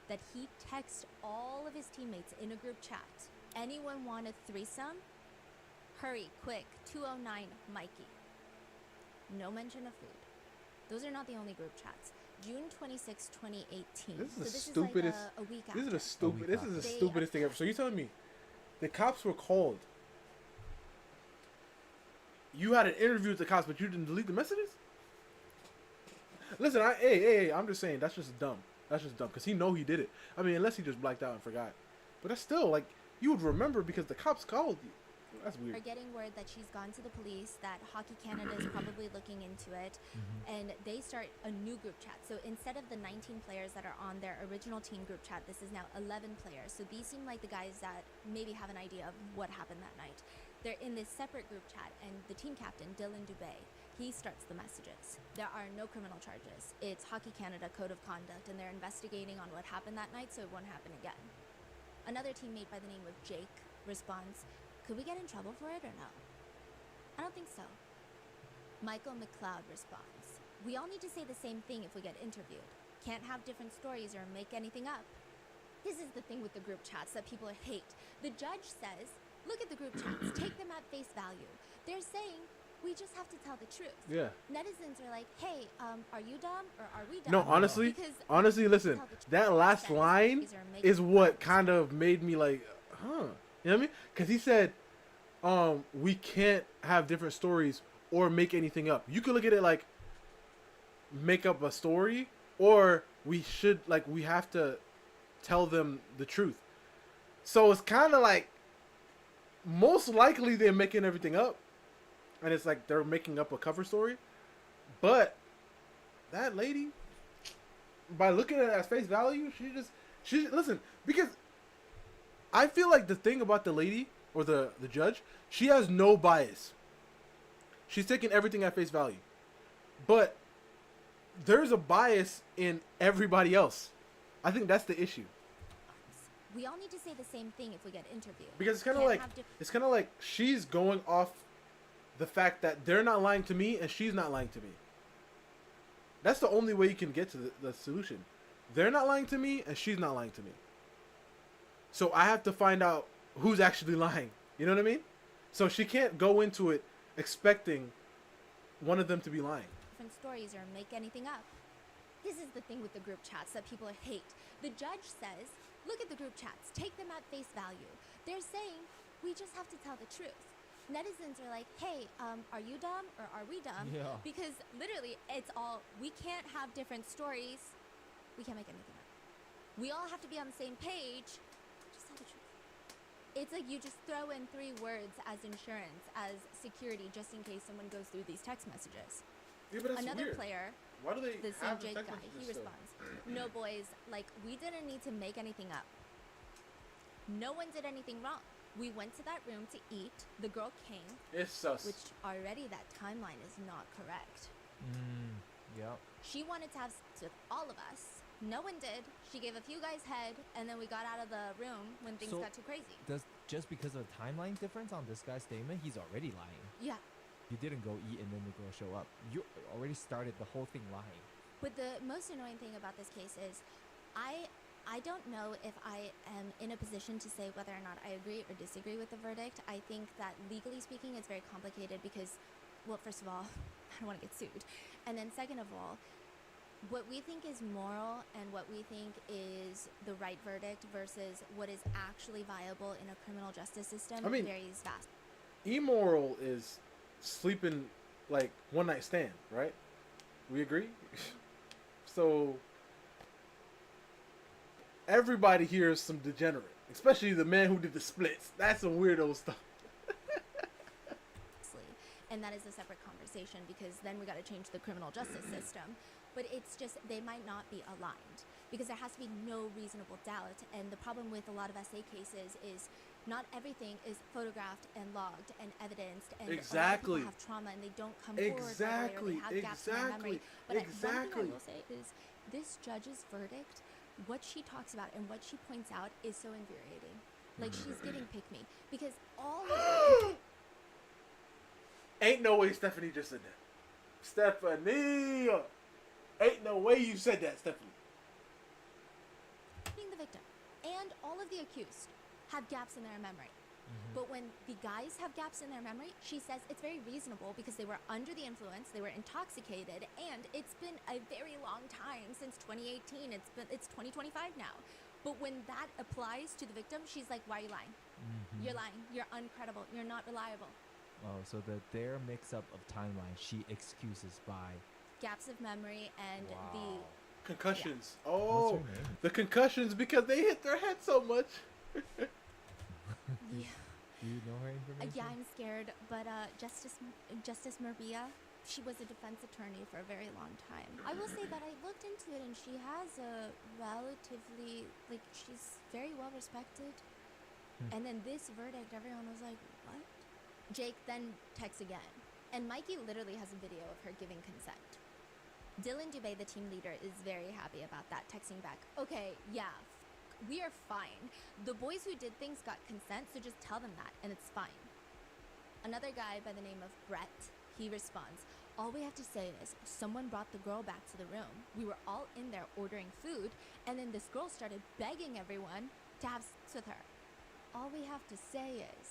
[SPEAKER 3] that he texted all of his teammates in a group chat. Anyone want a threesome? Hurry, quick, 209 Mikey. No mention of food. Those are not the only group chats. June 26, 2018.
[SPEAKER 1] This is the
[SPEAKER 3] so this
[SPEAKER 1] stupidest.
[SPEAKER 3] is like a week
[SPEAKER 1] This is
[SPEAKER 3] after.
[SPEAKER 1] the stupid. This is the
[SPEAKER 3] They-
[SPEAKER 1] stupidest thing ever. So you telling me, the cops were called. You had an interview with the cops, but you didn't delete the messages. Listen, hey, I'm just saying that's just dumb. That's just dumb because he know he did it. I mean, unless he just blacked out and forgot. But that's still like you would remember because the cops called you. That's
[SPEAKER 3] Are
[SPEAKER 1] weird.
[SPEAKER 3] getting word that she's gone to the police, that Hockey Canada is probably looking into it, and they start a new group chat. So instead of the 19 players that are on their original team group chat, this is now 11 players. So these seem like the guys that maybe have an idea of what happened that night. They're in this separate group chat, and the team captain, Dylan Dubé, he starts the messages. There are no criminal charges. It's Hockey Canada Code of Conduct, and they're investigating on what happened that night so it won't happen again. Another teammate by the name of Jake responds, "Could we get in trouble for it or no?" I don't think so. Michael McLeod responds, "We all need to say the same thing if we get interviewed. Can't have different stories or make anything up." This is the thing with the group chats that people hate. The judge says, look at the group chats, take them at face value. They're saying, we just have to tell the truth.
[SPEAKER 1] Yeah.
[SPEAKER 3] Netizens are like, hey, are you dumb or are we dumb?
[SPEAKER 1] No, honestly,
[SPEAKER 3] Because
[SPEAKER 1] honestly, listen.
[SPEAKER 3] tell the truth.
[SPEAKER 1] That last
[SPEAKER 3] Says
[SPEAKER 1] line
[SPEAKER 3] these are making
[SPEAKER 1] is what
[SPEAKER 3] up.
[SPEAKER 1] kind of made me like, huh? You know what I mean? Because he said, we can't have different stories or make anything up. You could look at it like make up a story, or we have to tell them the truth. So it's kind of like most likely they're making everything up, and it's like they're making up a cover story. But that lady, by looking at it at face value, she listen, because I feel like the thing about the lady or the judge, she has no bias. She's taking everything at face value. But there's a bias in everybody else. I think that's the issue.
[SPEAKER 3] We all need to say the same thing if we get interviewed.
[SPEAKER 1] Because it's kind of
[SPEAKER 3] Can't
[SPEAKER 1] like
[SPEAKER 3] have
[SPEAKER 1] she's going off the fact that they're not lying to me and she's not lying to me. That's the only way you can get to the solution. They're not lying to me and she's not lying to me. So I have to find out who's actually lying. You know what I mean? So she can't go into it expecting one of them to be lying.
[SPEAKER 3] different stories or make anything up. This is the thing with the group chats that people hate. The judge says, look at the group chats, take them at face value. They're saying, we just have to tell the truth. Netizens are like, hey, are you dumb or are we dumb?
[SPEAKER 2] Yeah.
[SPEAKER 3] Because literally, it's all, we can't have different stories. We can't make anything up. We all have to be on the same page. Just tell the truth. It's like you just throw in 3 words as insurance, as security, just in case someone goes through these text messages.
[SPEAKER 1] Yeah, but that's
[SPEAKER 3] Another
[SPEAKER 1] weird.
[SPEAKER 3] player,
[SPEAKER 1] Why do they
[SPEAKER 3] the same
[SPEAKER 1] have the
[SPEAKER 3] Jake
[SPEAKER 1] text
[SPEAKER 3] guy, he
[SPEAKER 1] messages still?
[SPEAKER 3] responds, no boys, like, we didn't need to make anything up. No one did anything wrong. We went to that room to eat. The girl came,
[SPEAKER 1] It's sus.
[SPEAKER 3] which already that timeline is not correct.
[SPEAKER 2] Yep.
[SPEAKER 3] She wanted to have sex with all of us. No one did. She gave a few guys head, and then we got out of the room when things
[SPEAKER 2] So-
[SPEAKER 3] got too crazy.
[SPEAKER 2] Does just because of timeline difference on this guy's statement, he's already lying.
[SPEAKER 3] Yeah.
[SPEAKER 2] You didn't go eat and then the girl show up. You already started the whole thing lying.
[SPEAKER 3] But the most annoying thing about this case is I I don't know if I am in a position to say whether or not I agree or disagree with the verdict. I think that legally speaking, it's very complicated because, well, first of all, I don't want to get sued. And then second of all, what we think is moral and what we think is the right verdict versus what is actually viable in a criminal justice system varies vastly.
[SPEAKER 1] Immoral is sleeping like one night stand, right? We agree? So everybody here is some degenerate, especially the man who did the splits. That's some weirdo stuff.
[SPEAKER 3] And that is a separate conversation because then we got to change the criminal justice system. But it's just, they might not be aligned because there has to be no reasonable doubt. And the problem with a lot of SA cases is not everything is photographed and logged and evidenced. And
[SPEAKER 1] Exactly.
[SPEAKER 3] a lot of people have trauma and they don't come forward right away, or they have gaps in their memory. But one thing I will say is this judge's verdict, what she talks about and what she points out is so infuriating. Like, she's getting pick me because all of
[SPEAKER 1] Ain't no way Stephanie just said that. Stephanie! Ain't no way you said that, Stephanie.
[SPEAKER 3] being the victim and all of the accused have gaps in their memory. But when the guys have gaps in their memory, she says it's very reasonable because they were under the influence, they were intoxicated, and it's been a very long time since 2018. It's 2025 now. But when that applies to the victim, she's like, why are you lying? You're lying. You're uncredible. You're not reliable.
[SPEAKER 2] Oh, so their mix-up of timeline, she excuses by
[SPEAKER 3] Gaps of memory and the
[SPEAKER 1] Concussions.
[SPEAKER 2] What's
[SPEAKER 1] Oh,
[SPEAKER 2] her name?
[SPEAKER 1] the concussions because they hit their head so much.
[SPEAKER 3] yeah.
[SPEAKER 2] Do you know her information?
[SPEAKER 3] Yeah, I'm scared, but Justice Maria, she was a defense attorney for a very long time. I will say that I looked into it, and she has a relatively, like, she's very well respected. And then this verdict, everyone was like, what? Jake then texts again, and Mikey literally has a video of her giving consent. Dylan Dubé, the team leader, is very happy about that, texting back, okay, yeah, we are fine. The boys who did things got consent, so just tell them that, and it's fine. Another guy by the name of Brett, he responds, all we have to say is someone brought the girl back to the room. We were all in there ordering food, and then this girl started begging everyone to have sex with her. All we have to say is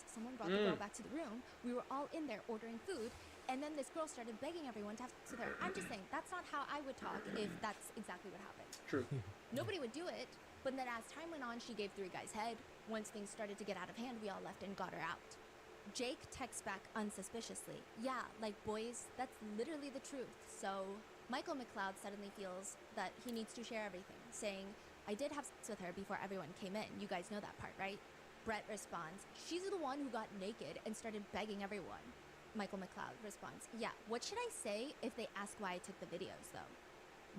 [SPEAKER 3] someone brought the girl back to the room. We were all in there ordering food, and then this girl started begging everyone to have sex with her. I'm just saying, that's not how I would talk if that's exactly what happened.
[SPEAKER 1] True.
[SPEAKER 3] Nobody would do it, but then as time went on, she gave 3 guys head. Once things started to get out of hand, we all left and got her out. Jake texts back unsuspiciously, yeah, like boys, that's literally the truth. So Michael McLeod suddenly feels that he needs to share everything, saying, I did have sex with her before everyone came in. You guys know that part, right? Brett responds, she's the one who got naked and started begging everyone. Michael McLeod responds, yeah, what should I say if they ask why I took the videos, though?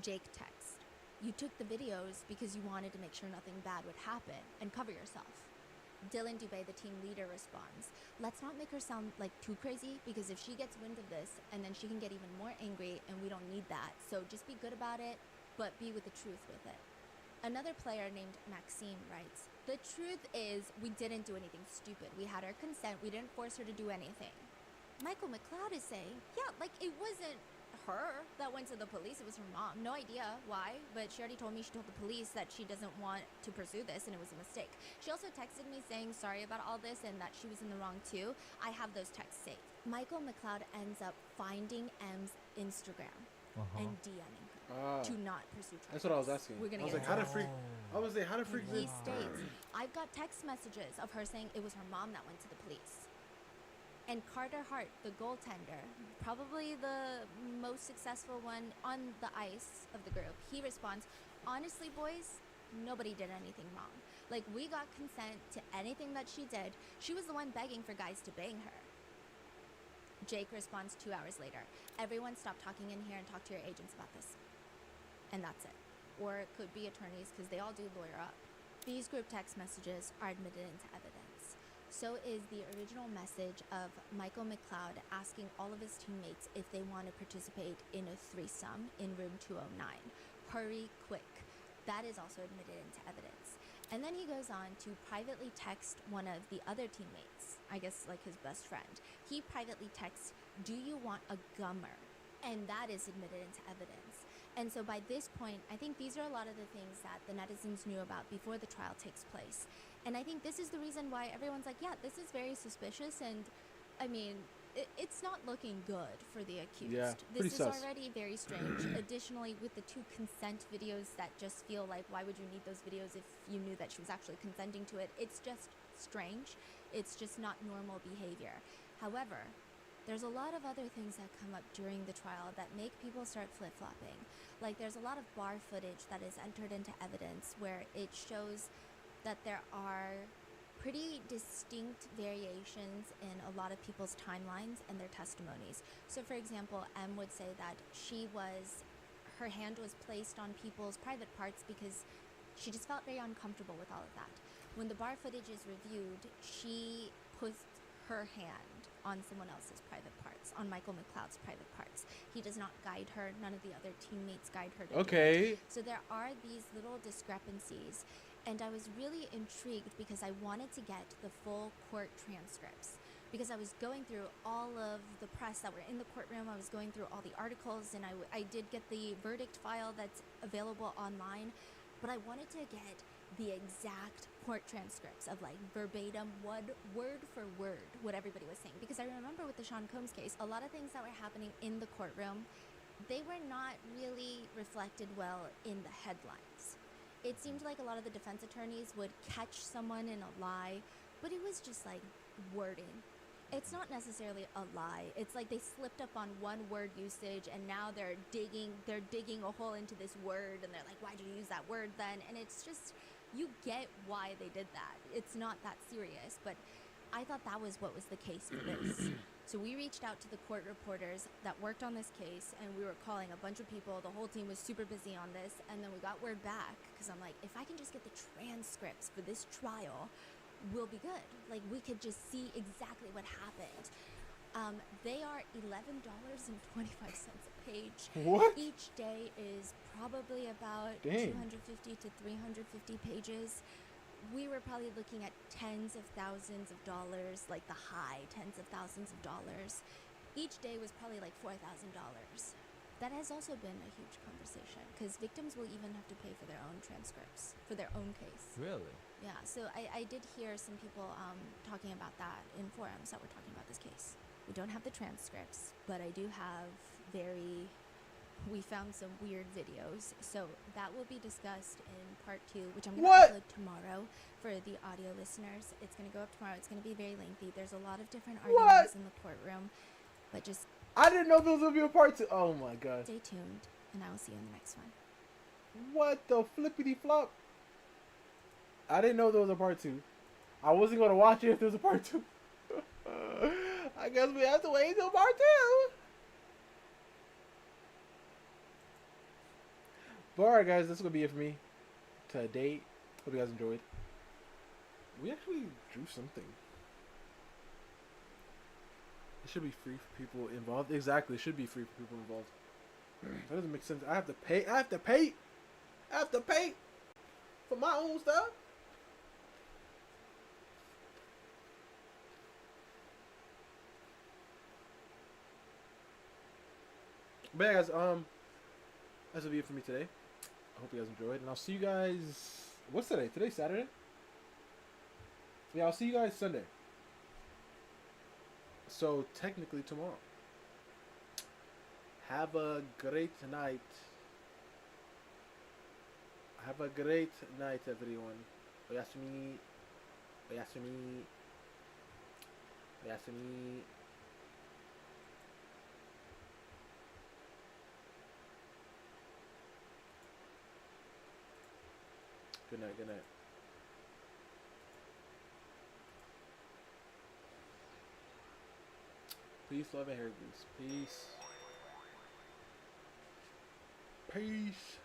[SPEAKER 3] Jake texts, you took the videos because you wanted to make sure nothing bad would happen and cover yourself. Dylan Dubé, the team leader, responds, let's not make her sound like too crazy because if she gets wind of this and then she can get even more angry and we don't need that. So just be good about it, but be with the truth with it. Another player named Maxime writes, the truth is we didn't do anything stupid. We had her consent. We didn't force her to do anything. Michael McLeod is saying, yeah, like it wasn't her that went to the police. It was her mom. No idea why, but she already told me she told the police that she doesn't want to pursue this and it was a mistake. She also texted me saying sorry about all this and that she was in the wrong too. I have those texts saved. Michael McLeod ends up finding M's Instagram and DMing her to not pursue charges.
[SPEAKER 1] That's what I was asking.
[SPEAKER 3] We're gonna
[SPEAKER 1] I was
[SPEAKER 3] get
[SPEAKER 1] like, how
[SPEAKER 3] into
[SPEAKER 1] to freak? I was like, how to freak
[SPEAKER 3] He
[SPEAKER 1] this?
[SPEAKER 3] states, I've got text messages of her saying it was her mom that went to the police. And Carter Hart, the goaltender, probably the most successful one on the ice of the group, he responds, honestly, boys, nobody did anything wrong. Like, we got consent to anything that she did. She was the one begging for guys to bang her. Jake responds 2 hours later, everyone stop talking in here and talk to your agents about this. And that's it. Or it could be attorneys because they all do lawyer up. These group text messages are admitted into evidence. So is the original message of Michael McLeod asking all of his teammates if they want to participate in a threesome in room 209. Hurry, quick. That is also admitted into evidence. And then he goes on to privately text one of the other teammates, I guess like his best friend. He privately texts, do you want a gummer? And that is admitted into evidence. And so by this point, I think these are a lot of the things that the netizens knew about before the trial takes place. And I think this is the reason why everyone's like, yeah, this is very suspicious. And I mean, it's not looking good for the accused.
[SPEAKER 1] Yeah, pretty
[SPEAKER 3] This is
[SPEAKER 1] sus.
[SPEAKER 3] already very strange. Additionally, with the 2 consent videos that just feel like, why would you need those videos if you knew that she was actually consenting to it? It's just strange. It's just not normal behavior. However, there's a lot of other things that come up during the trial that make people start flip-flopping. Like, there's a lot of bar footage that is entered into evidence where it shows that there are pretty distinct variations in a lot of people's timelines and their testimonies. So for example, M would say that her hand was placed on people's private parts because she just felt very uncomfortable with all of that. When the bar footage is reviewed, she puts her hand on someone else's private parts, on Michael McLeod's private parts. He does not guide her. None of the other teammates guide her to do it.
[SPEAKER 1] Okay.
[SPEAKER 3] So there are these little discrepancies. And I was really intrigued because I wanted to get the full court transcripts, because I was going through all of the press that were in the courtroom. I was going through all the articles, and I did get the verdict file that's available online, but I wanted to get the exact court transcripts of like verbatim, word for word, what everybody was saying. Because I remember with the Sean Combs case, a lot of things that were happening in the courtroom, they were not really reflected well in the headlines. It seemed like a lot of the defense attorneys would catch someone in a lie, but it was just like wording. It's not necessarily a lie. It's like they slipped up on one word usage, and now they're digging a hole into this word, and they're like, why'd you use that word then? And it's just, you get why they did that. It's not that serious, but I thought that was what was the case for this. So we reached out to the court reporters that worked on this case, and we were calling a bunch of people. The whole team was super busy on this, and then we got word back, because I'm like, if I can just get the transcripts for this trial, we'll be good. Like, we could just see exactly what happened. They are $11.25 a page.
[SPEAKER 1] What?
[SPEAKER 3] Each day is probably about
[SPEAKER 1] Dang.
[SPEAKER 3] 250 to 350 pages. We were probably looking at tens of thousands of dollars, like the high tens of thousands of dollars. Each day was probably like $4,000. That has also been a huge conversation, because victims will even have to pay for their own transcripts, for their own case.
[SPEAKER 2] Really?
[SPEAKER 3] Yeah, so I did hear some people talking about that in forums that were talking about this case. We don't have the transcripts, but I do have we found some weird videos. So that will be discussed in part 2, which I'm going to upload tomorrow for the audio listeners. It's going to go up tomorrow. It's going to be very lengthy. There's a lot of different arguments in the courtroom, but just
[SPEAKER 1] I didn't know those would be a part 2. Oh my god.
[SPEAKER 3] stay tuned, and I will see you in the next one.
[SPEAKER 1] What the flippity flop? I didn't know there was a part 2. I wasn't going to watch it if there was a part 2. I guess we have to wait until part 2. But alright guys, this is going to be it for me today. Hope you guys enjoyed. We actually drew something. It should be free for people involved. Exactly, it should be free for people involved. That doesn't make sense. I have to pay for my own stuff. But yeah, guys, that's will be it for me today. I hope you guys enjoyed, and I'll see you guys. What's today? Today's Saturday. Yeah, I'll see you guys Sunday. So technically tomorrow. Have a great night. Have a great night, everyone. Oyasumi. Oyasumi. Oyasumi. Good night, good night. Peace, love, and hair grease. Peace. Peace.